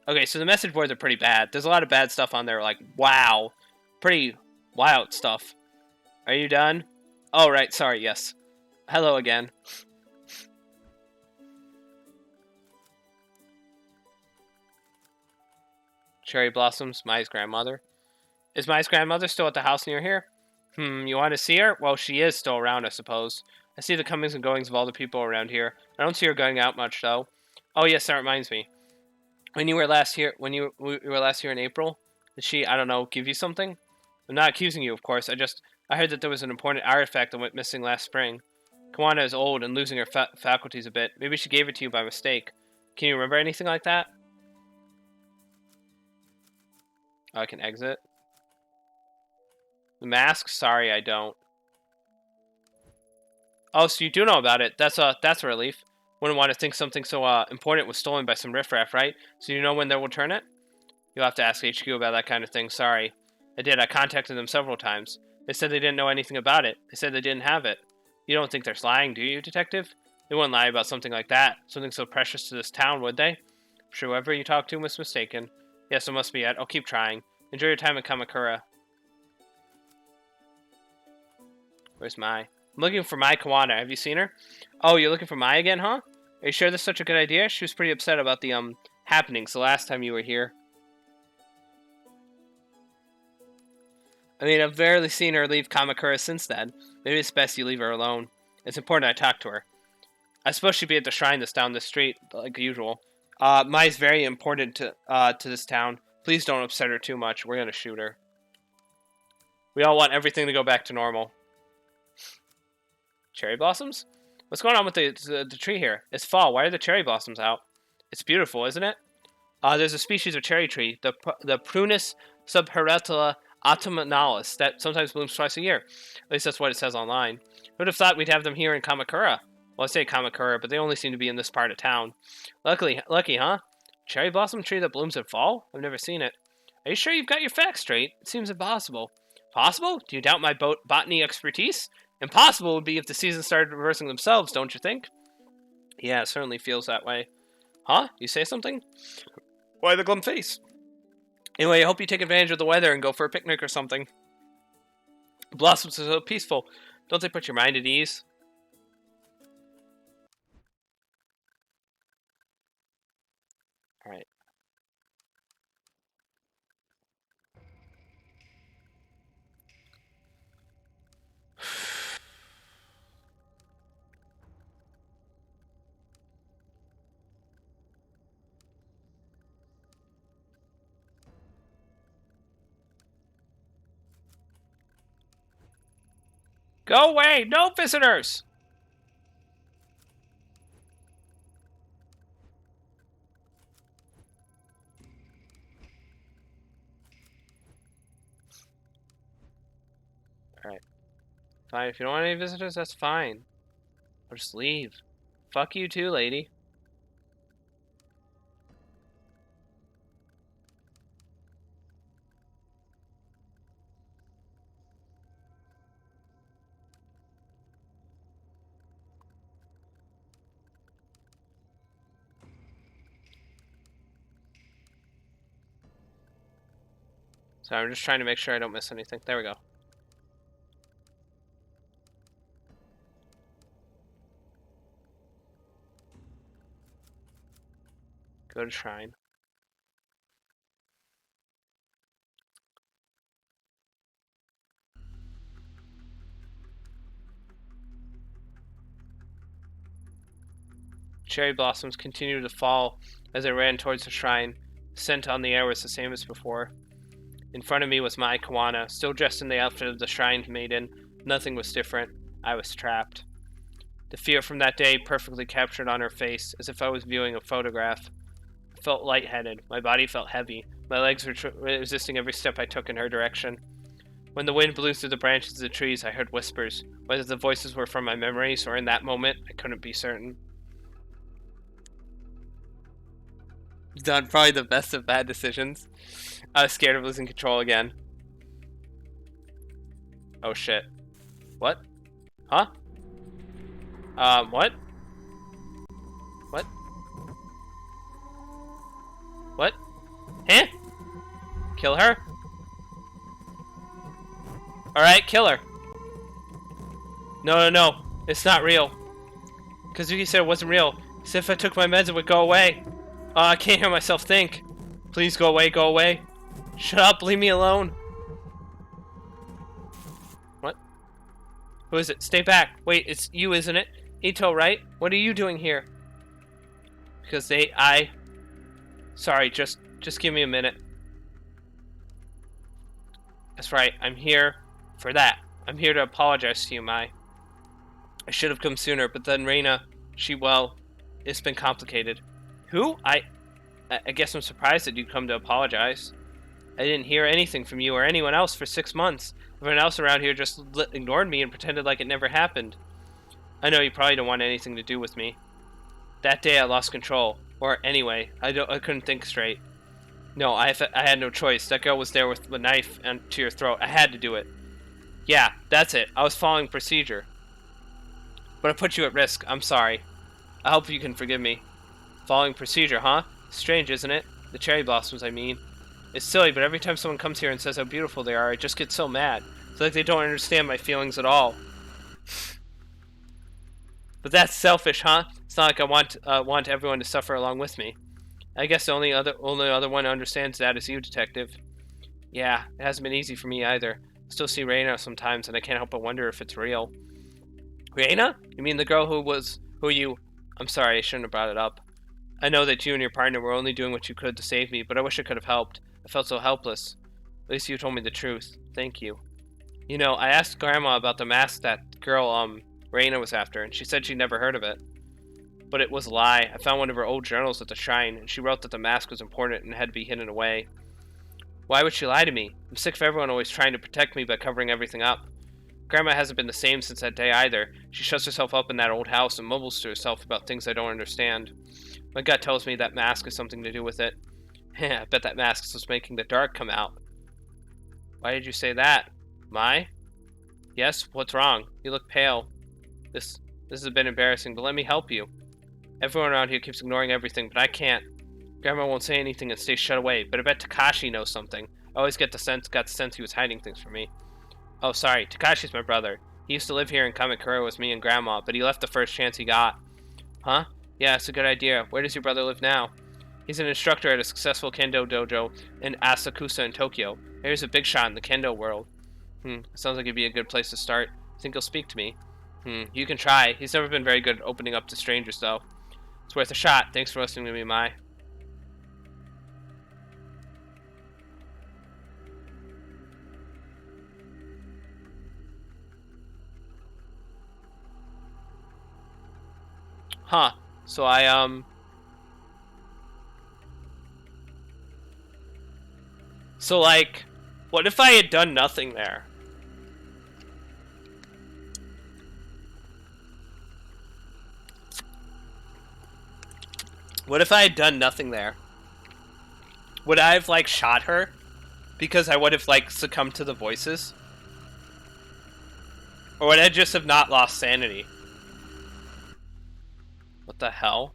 Okay, so the message boards are pretty bad. There's a lot of bad stuff on there, like, wow. Pretty wild stuff. Are you done? Oh, right, sorry, yes. Hello again. Cherry Blossoms, Mai's grandmother. Is Mai's grandmother still at the house near here? You want to see her? Well, she is still around, I suppose. I see the comings and goings of all the people around here. I don't see her going out much, though. Oh, yes, that reminds me. When you were last here, in April, did she, I don't know, give you something? I'm not accusing you, of course. I heard that there was an important artifact that went missing last spring. Kawana is old and losing her faculties a bit. Maybe she gave it to you by mistake. Can you remember anything like that? Oh, I can exit. The mask? Sorry, I don't. Oh, so you do know about it. That's a relief. Wouldn't want to think something so important was stolen by some riffraff, right? So you know when they'll return it? You'll have to ask HQ about that kind of thing. Sorry. I did. I contacted them several times. They said they didn't know anything about it. They said they didn't have it. You don't think they're lying, do you, detective? They wouldn't lie about something like that. Something so precious to this town, would they? I'm sure whoever you talked to was mistaken. Yes, it must be it. I'll keep trying. Enjoy your time in Kamakura. Where's Mai? I'm looking for Mai Kawana. Have you seen her? Oh, you're looking for Mai again, huh? Are you sure this is such a good idea? She was pretty upset about the, happenings the last time you were here. I mean, I've barely seen her leave Kamakura since then. Maybe it's best you leave her alone. It's important I talk to her. I suppose she'd be at the shrine that's down the street, like usual. Mai's very important to this town. Please don't upset her too much. We're gonna shoot her. We all want everything to go back to normal. Cherry blossoms? What's going on with the tree here? It's fall. Why are the cherry blossoms out? It's beautiful, isn't it? There's a species of cherry tree, the Prunus subhirtula autumnalis, that sometimes blooms twice a year. At least that's what it says online. Who'd have thought we'd have them here in Kamakura? Well, I say Kamakura, but they only seem to be in this part of town. Lucky, huh? Cherry blossom tree that blooms in fall? I've never seen it. Are you sure you've got your facts straight? It seems impossible. Possible? Do you doubt my botany expertise? Impossible would be if the seasons started reversing themselves, don't you think? Yeah, it certainly feels that way. Huh? You say something? Why the glum face? Anyway, I hope you take advantage of the weather and go for a picnic or something. Blossoms are so peaceful. Don't they put your mind at ease? Alright. Go away! No visitors! Alright. Fine, if you don't want any visitors, that's fine. I'll just leave. Fuck you too, lady. So I'm just trying to make sure I don't miss anything. There we go. Go to shrine. Cherry blossoms continued to fall as I ran towards the shrine. The scent on the air was the same as before. In front of me was Mai Kawana, still dressed in the outfit of the shrine maiden. Nothing was different. I was trapped. The fear from that day perfectly captured on her face, as if I was viewing a photograph. I felt lightheaded. My body felt heavy. My legs were resisting every step I took in her direction. When the wind blew through the branches of the trees, I heard whispers. Whether the voices were from my memories or in that moment, I couldn't be certain. Done probably the best of bad decisions. I was scared of losing control again. Oh shit. What? Huh? What? What? What? Huh? Kill her? Alright, kill her. No. It's not real. Kazuki said it wasn't real. He said if I took my meds it would go away. I can't hear myself think. Please go away, go away. Shut up, leave me alone. What? Who is it? Stay back. Wait, it's you, isn't it? Ito, right? What are you doing here? Because Sorry, just give me a minute. That's right, I'm here for that. I'm here to apologize to you, Mai. I should have come sooner, but then Reina, well, it's been complicated. Who? I guess I'm surprised that you'd come to apologize. I didn't hear anything from you or anyone else for 6 months. Everyone else around here just ignored me and pretended like it never happened. I know you probably don't want anything to do with me. That day I lost control. Or anyway, I couldn't think straight. No, I had no choice. That girl was there with the knife to your throat. I had to do it. Yeah, that's it. I was following procedure. But I put you at risk. I'm sorry. I hope you can forgive me. Following procedure, huh? Strange, isn't it? The cherry blossoms, I mean. It's silly, but every time someone comes here and says how beautiful they are, I just get so mad. It's like they don't understand my feelings at all. But that's selfish, huh? It's not like I want everyone to suffer along with me. I guess the only other one who understands that is you, Detective. Yeah, it hasn't been easy for me either. I still see Reina sometimes, and I can't help but wonder if it's real. Reina? You mean the girl I'm sorry, I shouldn't have brought it up. I know that you and your partner were only doing what you could to save me, but I wish I could have helped. I felt so helpless. At least you told me the truth. Thank you. You know, I asked Grandma about the mask that girl, Reina was after, and she said she'd never heard of it. But it was a lie. I found one of her old journals at the shrine, and she wrote that the mask was important and had to be hidden away. Why would she lie to me? I'm sick of everyone always trying to protect me by covering everything up. Grandma hasn't been the same since that day either. She shuts herself up in that old house and mumbles to herself about things I don't understand. My gut tells me that mask has something to do with it. I bet that mask is what's making the dark come out. Why did you say that? Mai? Yes, what's wrong? You look pale. This has been embarrassing, but let me help you. Everyone around here keeps ignoring everything, but I can't. Grandma won't say anything and stays shut away, but I bet Takashi knows something. I always got the sense he was hiding things from me. Oh, sorry, Takashi's my brother. He used to live here in Kamakura with me and Grandma, but he left the first chance he got. Huh? Yeah, it's a good idea. Where does your brother live now? He's an instructor at a successful kendo dojo in Asakusa in Tokyo. He's a big shot in the kendo world. Sounds like it'd be a good place to start. Think he'll speak to me? You can try. He's never been very good at opening up to strangers, though. It's worth a shot. Thanks for listening to me, Mai. Huh. So So, like, what if I had done nothing there? What if I had done nothing there? Would I have, like, shot her? Because I would have, like, succumbed to the voices? Or would I just have not lost sanity? What the hell?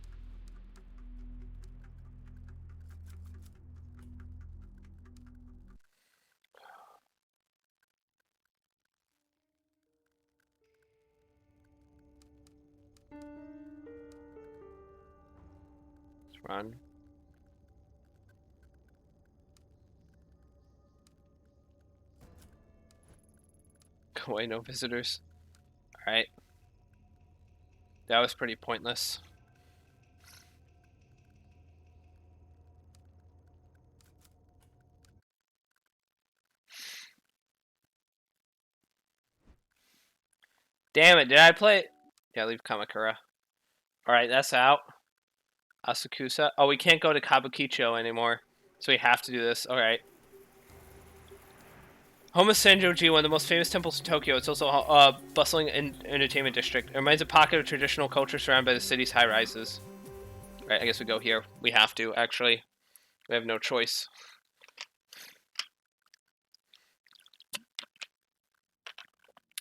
Let's run. Go away, no visitors. Alright. That was pretty pointless. Damn it, did I play it? Yeah, leave Kamakura. Alright, that's out. Asakusa. Oh, we can't go to Kabukicho anymore. So we have to do this. Alright. Home of Senjoji, one of the most famous temples in Tokyo. It's also a bustling entertainment district. It reminds a pocket of traditional culture surrounded by the city's high rises. Alright, I guess we go here. We have to, actually. We have no choice.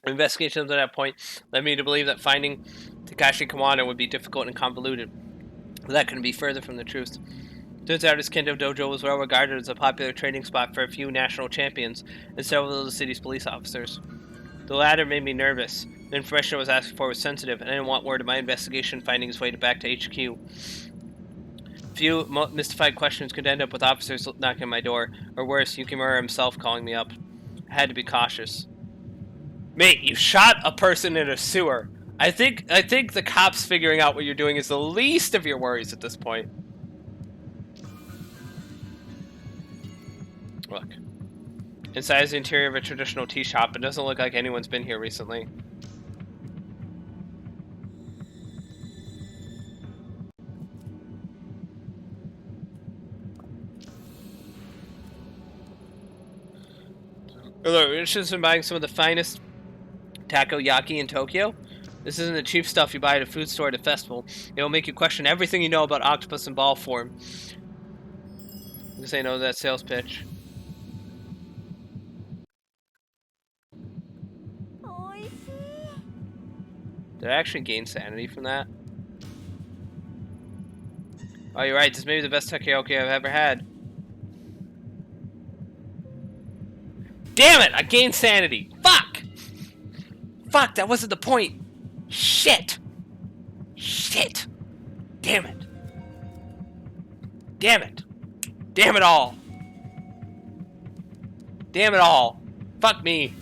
Investigation up to that point led me to believe that finding Takashi Kawano would be difficult and convoluted. But that couldn't be further from the truth. Turns out his Kendo Dojo was well regarded as a popular training spot for a few national champions and several of the city's police officers. The latter made me nervous. The information I was asking for was sensitive, and I didn't want word of my investigation finding its way back to HQ. Few mystified questions could end up with officers knocking on my door, or worse, Yukimura himself calling me up. I had to be cautious. Mate, you shot a person in a sewer. I think the cops figuring out what you're doing is the least of your worries at this point. Look. Inside is the interior of a traditional tea shop. It doesn't look like anyone's been here recently. Hello, we're interested in buying some of the finest takoyaki in Tokyo? This isn't the cheap stuff you buy at a food store at a festival. It'll make you question everything you know about octopus and ball form. I'm gonna say no to that sales pitch. Did I actually gain sanity from that? Oh, you're right. This may be the best takoyaki I've ever had. Damn it! I gained sanity! Fuck! Fuck, that wasn't the point! Shit! Shit! Damn it! Damn it! Damn it all! Damn it all! Fuck me!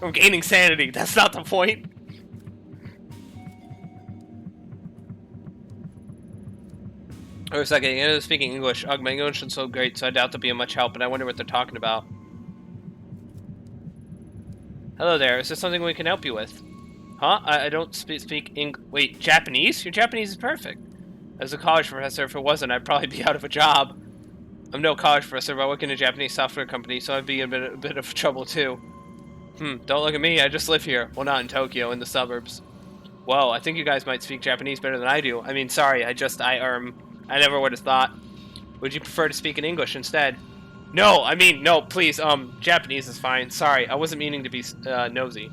I'm gaining sanity. That's not the point. Wait a second, you know, speaking English. Ugh, my English is so great, so I doubt they'll be of much help, and I wonder what they're talking about. Hello there, is there something we can help you with? Huh? I don't speak wait, Japanese? Your Japanese is perfect. As a college professor, if it wasn't, I'd probably be out of a job. I'm no college professor, but I work in a Japanese software company, so I'd be in a bit of trouble too. Don't look at me, I just live here. Well, not in Tokyo, in the suburbs. Whoa, I think you guys might speak Japanese better than I do. I mean, sorry, I never would have thought. Would you prefer to speak in English instead? No, I mean, no, please, Japanese is fine. Sorry, I wasn't meaning to be, nosy.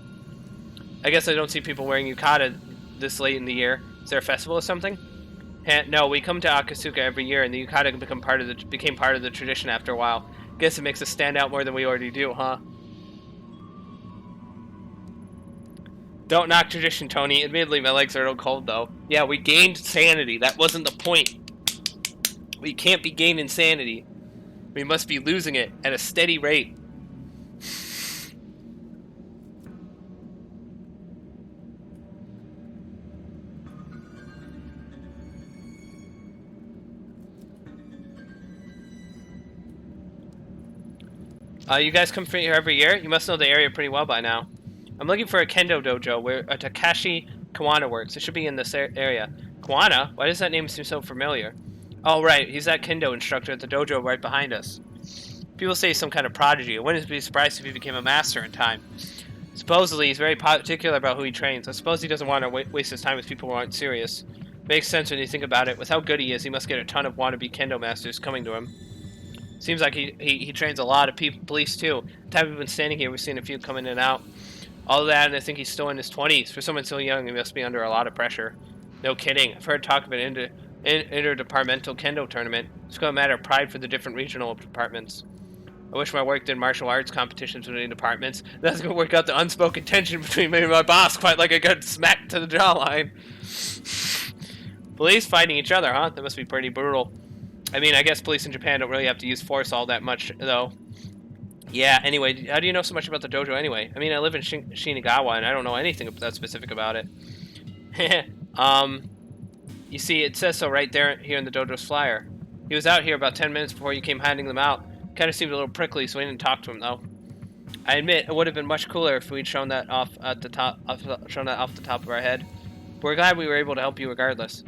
I guess I don't see people wearing yukata this late in the year. Is there a festival or something? No, we come to Akasuka every year, and the yukata became part of the tradition after a while. Guess it makes us stand out more than we already do, huh? Don't knock tradition, Tony. Admittedly, my legs are a little cold, though. Yeah, we gained sanity. That wasn't the point. We can't be gaining sanity. We must be losing it at a steady rate. You guys come here every year? You must know the area pretty well by now. I'm looking for a kendo dojo where a Takashi Kawano works. It should be in this area. Kiwana? Why does that name seem so familiar? Oh, right. He's that kendo instructor at the dojo right behind us. People say he's some kind of prodigy. I wouldn't be surprised if he became a master in time. Supposedly, he's very particular about who he trains. I suppose he doesn't want to waste his time with people who aren't serious. Makes sense when you think about it. With how good he is, he must get a ton of wannabe kendo masters coming to him. Seems like he trains a lot of police too. The time we've been standing here, we've seen a few come in and out. All of that, and I think he's still in his 20s. For someone so young, he must be under a lot of pressure. No kidding. I've heard talk of an interdepartmental kendo tournament. It's going to matter of pride for the different regional departments. I wish my work did martial arts competitions between departments. That's going to work out the unspoken tension between me and my boss quite like a good smack to the jawline. Police fighting each other, huh? That must be pretty brutal. I mean, I guess police in Japan don't really have to use force all that much, though. Yeah, anyway, how do you know so much about the dojo anyway? I mean, I live in Shinagawa, and I don't know anything that specific about it. You see, it says so right there here in the dojo's flyer. He was out here about 10 minutes before you came handing them out. Kind of seemed a little prickly, so we didn't talk to him, though. I admit, it would have been much cooler if we'd shown that off the top of our head. But we're glad we were able to help you regardless.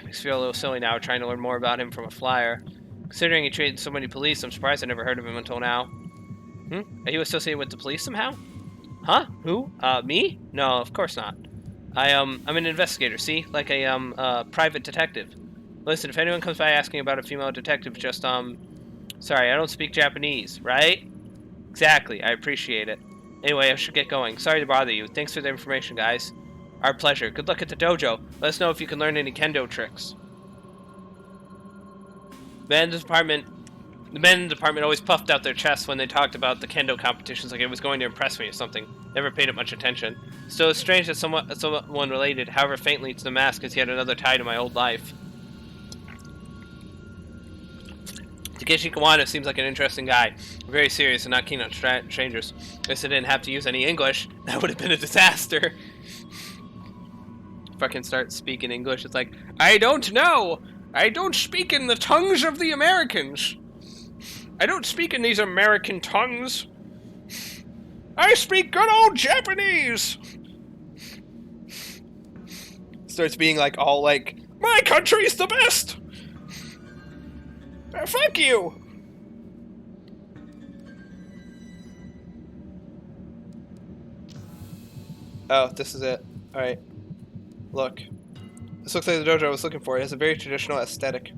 Makes me feel a little silly now trying to learn more about him from a flyer. Considering he trained so many police, I'm surprised I never heard of him until now. Are you associated with the police somehow? Huh? Who? Me? No, of course not. I'm an investigator, see? Like a, private detective. Listen, if anyone comes by asking about a female detective, just, sorry, I don't speak Japanese, right? Exactly, I appreciate it. Anyway, I should get going. Sorry to bother you. Thanks for the information, guys. Our pleasure. Good luck at the dojo. Let us know if you can learn any kendo tricks. The men in the department always puffed out their chests when they talked about the kendo competitions like it was going to impress me or something. Never paid it much attention. So it's strange that someone related, however faintly, to the mask is yet another tie to my old life. Takeshi Kiwana seems like an interesting guy. Very serious and not keen on strangers. Guess I didn't have to use any English. That would have been a disaster. Fucking start speaking English. It's like, I don't know. I don't speak in the tongues of the Americans. I don't speak in these American tongues. I speak good old Japanese. Starts being like all like, my country's the best. Fuck you. Oh, this is it. All right. Look. This looks like the dojo I was looking for. It has a very traditional aesthetic.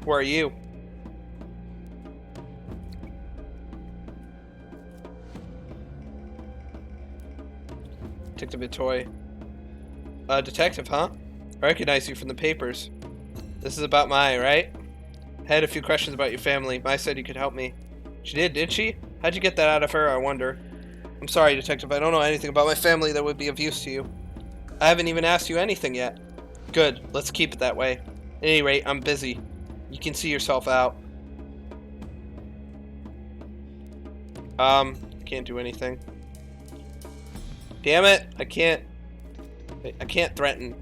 Who are you? Detective Itoy. Detective, huh? I recognize you from the papers. This is about Mai, right? I had a few questions about your family. Mai said you could help me. She did she? How'd you get that out of her, I wonder? I'm sorry, Detective. I don't know anything about my family that would be of use to you. I haven't even asked you anything yet. Good. Let's keep it that way. At any rate, I'm busy. You can see yourself out. Can't do anything. Damn it! I can't threaten.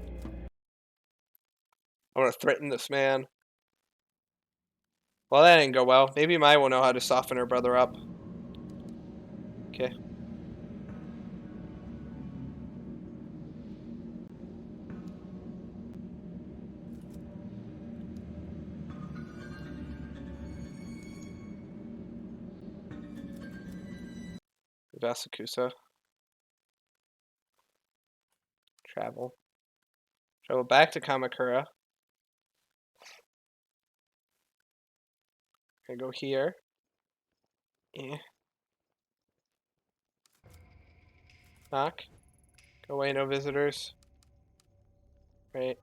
I want to threaten this man. Well, that didn't go well. Maybe Mai will know how to soften her brother up. Okay. Vasakusa. Travel back to Kamakura. Gonna go here. Yeah. Knock. Go away, no visitors. Right.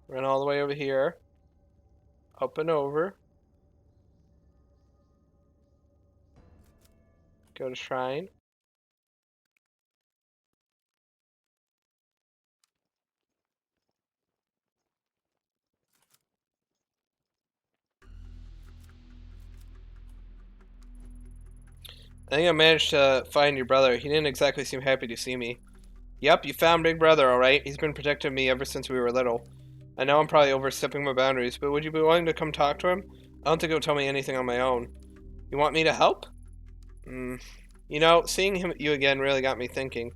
Run all the way over here. Up and over. Go to shrine. I think I managed to find your brother. He didn't exactly seem happy to see me. Yep, you found Big Brother, alright. He's been protecting me ever since we were little. I know I'm probably overstepping my boundaries, but would you be willing to come talk to him? I don't think he'll tell me anything on my own. You want me to help? You know, seeing you again really got me thinking.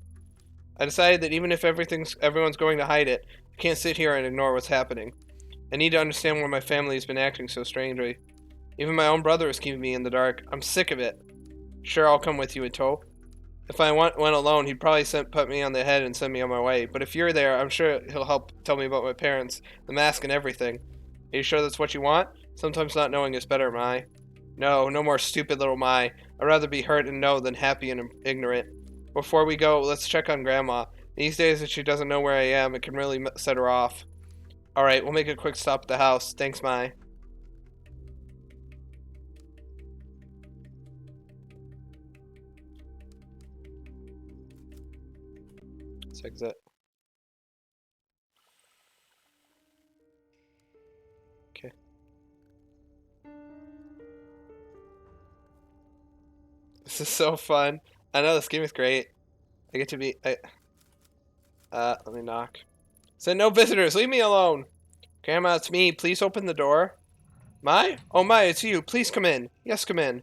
I decided that even if everyone's going to hide it, I can't sit here and ignore what's happening. I need to understand why my family has been acting so strangely. Even my own brother is keeping me in the dark. I'm sick of it. Sure, I'll come with you, Ito. If I went alone, he'd probably put me on the head and send me on my way. But if you're there, I'm sure he'll help tell me about my parents, the mask, and everything. Are you sure that's what you want? Sometimes not knowing is better, Mai. No, no more stupid little Mai. I'd rather be hurt and know than happy and ignorant. Before we go, let's check on Grandma. These days, if she doesn't know where I am, it can really set her off. Alright, we'll make a quick stop at the house. Thanks, Mai. Let's exit. Okay. This is so fun. I know this game is great. I get to be... let me knock. Said no visitors. Leave me alone. Grandma, it's me. Please open the door. Mai? Oh, Mai, it's you. Please come in. Yes, come in.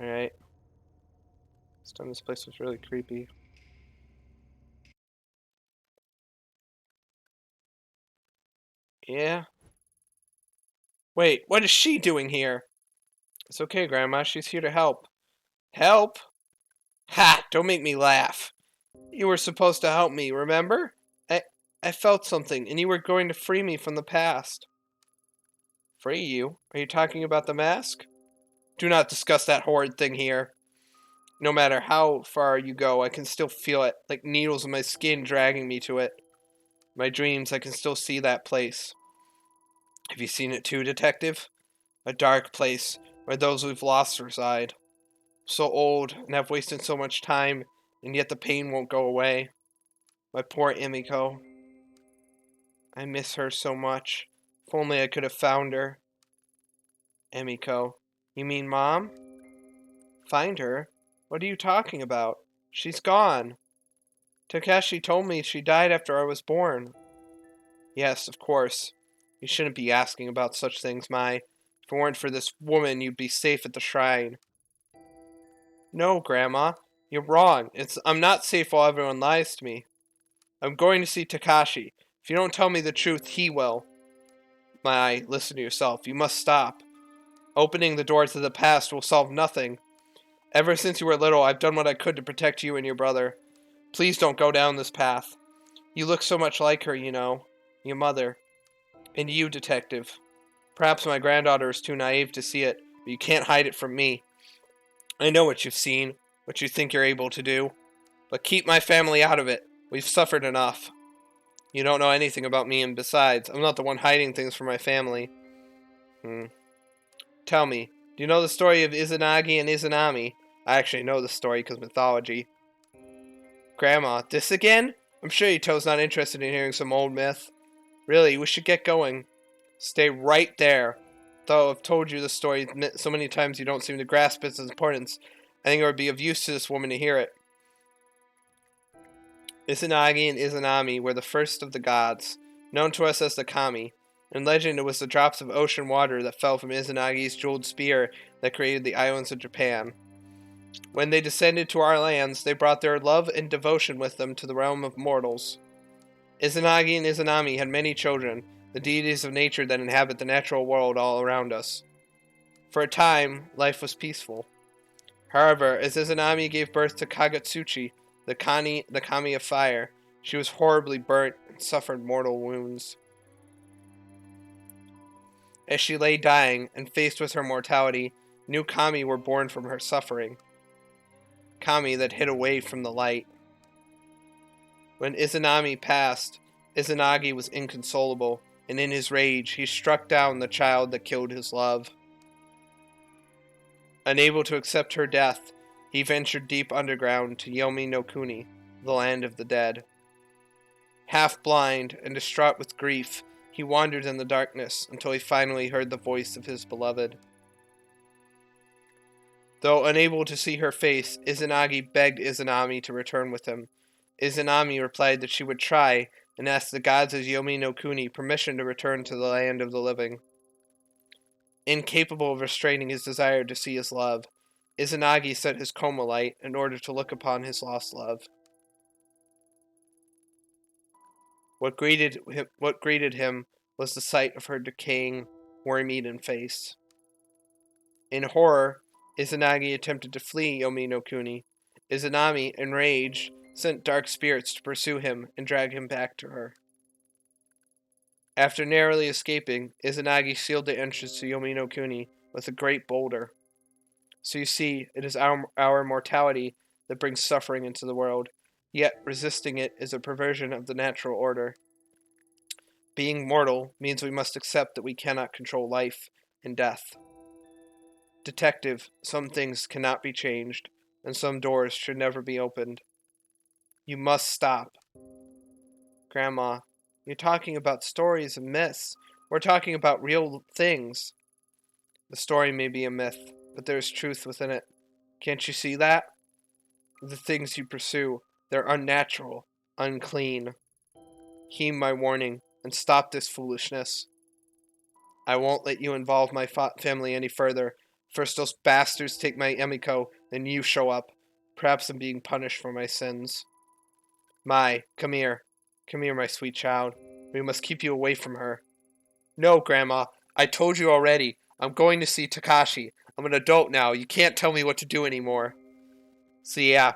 Alright. This time this place was really creepy. Yeah? Wait, what is she doing here? It's okay, Grandma. She's here to help. Help? Ha! Don't make me laugh. You were supposed to help me, remember? I felt something, and you were going to free me from the past. Free you? Are you talking about the mask? Do not discuss that horrid thing here. No matter how far you go, I can still feel it, like needles in my skin dragging me to it. My dreams, I can still see that place. Have you seen it too, Detective? A dark place, where those we've lost reside. So old, and have wasted so much time, and yet the pain won't go away. My poor Emiko. I miss her so much. If only I could have found her. Emiko. You mean Mom? Find her? What are you talking about? She's gone. Takashi told me she died after I was born. Yes, of course. You shouldn't be asking about such things, Mai. If it weren't for this woman, you'd be safe at the shrine. No, Grandma. You're wrong. I'm not safe while everyone lies to me. I'm going to see Takashi. If you don't tell me the truth, he will. Mai, listen to yourself. You must stop. Opening the door to the past will solve nothing. Ever since you were little, I've done what I could to protect you and your brother. Please don't go down this path. You look so much like her, you know. Your mother. And you, Detective. Perhaps my granddaughter is too naive to see it, but you can't hide it from me. I know what you've seen, what you think you're able to do. But keep my family out of it. We've suffered enough. You don't know anything about me, and besides, I'm not the one hiding things from my family. Tell me, do you know the story of Izanagi and Izanami? I actually know the story because mythology. Grandma, this again? I'm sure Ito's not interested in hearing some old myth. Really, we should get going. Stay right there. Though I've told you the story so many times you don't seem to grasp its importance, I think it would be of use to this woman to hear it. Izanagi and Izanami were the first of the gods, known to us as the Kami. In legend, it was the drops of ocean water that fell from Izanagi's jeweled spear that created the islands of Japan. When they descended to our lands, they brought their love and devotion with them to the realm of mortals. Izanagi and Izanami had many children, the deities of nature that inhabit the natural world all around us. For a time, life was peaceful. However, as Izanami gave birth to Kagetsuchi, the Kami of fire, she was horribly burnt and suffered mortal wounds. As she lay dying and faced with her mortality, new Kami were born from her suffering. Kami that hid away from the light. When Izanami passed, Izanagi was inconsolable, and in his rage, he struck down the child that killed his love. Unable to accept her death, he ventured deep underground to Yomi no Kuni, the land of the dead. Half blind and distraught with grief, he wandered in the darkness until he finally heard the voice of his beloved. Though unable to see her face, Izanagi begged Izanami to return with him. Izanami replied that she would try, and asked the gods of Yomi no Kuni permission to return to the land of the living. Incapable of restraining his desire to see his love, Izanagi set his coma light in order to look upon his lost love. What greeted him was the sight of her decaying, worm-eaten face. In horror, Izanagi attempted to flee Yomi no Kuni. Izanami, enraged, sent dark spirits to pursue him and drag him back to her. After narrowly escaping, Izanagi sealed the entrance to Yomi no Kuni with a great boulder. So you see, it is our mortality that brings suffering into the world, yet resisting it is a perversion of the natural order. Being mortal means we must accept that we cannot control life and death. Detective, some things cannot be changed, and some doors should never be opened. You must stop. Grandma, you're talking about stories and myths. We're talking about real things. The story may be a myth, but there is truth within it. Can't you see that? The things you pursue, they're unnatural, unclean. Heed my warning, and stop this foolishness. I won't let you involve my family any further. First those bastards take my Emiko, then you show up. Perhaps I'm being punished for my sins. Mai, come here. Come here, my sweet child. We must keep you away from her. No, Grandma. I told you already. I'm going to see Takashi. I'm an adult now. You can't tell me what to do anymore. So yeah.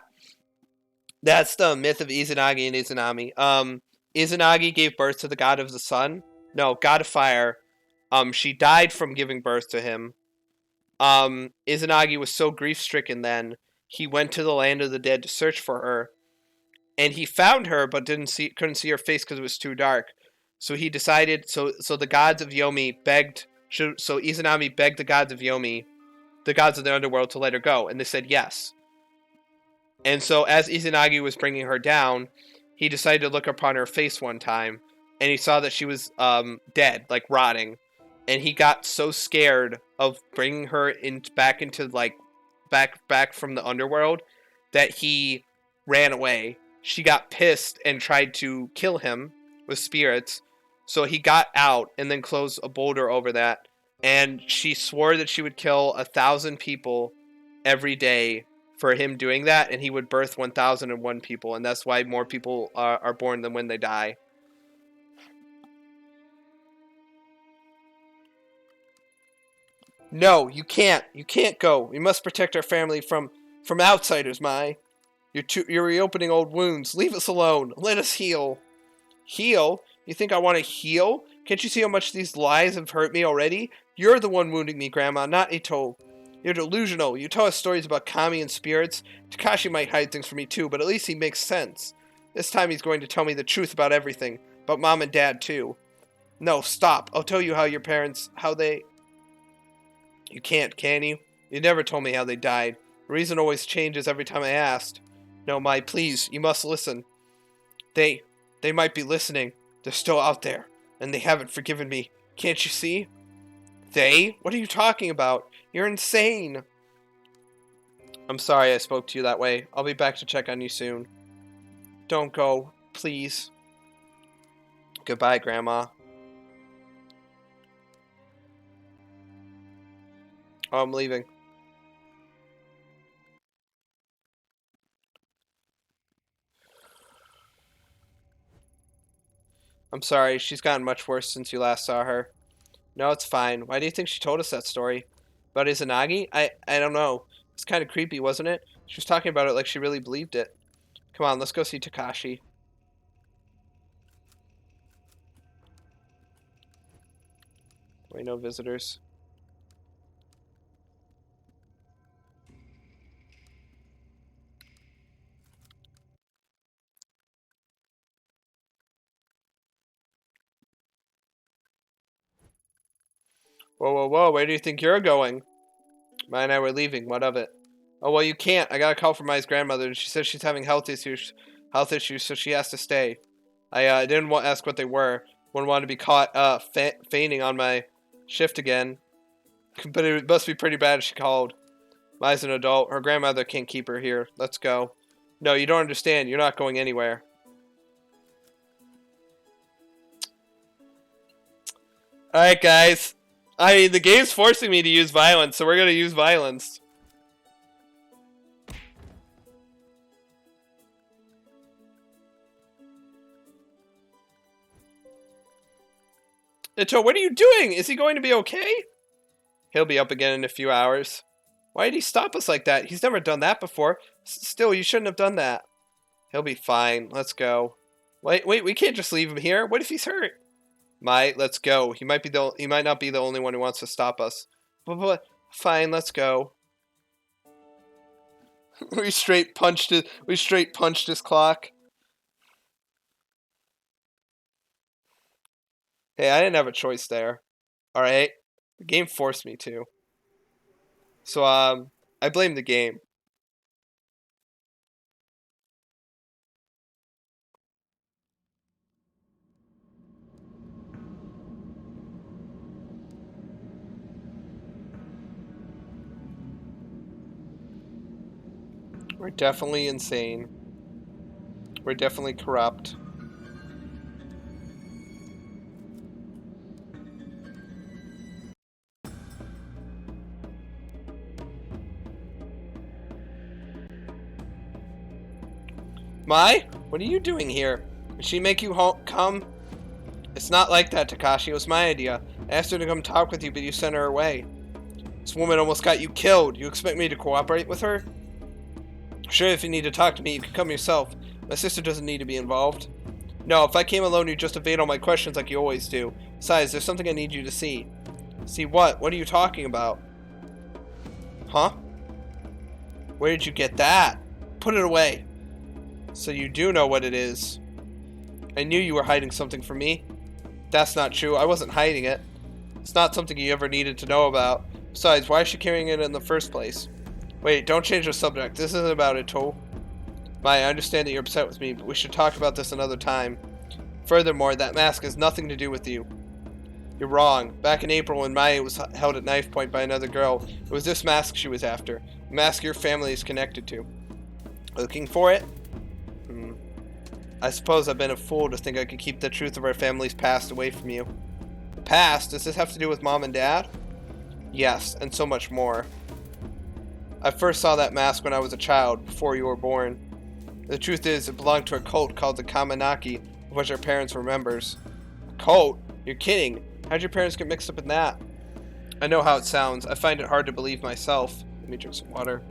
That's the myth of Izanagi and Izanami. Izanagi gave birth to the god of the sun. No, god of fire. She died from giving birth to him. Izanagi was so grief-stricken then, he went to the land of the dead to search for her. And he found her, but couldn't see her face because it was too dark. So he decided, so the gods of Yomi so Izanami begged the gods of Yomi, the gods of the underworld, to let her go. And they said yes. And so as Izanagi was bringing her down, he decided to look upon her face one time. And he saw that she was dead, like rotting. And he got so scared of bringing her back into back from the underworld that he ran away. She got pissed and tried to kill him with spirits. So he got out and then closed a boulder over that. And she swore that she would kill 1,000 people every day for him doing that. And he would birth 1,001 people. And that's why more people are born than when they die. No, you can't. You can't go. We must protect our family from outsiders, Mai. You're reopening old wounds. Leave us alone. Let us heal. Heal? You think I want to heal? Can't you see how much these lies have hurt me already? You're the one wounding me, Grandma, not Ito. You're delusional. You tell us stories about kami and spirits. Takashi might hide things from me too, but at least he makes sense. This time he's going to tell me the truth about everything. About Mom and Dad too. No, stop. I'll tell you how your parents, You can't, can you? You never told me how they died. The reason always changes every time I asked. No, Mai, please, you must listen. They might be listening. They're still out there, and they haven't forgiven me. Can't you see? They? What are you talking about? You're insane. I'm sorry I spoke to you that way. I'll be back to check on you soon. Don't go, please. Goodbye, Grandma. Oh, I'm leaving. I'm sorry, she's gotten much worse since you last saw her. No, it's fine. Why do you think she told us that story? About Izanagi? I don't know. It's kind of creepy, wasn't it? She was talking about it like she really believed it. Come on, let's go see Takashi. Wait, no visitors. Whoa, whoa, whoa, where do you think you're going? Mai and I were leaving, what of it? Oh, well, you can't. I got a call from Mai's grandmother, and she says she's having health issues, so she has to stay. I didn't ask what they were. Wouldn't want to be caught fainting on my shift again. But it must be pretty bad if she called. Mai's an adult. Her grandmother can't keep her here. Let's go. No, you don't understand. You're not going anywhere. Alright, guys. The game's forcing me to use violence, so we're gonna use violence. Ito, what are you doing? Is he going to be okay? He'll be up again in a few hours. Why did he stop us like that? He's never done that before. Still, you shouldn't have done that. He'll be fine. Let's go. Wait, we can't just leave him here. What if he's hurt? Let's go. He might not be the only one who wants to stop us. But fine, let's go. We straight punched his clock. Hey, I didn't have a choice there. Alright? The game forced me to. So, I blame the game. We're definitely insane. We're definitely corrupt. Mai? What are you doing here? Did she make you come? It's not like that, Takashi. It was my idea. I asked her to come talk with you, but you sent her away. This woman almost got you killed. You expect me to cooperate with her? Sure, if you need to talk to me, you can come yourself. My sister doesn't need to be involved. No, if I came alone, you'd just evade all my questions like you always do. Besides, there's something I need you to see. See what? What are you talking about? Huh? Where did you get that? Put it away. So you do know what it is. I knew you were hiding something from me. That's not true. I wasn't hiding it. It's not something you ever needed to know about. Besides, why is she carrying it in the first place? Wait, don't change the subject. This isn't about it, Ito. Mai, I understand that you're upset with me, but we should talk about this another time. Furthermore, that mask has nothing to do with you. You're wrong. Back in April when Maya was held at knife point by another girl, it was this mask she was after. The mask your family is connected to. Looking for it? I suppose I've been a fool to think I could keep the truth of our family's past away from you. Past? Does this have to do with Mom and Dad? Yes, and so much more. I first saw that mask when I was a child, before you were born. The truth is, it belonged to a cult called the Kaminaki, of which our parents were members. A cult? You're kidding. How'd your parents get mixed up in that? I know how it sounds. I find it hard to believe myself. Let me drink some water.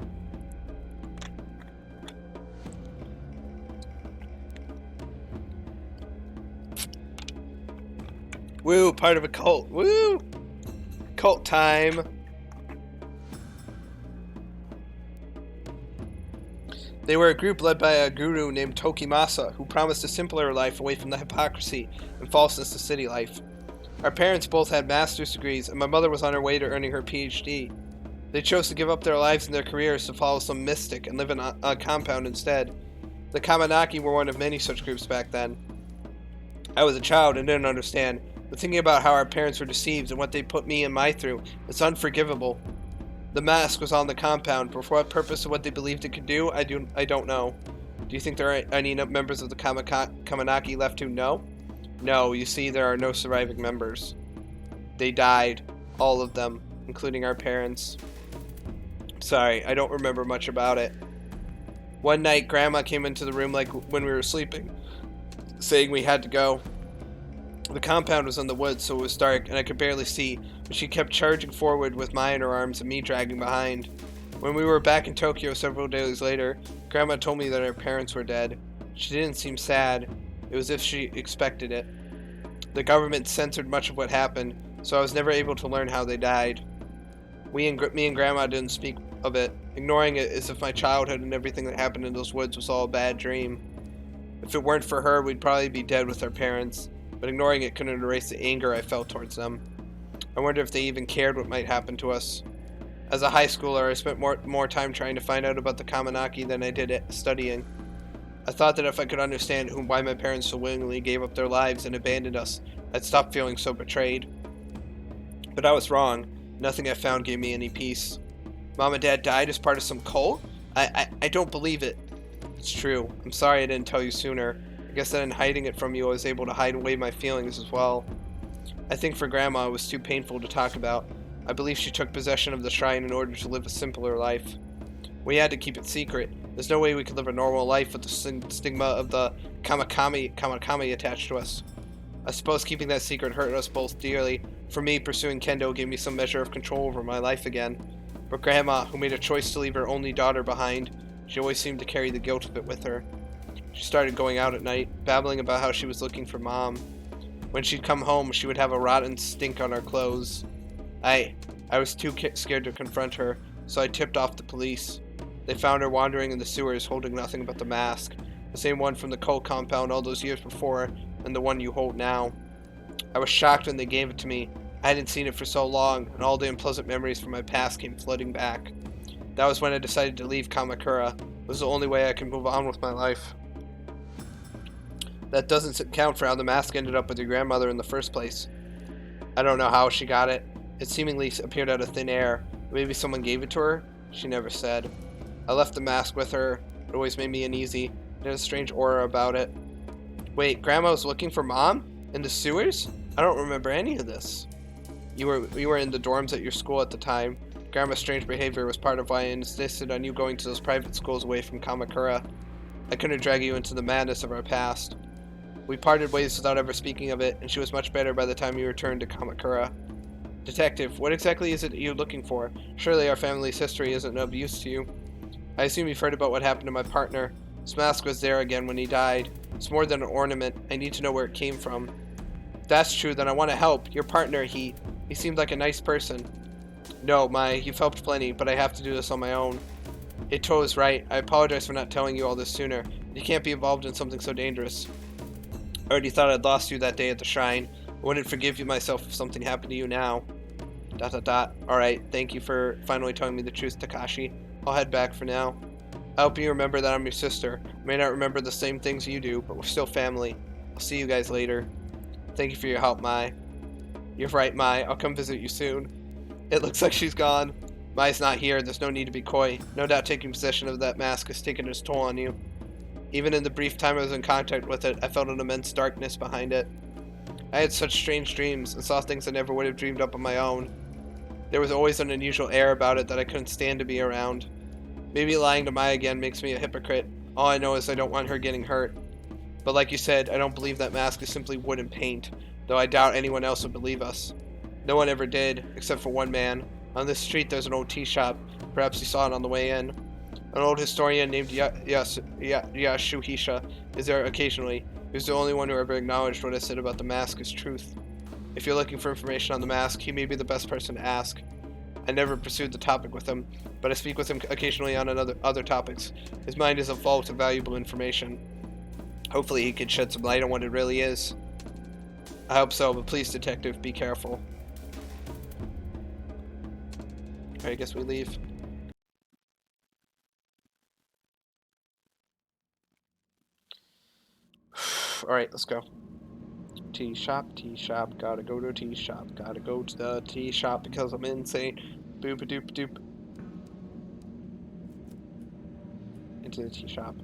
Woo, part of a cult. Woo! Cult time. They were a group led by a guru named Tokimasa, who promised a simpler life away from the hypocrisy and falseness of city life. Our parents both had master's degrees, and my mother was on her way to earning her PhD. They chose to give up their lives and their careers to follow some mystic and live in a compound instead. The Kaminaki were one of many such groups back then. I was a child and didn't understand, but thinking about how our parents were deceived and what they put me and Mai through, it's unforgivable. The mask was on the compound, but for what purpose and what they believed it could do, I don't know. Do you think there are any members of the Kaminaki left who know? No, you see, there are no surviving members. They died. All of them, including our parents. Sorry, I don't remember much about it. One night, Grandma came into the room like when we were sleeping, saying we had to go. The compound was in the woods, so it was dark, and I could barely see, but she kept charging forward with Mai in her arms and me dragging behind. When we were back in Tokyo several days later, Grandma told me that our parents were dead. She didn't seem sad. It was as if she expected it. The government censored much of what happened, so I was never able to learn how they died. Me and Grandma didn't speak of it, ignoring it as if my childhood and everything that happened in those woods was all a bad dream. If it weren't for her, we'd probably be dead with our parents, but ignoring it couldn't erase the anger I felt towards them. I wonder if they even cared what might happen to us. As a high schooler, I spent more time trying to find out about the Kaminaki than I did studying. I thought that if I could understand why my parents so willingly gave up their lives and abandoned us, I'd stop feeling so betrayed. But I was wrong. Nothing I found gave me any peace. Mom and Dad died as part of some cult? I don't believe it. It's true. I'm sorry I didn't tell you sooner. I guess that in hiding it from you, I was able to hide away my feelings as well. I think for Grandma it was too painful to talk about. I believe she took possession of the shrine in order to live a simpler life. We had to keep it secret. There's no way we could live a normal life with the stigma of the Kamakami attached to us. I suppose keeping that secret hurt us both dearly. For me, pursuing Kendo gave me some measure of control over my life again. But Grandma, who made a choice to leave her only daughter behind, she always seemed to carry the guilt of it with her. She started going out at night, babbling about how she was looking for Mom. When she'd come home, she would have a rotten stink on her clothes. I was too scared to confront her, so I tipped off the police. They found her wandering in the sewers holding nothing but the mask, the same one from the cult compound all those years before, and the one you hold now. I was shocked when they gave it to me. I hadn't seen it for so long, and all the unpleasant memories from my past came flooding back. That was when I decided to leave Kamakura. It was the only way I could move on with my life. That doesn't count for how the mask ended up with your grandmother in the first place. I don't know how she got it. It seemingly appeared out of thin air. Maybe someone gave it to her? She never said. I left the mask with her. It always made me uneasy. It had a strange aura about it. Wait, Grandma was looking for Mom? In the sewers? I don't remember any of this. You were in the dorms at your school at the time. Grandma's strange behavior was part of why I insisted on you going to those private schools away from Kamakura. I couldn't drag you into the madness of our past. We parted ways without ever speaking of it, and she was much better by the time you returned to Kamakura. Detective, what exactly is it you're looking for? Surely our family's history isn't of use to you. I assume you've heard about what happened to my partner. His mask was there again when he died. It's more than an ornament. I need to know where it came from. If that's true, then I want to help. Your partner, he seemed like a nice person. No, you've helped plenty, but I have to do this on my own. Ito is right. I apologize for not telling you all this sooner. You can't be involved in something so dangerous. I already thought I'd lost you that day at the shrine. I wouldn't forgive you myself if something happened to you now. ... Alright, thank you for finally telling me the truth, Takashi. I'll head back for now. I hope you remember that I'm your sister. I may not remember the same things you do, but we're still family. I'll see you guys later. Thank you for your help, Mai. You're right, Mai. I'll come visit you soon. It looks like she's gone. Mai's not here. There's no need to be coy. No doubt taking possession of that mask has taken its toll on you. Even in the brief time I was in contact with it, I felt an immense darkness behind it. I had such strange dreams and saw things I never would have dreamed up on my own. There was always an unusual air about it that I couldn't stand to be around. Maybe lying to Mai again makes me a hypocrite. All I know is I don't want her getting hurt. But like you said, I don't believe that mask is simply wood and paint, though I doubt anyone else would believe us. No one ever did, except for one man. On this street there's an old tea shop. Perhaps you saw it on the way in. An old historian named Yasuhisa is there occasionally. He was the only one who ever acknowledged what I said about the mask as truth. If you're looking for information on the mask, he may be the best person to ask. I never pursued the topic with him, but I speak with him occasionally on other topics. His mind is a vault of valuable information. Hopefully he can shed some light on what it really is. I hope so, but please, detective, be careful. Alright, I guess we leave. Alright, let's go. Tea shop, gotta go to a tea shop, gotta go to the tea shop because I'm insane. Boop a doop a doop. Into the tea shop.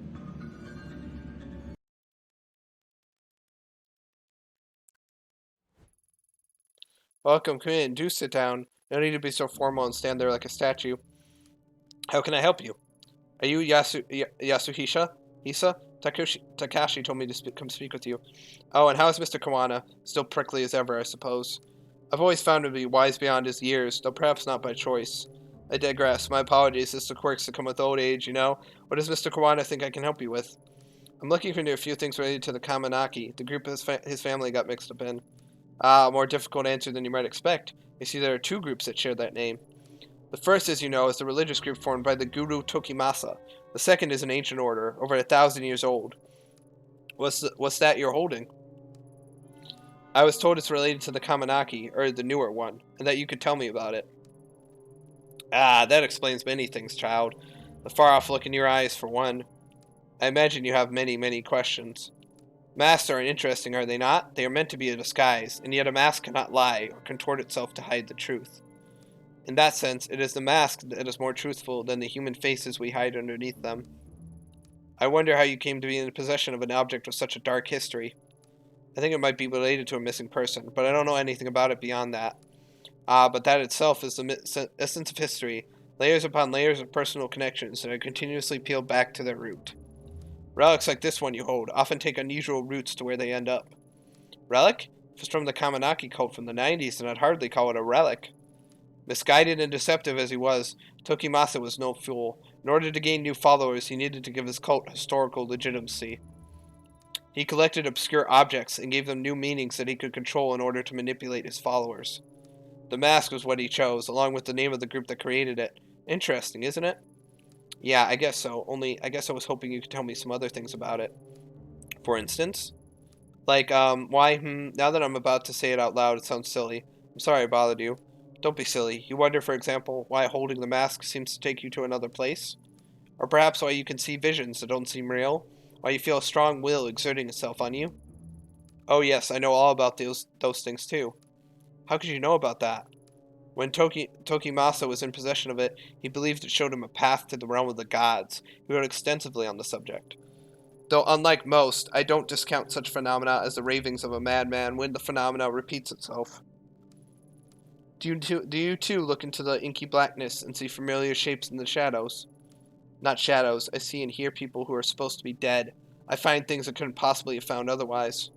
Welcome, come in, do sit down. No need to be so formal and stand there like a statue. How can I help you? Are you Yasuhisa? Takashi told me to come speak with you. Oh, and how is Mr. Kawana? Still prickly as ever, I suppose. I've always found him to be wise beyond his years, though perhaps not by choice. I digress. My apologies. It's the quirks that come with old age, you know? What does Mr. Kawana think I can help you with? I'm looking into a few things related to the Kamanaki, the group his family got mixed up in. Ah, a more difficult answer than you might expect. You see, there are two groups that share that name. The first, as you know, is the religious group formed by the Guru Tokimasa. The second is an ancient order, over 1,000 years old. What's that you're holding? I was told it's related to the Kamanaki, or the newer one, and that you could tell me about it. Ah, that explains many things, child. The far-off look in your eyes, for one. I imagine you have many, many questions. Masks are interesting, are they not? They are meant to be a disguise, and yet a mask cannot lie or contort itself to hide the truth. In that sense, it is the mask that is more truthful than the human faces we hide underneath them. I wonder how you came to be in possession of an object with such a dark history. I think it might be related to a missing person, but I don't know anything about it beyond that. But that itself is the essence of history, layers upon layers of personal connections that are continuously peeled back to their root. Relics like this one you hold often take unusual routes to where they end up. Relic? If it's from the Kaminaki cult from the 90s, then I'd hardly call it a relic. Misguided and deceptive as he was, Tokimasa was no fool. In order to gain new followers, he needed to give his cult historical legitimacy. He collected obscure objects and gave them new meanings that he could control in order to manipulate his followers. The mask was what he chose, along with the name of the group that created it. Interesting, isn't it? Yeah, I guess so. Only, I guess I was hoping you could tell me some other things about it. For instance? Like, why, now that I'm about to say it out loud, it sounds silly. I'm sorry I bothered you. Don't be silly. You wonder, for example, why holding the mask seems to take you to another place? Or perhaps why you can see visions that don't seem real? Why you feel a strong will exerting itself on you? Oh yes, I know all about those things too. How could you know about that? When Tokimasa was in possession of it, he believed it showed him a path to the realm of the gods. He wrote extensively on the subject. Though unlike most, I don't discount such phenomena as the ravings of a madman when the phenomena repeats itself. Do you too look into the inky blackness and see familiar shapes in the shadows? Not shadows, I see and hear people who are supposed to be dead. I find things I couldn't possibly have found otherwise.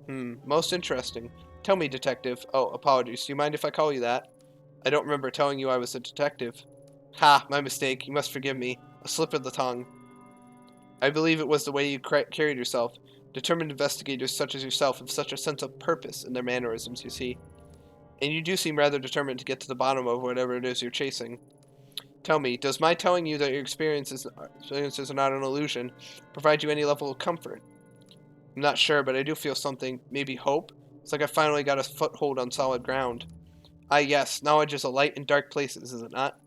Most interesting. Tell me, detective. Oh, apologies. Do you mind if I call you that? I don't remember telling you I was a detective. Ha, my mistake. You must forgive me. A slip of the tongue. I believe it was the way you carried yourself. Determined investigators such as yourself have such a sense of purpose in their mannerisms, you see. And you do seem rather determined to get to the bottom of whatever it is you're chasing. Tell me, does my telling you that your experiences are not an illusion provide you any level of comfort? I'm not sure, but I do feel something, maybe hope. It's like I finally got a foothold on solid ground. Ah yes, knowledge is a light in dark places, is it not?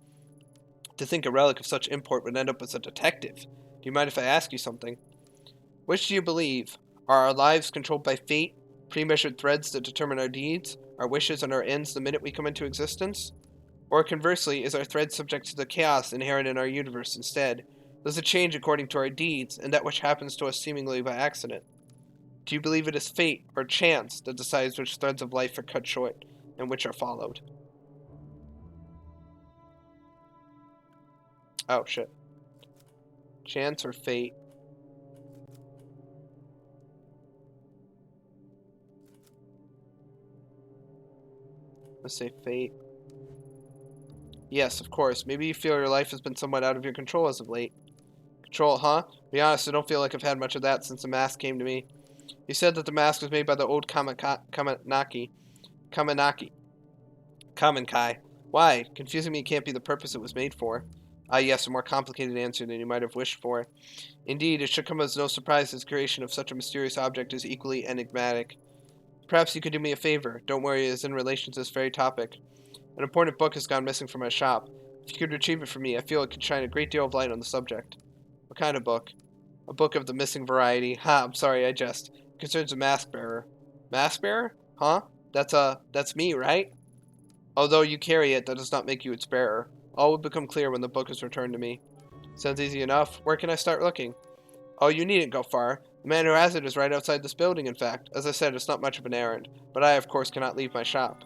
To think a relic of such import would end up as a detective. Do you mind if I ask you something? Which do you believe? Are our lives controlled by fate, pre-measured threads that determine our deeds, our wishes and our ends the minute we come into existence? Or conversely, is our thread subject to the chaos inherent in our universe instead? Does it change according to our deeds, and that which happens to us seemingly by accident? Do you believe it is fate or chance that decides which threads of life are cut short and which are followed? Oh, shit. Chance or fate? Let's say fate. Yes, of course. Maybe you feel your life has been somewhat out of your control as of late. Control, huh? To be honest, I don't feel like I've had much of that since the mask came to me. You said that the mask was made by the old Kaminkai. Why? Confusing me can't be the purpose it was made for. Ah, yes, a more complicated answer than you might have wished for. Indeed, it should come as no surprise his creation of such a mysterious object is equally enigmatic. Perhaps you could do me a favor. Don't worry, it is in relation to this very topic. An important book has gone missing from my shop. If you could retrieve it for me, I feel it could shine a great deal of light on the subject. What kind of book? A book of the missing variety. Ha, I'm sorry, I jest. It concerns a mask bearer. Mask bearer? Huh? That's me, right? Although you carry it, that does not make you its bearer. All will become clear when the book is returned to me. Sounds easy enough. Where can I start looking? Oh, you needn't go far. The man who has it is right outside this building, in fact. As I said, it's not much of an errand, but I, of course, cannot leave my shop.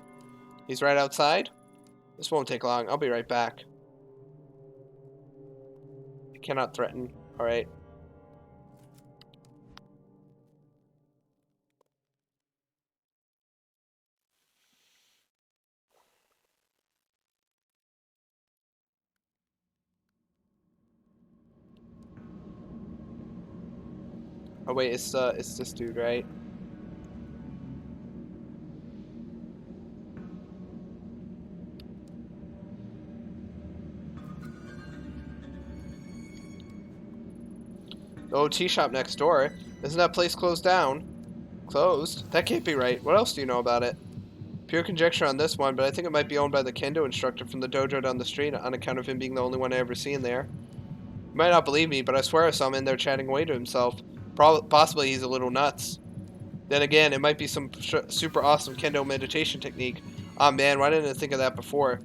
He's right outside? This won't take long. I'll be right back. I cannot threaten. Alright. Oh wait, it's this dude, right? The old tea shop next door. Isn't that place closed down? Closed? That can't be right. What else do you know about it? Pure conjecture on this one, but I think it might be owned by the kendo instructor from the dojo down the street on account of him being the only one I ever seen there. You might not believe me, but I swear I saw him in there chatting away to himself. Possibly he's a little nuts. Then again, it might be some super awesome kendo meditation technique. Aw man, why didn't I think of that before?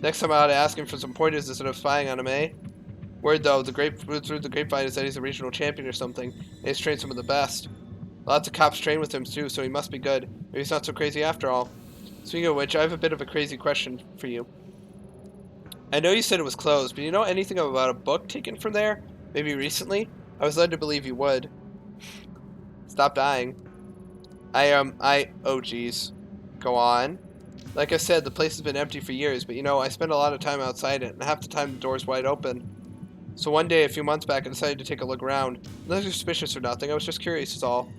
Next time I ought to ask him for some pointers instead of spying on him, eh? Word though, through the grapevine is that he's a regional champion or something, and he's trained some of the best. Lots of cops train with him too, so he must be good. Maybe he's not so crazy after all. Speaking of which, I have a bit of a crazy question for you. I know you said it was closed, but you know anything about a book taken from there? Maybe recently? I was led to believe you would. Stop dying. Oh geez. Go on. Like I said, the place has been empty for years, but you know, I spend a lot of time outside it, and half the time the door's wide open. So one day, a few months back, I decided to take a look around. Nothing suspicious or nothing, I was just curious is all.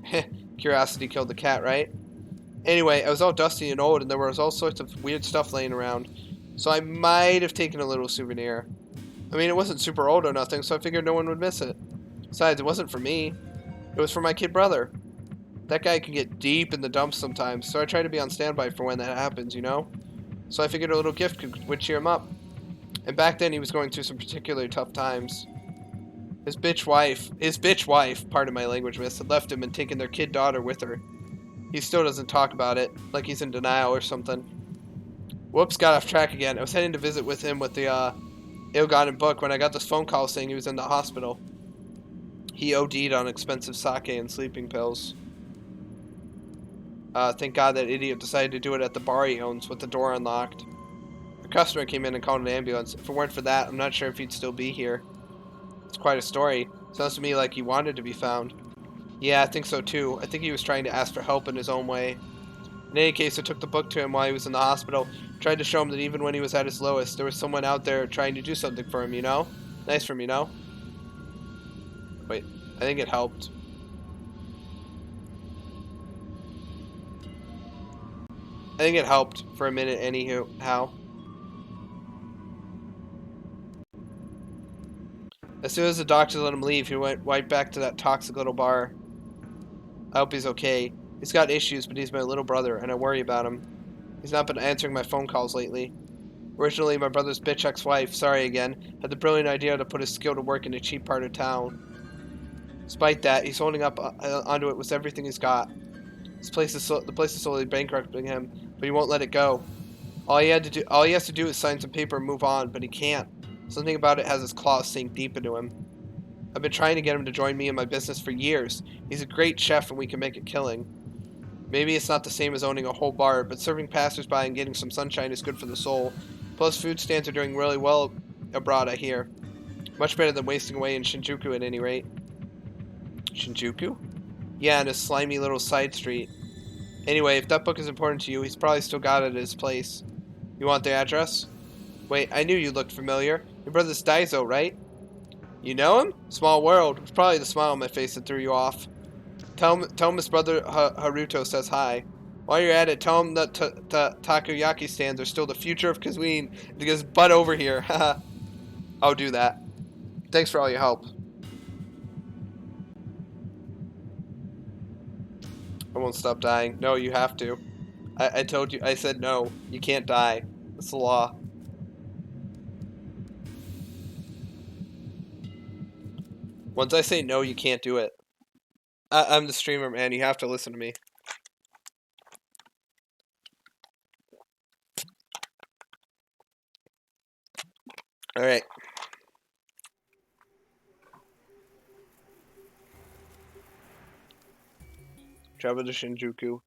Heh, curiosity killed the cat, right? Anyway, I was all dusty and old, and there was all sorts of weird stuff laying around. So I might have taken a little souvenir. I mean, it wasn't super old or nothing, so I figured no one would miss it. Besides, it wasn't for me. It was for my kid brother. That guy can get deep in the dumps sometimes, so I try to be on standby for when that happens, you know? So I figured a little gift would cheer him up. And back then he was going through some particularly tough times. His bitch wife, pardon my language, miss, had left him and taken their kid daughter with her. He still doesn't talk about it, like he's in denial or something. Whoops, got off track again. I was heading to visit with him with the ill-gotten book when I got this phone call saying he was in the hospital. He OD'd on expensive sake and sleeping pills. Thank God that idiot decided to do it at the bar he owns with the door unlocked. A customer came in and called an ambulance. If it weren't for that, I'm not sure if he'd still be here. It's quite a story. Sounds to me like he wanted to be found. Yeah, I think so too. I think he was trying to ask for help in his own way. In any case, I took the book to him while he was in the hospital. Tried to show him that even when he was at his lowest, there was someone out there trying to do something for him, you know? Nice for him, you know? Wait, I think it helped. I think it helped for a minute anyhow. As soon as the doctor let him leave, he went right back to that toxic little bar. I hope he's okay. He's got issues, but he's my little brother, and I worry about him. He's not been answering my phone calls lately. Originally, my brother's bitch ex-wife, sorry again, had the brilliant idea to put his skill to work in a cheap part of town. Despite that, he's holding up onto it with everything he's got. The place is slowly bankrupting him, but he won't let it go. All he has to do is sign some paper and move on, but he can't. Something about it has his claws sink deep into him. I've been trying to get him to join me in my business for years. He's a great chef and we can make a killing. Maybe it's not the same as owning a whole bar, but serving passersby and getting some sunshine is good for the soul. Plus, food stands are doing really well abroad, I hear. Much better than wasting away in Shinjuku at any rate. Shinjuku? Yeah, in a slimy little side street. Anyway, if that book is important to you, he's probably still got it at his place. You want the address? Wait, I knew you looked familiar. Your brother's Daizo, right? You know him? Small world. It's probably the smile on my face that threw you off. Tell him his brother Haruto says hi. While you're at it, tell him that takoyaki stands are still the future of cuisine. Because butt over here. Haha. I'll do that. Thanks for all your help. I won't stop dying. No, you have to. I told you. I said no. You can't die. It's the law. Once I say no, you can't do it. I'm the streamer, man. You have to listen to me. Alright. Travel to Shinjuku.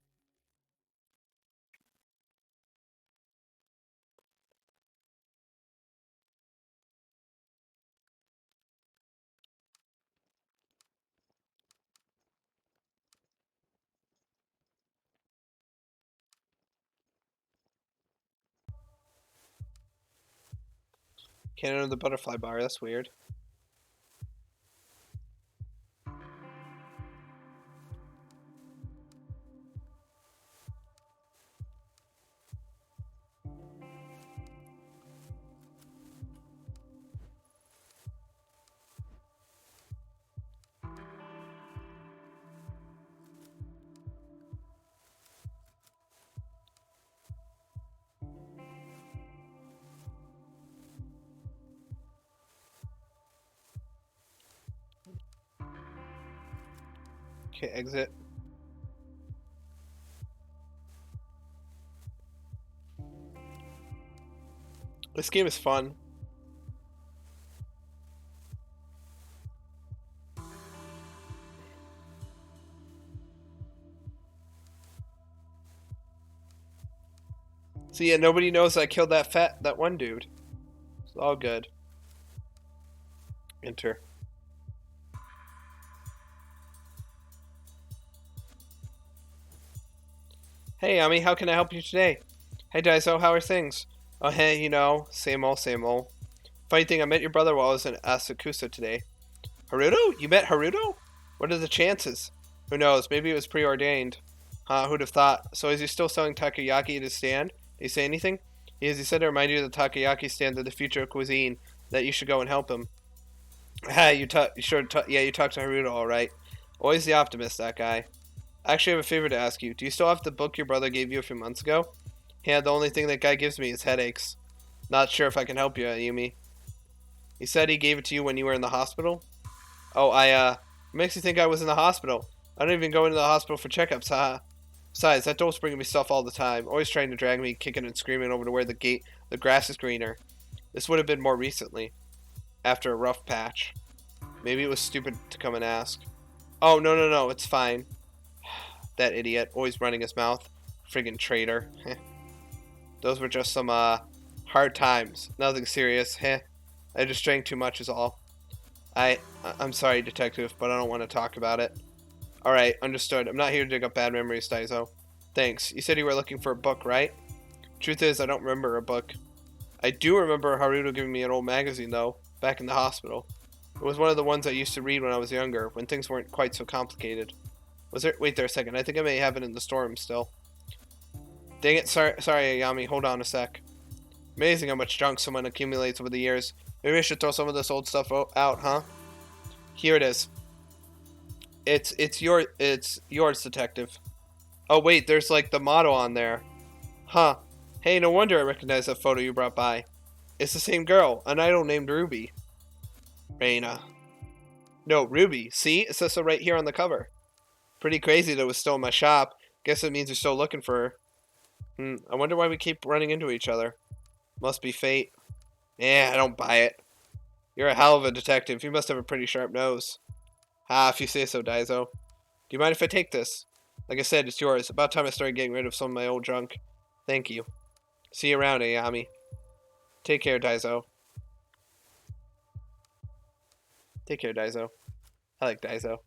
Can't enter the butterfly bar. That's weird. Okay, exit. This game is fun. So yeah, nobody knows I killed that one dude. It's all good. Enter. Hey, Ami, how can I help you today? Hey, Daiso, how are things? Oh, hey, you know, same old, same old. Funny thing, I met your brother while I was in Asakusa today. Haruto? You met Haruto? What are the chances? Who knows? Maybe it was preordained. Huh, who'd have thought? So is he still selling takoyaki at his stand? Did he say anything? He said to remind you of the takoyaki stand of the future cuisine, that you should go and help him. Ah, you talked to Haruto, alright. Always the optimist, that guy. I actually have a favor to ask you. Do you still have the book your brother gave you a few months ago? Yeah, the only thing that guy gives me is headaches. Not sure if I can help you, Ayumi. He said he gave it to you when you were in the hospital? Oh, what makes you think I was in the hospital? I don't even go into the hospital for checkups, haha. Besides, that doll's bringing me stuff all the time, always trying to drag me, kicking and screaming over to where the grass is greener. This would have been more recently, after a rough patch. Maybe it was stupid to come and ask. Oh, no, it's fine. That idiot, always running his mouth. Friggin' traitor. Those were just some, hard times. Nothing serious. Heh. I just drank too much is all. I'm sorry, detective, but I don't want to talk about it. Alright, understood. I'm not here to dig up bad memories, Daiso. Thanks. You said you were looking for a book, right? Truth is, I don't remember a book. I do remember Haruto giving me an old magazine, though, back in the hospital. It was one of the ones I used to read when I was younger, when things weren't quite so complicated. Was there? Wait there a second. I think I may have it in the storeroom still. Dang it, sorry, Ayami. Hold on a sec. Amazing how much junk someone accumulates over the years. Maybe I should throw some of this old stuff out, huh? Here it is. It's yours, detective. Oh wait, there's like the motto on there. Huh. Hey, no wonder I recognize that photo you brought by. It's the same girl, an idol named Ruby. Reina. No, Ruby. See? It says so right here on the cover. Pretty crazy that it was still in my shop. Guess it means you're still looking for her. I wonder why we keep running into each other. Must be fate. I don't buy it. You're a hell of a detective. You must have a pretty sharp nose. Ah, if you say so, Daiso. Do you mind if I take this? Like I said, it's yours. About time I started getting rid of some of my old junk. Thank you. See you around, Ayami. Take care, Daiso. Take care, Daiso. I like Daiso.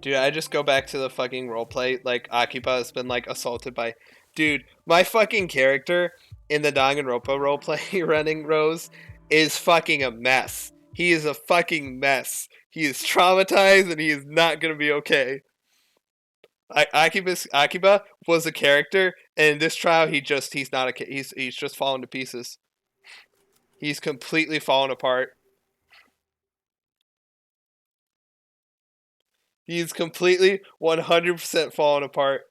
Dude, I just go back to the fucking roleplay. Like, Akiba has been, like, assaulted by... Dude, my fucking character in the Danganronpa roleplay running Rose is fucking a mess. He is a fucking mess. He is traumatized and he is not gonna be okay. Akiba was a character, and in this trial, he's not a... He's just fallen to pieces. He's completely fallen apart. He's completely 100% fallen apart.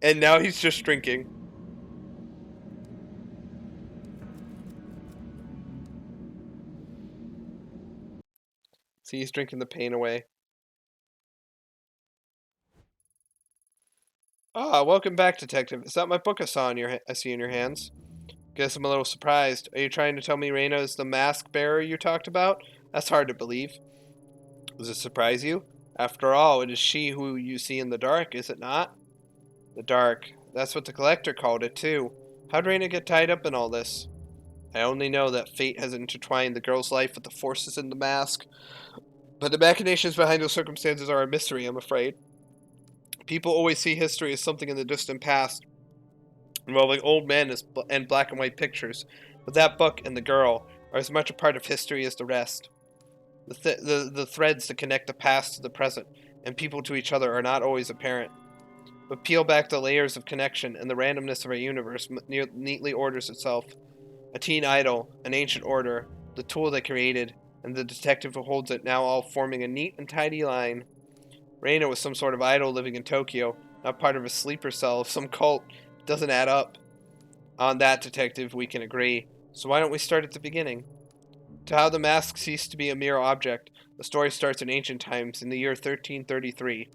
And now he's just drinking. See, he's drinking the pain away. Welcome back, detective. Is that my book I see in your hands? Guess I'm a little surprised. Are you trying to tell me Reina is the mask bearer you talked about? That's hard to believe. Does it surprise you? After all, it is she who you see in the dark, is it not? The dark. That's what the collector called it, too. How'd Reina get tied up in all this? I only know that fate has intertwined the girl's life with the forces in the mask. But the machinations behind those circumstances are a mystery, I'm afraid. People always see history as something in the distant past, involving old men and black and white pictures. But that book and the girl are as much a part of history as the rest. The threads that connect the past to the present and people to each other are not always apparent. But peel back the layers of connection and the randomness of our universe neatly orders itself. A teen idol, an ancient order, the tool they created, and the detective who holds it now all forming a neat and tidy line. Reina was some sort of idol living in Tokyo, not part of a sleeper cell of some cult. It doesn't add up. On that, detective, we can agree. So why don't we start at the beginning? To how the mask ceased to be a mere object, the story starts in ancient times, in the year 1333.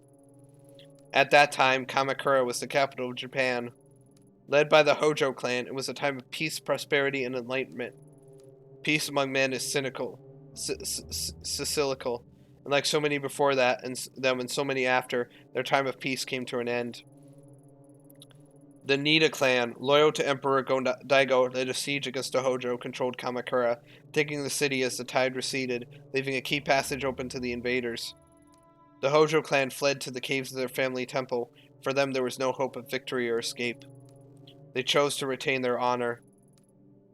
At that time, Kamakura was the capital of Japan. Led by the Hojo clan, it was a time of peace, prosperity, and enlightenment. Peace among men is cynical, cyclical, and like so many before that, and so many after, their time of peace came to an end. The Nida clan, loyal to Emperor Daigo, led a siege against the Hojo-controlled Kamakura, taking the city as the tide receded, leaving a key passage open to the invaders. The Hojo clan fled to the caves of their family temple. For them, there was no hope of victory or escape. They chose to retain their honor.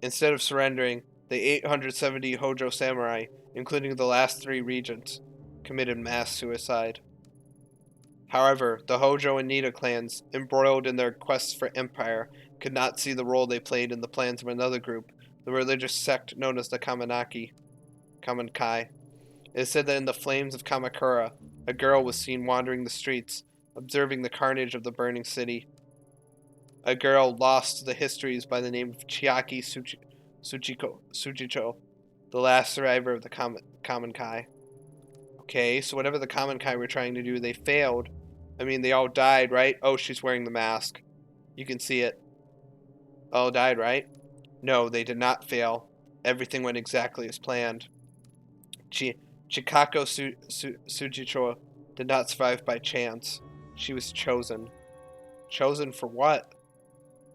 Instead of surrendering, the 870 Hojo samurai, including the last 3 regents, committed mass suicide. However, the Hojo and Nida clans, embroiled in their quests for empire, could not see the role they played in the plans of another group, the religious sect known as the Kamenkai. It is said that in the flames of Kamakura, a girl was seen wandering the streets, observing the carnage of the burning city. A girl lost to the histories by the name of Chiaki Tsuchicho, the last survivor of the Kamenkai. Okay, so whatever the Kamenkai were trying to do, they failed. I mean, they all died, right? Oh, she's wearing the mask. You can see it. All died, right? No, they did not fail. Everything went exactly as planned. Chikako Tsuchicho did not survive by chance. She was chosen. Chosen for what?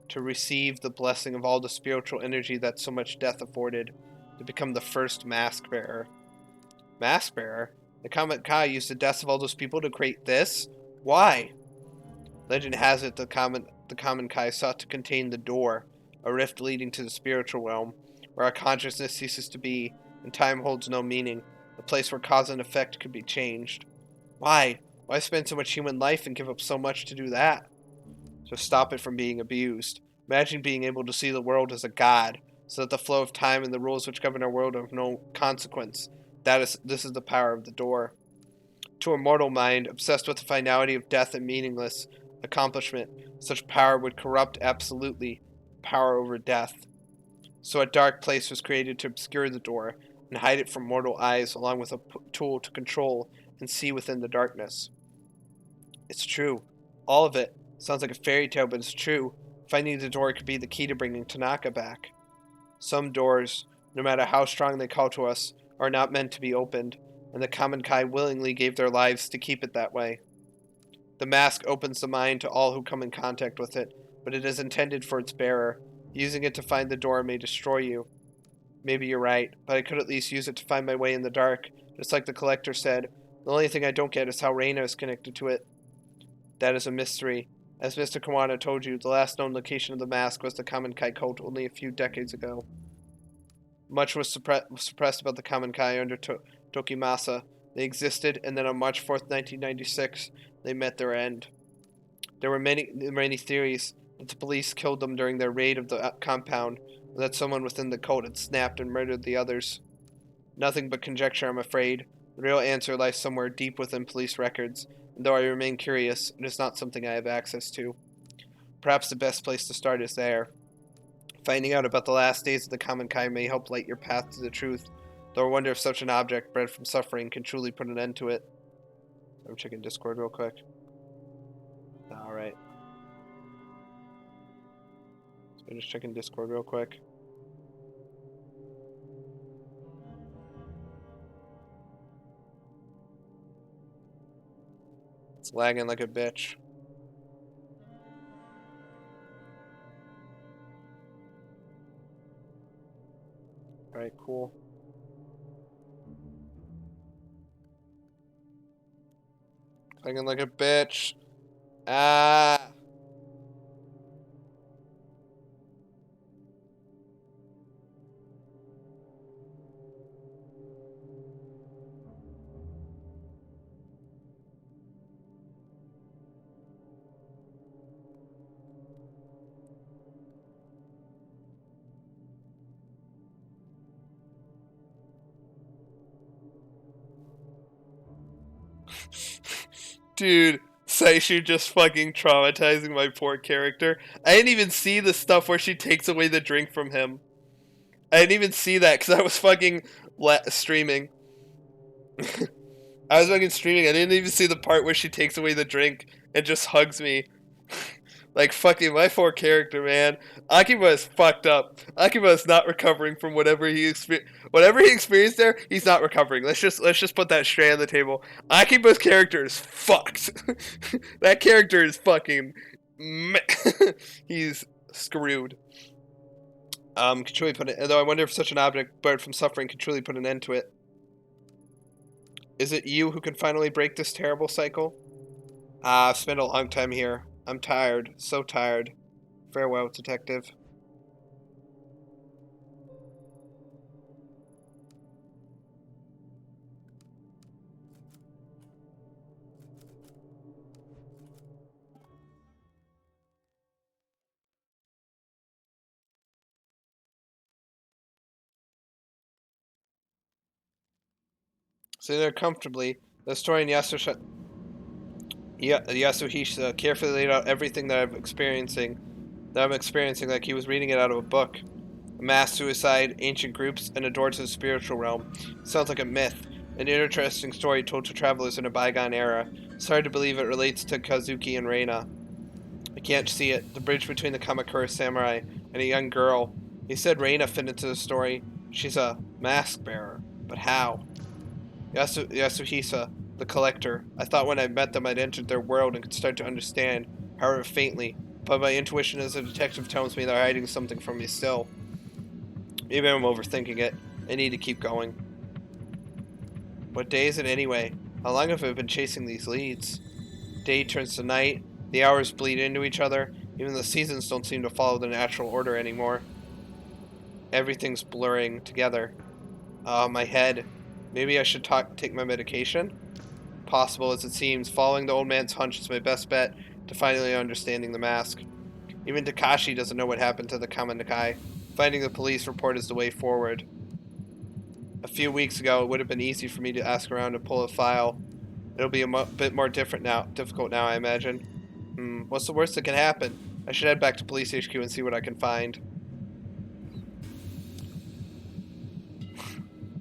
To receive the blessing of all the spiritual energy that so much death afforded, to become the first mask bearer. Mask bearer? The Kamenkai used the deaths of all those people to create this? Why? Legend has it the Kamenkai sought to contain the door, a rift leading to the spiritual realm, where our consciousness ceases to be, and time holds no meaning, a place where cause and effect could be changed. Why? Why spend so much human life and give up so much to do that? To stop it from being abused. Imagine being able to see the world as a god, so that the flow of time and the rules which govern our world are of no consequence. This is the power of the door. To a mortal mind, obsessed with the finality of death and meaningless accomplishment, such power would corrupt absolutely, power over death. So a dark place was created to obscure the door, and hide it from mortal eyes, along with a tool to control and see within the darkness. It's true. All of it. Sounds like a fairy tale, but it's true. Finding the door could be the key to bringing Tanaka back. Some doors, no matter how strong they call to us, are not meant to be opened, and the Kamenkai willingly gave their lives to keep it that way. The mask opens the mind to all who come in contact with it, but it is intended for its bearer. Using it to find the door may destroy you. Maybe you're right, but I could at least use it to find my way in the dark, just like the collector said. The only thing I don't get is how Reina is connected to it. That is a mystery. As Mr. Kawano told you, the last known location of the mask was the Kamenkai cult only a few decades ago. Much was suppressed about the Kamenkai under Tokimasa. They existed, and then on March 4th, 1996, they met their end. There were many theories that the police killed them during their raid of the compound, or that someone within the cult had snapped and murdered the others. Nothing but conjecture, I'm afraid. The real answer lies somewhere deep within police records, and though I remain curious, it is not something I have access to. Perhaps the best place to start is there. Finding out about the last days of the Kamenkai may help light your path to the truth, though I wonder if such an object bred from suffering can truly put an end to it. I'm checking Discord real quick. Alright. So I'm just checking Discord real quick. It's lagging like a bitch. Alright, cool. Lagging like a bitch. Ah! Dude, Saishu just fucking traumatizing my poor character. I didn't even see the stuff where she takes away the drink from him. I didn't even see that because I was fucking streaming. I was fucking streaming. I didn't even see the part where she takes away the drink and just hugs me. Like, fucking my poor character, man. Akiba is fucked up. Akiba is not recovering from whatever he experienced there. He's not recovering. Let's just put that straight on the table. Akiba's character is fucked. That character is fucking. He's screwed. Can truly put it. Though I wonder if such an object barred from suffering can truly put an end to it. Is it you who can finally break this terrible cycle? I've spent a long time here. I'm tired. So tired. Farewell, detective. Sitting there comfortably, the historian Yasuhisa carefully laid out everything that I'm experiencing like he was reading it out of a book. A mass suicide, ancient groups, and a door to the spiritual realm. Sounds like a myth. An interesting story told to travelers in a bygone era. It's hard to believe it relates to Kazuki and Reina. I can't see it. The bridge between the Kamakura samurai and a young girl. He said Reina fit into the story. She's a mask bearer. But how? Yasuhisa, the collector. I thought when I met them I'd entered their world and could start to understand, however faintly. But my intuition as a detective tells me they're hiding something from me still. Maybe I'm overthinking it. I need to keep going. What day is it anyway? How long have I been chasing these leads? Day turns to night. The hours bleed into each other. Even the seasons don't seem to follow the natural order anymore. Everything's blurring together. My head. Maybe I should take my medication? Possible as it seems, following the old man's hunch is my best bet to finally understanding the mask. Even Takashi doesn't know what happened to the Kamandakai. Finding the police report is the way forward. A few weeks ago, it would have been easy for me to ask around and pull a file. It'll be a bit more difficult now, I imagine. What's the worst that can happen? I should head back to Police HQ and see what I can find.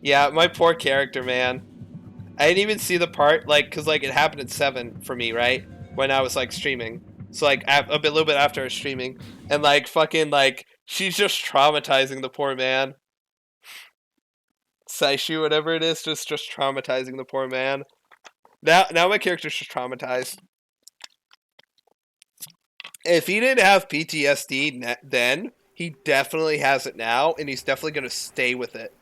Yeah, my poor character, man. I didn't even see the part, like, cause like it happened at 7 for me, right? When I was like streaming. So like a little bit after I was streaming, and like fucking like she's just traumatizing the poor man. Saishu, whatever it is, just traumatizing the poor man. Now my character's just traumatized. If he didn't have PTSD then, he definitely has it now, and he's definitely gonna stay with it.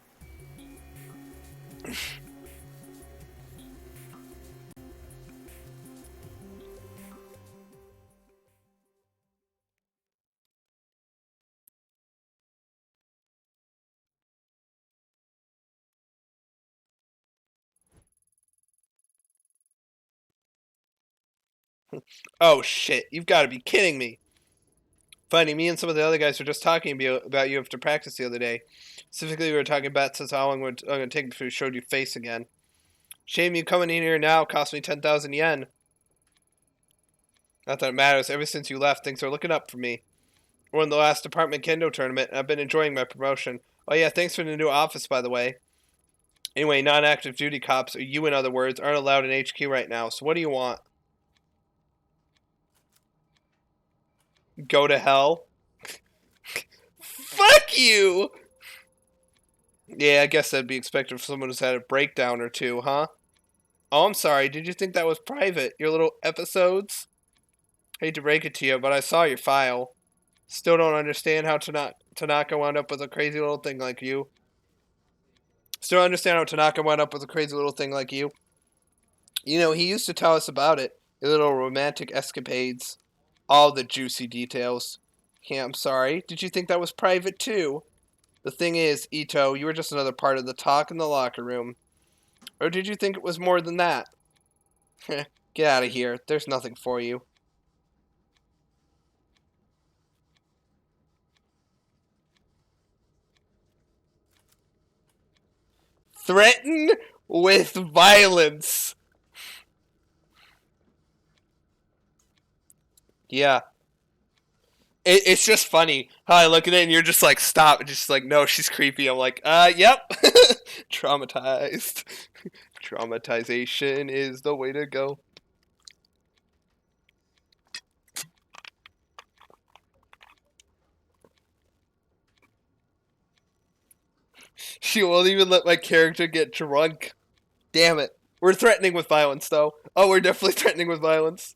Oh shit, you've got to be kidding me. Funny, me and some of the other guys were just talking about you after practice the other day. Specifically, we were talking about since how long I'm going to take before you showed your face again. Shame you coming in here now cost me 10,000 yen. Not that it matters. Ever since you left, things are looking up for me. I won the last Department Kendo tournament, and I've been enjoying my promotion. Oh yeah, thanks for the new office, by the way. Anyway, non-active duty cops, or you in other words, aren't allowed in HQ right now, so what do you want? Go to hell? Fuck you! Yeah, I guess that'd be expected for someone who's had a breakdown or two, huh? Oh, I'm sorry. Did you think that was private? Your little episodes? Hate to break it to you, but I saw your file. Still don't understand how Tanaka wound up with a crazy little thing like you. Still understand how Tanaka wound up with a crazy little thing like you. You know, he used to tell us about it. Your little romantic escapades. All the juicy details. Yeah, I'm sorry. Did you think that was private too? The thing is, Ito, you were just another part of the talk in the locker room. Or did you think it was more than that? Get out of here. There's nothing for you. Threaten with violence. Yeah. It's just funny how I look at it and you're just like, stop. And just like, no, she's creepy. I'm like, yep. Traumatized. Traumatization is the way to go. She won't even let my character get drunk. Damn it. We're threatening with violence, though. Oh, we're definitely threatening with violence.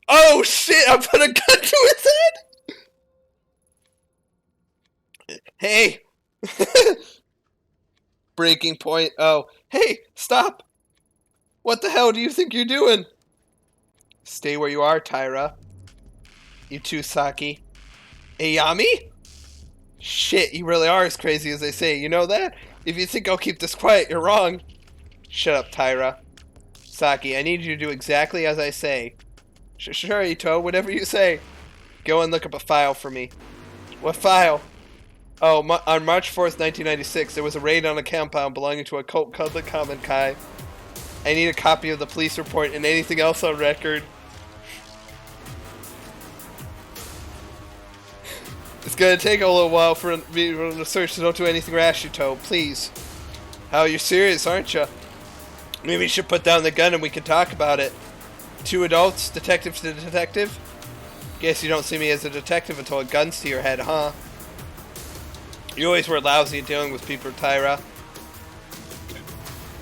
Oh, shit! I put a gun to his head! Hey! Breaking point. Oh. Hey, stop! What the hell do you think you're doing? Stay where you are, Tyra. You too, Saki. Ayami? Shit, you really are as crazy as they say. You know that? If you think I'll keep this quiet, you're wrong. Shut up, Tyra. Saki, I need you to do exactly as I say. Sure, Ito, whatever you say. Go and look up a file for me. What file? Oh, on March 4th, 1996, there was a raid on a compound belonging to a cult called the Kamen Kai. I need a copy of the police report and anything else on record. It's gonna take a little while for me to search, so don't do anything rash, Ito, please. How, you're serious, aren't you? Maybe you should put down the gun and we can talk about it. 2 adults, detective to detective? Guess you don't see me as a detective until a gun's to your head, huh? You always were lousy at dealing with people, Tyra.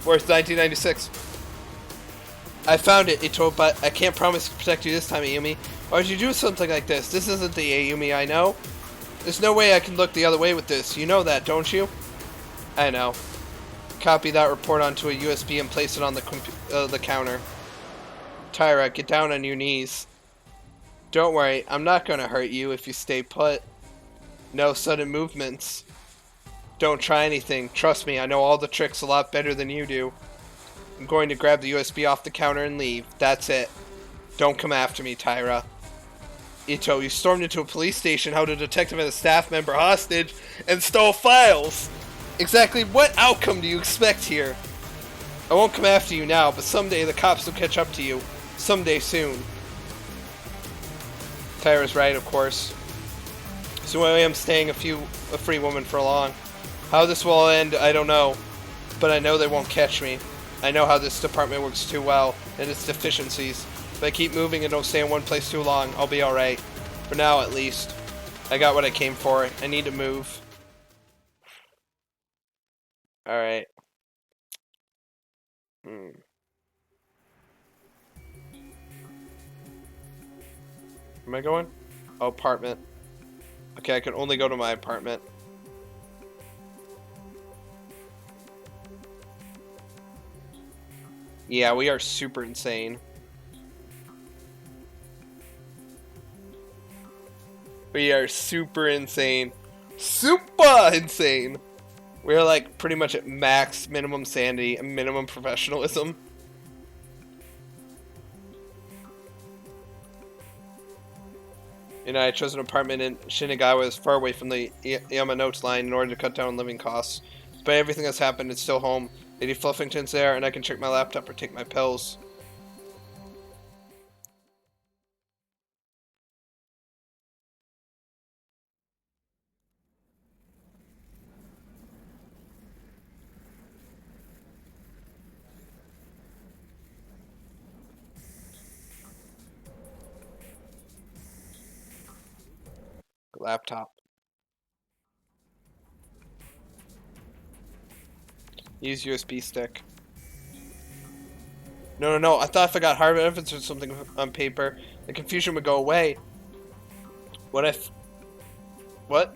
Where's 1996? I found it, Ito, but I can't promise to protect you this time, Ayumi. Why would you do something like this? This isn't the Ayumi I know. There's no way I can look the other way with this. You know that, don't you? I know. Copy that report onto a USB and place it on the counter. Tyra, get down on your knees. Don't worry, I'm not gonna hurt you if you stay put. No sudden movements. Don't try anything. Trust me, I know all the tricks a lot better than you do. I'm going to grab the USB off the counter and leave. That's it. Don't come after me, Tyra. Ito, you stormed into a police station, held a detective and a staff member hostage, and stole files! Exactly what outcome do you expect here? I won't come after you now, but someday the cops will catch up to you. Someday soon. Tyra's right, of course. So I am staying a free woman for long. How this will end, I don't know. But I know they won't catch me. I know how this department works too well, and its deficiencies. If I keep moving and don't stay in one place too long, I'll be alright. For now, at least. I got what I came for. I need to move. Alright. Am I going? Oh, apartment. Okay, I can only go to my apartment. Yeah, we are super insane. We are super insane. Super insane! We're like pretty much at max minimum sanity and minimum professionalism. You know, I chose an apartment in Shinagawa as far away from the Yamanote line in order to cut down living costs. Despite everything that's happened, it's still home. Lady Fluffington's there, and I can check my laptop or take my pills. Laptop. Use USB stick. No. I thought if I got hard evidence or something on paper, the confusion would go away. What if... What?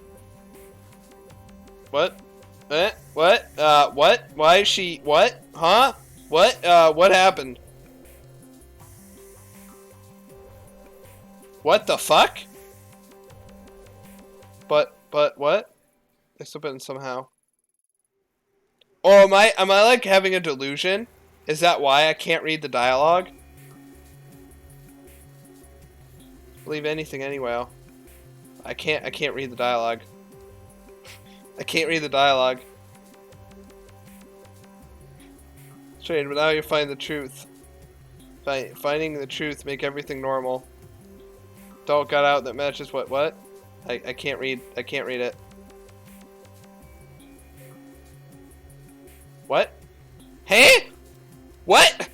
What? What? What? Why is she... What? Huh? What? What happened? What the fuck? But what? I slipped in somehow. Oh, am I like having a delusion? Is that why I can't read the dialogue? Believe anything anyway. I can't read the dialogue. I can't read the dialogue. Strange, but now you find the truth. Finding the truth make everything normal. Adult got out that matches what? I can't read it. What? Hey? What?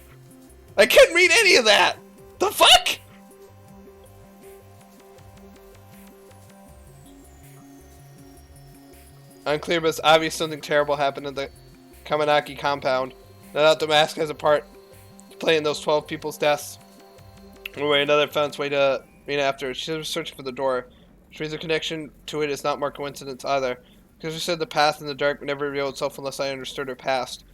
I couldn't read any of that! The fuck? Unclear, but it's obvious something terrible happened at the Kamanaki compound. No doubt the mask has a part to play in those 12 people's deaths. Anyway, another found its way to Rena after. She was searching for the door, which means the connection to it is not more coincidence either. Because we said the path in the dark would never reveal itself unless I understood her past.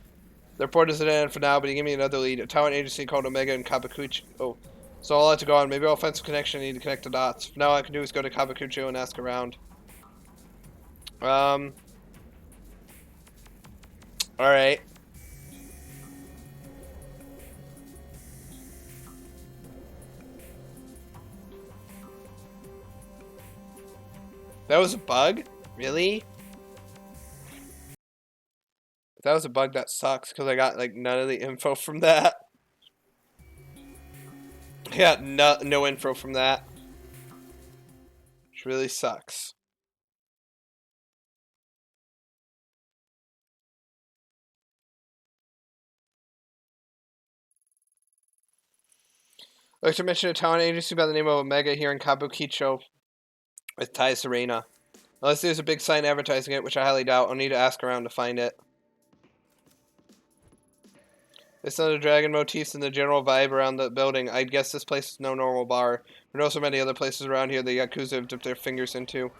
The report is at an end for now, but he gave me another lead. A talent agency called Omega in Kabakuchi. Oh, so I'll have to go on. Maybe I'll find some connection. I need to connect the dots. For now, all I can do is go to Kabakuchi and ask around. Alright. That was a bug? Really? If that was a bug, that sucks, because I got, like, none of the info from that. I got no info from that. Which really sucks. I'd like to mention a talent agency by the name of Omega here in Kabukicho with ties to Reina. Unless there's a big sign advertising it, which I highly doubt, I'll need to ask around to find it. Based on the dragon motifs and the general vibe around the building, I'd guess this place is no normal bar. There are so many other places around here the Yakuza have dipped their fingers into.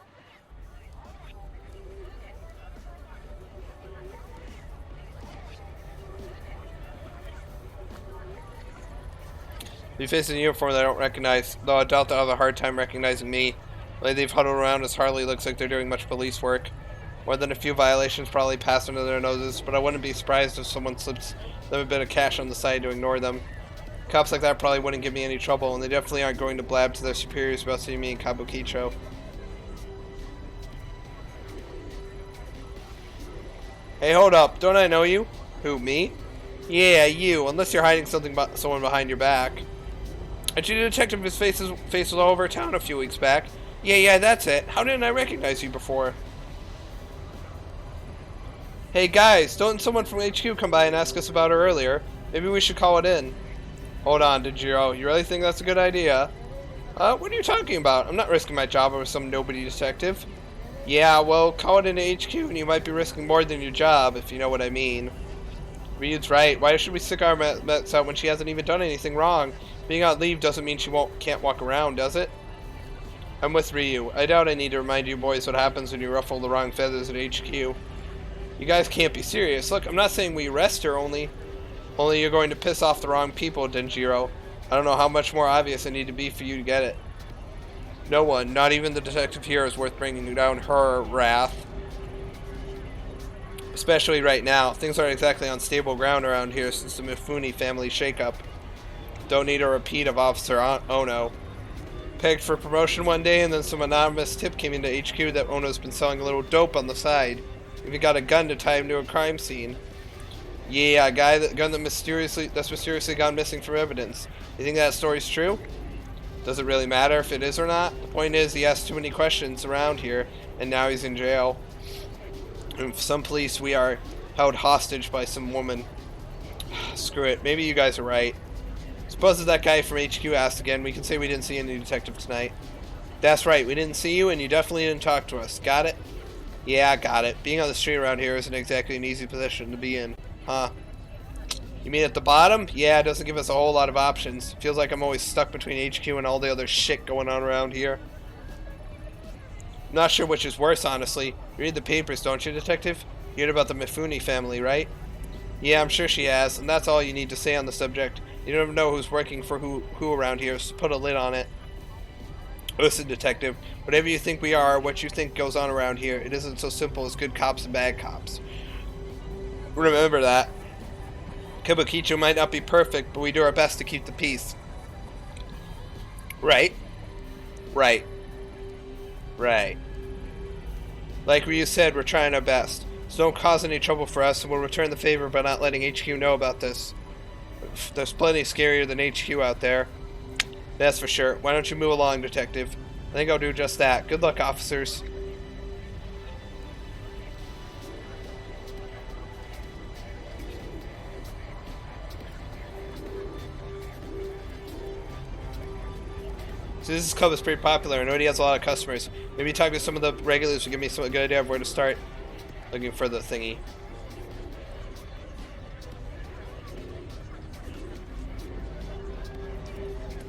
We face a uniform that I don't recognize, though I doubt they'll have a hard time recognizing me. The way they've huddled around us hardly looks like they're doing much police work. More than a few violations probably pass under their noses, but I wouldn't be surprised if someone slips them a bit of cash on the side to ignore them. Cops like that probably wouldn't give me any trouble, and they definitely aren't going to blab to their superiors about seeing me in Kabukicho. Hey, hold up. Don't I know you? Who, me? Yeah, you. Unless you're hiding someone behind your back. Aren't you the detective whose face was all over town a few weeks back? Yeah, that's it. How didn't I recognize you before? Hey guys, don't someone from HQ come by and ask us about her earlier? Maybe we should call it in. Hold on, Denjiro. You really think that's a good idea? What are you talking about? I'm not risking my job over some nobody detective. Yeah, well, call it into HQ and you might be risking more than your job, if you know what I mean. Ryu's right. Why should we stick our mets out when she hasn't even done anything wrong? Being on leave doesn't mean she can't walk around, does it? I'm with Ryu. I doubt I need to remind you boys what happens when you ruffle the wrong feathers at HQ. You guys can't be serious. Look, I'm not saying we arrest her, only you're going to piss off the wrong people, Denjiro. I don't know how much more obvious I need to be for you to get it. No one, not even the detective here, is worth bringing down her wrath. Especially right now. Things aren't exactly on stable ground around here since the Mifune family shakeup. Don't need a repeat of Officer Ono. Pegged for promotion one day, and then some anonymous tip came into HQ that Ono's been selling a little dope on the side. Even got a gun to tie him to a crime scene. Yeah, a gun that's mysteriously gone missing from evidence. You think that story's true? Does it really matter if it is or not? The point is, he asked too many questions around here, and now he's in jail. And some police, we are held hostage by some woman. Screw it. Maybe you guys are right. Suppose if that guy from HQ asked again, we can say we didn't see any detective tonight. That's right. We didn't see you, and you definitely didn't talk to us. Got it? Yeah, I got it. Being on the street around here isn't exactly an easy position to be in. Huh. You mean at the bottom? Yeah, it doesn't give us a whole lot of options. Feels like I'm always stuck between HQ and all the other shit going on around here. I'm not sure which is worse, honestly. You read the papers, don't you, detective? You heard about the Mifune family, right? Yeah, I'm sure she has, and that's all you need to say on the subject. You don't know who's working for who around here, so put a lid on it. Listen, detective, whatever you think we are, what you think goes on around here, it isn't so simple as good cops and bad cops. Remember that. Kabukicho might not be perfect, but we do our best to keep the peace. Right. Right. Right. Like Ryu said, we're trying our best. So don't cause any trouble for us, and we'll return the favor by not letting HQ know about this. There's plenty scarier than HQ out there. That's for sure. Why don't you move along, detective? I think I'll do just that. Good luck, officers. So this club is pretty popular. I know he has a lot of customers. Maybe talk to some of the regulars will give me some good idea of where to start. Looking for the thingy.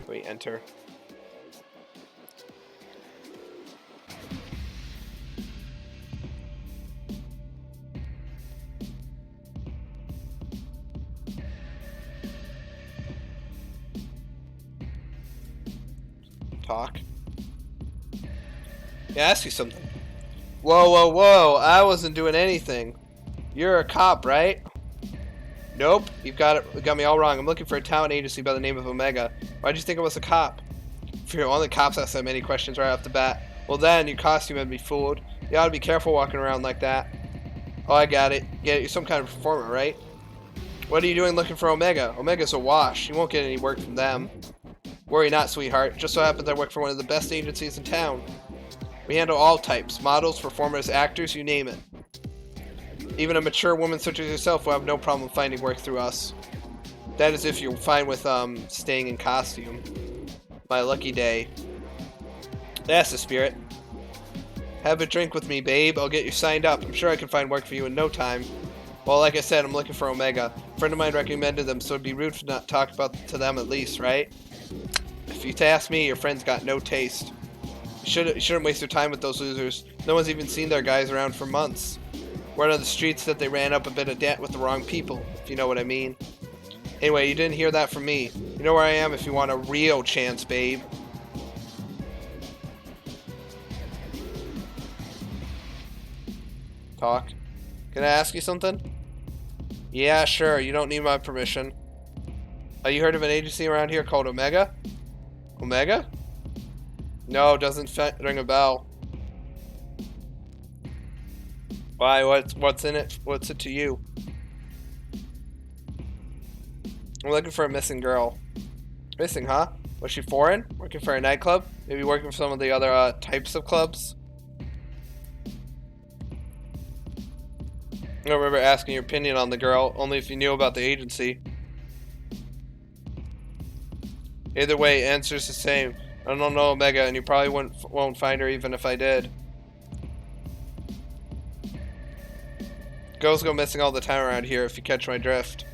Wait, enter. Talk. Yeah, ask you something. Whoa, whoa, whoa! I wasn't doing anything. You're a cop, right? Nope, you've got me all wrong. I'm looking for a talent agency by the name of Omega. Why'd you think I was a cop? If you're one of the cops ask that many questions right off the bat, well then, your costume had me fooled. You ought to be careful walking around like that. Oh, I got it. Get it, you're some kind of performer, right? What are you doing looking for Omega? Omega's a wash. You won't get any work from them. Worry not, sweetheart. Just so happens I work for one of the best agencies in town. We handle all types, models, performers, actors, you name it. Even a mature woman such as yourself will have no problem finding work through us. That is if you're fine with staying in costume. My lucky day. That's the spirit. Have a drink with me, babe. I'll get you signed up. I'm sure I can find work for you in no time. Well, like I said, I'm looking for Omega. A friend of mine recommended them, so it'd be rude to not talk to them at least, right? If you ask me, your friend's got no taste. You shouldn't waste your time with those losers. No one's even seen their guys around for months. Word on the streets that they ran up a bit of debt with the wrong people, if you know what I mean. Anyway, you didn't hear that from me. You know where I am if you want a real chance, babe. Talk. Can I ask you something? Yeah, sure. You don't need my permission. You heard of an agency around here called Omega? Omega? No, doesn't ring a bell. Why? What's in it? What's it to you? I'm looking for a missing girl. Missing, huh? Was she foreign? Working for a nightclub? Maybe working for some of the other types of clubs? I don't remember asking your opinion on the girl, only if you knew about the agency. Either way, answer's the same. I don't know Omega, and you probably won't find her even if I did. Girls go missing all the time around here, if you catch my drift.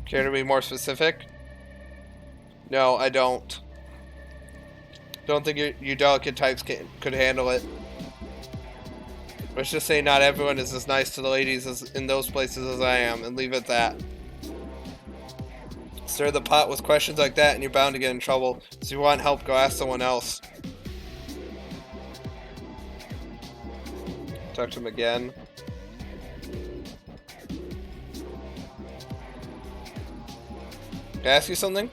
Care to be more specific? No, I don't. Don't think you delicate types could handle it. Let's just say not everyone is as nice to the ladies in those places as I am, and leave it at that. Stir the pot with questions like that and you're bound to get in trouble. So if you want help, go ask someone else. Talk to him again. Can I ask you something?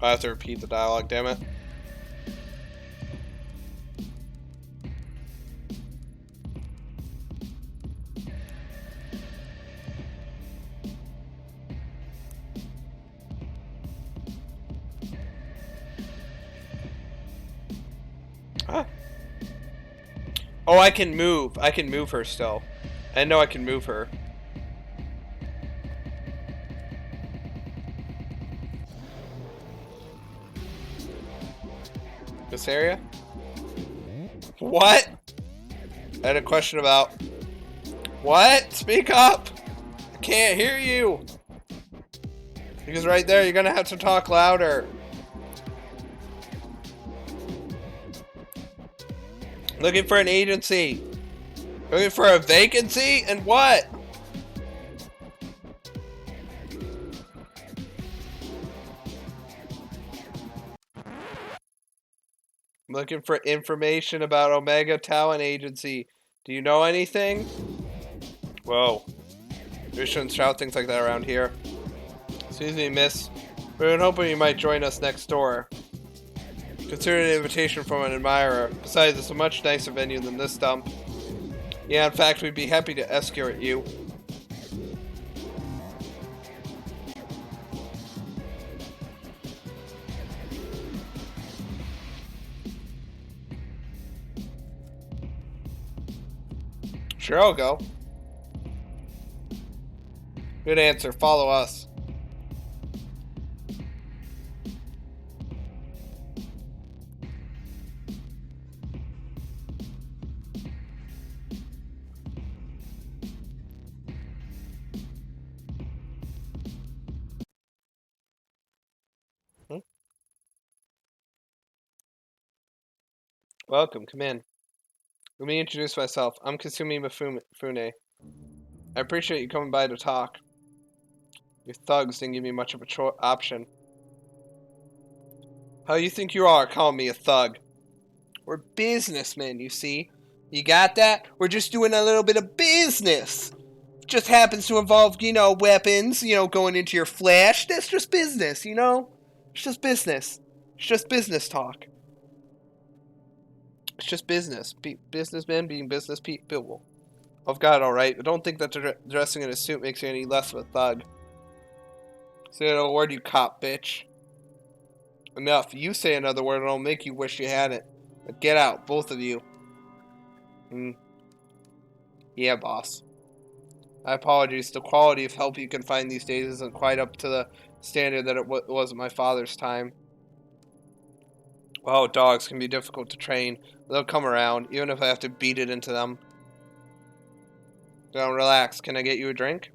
I have to repeat the dialogue, damn it. Huh? Oh, I can move. I can move her still. I know I can move her. This area? What? I had a question about... What? Speak up! I can't hear you! Because right there, you're gonna have to talk louder. Looking for an agency. Looking for a vacancy? And what? I'm looking for information about Omega Talent Agency. Do you know anything? Whoa. We shouldn't shout things like that around here. Excuse me, miss. We've been hoping you might join us next door. Consider an invitation from an admirer. Besides, it's a much nicer venue than this dump. Yeah, in fact, we'd be happy to escort you. Sure, I'll go. Good answer. Follow us. Welcome, come in. Let me introduce myself. I'm Kasumi Mifune. I appreciate you coming by to talk. Your thugs didn't give me much of a option. How you think you are calling me a thug? We're businessmen, you see. You got that? We're just doing a little bit of business. Just happens to involve, weapons, going into your flesh. That's just business, It's just business. It's just business talk. It's just business. Businessmen being business people. I've got it alright. I don't think that dressing in a suit makes you any less of a thug. Say another word, you cop bitch. Enough. You say another word and I'll make you wish you hadn't. But get out, both of you. Yeah, boss. My apologies. The quality of help you can find these days isn't quite up to the standard that it was at my father's time. Well, dogs can be difficult to train. They'll come around, even if I have to beat it into them. Don't relax. Can I get you a drink?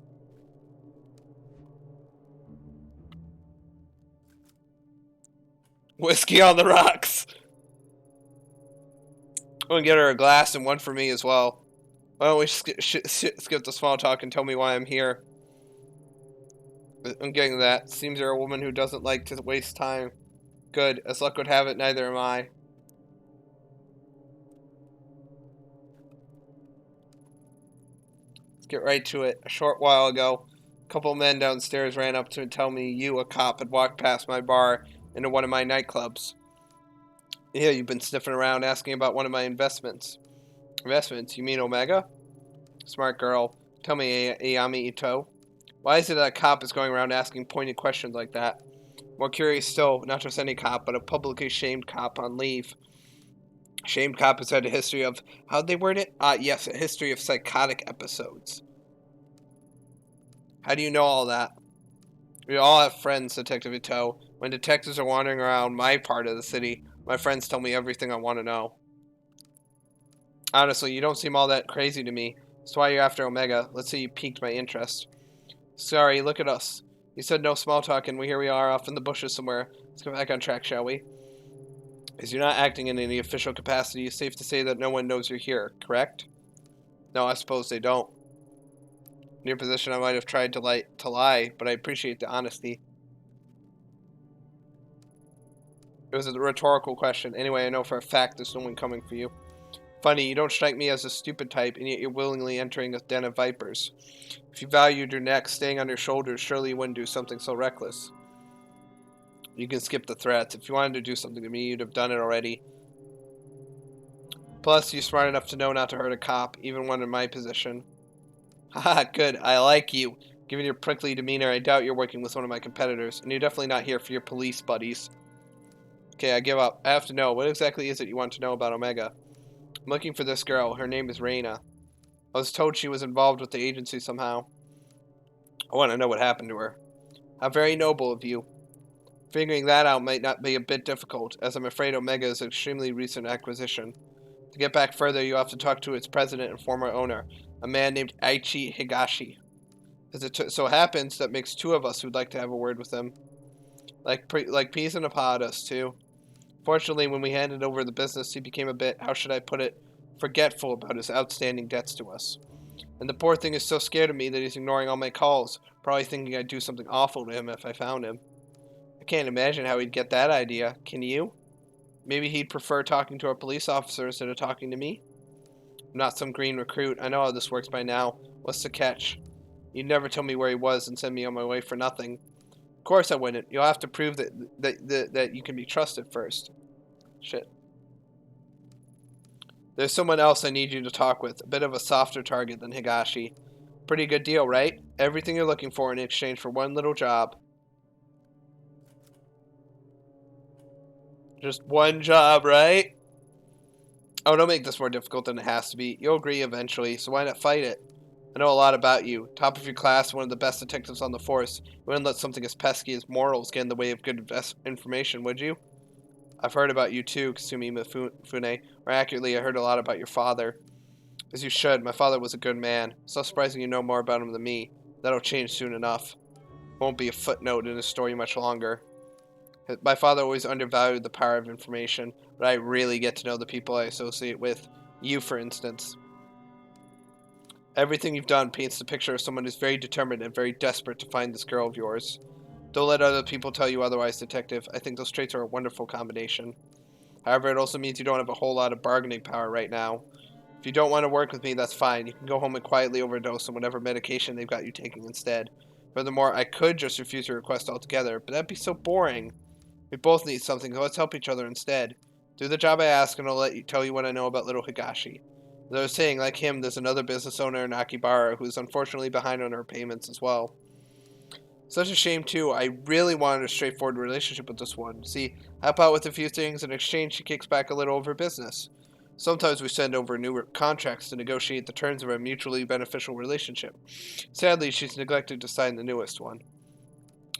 Whiskey on the rocks. I'm gonna get her a glass and one for me as well. Why don't we skip the small talk and tell me why I'm here? I'm getting that. Seems you're a woman who doesn't like to waste time. Good. As luck would have it, neither am I. Let's get right to it. A short while ago, a couple men downstairs ran up to me and tell me you, a cop, had walked past my bar into one of my nightclubs. Yeah, you've been sniffing around asking about one of my investments. Investments? You mean Omega? Smart girl. Tell me, Ayami Ito. Why is it that a cop is going around asking pointed questions like that? More curious still, not just any cop, but a publicly shamed cop on leave. Shamed cop has had a history of, how'd they word it? Yes, a history of psychotic episodes. How do you know all that? We all have friends, Detective Ito. When detectives are wandering around my part of the city, my friends tell me everything I want to know. Honestly, you don't seem all that crazy to me. That's why you're after Omega. Let's say you piqued my interest. Sorry, look at us. You said no small talk, and here we are off in the bushes somewhere. Let's get back on track, shall we? As you're not acting in any official capacity, it's safe to say that no one knows you're here, correct? No, I suppose they don't. In your position, I might have tried to lie, but I appreciate the honesty. It was a rhetorical question. Anyway, I know for a fact there's no one coming for you. Funny, you don't strike me as a stupid type, and yet you're willingly entering a den of vipers. If you valued your neck staying on your shoulders, surely you wouldn't do something so reckless. You can skip the threats. If you wanted to do something to me, you'd have done it already. Plus, you're smart enough to know not to hurt a cop, even one in my position. Haha, good. I like you. Given your prickly demeanor, I doubt you're working with one of my competitors, and you're definitely not here for your police buddies. Okay, I give up. I have to know. What exactly is it you want to know about Omega? I'm looking for this girl. Her name is Reina. I was told she was involved with the agency somehow. I want to know what happened to her. How very noble of you. Figuring that out might not be a bit difficult, as I'm afraid Omega is an extremely recent acquisition. To get back further, you have to talk to its president and former owner, a man named Aichi Higashi. As it so happens, that makes two of us who'd like to have a word with him. Like peas in a pod, us too. Fortunately, when we handed over the business, he became a bit, how should I put it, forgetful about his outstanding debts to us. And the poor thing is so scared of me that he's ignoring all my calls, probably thinking I'd do something awful to him if I found him. I can't imagine how he'd get that idea, can you? Maybe he'd prefer talking to a police officer instead of talking to me? I'm not some green recruit. I know how this works by now. What's the catch? You'd never tell me where he was and send me on my way for nothing. Of course I wouldn't. You'll have to prove that you can be trusted first. Shit. There's someone else I need you to talk with. A bit of a softer target than Higashi. Pretty good deal, right? Everything you're looking for in exchange for one little job. Just one job, right? Oh, don't make this more difficult than it has to be. You'll agree eventually, so why not fight it? I know a lot about you. Top of your class, one of the best detectives on the force. You wouldn't let something as pesky as morals get in the way of good information, would you? I've heard about you too, Kasumi Mifune. Or accurately, I heard a lot about your father. As you should. My father was a good man. It's not surprising you know more about him than me. That'll change soon enough. Won't be a footnote in his story much longer. My father always undervalued the power of information, but I really get to know the people I associate with. You, for instance. Everything you've done paints the picture of someone who's very determined and very desperate to find this girl of yours. Don't let other people tell you otherwise, Detective. I think those traits are a wonderful combination. However, it also means you don't have a whole lot of bargaining power right now. If you don't want to work with me, that's fine. You can go home and quietly overdose on whatever medication they've got you taking instead. Furthermore, I could just refuse your request altogether, but that'd be so boring. We both need something, so let's help each other instead. Do the job I ask, and I'll tell you what I know about little Higashi. As I was saying, like him, there's another business owner in Akibara who's unfortunately behind on her payments as well. Such a shame, too. I really wanted a straightforward relationship with this one. See, help out with a few things, in exchange she kicks back a little of her business. Sometimes we send over new contracts to negotiate the terms of a mutually beneficial relationship. Sadly, she's neglected to sign the newest one.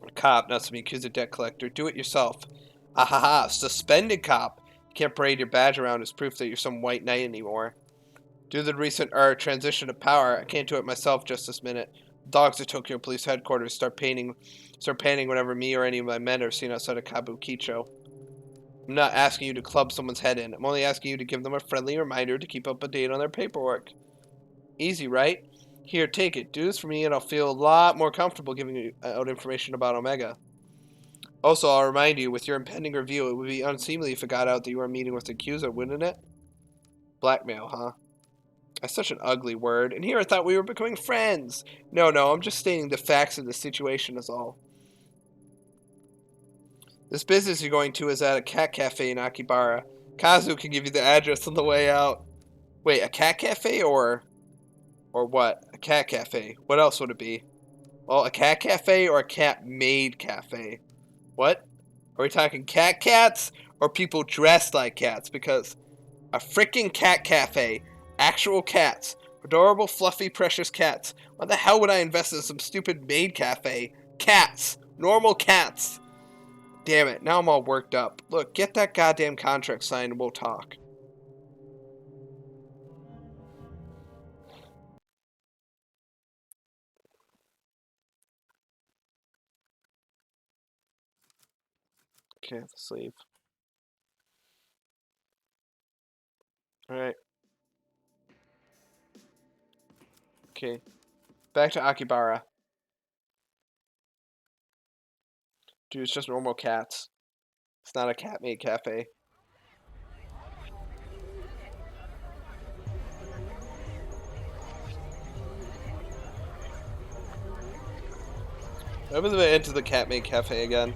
A cop, not some accused debt collector. Do it yourself. Ahaha, suspended cop. You can't parade your badge around as proof that you're some white knight anymore. Due to the recent transition of power, I can't do it myself just this minute. Dogs at Tokyo Police Headquarters start panicking whenever me or any of my men are seen outside of Kabukicho. I'm not asking you to club someone's head in. I'm only asking you to give them a friendly reminder to keep up to date on their paperwork. Easy, right? Here, take it. Do this for me and I'll feel a lot more comfortable giving you out information about Omega. Also, I'll remind you, with your impending review, it would be unseemly if it got out that you were meeting with the accuser, wouldn't it? Blackmail, huh? That's such an ugly word. And here I thought we were becoming friends. No, I'm just stating the facts of the situation is all. This business you're going to is at a cat cafe in Akibara. Kazu can give you the address on the way out. Wait, a cat cafe or what? A cat cafe. What else would it be? Well, a cat cafe or a cat-made cafe? What? Are we talking cats or people dressed like cats? Because a freaking cat cafe, actual cats, adorable, fluffy, precious cats. Why the hell would I invest in some stupid maid cafe? Cats. Normal cats. Damn it, now I'm all worked up. Look, get that goddamn contract signed and we'll talk. Okay, let's leave. Alright. Okay. Back to Akibara. Dude, it's just normal cats. It's not a cat-made cafe. What happens if I enter the cat-made cafe again?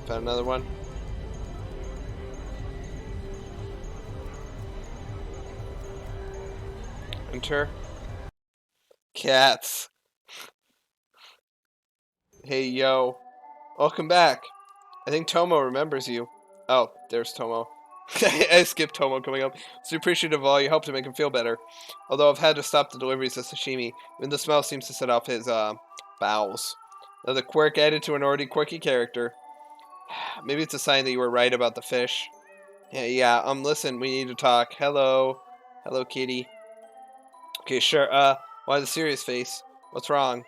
Found another one. Enter. Cats. Hey, yo. Welcome back. I think Tomo remembers you. Oh, there's Tomo. I skipped Tomo coming up. So appreciative of all your help to make him feel better. Although I've had to stop the deliveries of sashimi, even the smell seems to set off his, bowels. Another quirk added to an already quirky character. Maybe it's a sign that you were right about the fish. Yeah, listen, we need to talk. Hello. Hello, kitty. Okay, sure, why the serious face? What's wrong?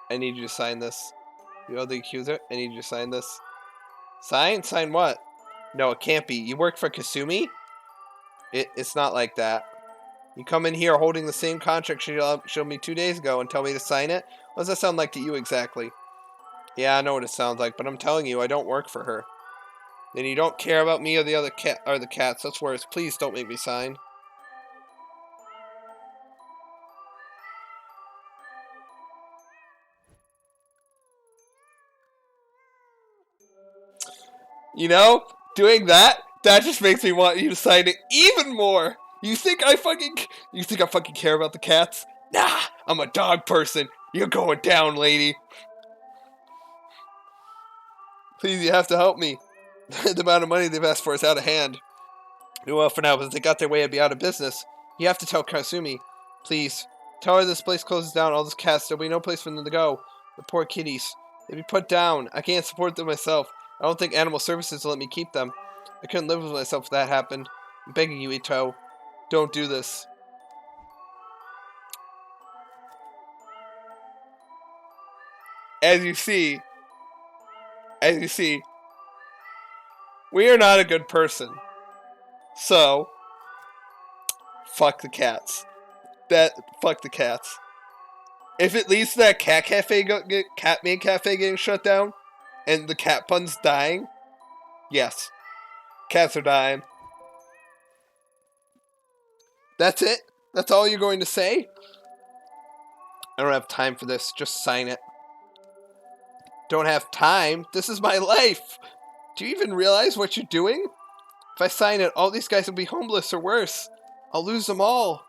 I need you to sign this. You know the accuser? I need you to sign this. Sign? Sign what? No, it can't be. You work for Kasumi? It's not like that. You come in here holding the same contract she showed me 2 days ago and tell me to sign it? What does that sound like to you exactly? Yeah, I know what it sounds like, but I'm telling you, I don't work for her. Then you don't care about me or the other cat or the cats. That's worse. Please don't make me sign. You know, doing that just makes me want you to sign it even more. You think I fucking care about the cats? Nah, I'm a dog person. You're going down, lady. Please, you have to help me. The amount of money they've asked for is out of hand. Well, for now, but if they got their way, I'd be out of business. You have to tell Kasumi. Please. Tell her this place closes down, all this cats, there'll be no place for them to go. The poor kitties. They'd be put down. I can't support them myself. I don't think Animal Services will let me keep them. I couldn't live with myself if that happened. I'm begging you, Ito. Don't do this. As you see, we are not a good person. So, fuck the cats. Fuck the cats. If it leads to that cat main cafe getting shut down, and the cat pun's dying, yes, cats are dying. That's it? That's all you're going to say? I don't have time for this. Just sign it. Don't have time? This is my life. Do you even realize what you're doing? If I sign it, all these guys will be homeless or worse. I'll lose them all.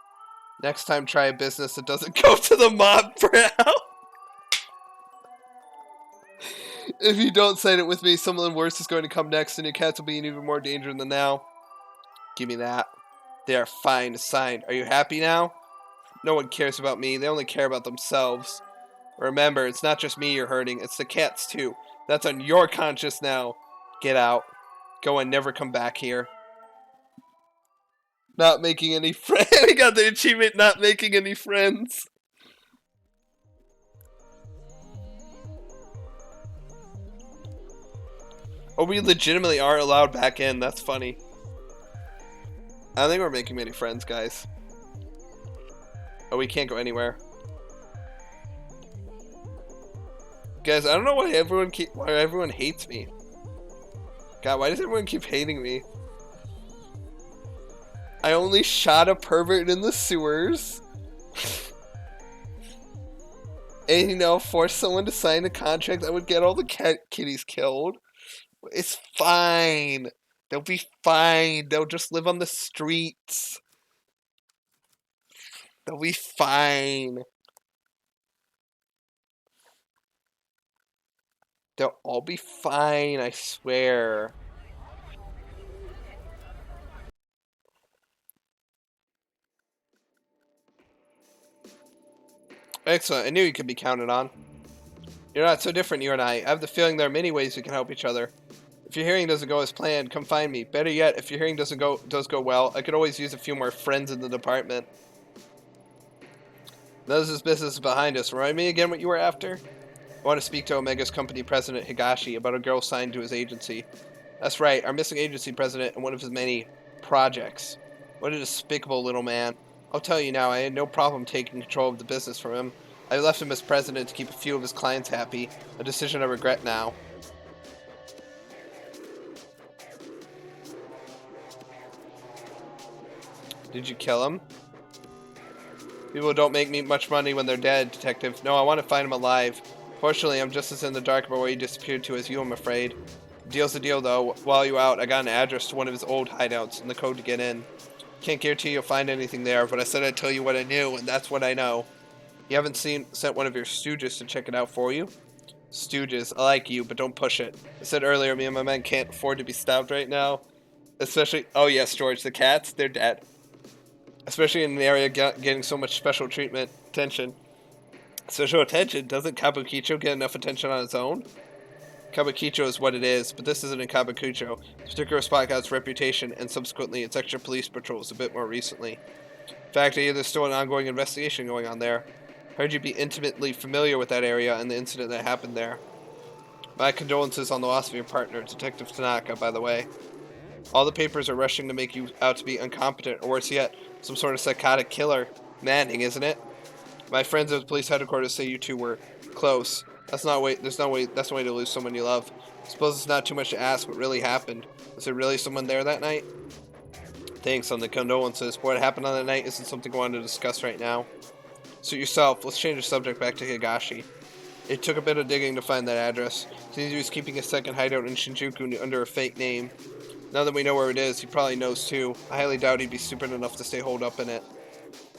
Next time, try a business that doesn't go to the mob for help. If you don't sign it with me, something worse is going to come next, and your cats will be in even more danger than now. Give me that. They are fine signed. Are you happy now? No one cares about me. They only care about themselves. Remember, it's not just me you're hurting. It's the cats, too. That's on your conscience now. Get out. Go and never come back here. Not making any friends. We got the achievement, not making any friends. Oh, we legitimately are allowed back in. That's funny. I don't think we're making many friends, guys. Oh, we can't go anywhere. Guys, I don't know why everyone hates me. God, why does everyone keep hating me? I only shot a pervert in the sewers. And, you know, force someone to sign a contract that would get all the kitties killed. It's fine. They'll be fine. They'll just live on the streets. They'll be fine. They'll all be fine, I swear. Excellent. I knew you could be counted on. You're not so different, you and I. I have the feeling there are many ways we can help each other. If your hearing doesn't go as planned, come find me. Better yet, if your hearing does go well, I could always use a few more friends in the department. Now this business is behind us. Remind me again what you were after? I want to speak to Omega's company president, Higashi, about a girl signed to his agency. That's right, our missing agency president and one of his many projects. What a despicable little man. I'll tell you now, I had no problem taking control of the business from him. I left him as president to keep a few of his clients happy, a decision I regret now. Did you kill him? People don't make me much money when they're dead, detective. No, I want to find him alive. Fortunately, I'm just as in the dark about where he disappeared to as you, I'm afraid. The deal's the deal, though. While you out, I got an address to one of his old hideouts and the code to get in. Can't guarantee you'll find anything there, but I said I'd tell you what I knew, and that's what I know. You haven't sent one of your stooges to check it out for you? Stooges, I like you, but don't push it. I said earlier, me and my men can't afford to be stabbed right now. Especially, oh yes, George, the cats, they're dead. Especially in an area getting so much special treatment, attention. Special attention? Doesn't Kabukicho get enough attention on its own? Kabukicho is what it is, but this isn't in Kabukicho. This particular spot got its reputation, and subsequently its extra police patrols a bit more recently. In fact, there's still an ongoing investigation going on there. Heard you'd be intimately familiar with that area and the incident that happened there. My condolences on the loss of your partner, Detective Tanaka, by the way. All the papers are rushing to make you out to be incompetent, or worse yet, some sort of psychotic killer. Maddening, isn't it? My friends at the police headquarters say you two were close. That's no way to lose someone you love. Suppose it's not too much to ask what really happened. Was there really someone there that night? Thanks on the condolences. What happened on that night isn't something I want to discuss right now. Suit yourself. Let's change the subject back to Higashi. It took a bit of digging to find that address. Seems he was keeping a second hideout in Shinjuku under a fake name. Now that we know where it is, he probably knows too. I highly doubt he'd be stupid enough to stay holed up in it.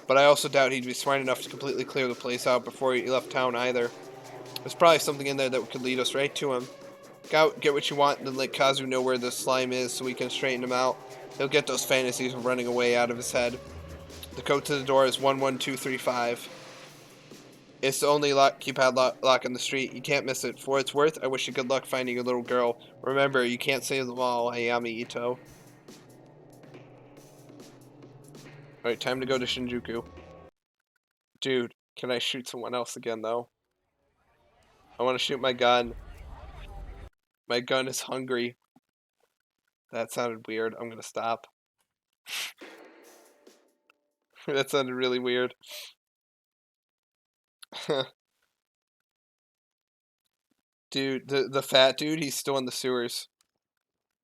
But I also doubt he'd be smart enough to completely clear the place out before he left town either. There's probably something in there that could lead us right to him. get what you want, and then let Kazu know where the slime is so we can straighten him out. He'll get those fantasies of running away out of his head. The code to the door is 11235. It's the only keypad lock on the street. You can't miss it. For what it's worth, I wish you good luck finding your little girl. Remember, you can't save them all, Ayami Ito. Alright, time to go to Shinjuku. Dude, can I shoot someone else again, though? I want to shoot my gun. My gun is hungry. That sounded weird. I'm gonna stop. That sounded really weird. Dude, the fat dude, he's still in the sewers.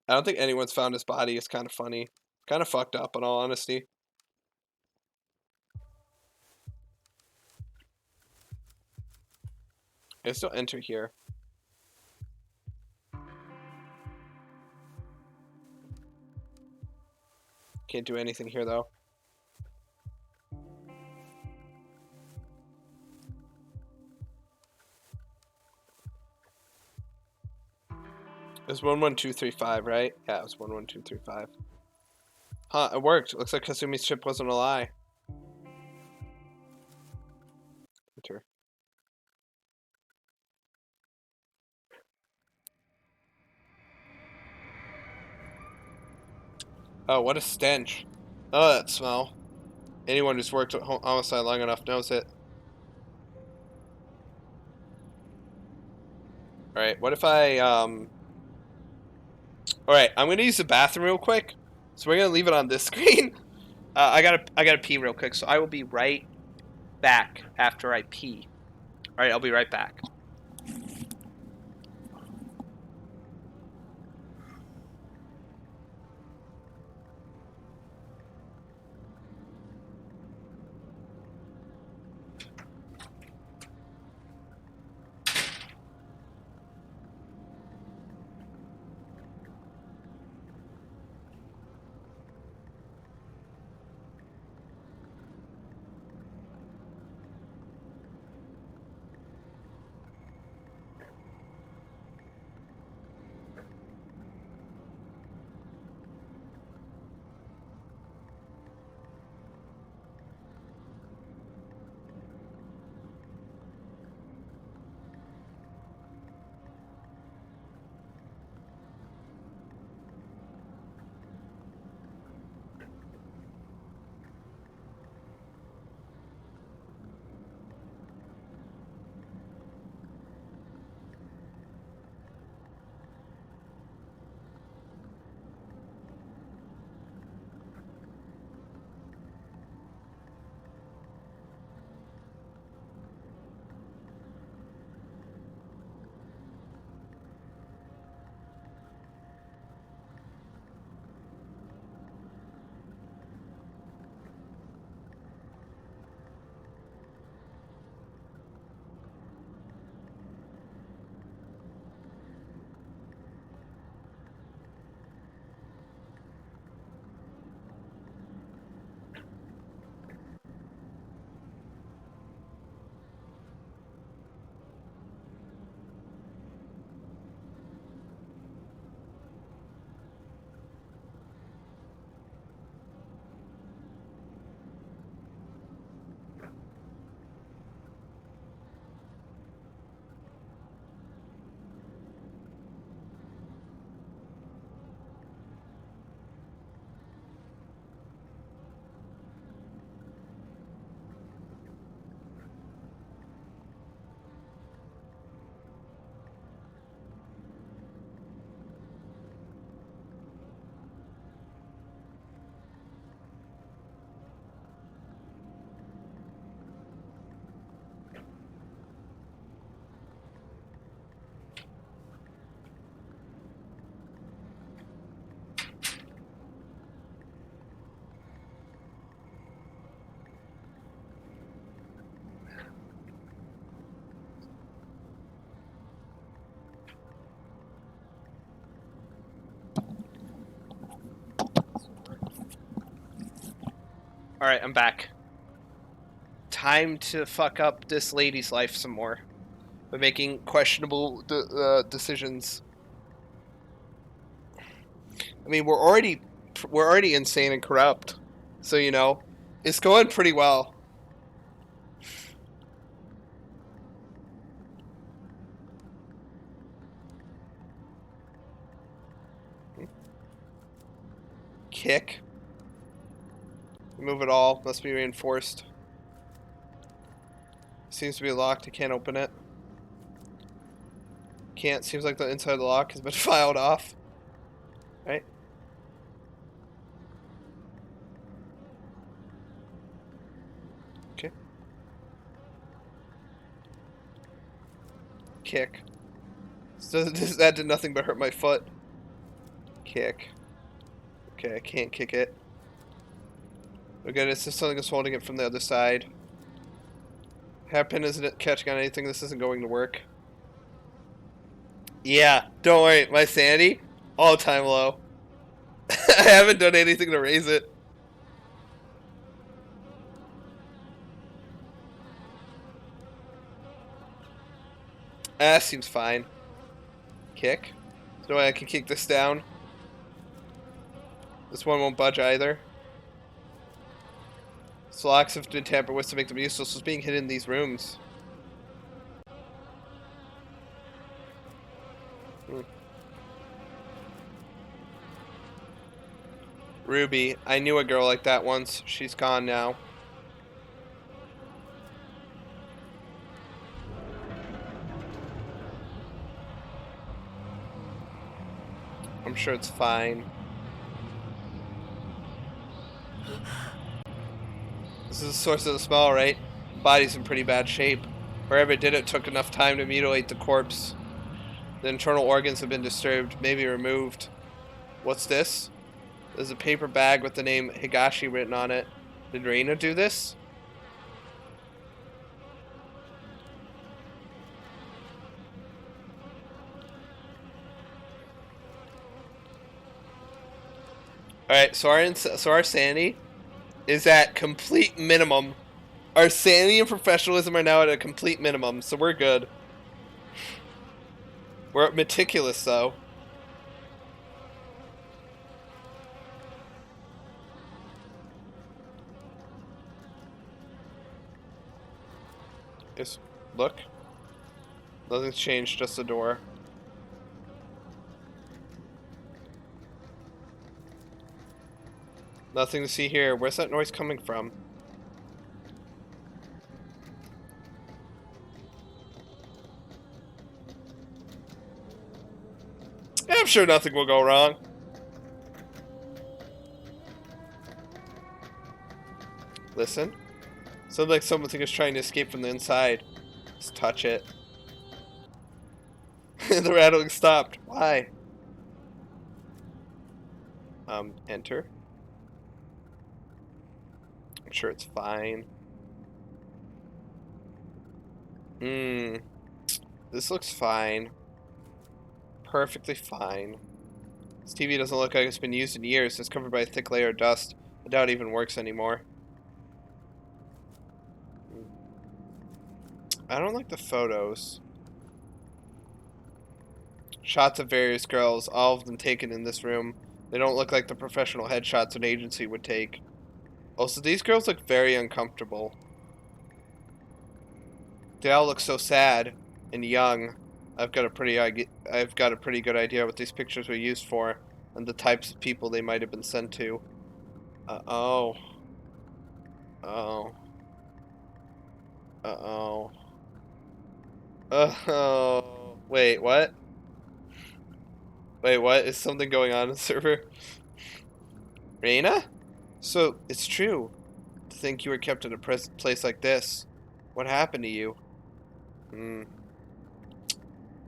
I don't think anyone's found his body. It's kind of funny. Kind of fucked up, in all honesty. I still enter here. Can't do anything here, though. It was 11235, right? Yeah, it was 11235. Huh, it worked. Looks like Kasumi's chip wasn't a lie. Enter. Oh, what a stench. Oh, that smell. Anyone who's worked at homicide long enough knows it. Alright, what if I, Alright, I'm gonna use the bathroom real quick. So we're gonna leave it on this screen. I gotta pee real quick, so I will be right back after I pee. Alright, I'll be right back. Alright, I'm back. Time to fuck up this lady's life some more by making questionable decisions. I mean, we're already insane and corrupt. So, you know, it's going pretty well. Kick. Remove it all. Must be reinforced. Seems to be locked. I can't open it. Can't. Seems like the inside of the lock has been filed off. Right? Okay. Kick. So that did nothing but hurt my foot. Kick. Okay, I can't kick it. Okay, it's just something that's holding it from the other side. Hairpin isn't catching on anything. This isn't going to work. Yeah, don't worry. My sanity, all-time low. I haven't done anything to raise it. Seems fine. Kick. There's no way I can kick this down. This one won't budge either. So locks have been tampered with to make them useless. It's being hidden in these rooms. Ruby, I knew a girl like that once. She's gone now. I'm sure it's fine. This is the source of the smell, right? Body's in pretty bad shape. Wherever it did it took enough time to mutilate the corpse. The internal organs have been disturbed, maybe removed. What's this? There's a paper bag with the name Higashi written on it. Did Reina do this? Alright, so our sanity is at complete minimum. Our sanity and professionalism are now at a complete minimum, so we're good. We're meticulous, though. Just look. Nothing's changed, just the door. Nothing to see here. Where's that noise coming from? Yeah, I'm sure nothing will go wrong. Listen. Sounds like something is trying to escape from the inside. Just touch it. The rattling stopped. Why? Enter. I'm sure it's fine. This looks fine. Perfectly fine. This TV doesn't look like it's been used in years. It's covered by a thick layer of dust. I doubt it even works anymore. I don't like the photos. Shots of various girls, all of them taken in this room. They don't look like the professional headshots an agency would take. Also, these girls look very uncomfortable. They all look so sad and young. I've got a pretty good idea what these pictures were used for and the types of people they might have been sent to. Uh-oh. Uh-oh. Uh-oh. Oh. Wait, what? Wait, what? Is something going on in the server? Reina? So, it's true. To think you were kept in a place like this. What happened to you?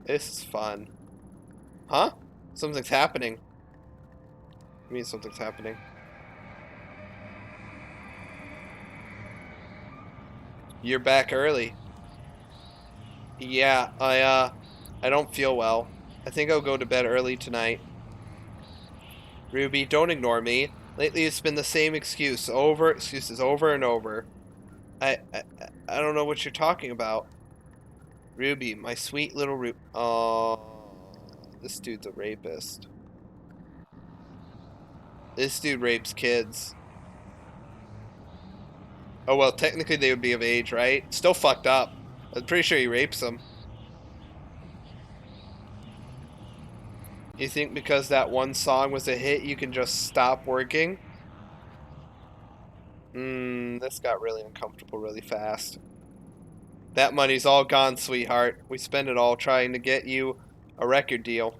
This is fun. Huh? Something's happening. What do you mean something's happening? You're back early. Yeah, I don't feel well. I think I'll go to bed early tonight. Ruby, don't ignore me. Lately it's been the same excuses over and over. I don't know what you're talking about. Ruby, my sweet little Ruby. Oh, this dude's a rapist. This dude rapes kids. Oh, well, technically they would be of age, right? Still fucked up. I'm pretty sure he rapes them. You think because that one song was a hit, you can just stop working? This got really uncomfortable really fast. That money's all gone, sweetheart. We spent it all trying to get you a record deal.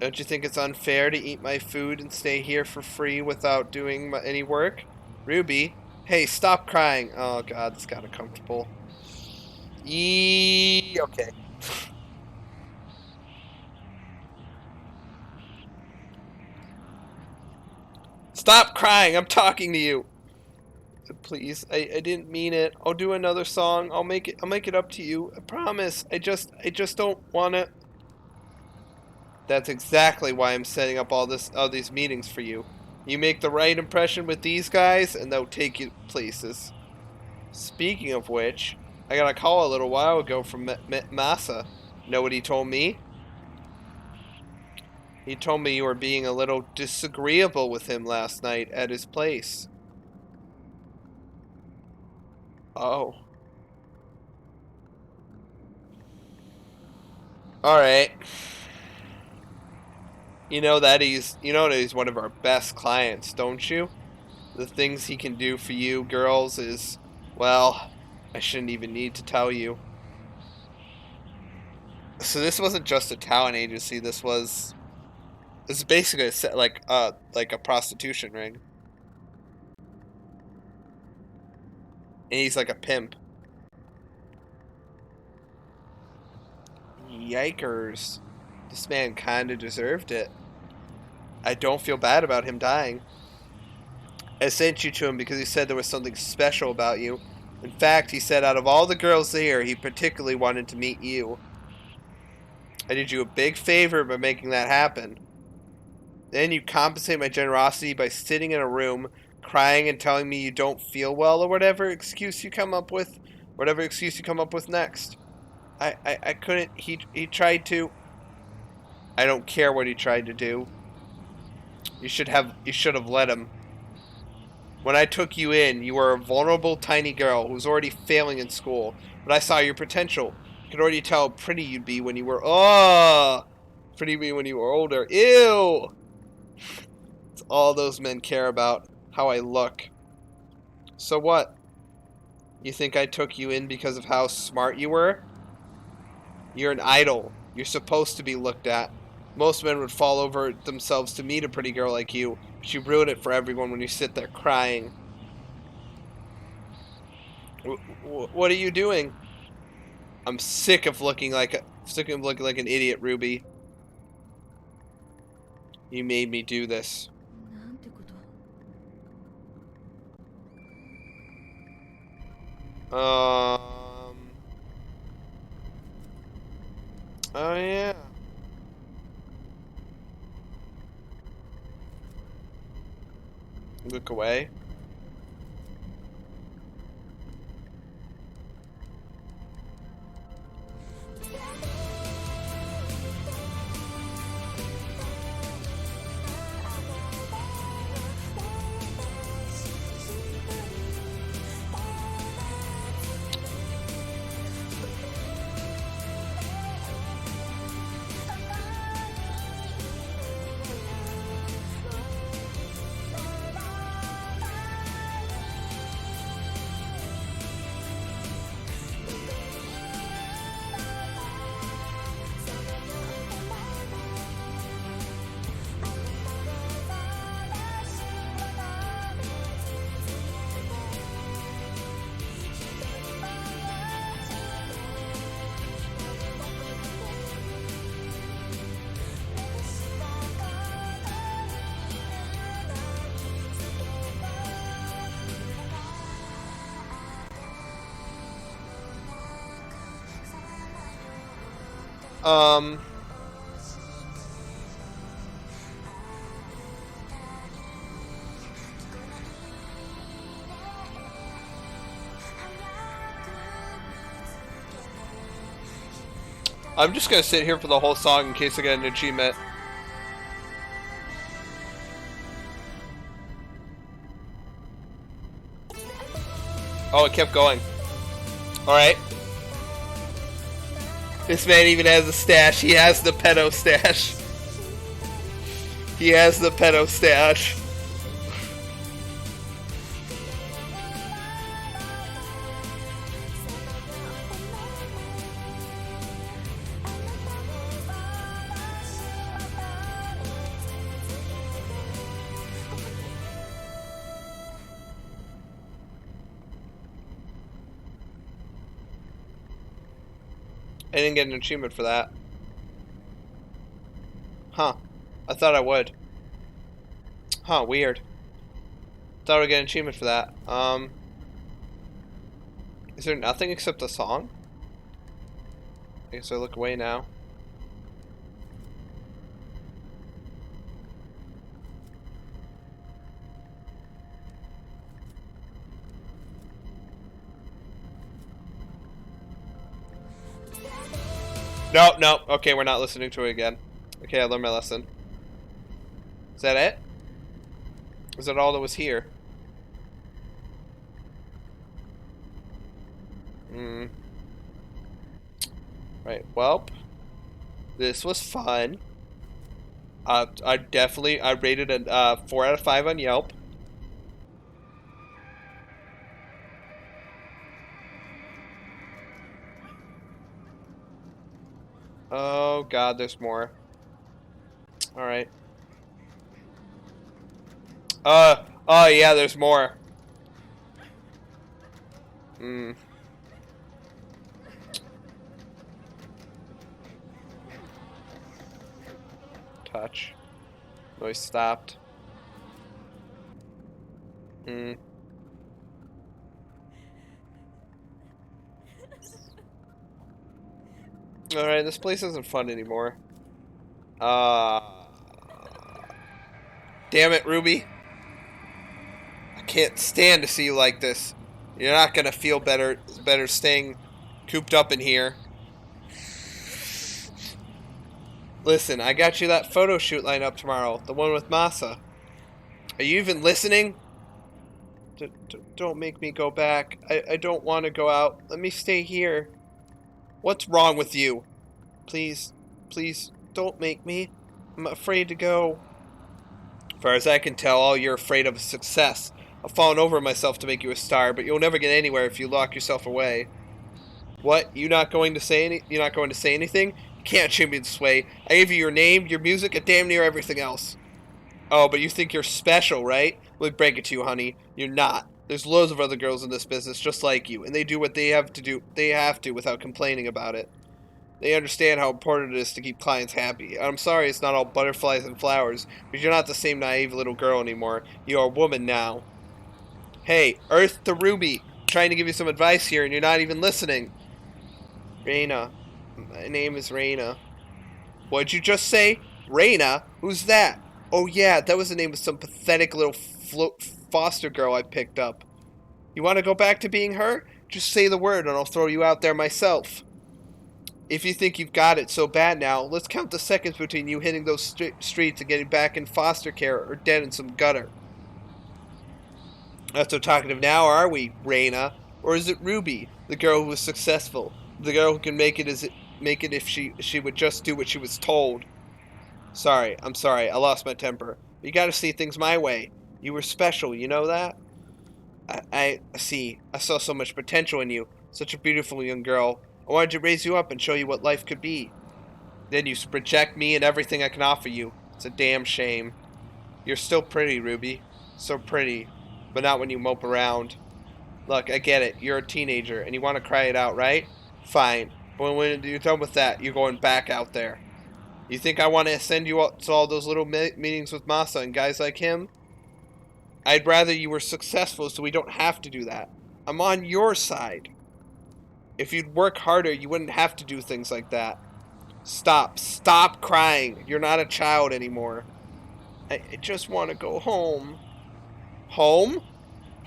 Don't you think it's unfair to eat my food and stay here for free without doing any work? Ruby, hey, stop crying. Oh god, this got uncomfortable. Okay. Stop crying, I'm talking to you. Please, I didn't mean it. I'll do another song. I'll make it up to you. I promise. I just don't want to. That's exactly why I'm setting up all these meetings for you. You make the right impression with these guys, and they'll take you places. Speaking of which, I got a call a little while ago from Masa. Know what he told me? He told me you were being a little disagreeable with him last night at his place. Oh. Alright. You know that he's one of our best clients, don't you? The things he can do for you girls is, well, I shouldn't even need to tell you. So this wasn't just a talent agency, this is basically like a prostitution ring. And he's like a pimp. Yikers. This man kinda deserved it. I don't feel bad about him dying. I sent you to him because he said there was something special about you. In fact, he said out of all the girls there, he particularly wanted to meet you. I did you a big favor by making that happen. Then you compensate my generosity by sitting in a room, crying and telling me you don't feel well or whatever excuse you come up with next. I couldn't. He tried to. I don't care what he tried to do. You should have let him. When I took you in, you were a vulnerable tiny girl who was already failing in school, but I saw your potential. I could already tell how pretty you'd be when you were older. Ew. It's all those men care about, how I look. So what? You think I took you in because of how smart you were? You're an idol. You're supposed to be looked at. Most men would fall over themselves to meet a pretty girl like you, but you ruin it for everyone when you sit there crying. What are you doing? I'm sick of looking like an idiot, Ruby. You made me do this. なんてこと。Oh yeah. Look away. I'm just gonna sit here for the whole song in case I get an achievement. Oh, it kept going. Alright. This man even has a stash. He has the pedo stash. He has the pedo stash. I didn't get an achievement for that. Huh. I thought I would. Huh, weird. Thought I'd get an achievement for that. Is there nothing except the song? I guess I look away now. No, no. Okay, we're not listening to it again. Okay, I learned my lesson. Is that it? Is that all that was here? Right, well, this was fun. I rated a 4 out of 5 on Yelp. Oh god, there's more. Alright. Oh yeah, there's more. Touch. Noise stopped. Alright, this place isn't fun anymore. Damn it, Ruby. I can't stand to see you like this. You're not gonna feel better staying cooped up in here. Listen, I got you that photo shoot lined up tomorrow. The one with Masa. Are you even listening? Don't make me go back. I don't want to go out. Let me stay here. What's wrong with you? Please, please, don't make me. I'm afraid to go. As far as I can tell, all you're afraid of is success. I've fallen over myself to make you a star, but you'll never get anywhere if you lock yourself away. What? You're not going to say anything? You can't treat me this way. I gave you your name, your music, and damn near everything else. Oh, but you think you're special, right? Let me break it to you, honey. You're not. There's loads of other girls in this business just like you, and they do what they have to do. They have to without complaining about it. They understand how important it is to keep clients happy. I'm sorry it's not all butterflies and flowers, but you're not the same naive little girl anymore. You're a woman now. Hey, Earth to Ruby. I'm trying to give you some advice here, and you're not even listening. Reina. My name is Reina. What'd you just say? Reina? Who's that? Oh yeah, that was the name of some pathetic little foster girl I picked up. You want to go back to being her? Just say the word and I'll throw you out there myself. If you think you've got it so bad now, let's count the seconds between you hitting those streets and getting back in foster care or dead in some gutter. Not so talkative now, are we, Reina? Or is it Ruby, the girl who was successful? The girl who can make it if she would just do what she was told? Sorry, I'm sorry, I lost my temper. You gotta see things my way. You were special, you know that? I see. I saw so much potential in you. Such a beautiful young girl. I wanted to raise you up and show you what life could be. Then you reject me and everything I can offer you. It's a damn shame. You're still pretty, Ruby. So pretty. But not when you mope around. Look, I get it. You're a teenager and you want to cry it out, right? Fine. But when you're done with that, you're going back out there. You think I want to send you to all those little meetings with Masa and guys like him? I'd rather you were successful so we don't have to do that. I'm on your side. If you'd work harder, you wouldn't have to do things like that. Stop. Stop crying. You're not a child anymore. I just want to go home. Home?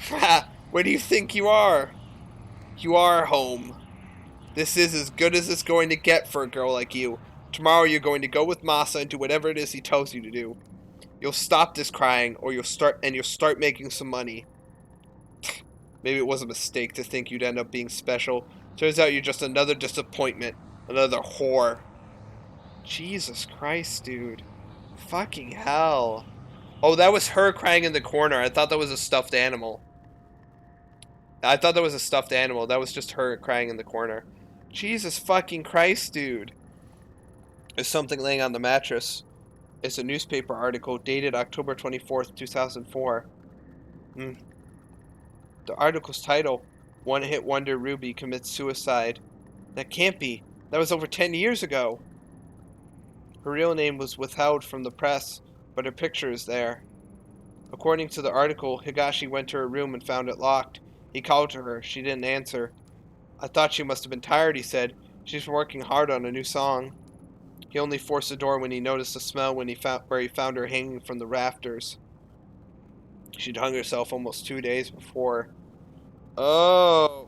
Ha! Where do you think you are? You are home. This is as good as it's going to get for a girl like you. Tomorrow you're going to go with Masa and do whatever it is he tells you to do. You'll stop this crying or you'll start making some money. Maybe it was a mistake to think you'd end up being special. Turns out you're just another disappointment. Another whore. Jesus Christ, dude. Fucking hell. Oh, that was her crying in the corner. I thought that was a stuffed animal. That was just her crying in the corner. Jesus fucking Christ, dude. There's something laying on the mattress. It's a newspaper article dated October 24th, 2004. The article's title, One Hit Wonder Ruby Commits Suicide. That can't be. That was over 10 years ago. Her real name was withheld from the press, but her picture is there. According to the article, Higashi went to her room and found it locked. He called to her. She didn't answer. I thought she must have been tired, he said. She's been working hard on a new song. He only forced the door when he noticed the smell where he found her hanging from the rafters. She'd hung herself almost 2 days before. Oh.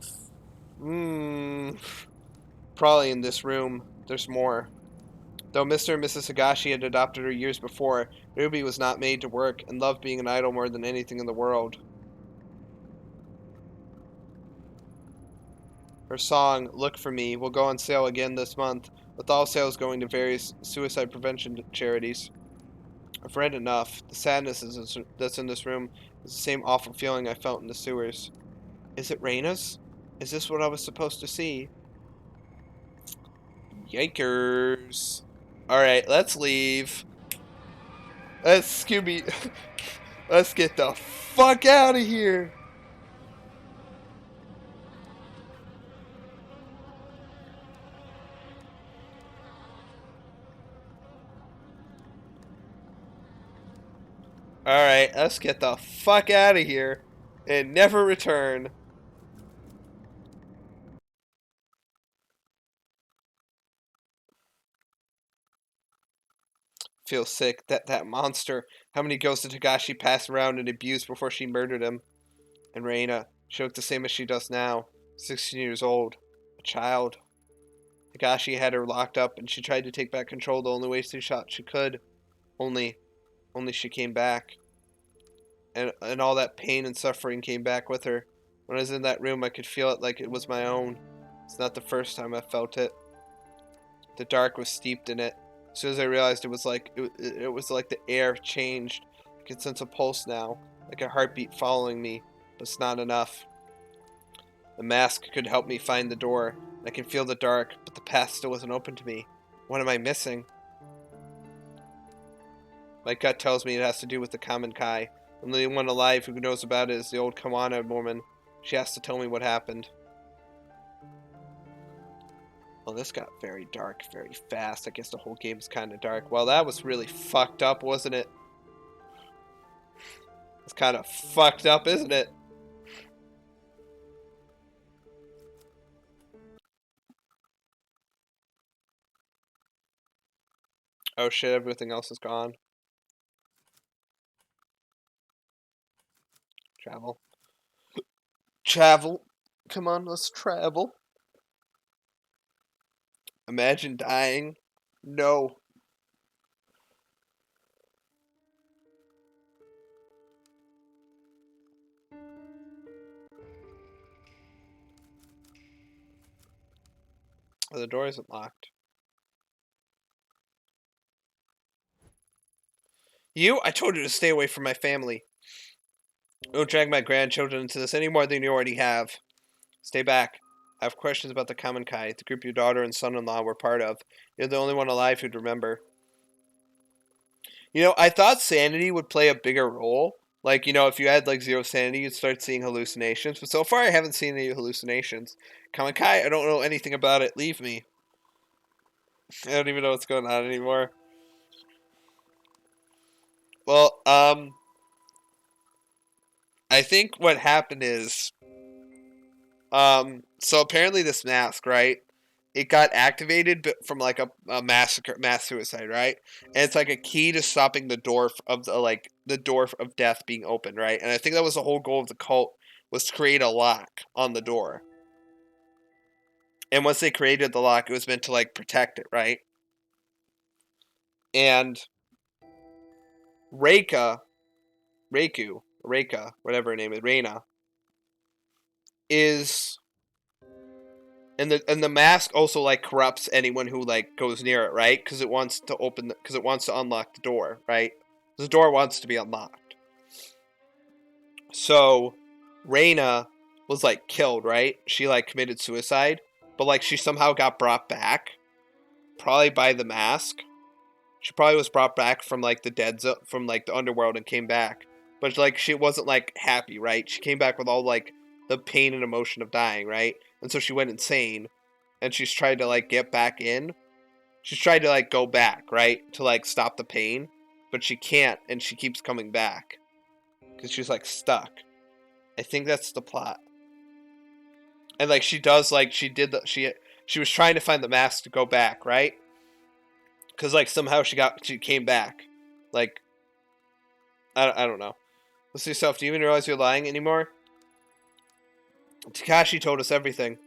Probably in this room. There's more. Though Mr. and Mrs. Higashi had adopted her years before, Ruby was not made to work and loved being an idol more than anything in the world. Her song, Look For Me, will go on sale again this month, with all sales going to various suicide prevention charities. I've read enough. The sadness that's in this room is the same awful feeling I felt in the sewers. Is it Reina's? Is this what I was supposed to see? Yikers. Alright, let's leave. Let's Scooby. Let's get the fuck out of here. Alright, let's get the fuck out of here and never return. Feel sick. That monster. How many ghosts did Higashi pass around and abuse before she murdered him? And Reina, she looked the same as she does now. 16 years old. A child. Higashi had her locked up and she tried to take back control the only way she thought she could. Only she came back. And all that pain and suffering came back with her. When I was in that room, I could feel it like it was my own. It's not the first time I felt it. The dark was steeped in it. As soon as I realized it was like the air changed. I could sense a pulse now, like a heartbeat following me, but it's not enough. The mask could help me find the door. I can feel the dark, but the path still wasn't open to me. What am I missing? My gut tells me it has to do with the Kamen Kai. And the only one alive who knows about it is the old Kawana woman. She has to tell me what happened. Well, this got very dark very fast. I guess the whole game's kind of dark. Well, that was really fucked up, wasn't it? It's kind of fucked up, isn't it? Oh shit, everything else is gone. Travel. Travel. Come on, let's travel. Imagine dying. No. Oh, the door isn't locked. I told you to stay away from my family. Don't drag my grandchildren into this any more than you already have. Stay back. I have questions about the Kamen Kai, the group your daughter and son-in-law were part of. You're the only one alive who'd remember. I thought sanity would play a bigger role. Like, if you had, like, 0 sanity, you'd start seeing hallucinations. But so far, I haven't seen any hallucinations. Kamen Kai, I don't know anything about it. Leave me. I don't even know what's going on anymore. Well, I think what happened is, so apparently this mask, right? It got activated from like a mass suicide, right? And it's like a key to stopping the door of the door of death being opened, right? And I think that was the whole goal of the cult, was to create a lock on the door. And once they created the lock, it was meant to like protect it, right? And Reika, whatever her name is, Reina, is, and the mask also like corrupts anyone who like goes near it, right? Because it wants to because it wants to unlock the door, right? The door wants to be unlocked. So, Reina was like killed, right? She like committed suicide, but like she somehow got brought back, probably by the mask. She probably was brought back from like the dead zone, from like the underworld, and came back. But like she wasn't like happy, right? She came back with all like the pain and emotion of dying, right? And so she went insane, and she's tried to like get back in. She's tried to like go back, right, to like stop the pain, but she can't, and she keeps coming back because she's like stuck. I think that's the plot. And like she does, like she was trying to find the mask to go back, right? Because like somehow she came back, like I don't know. Listen to yourself. Do you even realize you're lying anymore? Takashi told us everything.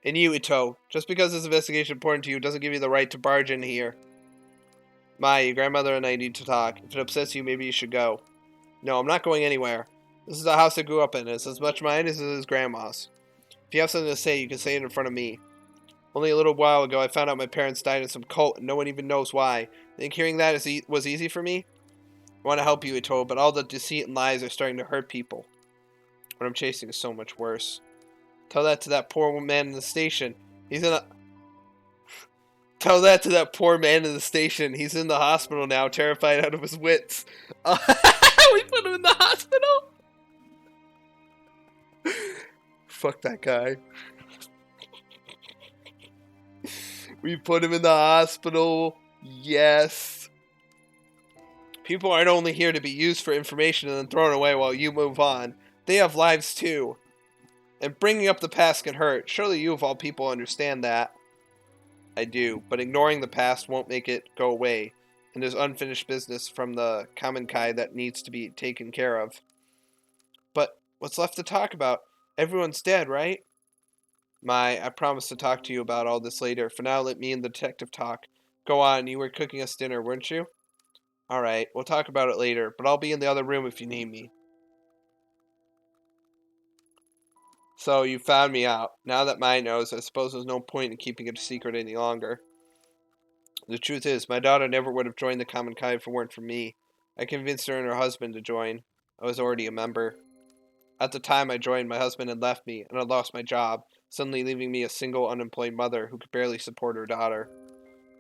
And you, Ito, just because this investigation is important to you doesn't give you the right to barge in here. Mai, your grandmother and I need to talk. If it upsets you, maybe you should go. No, I'm not going anywhere. This is the house I grew up in. It's as much mine as it is Grandma's. If you have something to say, you can say it in front of me. Only a little while ago, I found out my parents died in some cult, and no one even knows why. I think hearing that was easy for me? I want to help you, Ito, but all the deceit and lies are starting to hurt people. What I'm chasing is so much worse. Tell that to that poor man in the station. Tell that to that poor man in the station. He's in the hospital now, terrified out of his wits. We put him in the hospital? Fuck that guy. We put him in the hospital. Yes. People aren't only here to be used for information and then thrown away while you move on. They have lives too. And bringing up the past can hurt. Surely you of all people understand that. I do, but ignoring the past won't make it go away. And there's unfinished business from the Kamenkai that needs to be taken care of. But what's left to talk about? Everyone's dead, right? I promised to talk to you about all this later. For now, let me and the detective talk. Go on, you were cooking us dinner, weren't you? Alright, we'll talk about it later, but I'll be in the other room if you need me. So, you found me out. Now that Mai knows, I suppose there's no point in keeping it a secret any longer. The truth is, my daughter never would have joined the Kamenkai if it weren't for me. I convinced her and her husband to join. I was already a member. At the time I joined, my husband had left me, and I'd lost my job, suddenly leaving me a single unemployed mother who could barely support her daughter.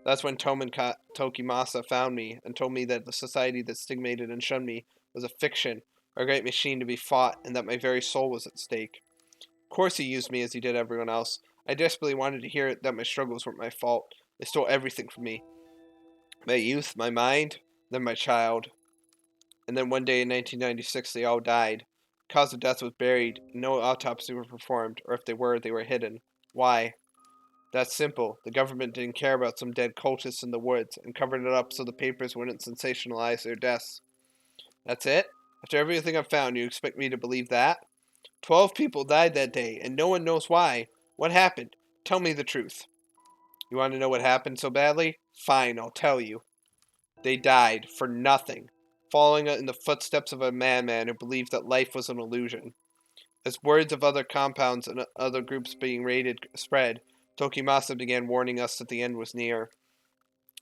That's when Tokimasa found me and told me that the society that stigmated and shunned me was a fiction, a great machine to be fought, and that my very soul was at stake. Of course he used me as he did everyone else. I desperately wanted to hear that my struggles weren't my fault. They stole everything from me. My youth, my mind, then my child. And then one day in 1996 they all died. The cause of death was buried, no autopsy were performed, or if they were hidden. Why? That's simple. The government didn't care about some dead cultists in the woods and covered it up so the papers wouldn't sensationalize their deaths. That's it? After everything I've found, you expect me to believe that? 12 people died that day, and no one knows why. What happened? Tell me the truth. You want to know what happened so badly? Fine, I'll tell you. They died for nothing, following in the footsteps of a madman who believed that life was an illusion. As words of other compounds and other groups being raided spread, Tokimasa began warning us that the end was near.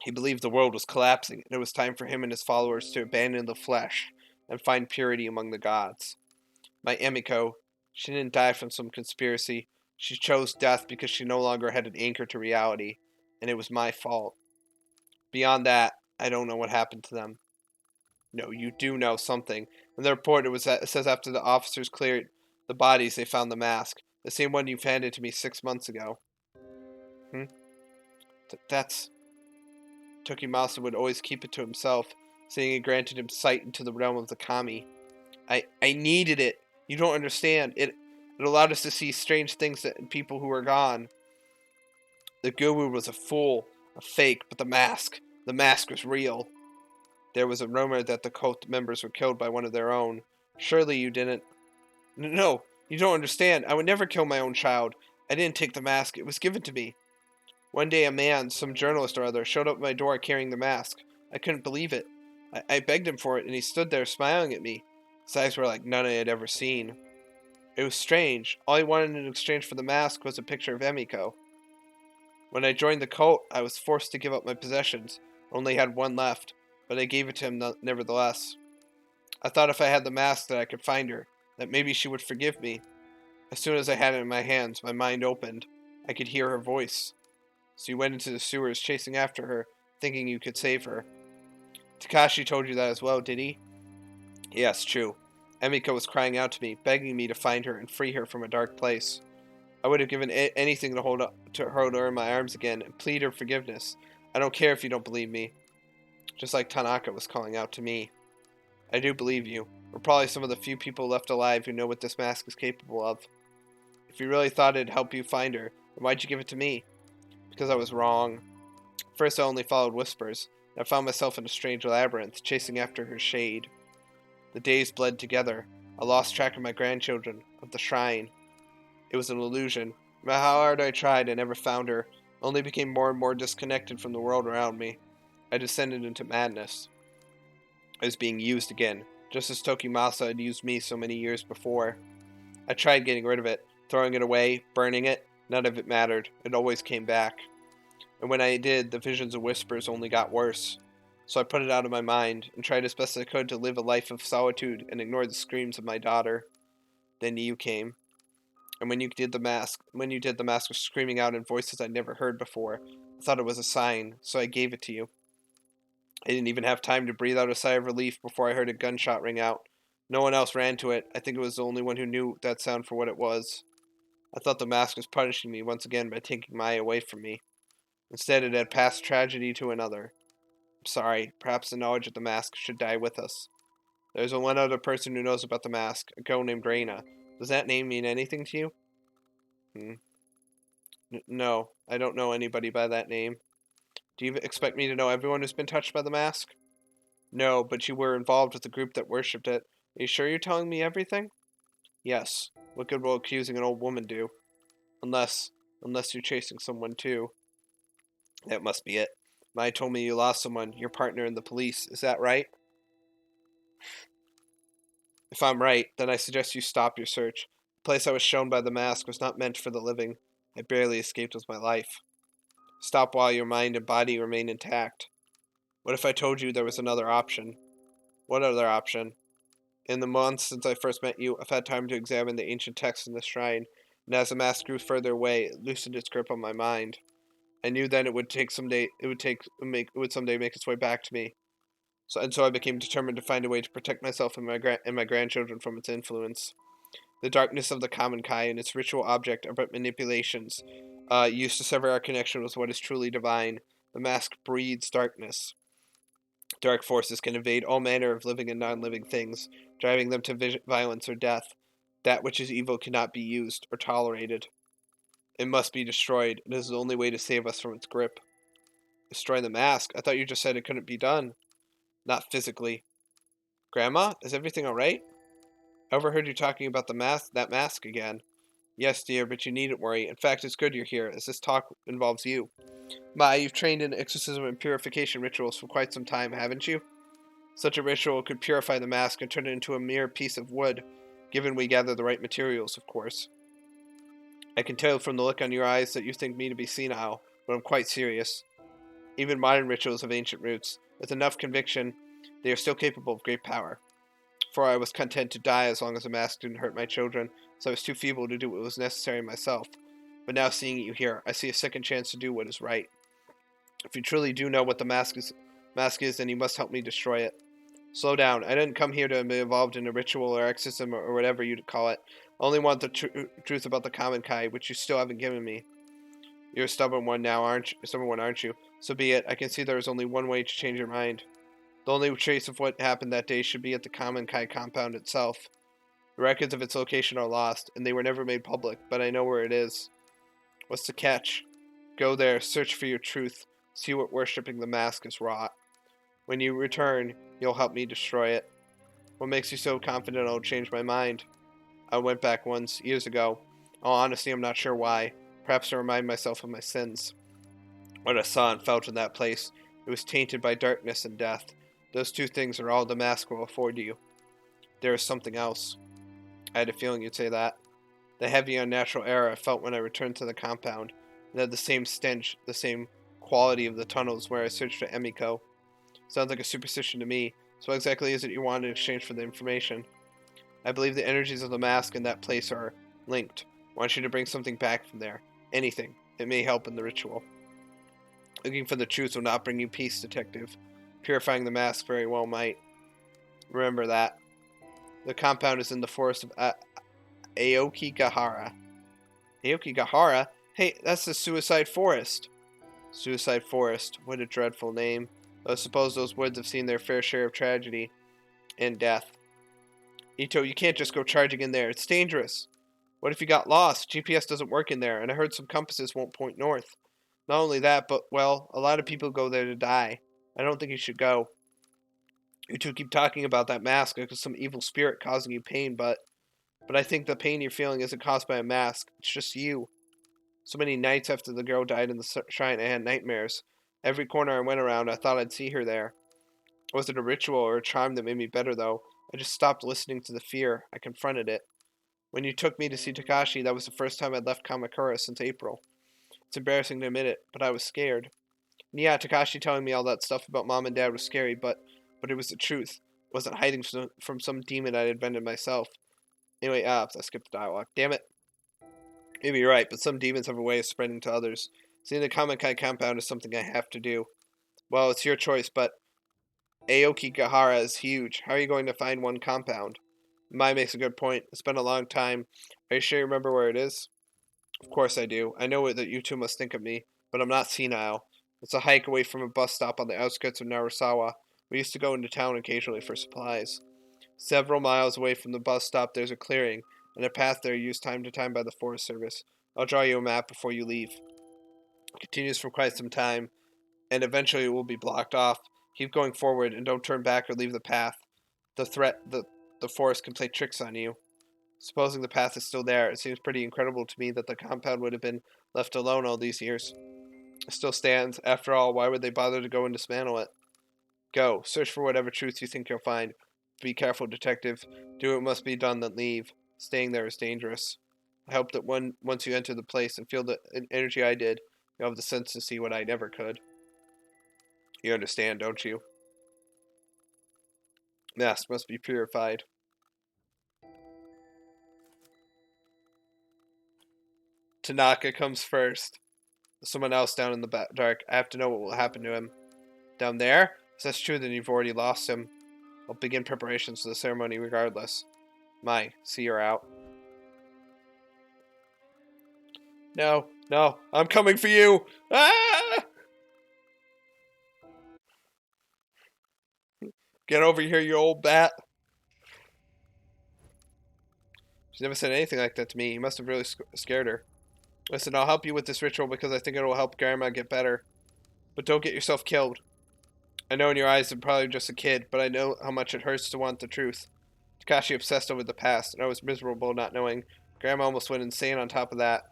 He believed the world was collapsing, and it was time for him and his followers to abandon the flesh and find purity among the gods. My Emiko, she didn't die from some conspiracy. She chose death because she no longer had an anchor to reality, and it was my fault. Beyond that, I don't know what happened to them. No, you do know something. In the report, it says after the officers cleared the bodies, they found the mask. The same one you handed to me 6 months ago. That's... Tokimasa would always keep it to himself, saying it granted him sight into the realm of the kami. I needed it. You don't understand. It allowed us to see strange things in people who were gone. The guru was a fool, a fake, but the mask was real. There was a rumor that the cult members were killed by one of their own. Surely you didn't... No, you don't understand. I would never kill my own child. I didn't take the mask. It was given to me. One day a man, some journalist or other, showed up at my door carrying the mask. I couldn't believe it. I begged him for it, and he stood there smiling at me. His eyes were like none I had ever seen. It was strange. All he wanted in exchange for the mask was a picture of Emiko. When I joined the cult, I was forced to give up my possessions. I only had one left, but I gave it to him nevertheless. I thought if I had the mask that I could find her, that maybe she would forgive me. As soon as I had it in my hands, my mind opened. I could hear her voice. So you went into the sewers chasing after her, thinking you could save her. Takashi told you that as well, did he? Yes, true. Emiko was crying out to me, begging me to find her and free her from a dark place. I would have given anything to hold her in my arms again and plead her forgiveness. I don't care if you don't believe me. Just like Tanaka was calling out to me. I do believe you. We're probably some of the few people left alive who know what this mask is capable of. If you really thought it'd help you find her, then why'd you give it to me? Because I was wrong. First I only followed whispers, and I found myself in a strange labyrinth, chasing after her shade. The days bled together. I lost track of my grandchildren, of the shrine. It was an illusion. No matter how hard I tried, I never found her. I only became more and more disconnected from the world around me. I descended into madness. I was being used again, just as Tokimasa had used me so many years before. I tried getting rid of it, throwing it away, burning it. None of it mattered. It always came back. And when I did, the visions and whispers only got worse. So I put it out of my mind, and tried as best I could to live a life of solitude and ignore the screams of my daughter. Then you came. And when you did the mask was screaming out in voices I'd never heard before. I thought it was a sign, so I gave it to you. I didn't even have time to breathe out a sigh of relief before I heard a gunshot ring out. No one else ran to it. I think it was the only one who knew that sound for what it was. I thought the mask was punishing me once again by taking Maya away from me. Instead, it had passed tragedy to another. I'm sorry, perhaps the knowledge of the mask should die with us. There's one other person who knows about the mask, a girl named Reina. Does that name mean anything to you? No, I don't know anybody by that name. Do you expect me to know everyone who's been touched by the mask? No, but you were involved with the group that worshipped it. Are you sure you're telling me everything? Yes. What good will accusing an old woman do? Unless you're chasing someone too. That must be it. Mai told me you lost someone, your partner in the police. Is that right? If I'm right, then I suggest you stop your search. The place I was shown by the mask was not meant for the living. I barely escaped with my life. Stop while your mind and body remain intact. What if I told you there was another option? What other option? In the months since I first met you, I've had time to examine the ancient texts in the shrine, and as the mask grew further away, it loosened its grip on my mind. I knew then it would someday make its way back to me. So I became determined to find a way to protect myself and my grandchildren from its influence. The darkness of the common Kai and its ritual object are but manipulations, used to sever our connection with what is truly divine. The mask breeds darkness. Dark forces can invade all manner of living and non-living things, driving them to violence or death. That which is evil cannot be used or tolerated. It must be destroyed. It is the only way to save us from its grip. Destroy the mask? I thought you just said it couldn't be done. Not physically. Grandma, is everything alright? I overheard you talking about that mask again. Yes, dear, but you needn't worry. In fact, it's good you're here, as this talk involves you. Ma, you've trained in exorcism and purification rituals for quite some time, haven't you? Such a ritual could purify the mask and turn it into a mere piece of wood, given we gather the right materials, of course. I can tell from the look on your eyes that you think me to be senile, but I'm quite serious. Even modern rituals have ancient roots. With enough conviction, they are still capable of great power. For I was content to die as long as the mask didn't hurt my children, so I was too feeble to do what was necessary myself. But now seeing you here, I see a second chance to do what is right. If you truly do know what the mask is, then you must help me destroy it. Slow down. I didn't come here to be involved in a ritual or exorcism or whatever you'd call it. I only want the truth about the common Kai, which you still haven't given me. You're a stubborn one now, aren't you? So be it. I can see there is only one way to change your mind. The only trace of what happened that day should be at the common Kai compound itself. The records of its location are lost, and they were never made public, but I know where it is. What's the catch? Go there, search for your truth, see what worshipping the mask has wrought. When you return, you'll help me destroy it. What makes you so confident I'll change my mind? I went back once, years ago. All honesty, I'm not sure why. Perhaps to remind myself of my sins. What I saw and felt in that place, it was tainted by darkness and death. Those two things are all the mask will afford you. There is something else. I had a feeling you'd say that. The heavy, unnatural air I felt when I returned to the compound. It had the same stench, the same quality of the tunnels where I searched for Emiko. Sounds like a superstition to me. So what exactly is it you want in exchange for the information? I believe the energies of the mask and that place are linked. I want you to bring something back from there. Anything. It may help in the ritual. Looking for the truth will not bring you peace, detective. Purifying the mask very well might. Remember that. The compound is in the forest of Aokigahara. Aokigahara? Hey, that's the Suicide Forest. Suicide Forest. What a dreadful name. I suppose those woods have seen their fair share of tragedy and death. Ito, you can't just go charging in there. It's dangerous. What if you got lost? GPS doesn't work in there, and I heard some compasses won't point north. Not only that, but, well, a lot of people go there to die. I don't think you should go. You two keep talking about that mask like it's some evil spirit causing you pain, but I think the pain you're feeling isn't caused by a mask. It's just you. So many nights after the girl died in the shrine, I had nightmares. Every corner I went around, I thought I'd see her there. Was it a ritual or a charm that made me better, though? I just stopped listening to the fear. I confronted it. When you took me to see Takashi, that was the first time I'd left Kamakura since April. It's embarrassing to admit it, but I was scared. And yeah, Takashi telling me all that stuff about mom and dad was scary, but it was the truth. I wasn't hiding from some demon I'd invented myself. Anyway, I skipped the dialogue. Damn it. Maybe you're right, but some demons have a way of spreading to others. Seeing the Kamikai compound is something I have to do. Well, it's your choice, but Aokigahara is huge. How are you going to find one compound? Mai makes a good point. It's been a long time. Are you sure you remember where it is? Of course I do. I know that you two must think of me, but I'm not senile. It's a hike away from a bus stop on the outskirts of Narasawa. We used to go into town occasionally for supplies. Several miles away from the bus stop, there's a clearing, and a path there used time to time by the Forest Service. I'll draw you a map before you leave. It continues for quite some time, and eventually it will be blocked off. Keep going forward, and don't turn back or leave the path. The forest can play tricks on you. Supposing the path is still there, it seems pretty incredible to me that the compound would have been left alone all these years. It still stands. After all, why would they bother to go and dismantle it? Go. Search for whatever truth you think you'll find. Be careful, detective. Do what must be done, then leave. Staying there is dangerous. I hope that once you enter the place and feel the energy I did, you'll have the sense to see what I never could. You understand, don't you? Mask must be purified. Tanaka comes first. Someone else down in the dark. I have to know what will happen to him. Down there? If that's true, then you've already lost him. I'll begin preparations for the ceremony regardless. Mai, see you're out. No, I'm coming for you! Ah! Get over here, you old bat. She never said anything like that to me. You must have really scared her. Listen, I'll help you with this ritual because I think it will help Grandma get better. But don't get yourself killed. I know in your eyes I'm probably just a kid, but I know how much it hurts to want the truth. Takashi obsessed over the past, and I was miserable not knowing. Grandma almost went insane on top of that.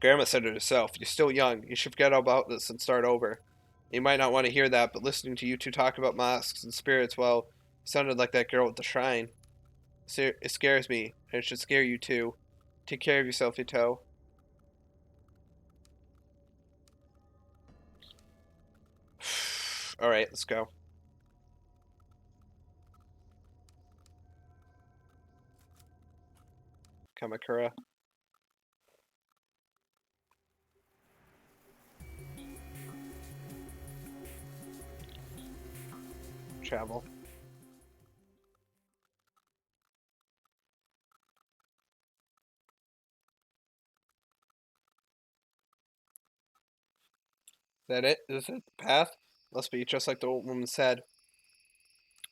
Grandma said it herself. You're still young. You should forget all about this and start over. You might not want to hear that, but listening to you two talk about masks and spirits, well, you sounded like that girl at the shrine. It scares me, and it should scare you too. Take care of yourself, Ito. Alright, let's go. Kamakura. Travel. Is that it? Is it the path? Must be just like the old woman said.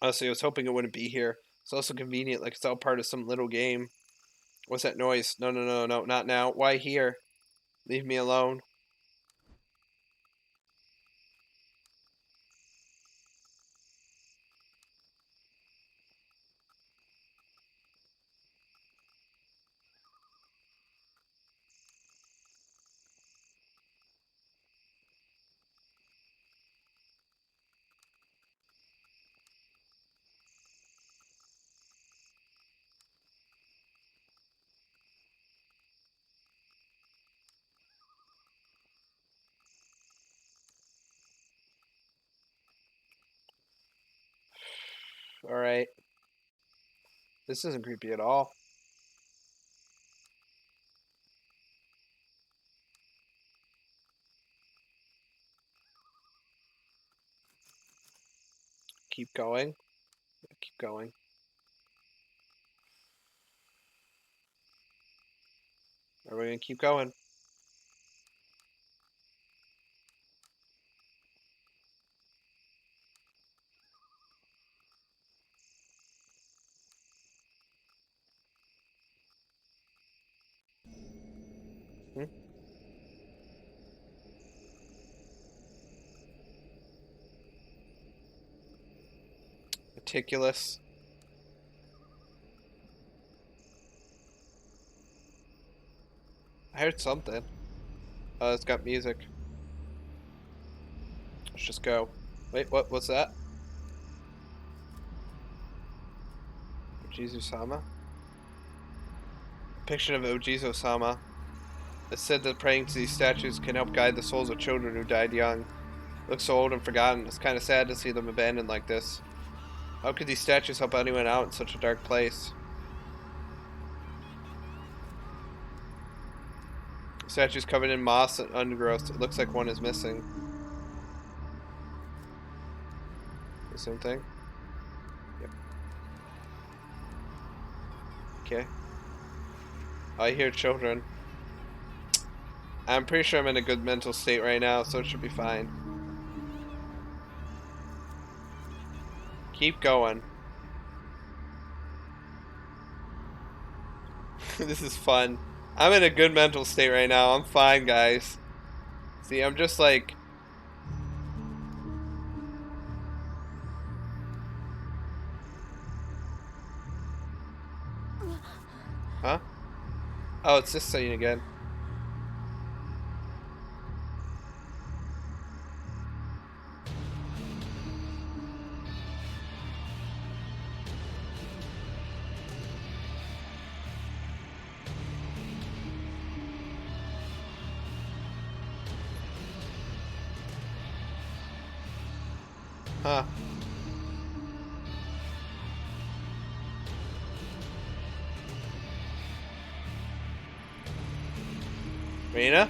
Honestly, I was hoping it wouldn't be here. It's also convenient, like it's all part of some little game. What's that noise? No, not now. Why here? Leave me alone. Alright. This isn't creepy at all. Keep going. Keep going. Are we gonna keep going? Hmm? Meticulous. I heard something. Oh, it's got music. Let's just go. Wait, what's that? Ojizu-sama? Depiction of Ojizu-sama. It's said that praying to these statues can help guide the souls of children who died young. Look so old and forgotten. It's kind of sad to see them abandoned like this. How could these statues help anyone out in such a dark place? The statue's covered in moss and undergrowth. It looks like one is missing. The same thing? Yep. Okay. I hear children. I'm pretty sure I'm in a good mental state right now, so it should be fine. Keep going. This is fun. I'm in a good mental state right now. I'm fine, guys. See, I'm just like... Huh? Oh, it's this scene again. Huh. Rena?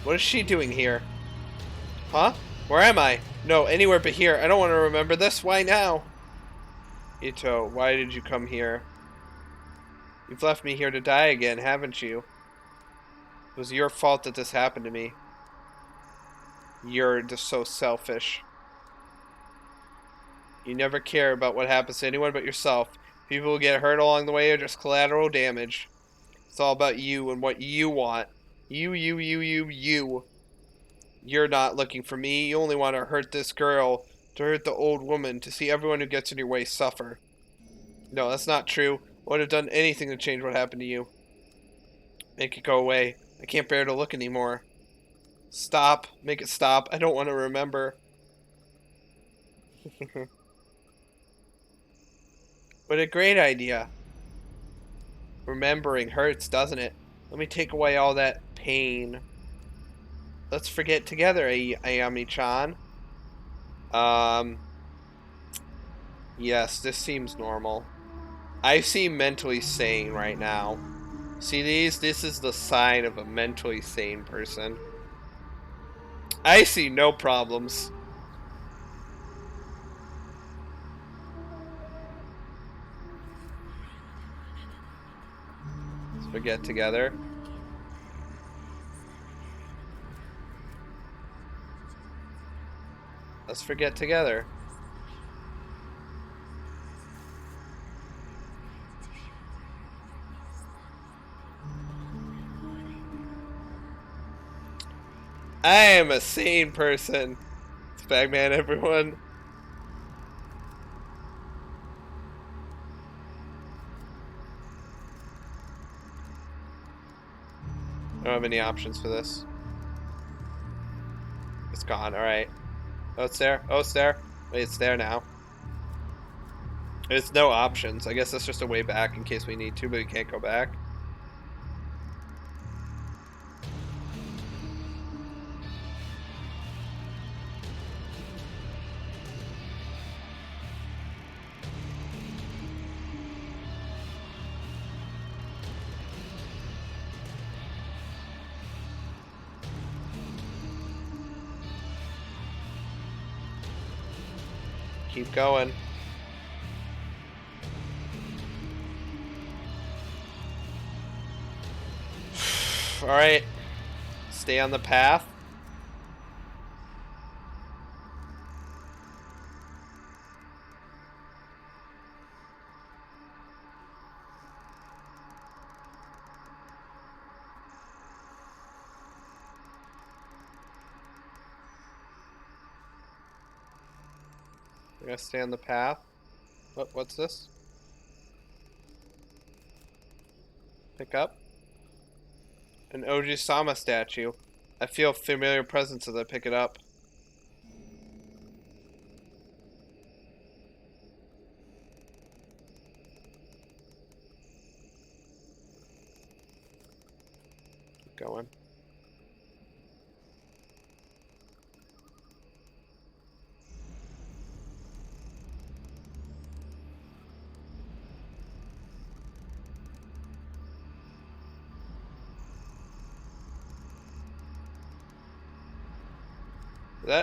What is she doing here? Huh? Where am I? No, anywhere but here. I don't want to remember this. Why now? Ito, why did you come here? You've left me here to die again, haven't you? It was your fault that this happened to me. You're just so selfish. You never care about what happens to anyone but yourself. People who get hurt along the way are just collateral damage. It's all about you and what you want. You. You're not looking for me. You only want to hurt this girl, to hurt the old woman, to see everyone who gets in your way suffer. No, that's not true. I would have done anything to change what happened to you. Make it go away. I can't bear to look anymore. Stop. Make it stop. I don't want to remember. What a great idea. Remembering hurts, doesn't it? Let me take away all that pain. Let's forget together, Ayami-chan. Yes, this seems normal. I seem mentally sane right now. See these? This is the sign of a mentally sane person. I see no problems. Let's forget together. Let's forget together. I am a sane person. It's Bagman, everyone. I don't have any options for this. It's gone, alright. Oh, it's there. Oh, it's there. Wait, it's there now. There's no options. I guess that's just a way back in case we need to, but we can't go back. Keep going. Alright. Stay on the path. We're gonna stay on the path. What's this? Pick up. An Oji-sama statue. I feel familiar presence as I pick it up. Keep going.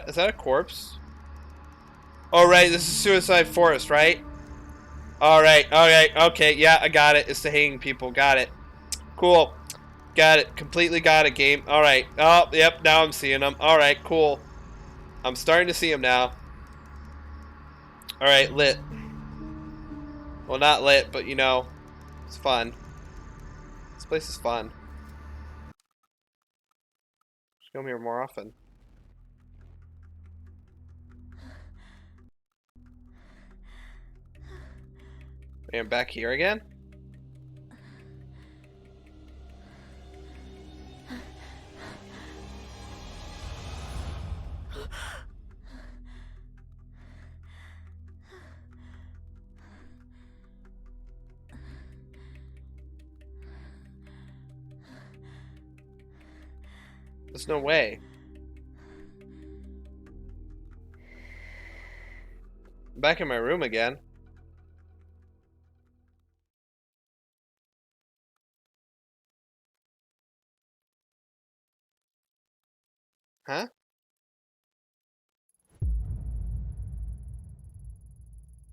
Is that a corpse? Oh, right, this is Suicide Forest, right? Alright, okay, yeah, I got it. It's the hanging people, got it. Cool. Got it, completely got it, game. Alright, oh, yep, now I'm seeing them. Alright, cool. I'm starting to see them now. Alright, lit. Well, not lit, but you know, it's fun. This place is fun. Should come here more often. Wait, I'm back here again? There's no way. I'm back in my room again. Huh?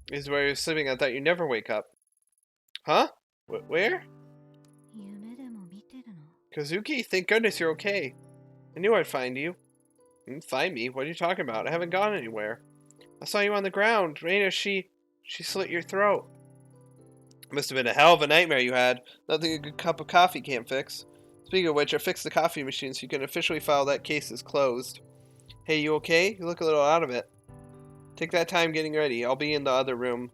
This is where you're sleeping. I thought you'd never wake up. Huh? Where? 夢でも見てるの Kazuki, thank goodness you're okay. I knew I'd find you. Find me? What are you talking about? I haven't gone anywhere. I saw you on the ground. Reina, she slit your throat. Must have been a hell of a nightmare you had. Nothing a good cup of coffee can't fix. Speaking of which, I fixed the coffee machine so you can officially file that case as closed. Hey, you okay? You look a little out of it. Take that time getting ready. I'll be in the other room.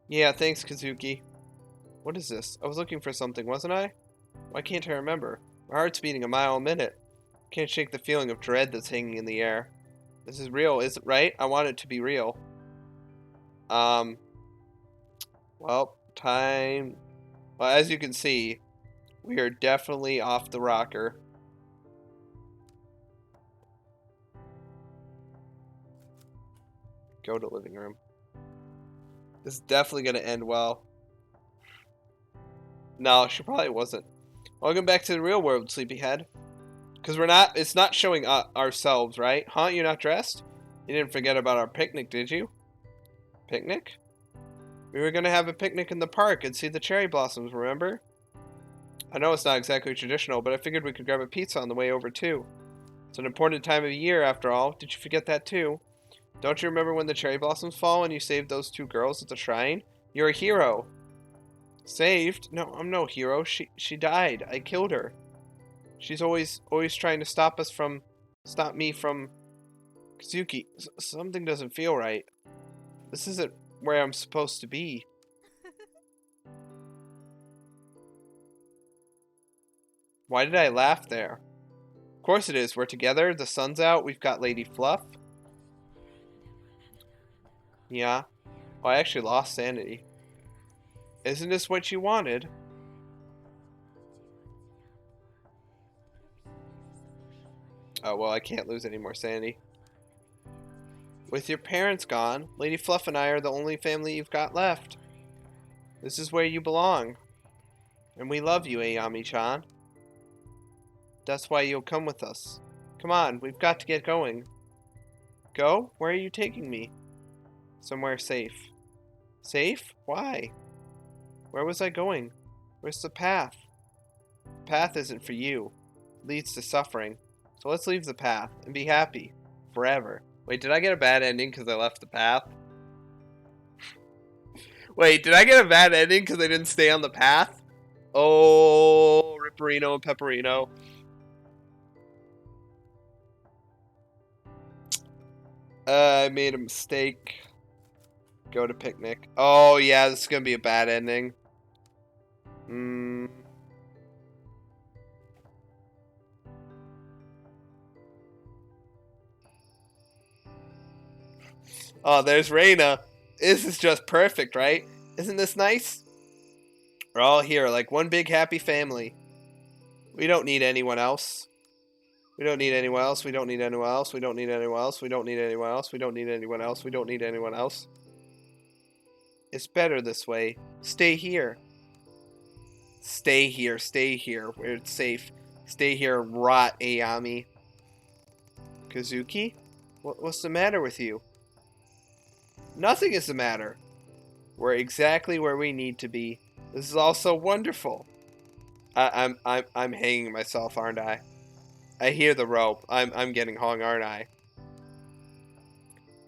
Yeah, thanks, Kazuki. What is this? I was looking for something, wasn't I? Why can't I remember? My heart's beating a mile a minute. Can't shake the feeling of dread that's hanging in the air. This is real, is it right? I want it to be real. Well, time. Well, as you can see, we are definitely off the rocker. Go to living room. This is definitely going to end well. No, she probably wasn't. Welcome back to the real world, sleepyhead. Because it's not showing ourselves, right? Huh? You're not dressed? You didn't forget about our picnic, did you? Picnic? We were going to have a picnic in the park and see the cherry blossoms, remember? I know it's not exactly traditional, but I figured we could grab a pizza on the way over, too. It's an important time of year, after all. Did you forget that, too? Don't you remember when the cherry blossoms fall and you saved those two girls at the shrine? You're a hero. Saved? No, I'm no hero. She died. I killed her. She's always trying to stop me from Kazuki. Something doesn't feel right. This isn't where I'm supposed to be. Why did I laugh there? Of course it is. We're together. The sun's out. We've got Lady Fluff. Yeah. Oh, I actually lost sanity. Isn't this what you wanted? Oh, well, I can't lose any more sanity. With your parents gone, Lady Fluff and I are the only family you've got left. This is where you belong. And we love you, Ayami-chan. That's why you'll come with us. Come on, we've got to get going. Go? Where are you taking me? Somewhere safe. Safe? Why? Where was I going? Where's the path? The path isn't for you. It leads to suffering. So let's leave the path and be happy. Forever. Wait, did I get a bad ending because I left the path? Wait, did I get a bad ending because I didn't stay on the path? Oh, Ripperino and Pepperino. I made a mistake. Go to picnic. Oh, yeah, this is going to be a bad ending. Oh, there's Reina. This is just perfect, right? Isn't this nice? We're all here, like one big happy family. We don't need anyone else. We don't need anyone else. We don't need anyone else. We don't need anyone else. We don't need anyone else. We don't need anyone else. We don't need anyone else. It's better this way. Stay here. Stay here. Stay here where it's safe. Stay here, rot, Ayami. Kazuki? What's the matter with you? Nothing is the matter. We're exactly where we need to be. This is all so wonderful. I'm hanging myself, aren't I? I hear the rope. I'm getting hung, aren't I?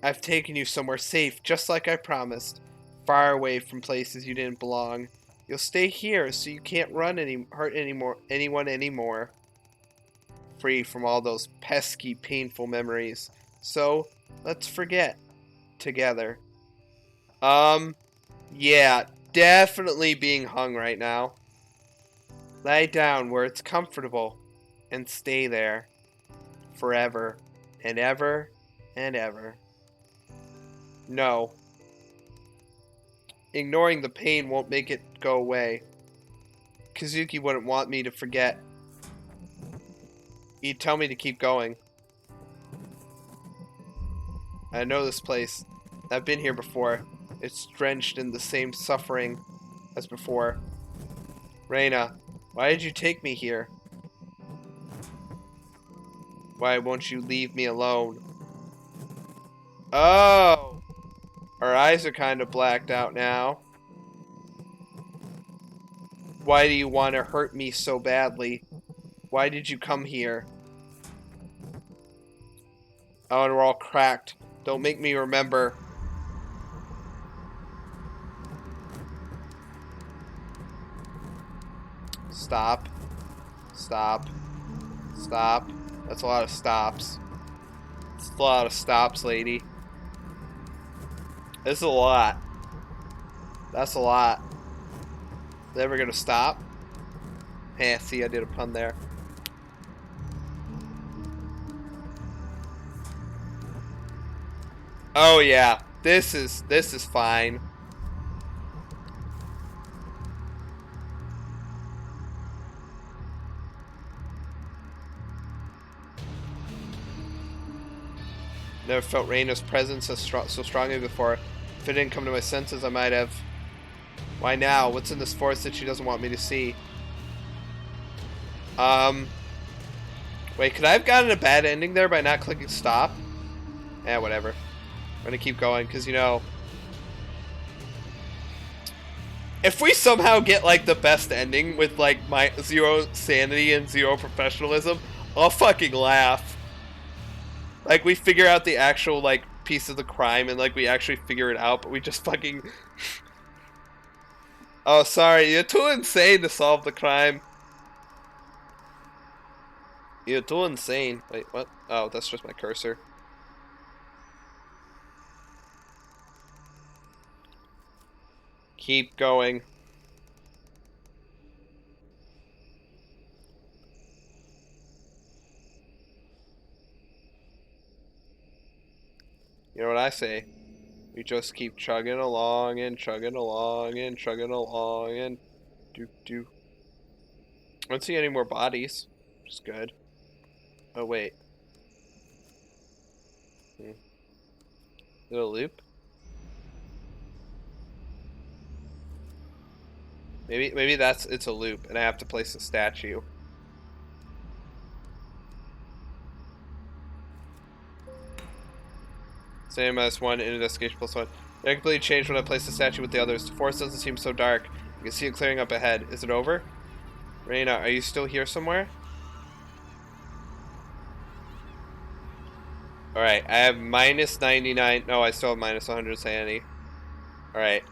I've taken you somewhere safe, just like I promised. Far away from places you didn't belong. You'll stay here so you can't hurt anyone anymore. Free from all those pesky, painful memories. So, let's forget. Together. Yeah, definitely being hung right now. Lie down where it's comfortable and stay there forever and ever and ever. No. Ignoring the pain won't make it go away. Kazuki wouldn't want me to forget. He'd tell me to keep going. I know this place. I've been here before. It's drenched in the same suffering as before. Reina, why did you take me here? Why won't you leave me alone? Oh! Our eyes are kind of blacked out now. Why do you want to hurt me so badly? Why did you come here? Oh, and we're all cracked. Don't make me remember. Stop. Stop. Stop. That's a lot of stops. That's a lot of stops, lady. This is a lot. That's a lot. Never gonna stop? Eh, see, I did a pun there. Oh yeah, this is fine. Never felt Reina's presence so strongly before. If it didn't come to my senses, I might have. Why now? What's in this forest that she doesn't want me to see? Wait, could I have gotten a bad ending there by not clicking stop? Eh, whatever. I'm gonna keep going, because, you know... If we somehow get, like, the best ending with, like, my 0 sanity and 0 professionalism, I'll fucking laugh. Like, we figure out the actual, like, piece of the crime, and, like, we actually figure it out, but we just fucking... Oh, sorry, you're too insane to solve the crime. You're too insane. Wait, what? Oh, that's just my cursor. Keep going. You know what I say? We just keep chugging along and chugging along and chugging along and do. I don't see any more bodies, which is good. Oh wait. Is it a loop? Maybe it's a loop and I have to place a statue. Same as one, investigation +1. I completely changed when I placed the statue with the others. The forest doesn't seem so dark. You can see it clearing up ahead. Is it over? Reina, are you still here somewhere? Alright, I have minus 99. No, I still have minus 100 sanity. Alright.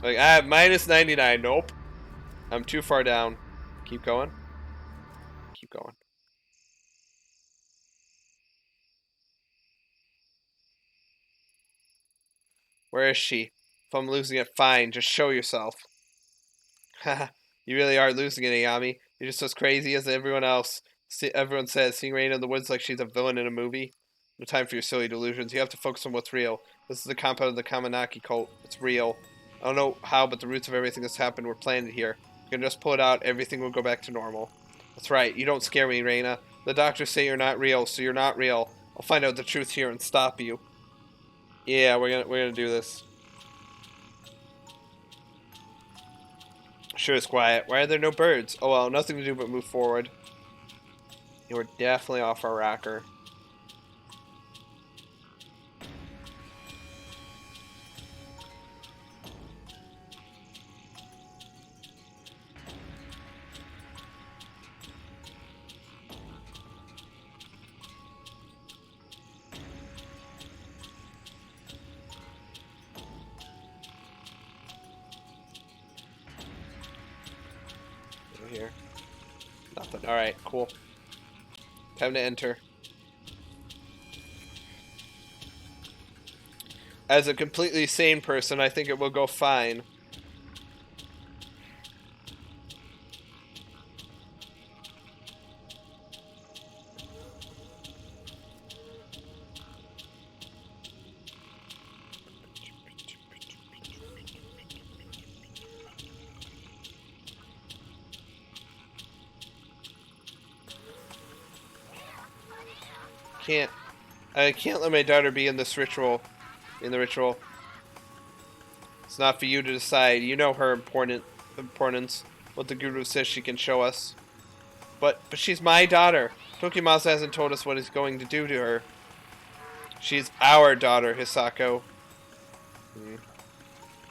Like, I have minus 99. Nope. I'm too far down. Keep going. Keep going. Where is she? If I'm losing it, fine. Just show yourself. Haha, you really are losing it, Ayami. You're just as crazy as everyone else. Everyone says seeing Reina in the woods like she's a villain in a movie. No time for your silly delusions. You have to focus on what's real. This is the compound of the Kaminaki cult. It's real. I don't know how, but the roots of everything that's happened were planted here. You can just pull it out, everything will go back to normal. That's right. You don't scare me, Reina. The doctors say you're not real, so you're not real. I'll find out the truth here and stop you. Yeah, we're gonna do this. Sure is quiet. Why are there no birds? Oh well, nothing to do but move forward. Yeah, we're definitely off our rocker. Here. Nothing. Alright, cool. Time to enter. As a completely sane person, I think it will go fine. I can't let my daughter be in this ritual. It's not for you to decide. You know her importance. What the guru says she can show us. But she's my daughter. Tokimasa hasn't told us what he's going to do to her. She's our daughter, Hisako.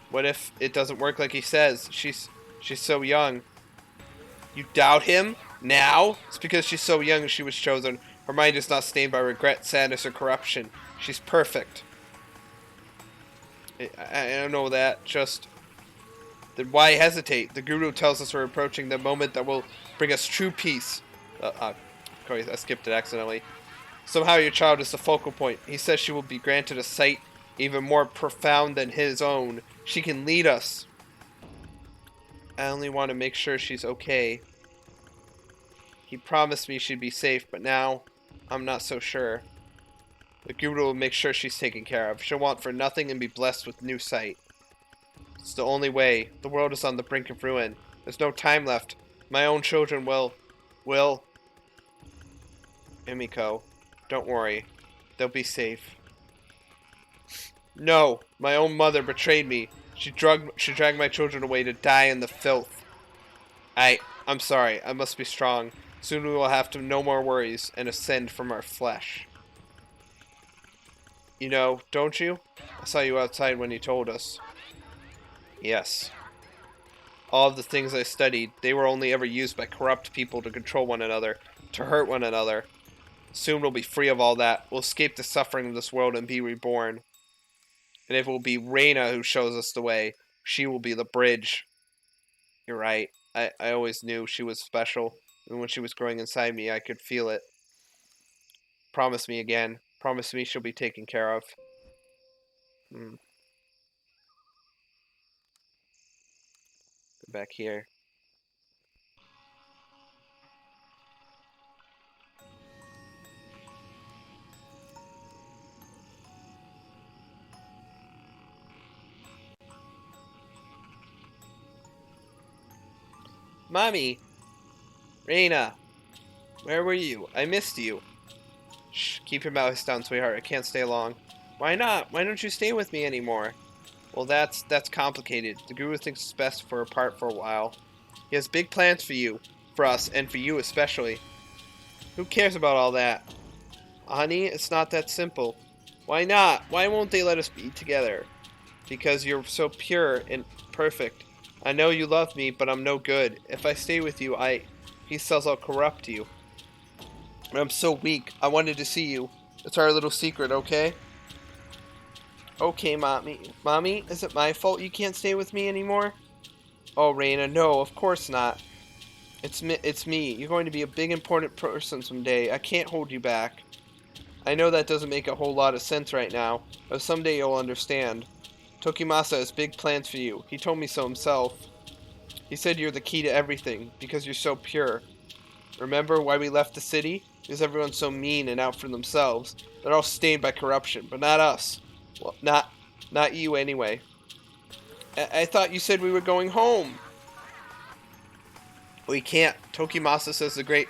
What if it doesn't work like he says? She's so young. You doubt him? Now? It's because she's so young she was chosen. Her mind is not stained by regret, sadness, or corruption. She's perfect. I don't know that. Just... Then why hesitate? The Guru tells us we're approaching the moment that will bring us true peace. Sorry, I skipped it accidentally. Somehow your child is the focal point. He says she will be granted a sight even more profound than his own. She can lead us. I only want to make sure she's okay. He promised me she'd be safe, but now I'm not so sure. The Guru will make sure she's taken care of. She'll want for nothing and be blessed with new sight. It's the only way. The world is on the brink of ruin. There's no time left. My own children will... Emiko, don't worry. They'll be safe. No, my own mother betrayed me. She dragged my children away to die in the filth. I'm sorry. I must be strong. Soon we will have no more worries and ascend from our flesh. You know, don't you? I saw you outside when you told us. Yes. All of the things I studied, they were only ever used by corrupt people to control one another, to hurt one another. Soon we'll be free of all that. We'll escape the suffering of this world and be reborn. And if it will be Reina who shows us the way, she will be the bridge. You're right. I always knew she was special. And when she was growing inside me, I could feel it. Promise me again. Promise me she'll be taken care of. Go back here. Mommy! Reina! Where were you? I missed you. Shh, keep your mouth down, sweetheart. I can't stay long. Why not? Why don't you stay with me anymore? Well, that's complicated. The Guru thinks it's best for apart for a while. He has big plans for you, for us, and for you especially. Who cares about all that? Honey, it's not that simple. Why not? Why won't they let us be together? Because you're so pure and perfect. I know you love me, but I'm no good. If I stay with you, he says I'll corrupt you. I'm so weak. I wanted to see you. It's our little secret, okay? Okay, Mommy. Mommy, is it my fault you can't stay with me anymore? Oh, Reina, no, of course not. It's me. You're going to be a big, important person someday. I can't hold you back. I know that doesn't make a whole lot of sense right now, but someday you'll understand. Tokimasa has big plans for you. He told me so himself. He said you're the key to everything, because you're so pure. Remember why we left the city? Because everyone's so mean and out for themselves. They're all stained by corruption, but not us. Well, not you anyway. I thought you said we were going home. We can't. Tokimasa says the great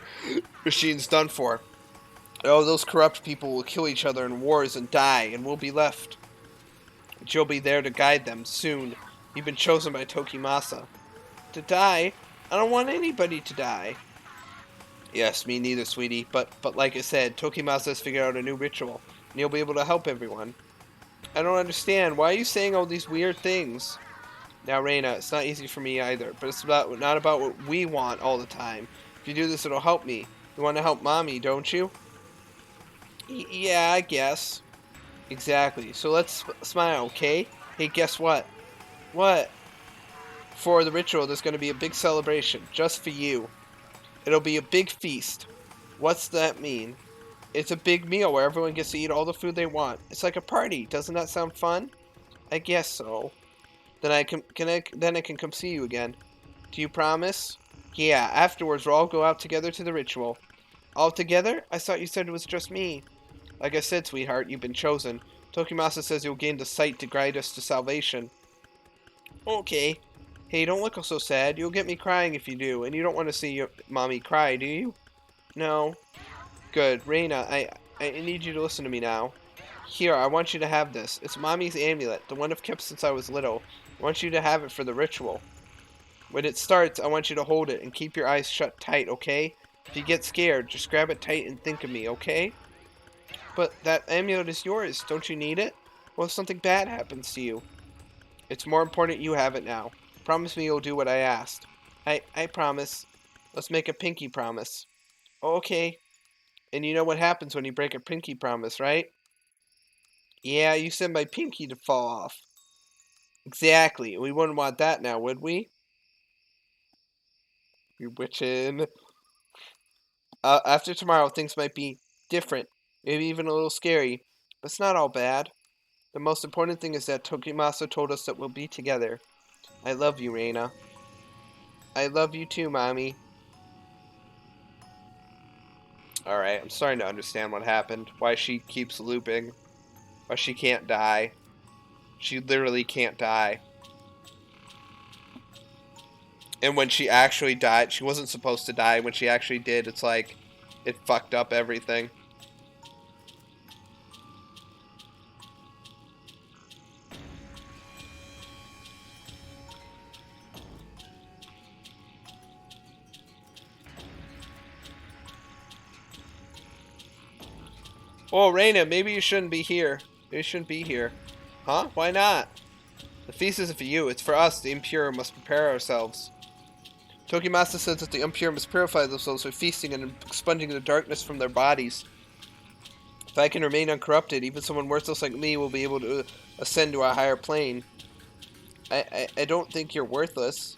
machine's done for. Oh, those corrupt people will kill each other in wars and die, and we'll be left. But you'll be there to guide them soon. You've been chosen by Tokimasa. To die? I don't want anybody to die. Yes, me neither, sweetie. But like I said, Tokimasa has figured out a new ritual, and you'll be able to help everyone. I don't understand. Why are you saying all these weird things? Now, Reina, it's not easy for me either, but it's not about what we want all the time. If you do this, it'll help me. You want to help Mommy, don't you? Yeah, I guess. Exactly. So let's smile, okay? Hey, guess what? What? For the ritual, there's going to be a big celebration, just for you. It'll be a big feast. What's that mean? It's a big meal where everyone gets to eat all the food they want. It's like a party. Doesn't that sound fun? I guess so. Then I can come see you again. Do you promise? Yeah, afterwards we'll all go out together to the ritual. All together? I thought you said it was just me. Like I said, sweetheart, you've been chosen. Tokimasa says you'll gain the sight to guide us to salvation. Okay. Hey, don't look so sad. You'll get me crying if you do, and you don't want to see your Mommy cry, do you? No. Good. Reina, I need you to listen to me now. Here, I want you to have this. It's Mommy's amulet, the one I've kept since I was little. I want you to have it for the ritual. When it starts, I want you to hold it and keep your eyes shut tight, okay? If you get scared, just grab it tight and think of me, okay? But that amulet is yours. Don't you need it? What if something bad happens to you? It's more important you have it now. Promise me you'll do what I asked. I promise. Let's make a pinky promise. Okay. And you know what happens when you break a pinky promise, right? Yeah, you said my pinky to fall off. Exactly. We wouldn't want that now, would we? You're witching. After tomorrow, things might be different. Maybe even a little scary. But it's not all bad. The most important thing is that Tokimasa told us that we'll be together. I love you, Reina. I love you too, Mommy. Alright, I'm starting to understand what happened. Why she keeps looping. Why she can't die. She literally can't die. And when she actually died, she wasn't supposed to die. When she actually did, it's like, it fucked up everything. Oh, Reina, maybe you shouldn't be here. Maybe you shouldn't be here. Huh? Why not? The feast isn't for you. It's for us. The impure must prepare ourselves. Tokimasa says that the impure must purify themselves by feasting and expunging the darkness from their bodies. If I can remain uncorrupted, even someone worthless like me will be able to ascend to a higher plane. I don't think you're worthless.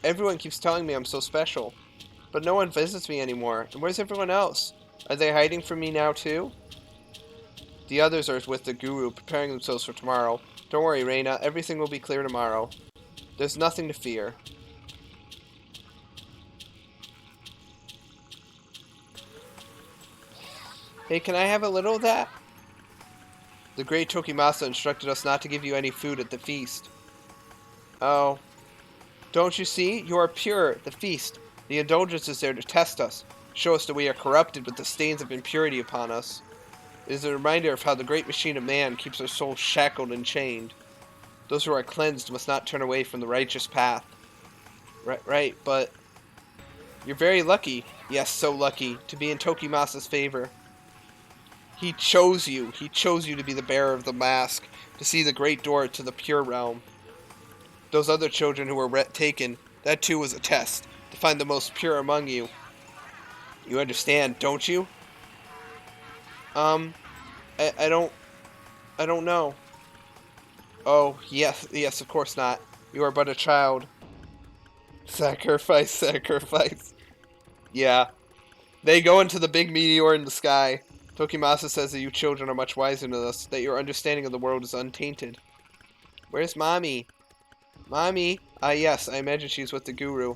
Everyone keeps telling me I'm so special. But no one visits me anymore. And where's everyone else? Are they hiding from me now too? The others are with the guru, preparing themselves for tomorrow. Don't worry, Reina. Everything will be clear tomorrow. There's nothing to fear. Hey, can I have a little of that? The great Tokimasa instructed us not to give you any food at the feast. Oh. Don't you see? You are pure at the feast. The indulgence is there to test us. Show us that we are corrupted with the stains of impurity upon us. It is a reminder of how the great machine of man keeps our souls shackled and chained. Those who are cleansed must not turn away from the righteous path. Right, but You're very lucky. Yes, so lucky to be in Tokimasa's favor. He chose you. He chose you to be the bearer of the mask, to see the great door to the pure realm. Those other children who were taken, that too was a test, to find the most pure among you. You understand, don't you? I don't know. Oh, yes, of course not. You are but a child. Sacrifice, sacrifice. Yeah. They go into the big meteor in the sky. Tokimasa says that you children are much wiser than us, that your understanding of the world is untainted. Where's Mommy? Mommy? Ah, yes, I imagine she's with the Guru.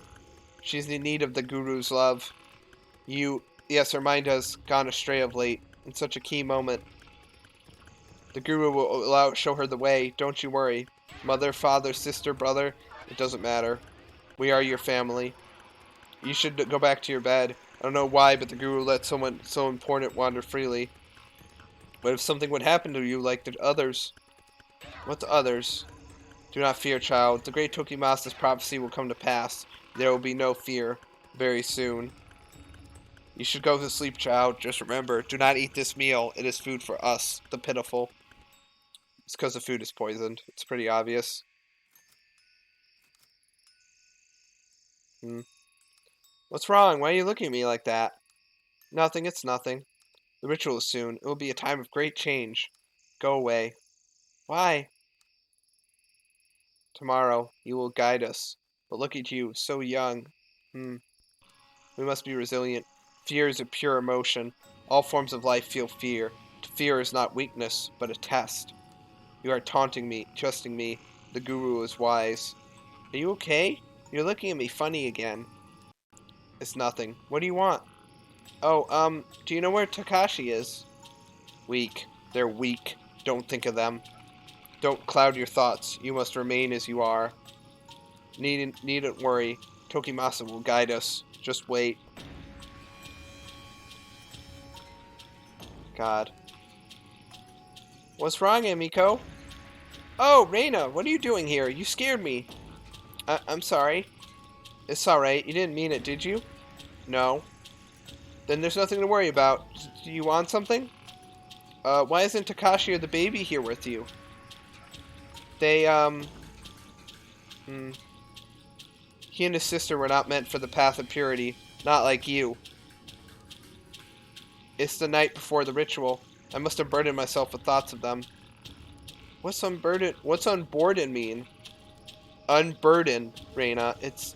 She's in need of the Guru's love. Yes, her mind has gone astray of late, in such a key moment. The Guru will show her the way, don't you worry. Mother, father, sister, brother, it doesn't matter. We are your family. You should go back to your bed. I don't know why, but the Guru let someone so important wander freely. But if something would happen to you like the others... What the others? Do not fear, child. The great Tokimasa's prophecy will come to pass. There will be no fear. Very soon. You should go to sleep, child. Just remember, do not eat this meal. It is food for us, the pitiful. It's because the food is poisoned. It's pretty obvious. What's wrong? Why are you looking at me like that? Nothing, it's nothing. The ritual is soon. It will be a time of great change. Go away. Why? Tomorrow, you will guide us. But look at you, so young. We must be resilient. Fear is a pure emotion. All forms of life feel fear. Fear is not weakness, but a test. You are taunting me, trusting me. The Guru is wise. Are you okay? You're looking at me funny again. It's nothing. What do you want? Oh, do you know where Takashi is? Weak. They're weak. Don't think of them. Don't cloud your thoughts. You must remain as you are. Needn't worry. Tokimasa will guide us. Just wait. God. What's wrong, Emiko? Oh, Reina, what are you doing here? You scared me. I'm sorry. It's alright. You didn't mean it, did you? No. Then there's nothing to worry about. Do you want something? Why isn't Takashi or the baby here with you? They, He and his sister were not meant for the path of purity. Not like you. It's the night before the ritual. I must have burdened myself with thoughts of them. What's unburden mean? Unburden, Reina. It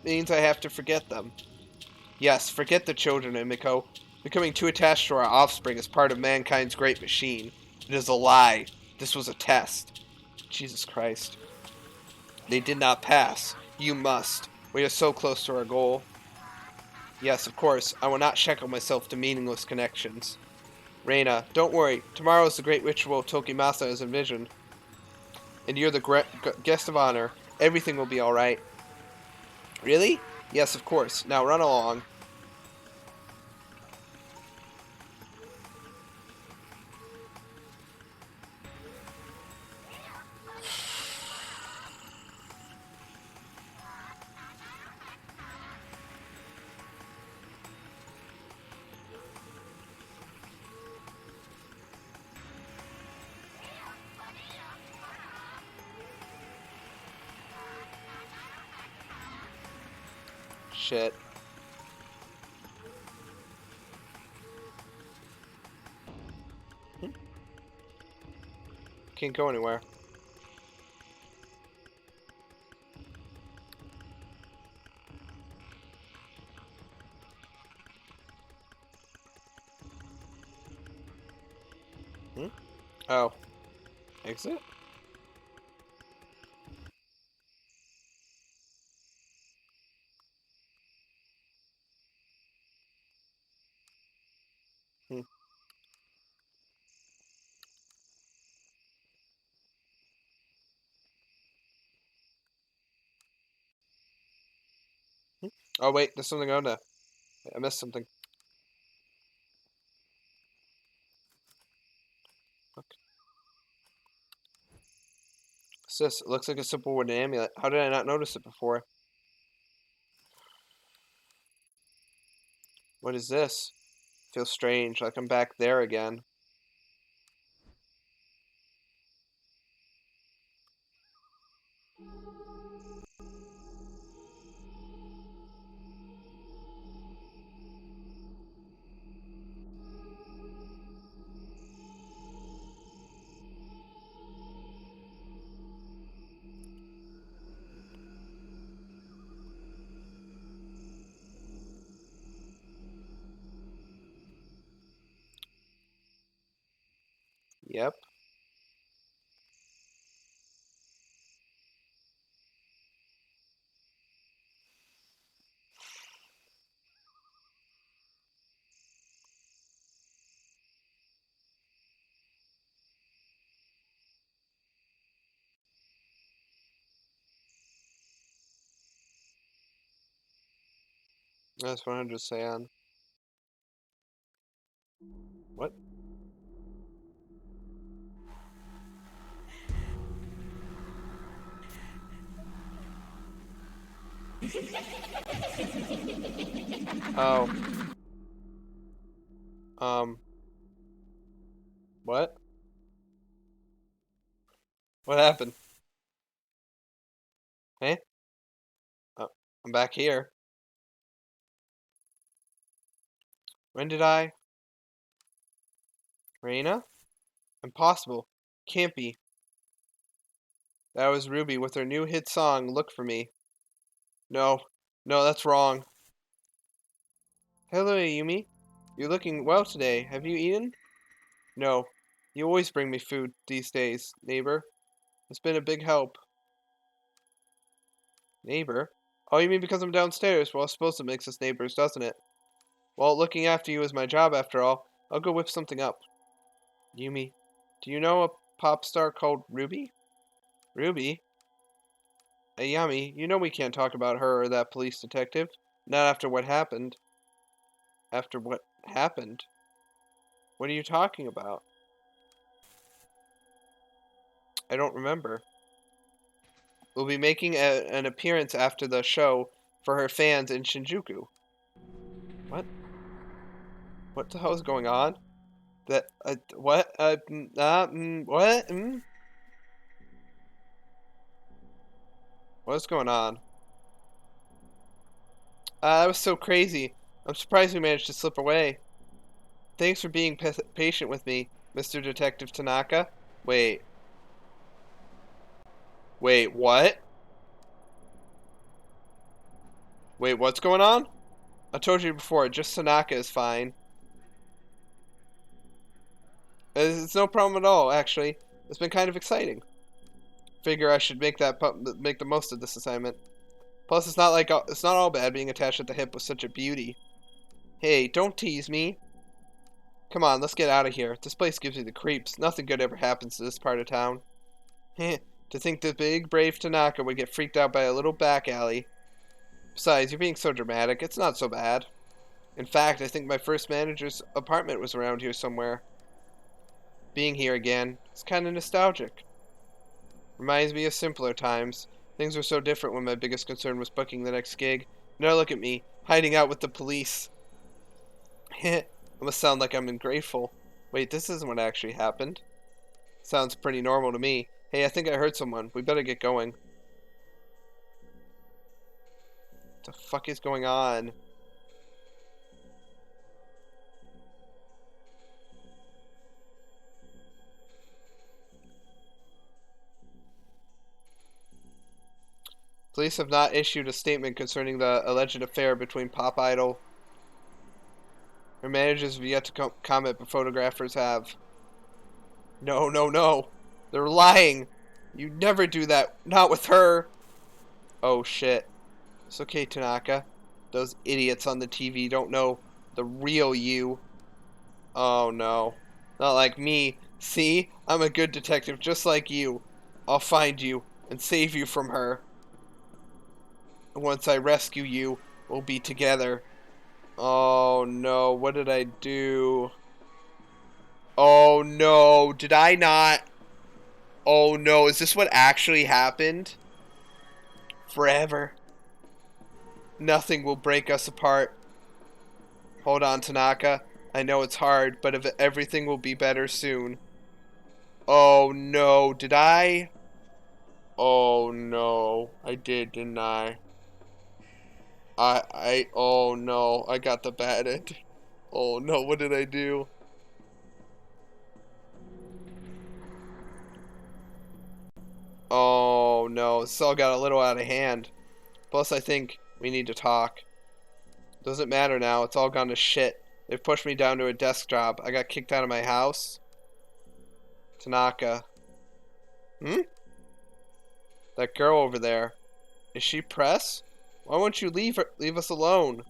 means I have to forget them. Yes, forget the children, Emiko. Becoming too attached to our offspring is part of mankind's great machine. It is a lie. This was a test. Jesus Christ. They did not pass. You must. We are so close to our goal. Yes, of course. I will not shackle myself to meaningless connections. Reina, don't worry. Tomorrow is the great ritual Tokimasa has envisioned. And you're the guest of honor. Everything will be alright. Really? Yes, of course. Now run along. Shit. Can't go anywhere. Oh. Exit? Oh wait, there's something on there. I missed something. Look. What's this? It looks like a simple wooden amulet. How did I not notice it before? What is this? Feels strange, like I'm back there again. Yep. That's 100 Saiyan. What? Oh. What? What happened? Hey? Oh, I'm back here. When did I? Reina? Impossible. Can't be. That was Ruby with her new hit song, Look For Me. No. No, that's wrong. Hello, Yumi. You're looking well today. Have you eaten? No. You always bring me food these days, neighbor. It's been a big help. Neighbor? Oh, you mean because I'm downstairs? Well, I suppose it makes us neighbors, doesn't it? Well, looking after you is my job after all. I'll go whip something up. Yumi, do you know a pop star called Ruby? Ruby? Ayami, you know we can't talk about her or that police detective. Not after what happened. After what happened? What are you talking about? I don't remember. We'll be making an appearance after the show for her fans in Shinjuku. What? What the hell is going on? What? What? What's going on? That was so crazy. I'm surprised we managed to slip away. Thanks for being patient with me, Mr. Detective Tanaka. Wait. Wait, what? Wait, what's going on? I told you before, just Tanaka is fine. It's no problem at all, actually. It's been kind of exciting. Figure I should make the most of this assignment. Plus, it's not all bad being attached at the hip with such a beauty. Hey, don't tease me. Come on, let's get out of here. This place gives me the creeps. Nothing good ever happens to this part of town. Heh, to think the big, brave Tanaka would get freaked out by a little back alley. Besides, you're being so dramatic. It's not so bad. In fact, I think my first manager's apartment was around here somewhere. Being here again, it's kind of nostalgic. Reminds me of simpler times. Things were so different when my biggest concern was booking the next gig. Now look at me, hiding out with the police. Heh, it must sound like I'm ungrateful. Wait, this isn't what actually happened. Sounds pretty normal to me. Hey, I think I heard someone. We better get going. What the fuck is going on? Police have not issued a statement concerning the alleged affair between Pop Idol. Her managers have yet to comment, but photographers have. No, no, no. They're lying. You'd never do that. Not with her. Oh, shit. It's okay, Tanaka. Those idiots on the TV don't know the real you. Oh, no. Not like me. See? I'm a good detective just like you. I'll find you and save you from her. And once I rescue you, we'll be together. Oh, no. What did I do? Oh, no. Did I not? Oh, no. Is this what actually happened? Forever. Nothing will break us apart. Hold on, Tanaka. I know it's hard, but everything will be better soon. Oh no, did I? Oh no, I did, didn't I? Oh no, I got the bad end. Oh no, what did I do? Oh no, this all got a little out of hand. Plus, I think we need to talk. Doesn't matter now, it's all gone to shit. They've pushed me down to a desk job. I got kicked out of my house. Tanaka. Hmm? That girl over there. Is she press? Why won't you leave us alone?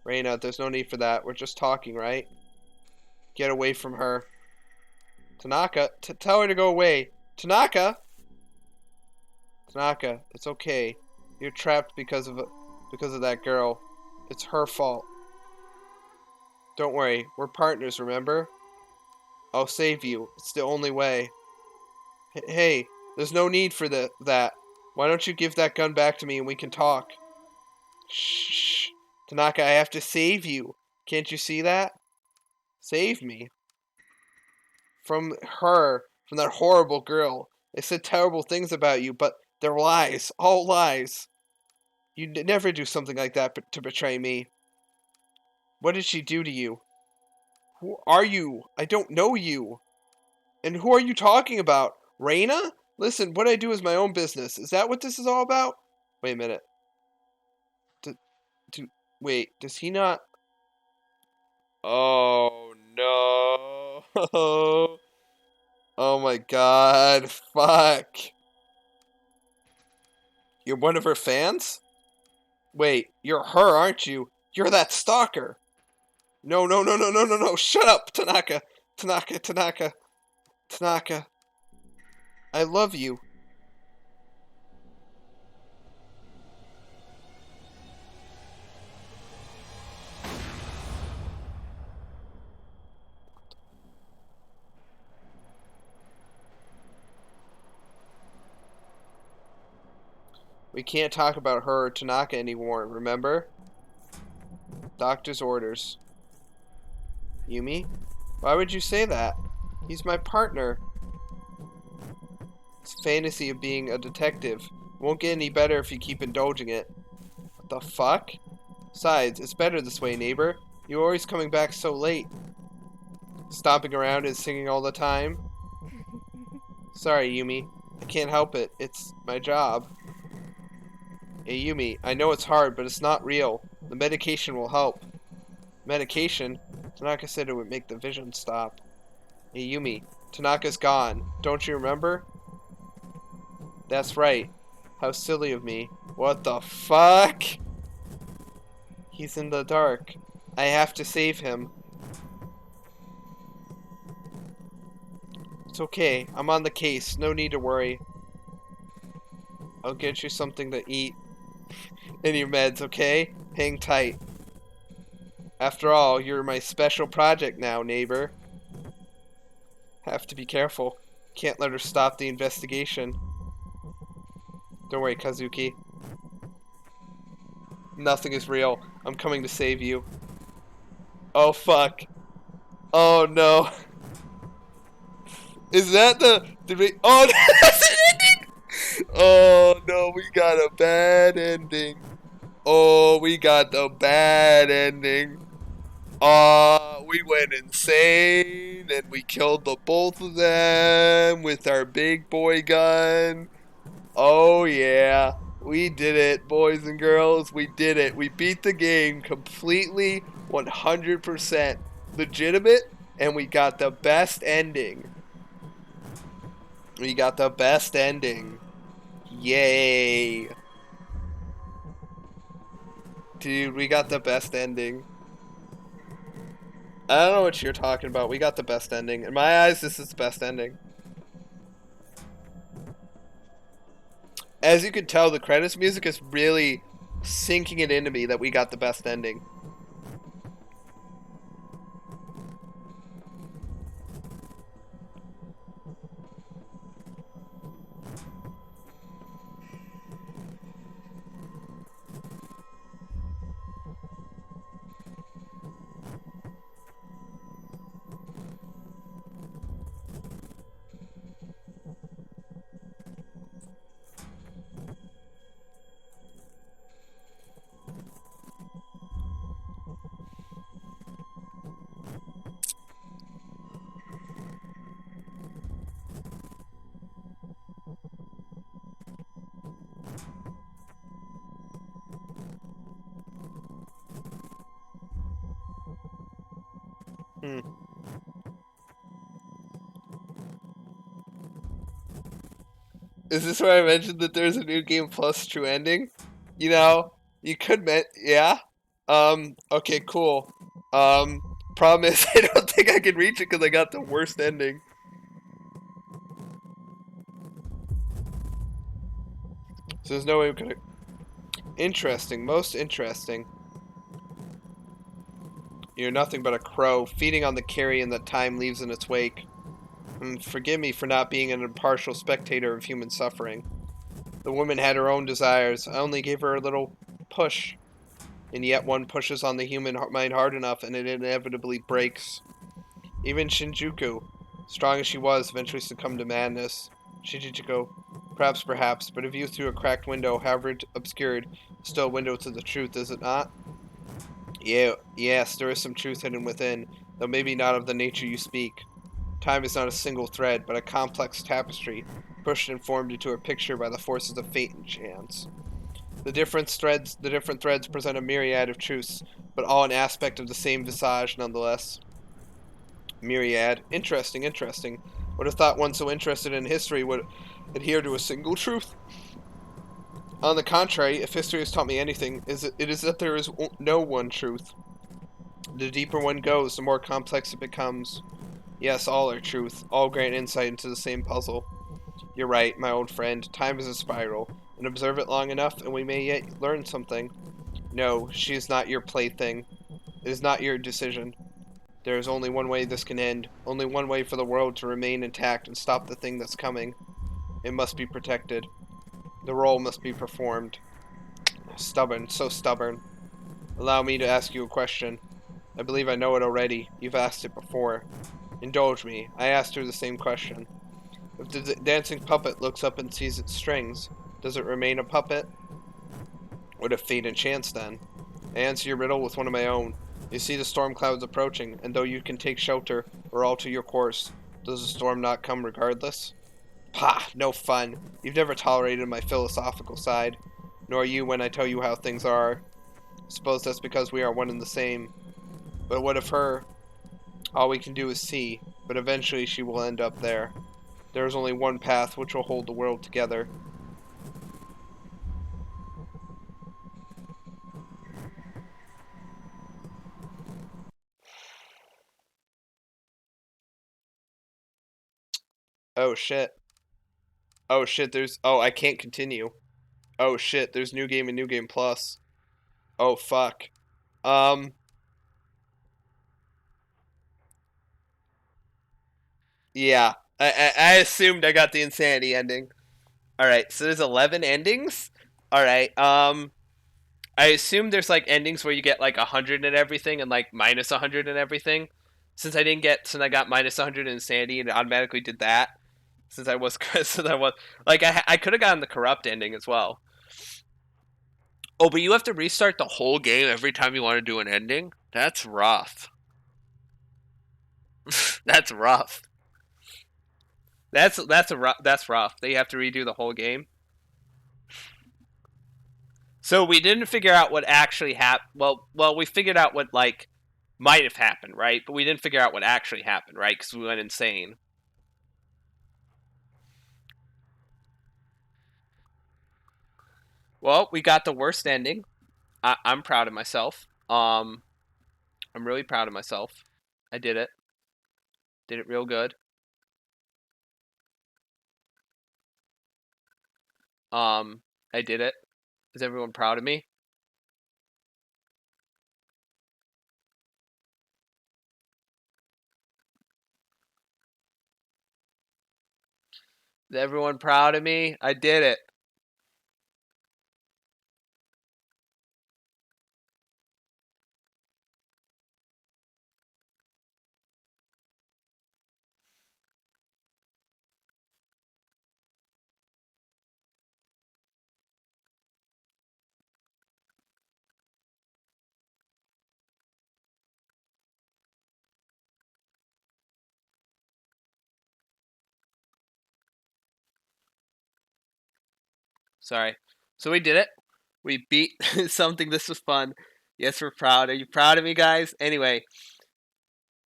Reina, there's no need for that. We're just talking, right? Get away from her. Tanaka, tell her to go away. Tanaka! Tanaka, it's okay. You're trapped because of that girl. It's her fault. Don't worry, we're partners, remember? I'll save you. It's the only way. Hey, there's no need for that. Why don't you give that gun back to me and we can talk? Shh. Tanaka, I have to save you. Can't you see that? Save me. From her. From that horrible girl. They said terrible things about you, but they're lies. All lies. You'd never do something like that to betray me. What did she do to you? Who are you? I don't know you. And who are you talking about? Reina? Listen, what I do is my own business. Is that what this is all about? Wait a minute. Wait, does he not? Oh no. Oh my god. Fuck. You're one of her fans? Wait, you're her, aren't you? You're that stalker. No. Shut up, Tanaka. Tanaka. I love you. We can't talk about her or Tanaka anymore, remember? Doctor's orders. Yumi? Why would you say that? He's my partner. It's a fantasy of being a detective. It won't get any better if you keep indulging it. What the fuck? Besides, it's better this way, neighbor. You're always coming back so late. Stomping around and singing all the time. Sorry, Yumi. I can't help it. It's my job. Hey, Yumi, I know it's hard, but it's not real. The medication will help. Medication? Tanaka said it would make the vision stop. Hey, Yumi, Tanaka's gone. Don't you remember? That's right. How silly of me. What the fuck? He's in the dark. I have to save him. It's okay. I'm on the case. No need to worry. I'll get you something to eat. And your meds, okay? Hang tight. After all, you're my special project now, neighbor. Have to be careful. Can't let her stop the investigation. Don't worry, Kazuki. Nothing is real. I'm coming to save you. Oh, fuck. Oh, no. Is that oh, that's an ending! Oh, no, we got a bad ending. Oh, we got the bad ending. We went insane and we killed the both of them with our big boy gun. Oh yeah, we did it, boys and girls. We did it. We beat the game completely, 100% legitimate, and we got the best ending. We got the best ending. Yay. Dude, we got the best ending. I don't know what you're talking about. We got the best ending. In my eyes, this is the best ending. As you can tell, the credits music is really sinking it into me that we got the best ending. Hmm. Is this where I mentioned that there's a new game plus true ending? You know, you could yeah. Okay, cool. Problem is I don't think I can reach it because I got the worst ending. So there's no way we could. Interesting, most interesting. You're nothing but a crow, feeding on the carrion that time leaves in its wake. Forgive me for not being an impartial spectator of human suffering. The woman had her own desires. I only gave her a little push. And yet one pushes on the human mind hard enough and it inevitably breaks. Even Shinjuku, strong as she was, eventually succumbed to madness. Shinjuku, perhaps, but a view through a cracked window, however obscured, still a window to the truth, is it not? Yes, there is some truth hidden within, though maybe not of the nature you speak. Time is not a single thread, but a complex tapestry, pushed and formed into a picture by the forces of fate and chance. The different threads present a myriad of truths, but all an aspect of the same visage nonetheless. Myriad. Interesting, interesting. Would have thought one so interested in history would adhere to a single truth. On the contrary, if history has taught me anything, it is that there is no one truth. The deeper one goes, the more complex it becomes. Yes, all are truth, all grant insight into the same puzzle. You're right, my old friend. Time is a spiral, and observe it long enough, and we may yet learn something. No, she is not your plaything. It is not your decision. There is only one way this can end. Only one way for the world to remain intact and stop the thing that's coming. It must be protected. The role must be performed. Stubborn, so stubborn. Allow me to ask you a question. I believe I know it already. You've asked it before. Indulge me. I asked her the same question. If the dancing puppet looks up and sees its strings, does it remain a puppet? What if fate and chance then? I answer your riddle with one of my own. You see the storm clouds approaching, and though you can take shelter or alter your course, does the storm not come regardless? Pah, no fun. You've never tolerated my philosophical side, nor you when I tell you how things are. Suppose that's because we are one and the same. But what of her? All we can do is see, but eventually she will end up there. There is only one path which will hold the world together. Oh shit. Oh shit, oh, I can't continue. Oh shit, there's new game and new game plus. Oh fuck. Um, yeah. I assumed I got the insanity ending. Alright, so there's 11 endings? Alright, I assume there's like endings where you get like 100 and everything and like minus 100 and everything. Since I got minus 100 in insanity and it automatically did that. Since I was, like, I could have gotten the corrupt ending as well. Oh, but you have to restart the whole game every time you want to do an ending? That's rough. That's rough. That's rough. They have to redo the whole game. So we didn't figure out what actually happened. Well, we figured out what like might have happened, right? But we didn't figure out what actually happened, right? Because we went insane. Well, we got the worst ending. I'm proud of myself. I'm really proud of myself. I did it. Did it real good. I did it. Is everyone proud of me? Is everyone proud of me? I did it. Sorry. So we did it. We beat something. This was fun. Yes, we're proud. Are you proud of me, guys? Anyway,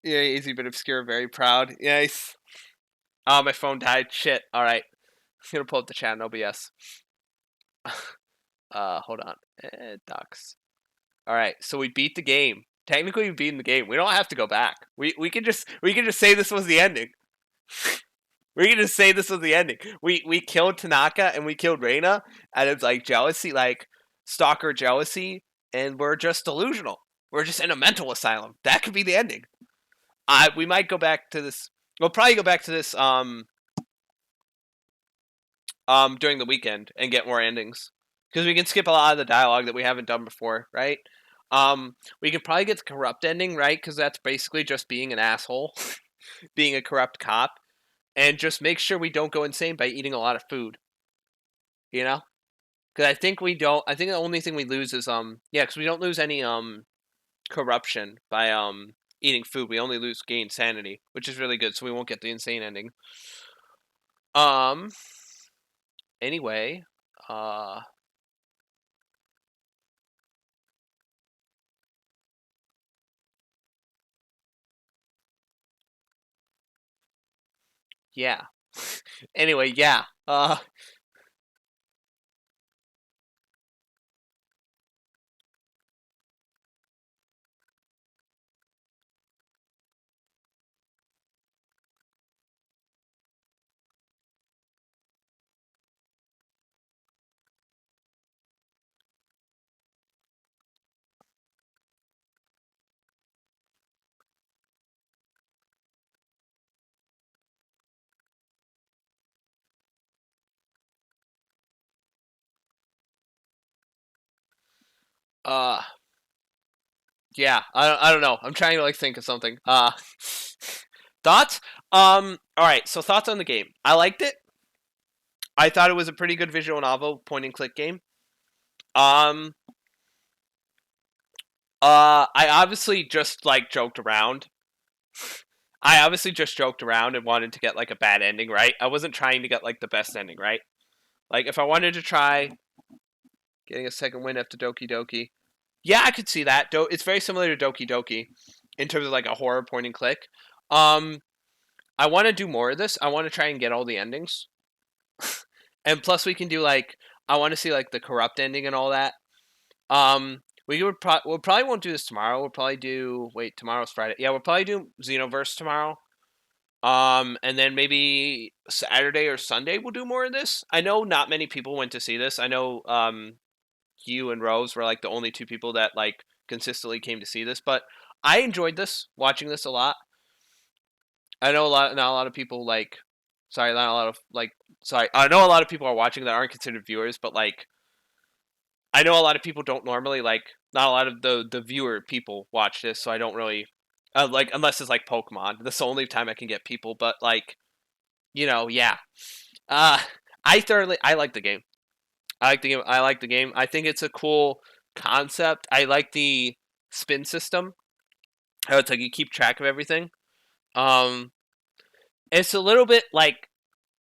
Yeah, easy but obscure, very proud. Nice. Oh, my phone died. Shit. All right. I'm gonna pull up the chat in OBS. Hold on. Docs. All right. So we beat the game. Technically, we beat the game. We don't have to go back. We can just say this was the ending. We can just say this was the ending. We killed Tanaka and we killed Reina, and it's like jealousy, like stalker jealousy, and we're just delusional. We're just in a mental asylum. That could be the ending. We might go back to this. We'll probably go back to this during the weekend and get more endings, because we can skip a lot of the dialogue that we haven't done before, right? We could probably get the corrupt ending, right? Because that's basically just being an asshole, being a corrupt cop, and just make sure we don't go insane by eating a lot of food. You know, because I think we don't. I think the only thing we lose is because we don't lose any corruption by eating food. We only gain sanity, which is really good. So we won't get the insane ending. Anyway, yeah. Anyway, yeah. Yeah. I don't know. I'm trying to like think of something. Thoughts? All right. So thoughts on the game. I liked it. I thought it was a pretty good visual novel point and click game. I obviously just like joked around. I obviously just joked around and wanted to get like a bad ending, right? I wasn't trying to get like the best ending, right? Like if I wanted to try getting a second win after Doki Doki, yeah, I could see that. It's very similar to Doki Doki in terms of like a horror point and click. I want to do more of this. I want to try and get all the endings, and plus we can do like I want to see like the corrupt ending and all that. We'll probably won't do this tomorrow. We'll probably do tomorrow's Friday. Yeah, we'll probably do Xenoverse tomorrow. And then maybe Saturday or Sunday we'll do more of this. I know not many people went to see this. I know you and Rose were like the only two people that like consistently came to see this, but I enjoyed watching this a lot. I know not a lot of people like sorry, not a lot of like sorry. I know a lot of people are watching that aren't considered viewers, but like I know a lot of people don't normally like not a lot of the viewer people watch this, so I don't really like unless it's like Pokemon. That's the only time I can get people, but like yeah. Uh I like the game. I like the game. I like the game. I think it's a cool concept. I like the spin system. How it's like you keep track of everything. Um it's a little bit like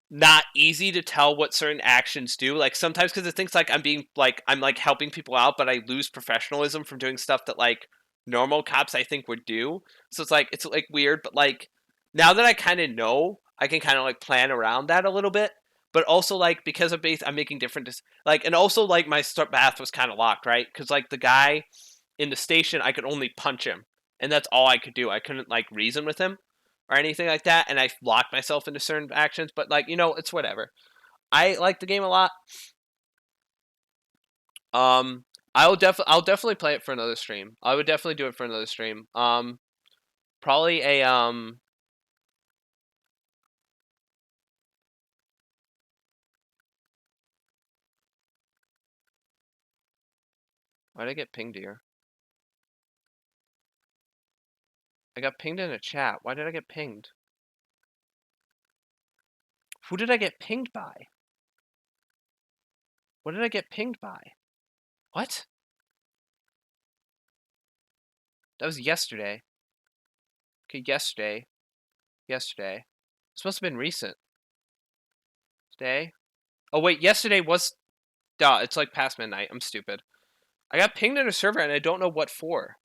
not easy to tell what certain actions do. Like sometimes because it thinks like I'm like helping people out, but I lose professionalism from doing stuff that like normal cops I think would do. So it's like weird, but like now that I kind of know, I can kind of like plan around that a little bit. But also like because of base, I'm making different like and also like my start path was kind of locked, right? Because like the guy in the station, I could only punch him, and that's all I could do. I couldn't like reason with him or anything like that, and I locked myself into certain actions. But like it's whatever. I like the game a lot. I'll definitely play it for another stream. I would definitely do it for another stream. Probably a Why did I get pinged here? I got pinged in a chat. Why did I get pinged? Who did I get pinged by? What did I get pinged by? What? That was yesterday. Okay, yesterday. Yesterday. This must have been recent. Today? Oh wait, yesterday was duh, it's like past midnight. I'm stupid. I got pinged in a server and I don't know what for.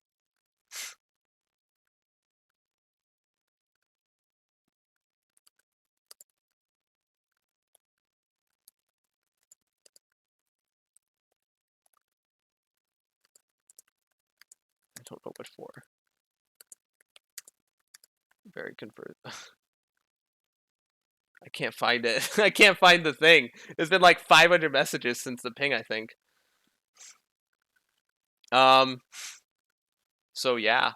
don't know what for. Very convert. I can't find it. I can't find the thing. There's been like 500 messages since the ping, I think. So yeah.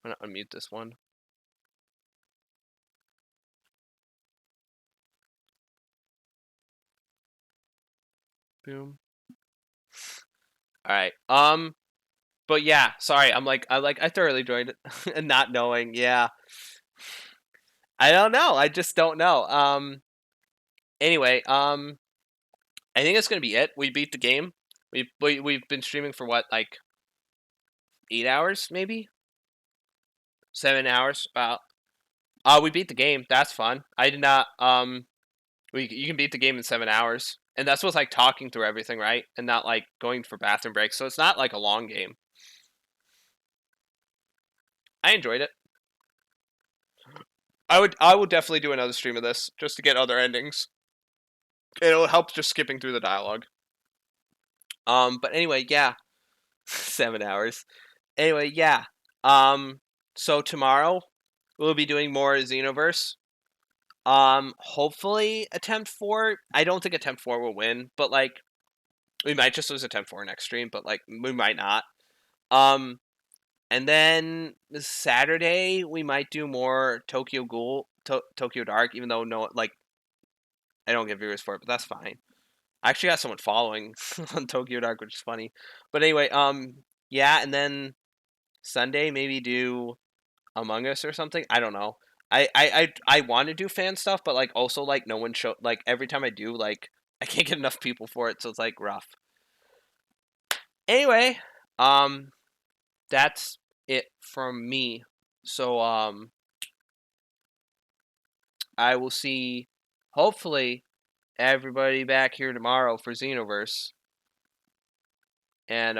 I'm gonna unmute this one. Boom. All right. But yeah, sorry. I thoroughly enjoyed it and not knowing. Yeah. I don't know. I just don't know. Anyway, I think it's gonna be it. We beat the game. We've been streaming for what, like 8 hours, maybe 7 hours. About. We beat the game. That's fun. I did not. You can beat the game in 7 hours, and that's with like talking through everything, right? And not like going for bathroom breaks. So it's not like a long game. I enjoyed it. I would definitely do another stream of this just to get other endings. It'll help just skipping through the dialogue. But anyway, yeah. 7 hours. Anyway, yeah. So tomorrow we'll be doing more Xenoverse. Hopefully Attempt 4. I don't think Attempt 4 will win, but like we might just lose Attempt 4 next stream, but like we might not. And then Saturday we might do more Tokyo Ghoul, Tokyo Dark, even though I don't get viewers for it, but that's fine. I actually got someone following on Tokyo Dark, which is funny. But anyway, yeah, and then Sunday maybe do Among Us or something. I don't know. I want to do fan stuff, but like also like no one show like every time I do like I can't get enough people for it, so it's like rough. Anyway, that's it from me. So I will see hopefully everybody back here tomorrow for Xenoverse. And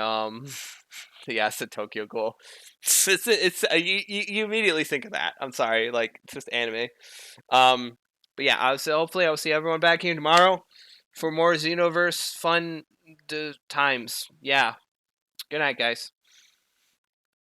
yeah, it's a Tokyo Ghoul. It's you immediately think of that. I'm sorry, like it's just anime. But yeah, hopefully I'll see everyone back here tomorrow for more Xenoverse fun times. Yeah. Good night, guys.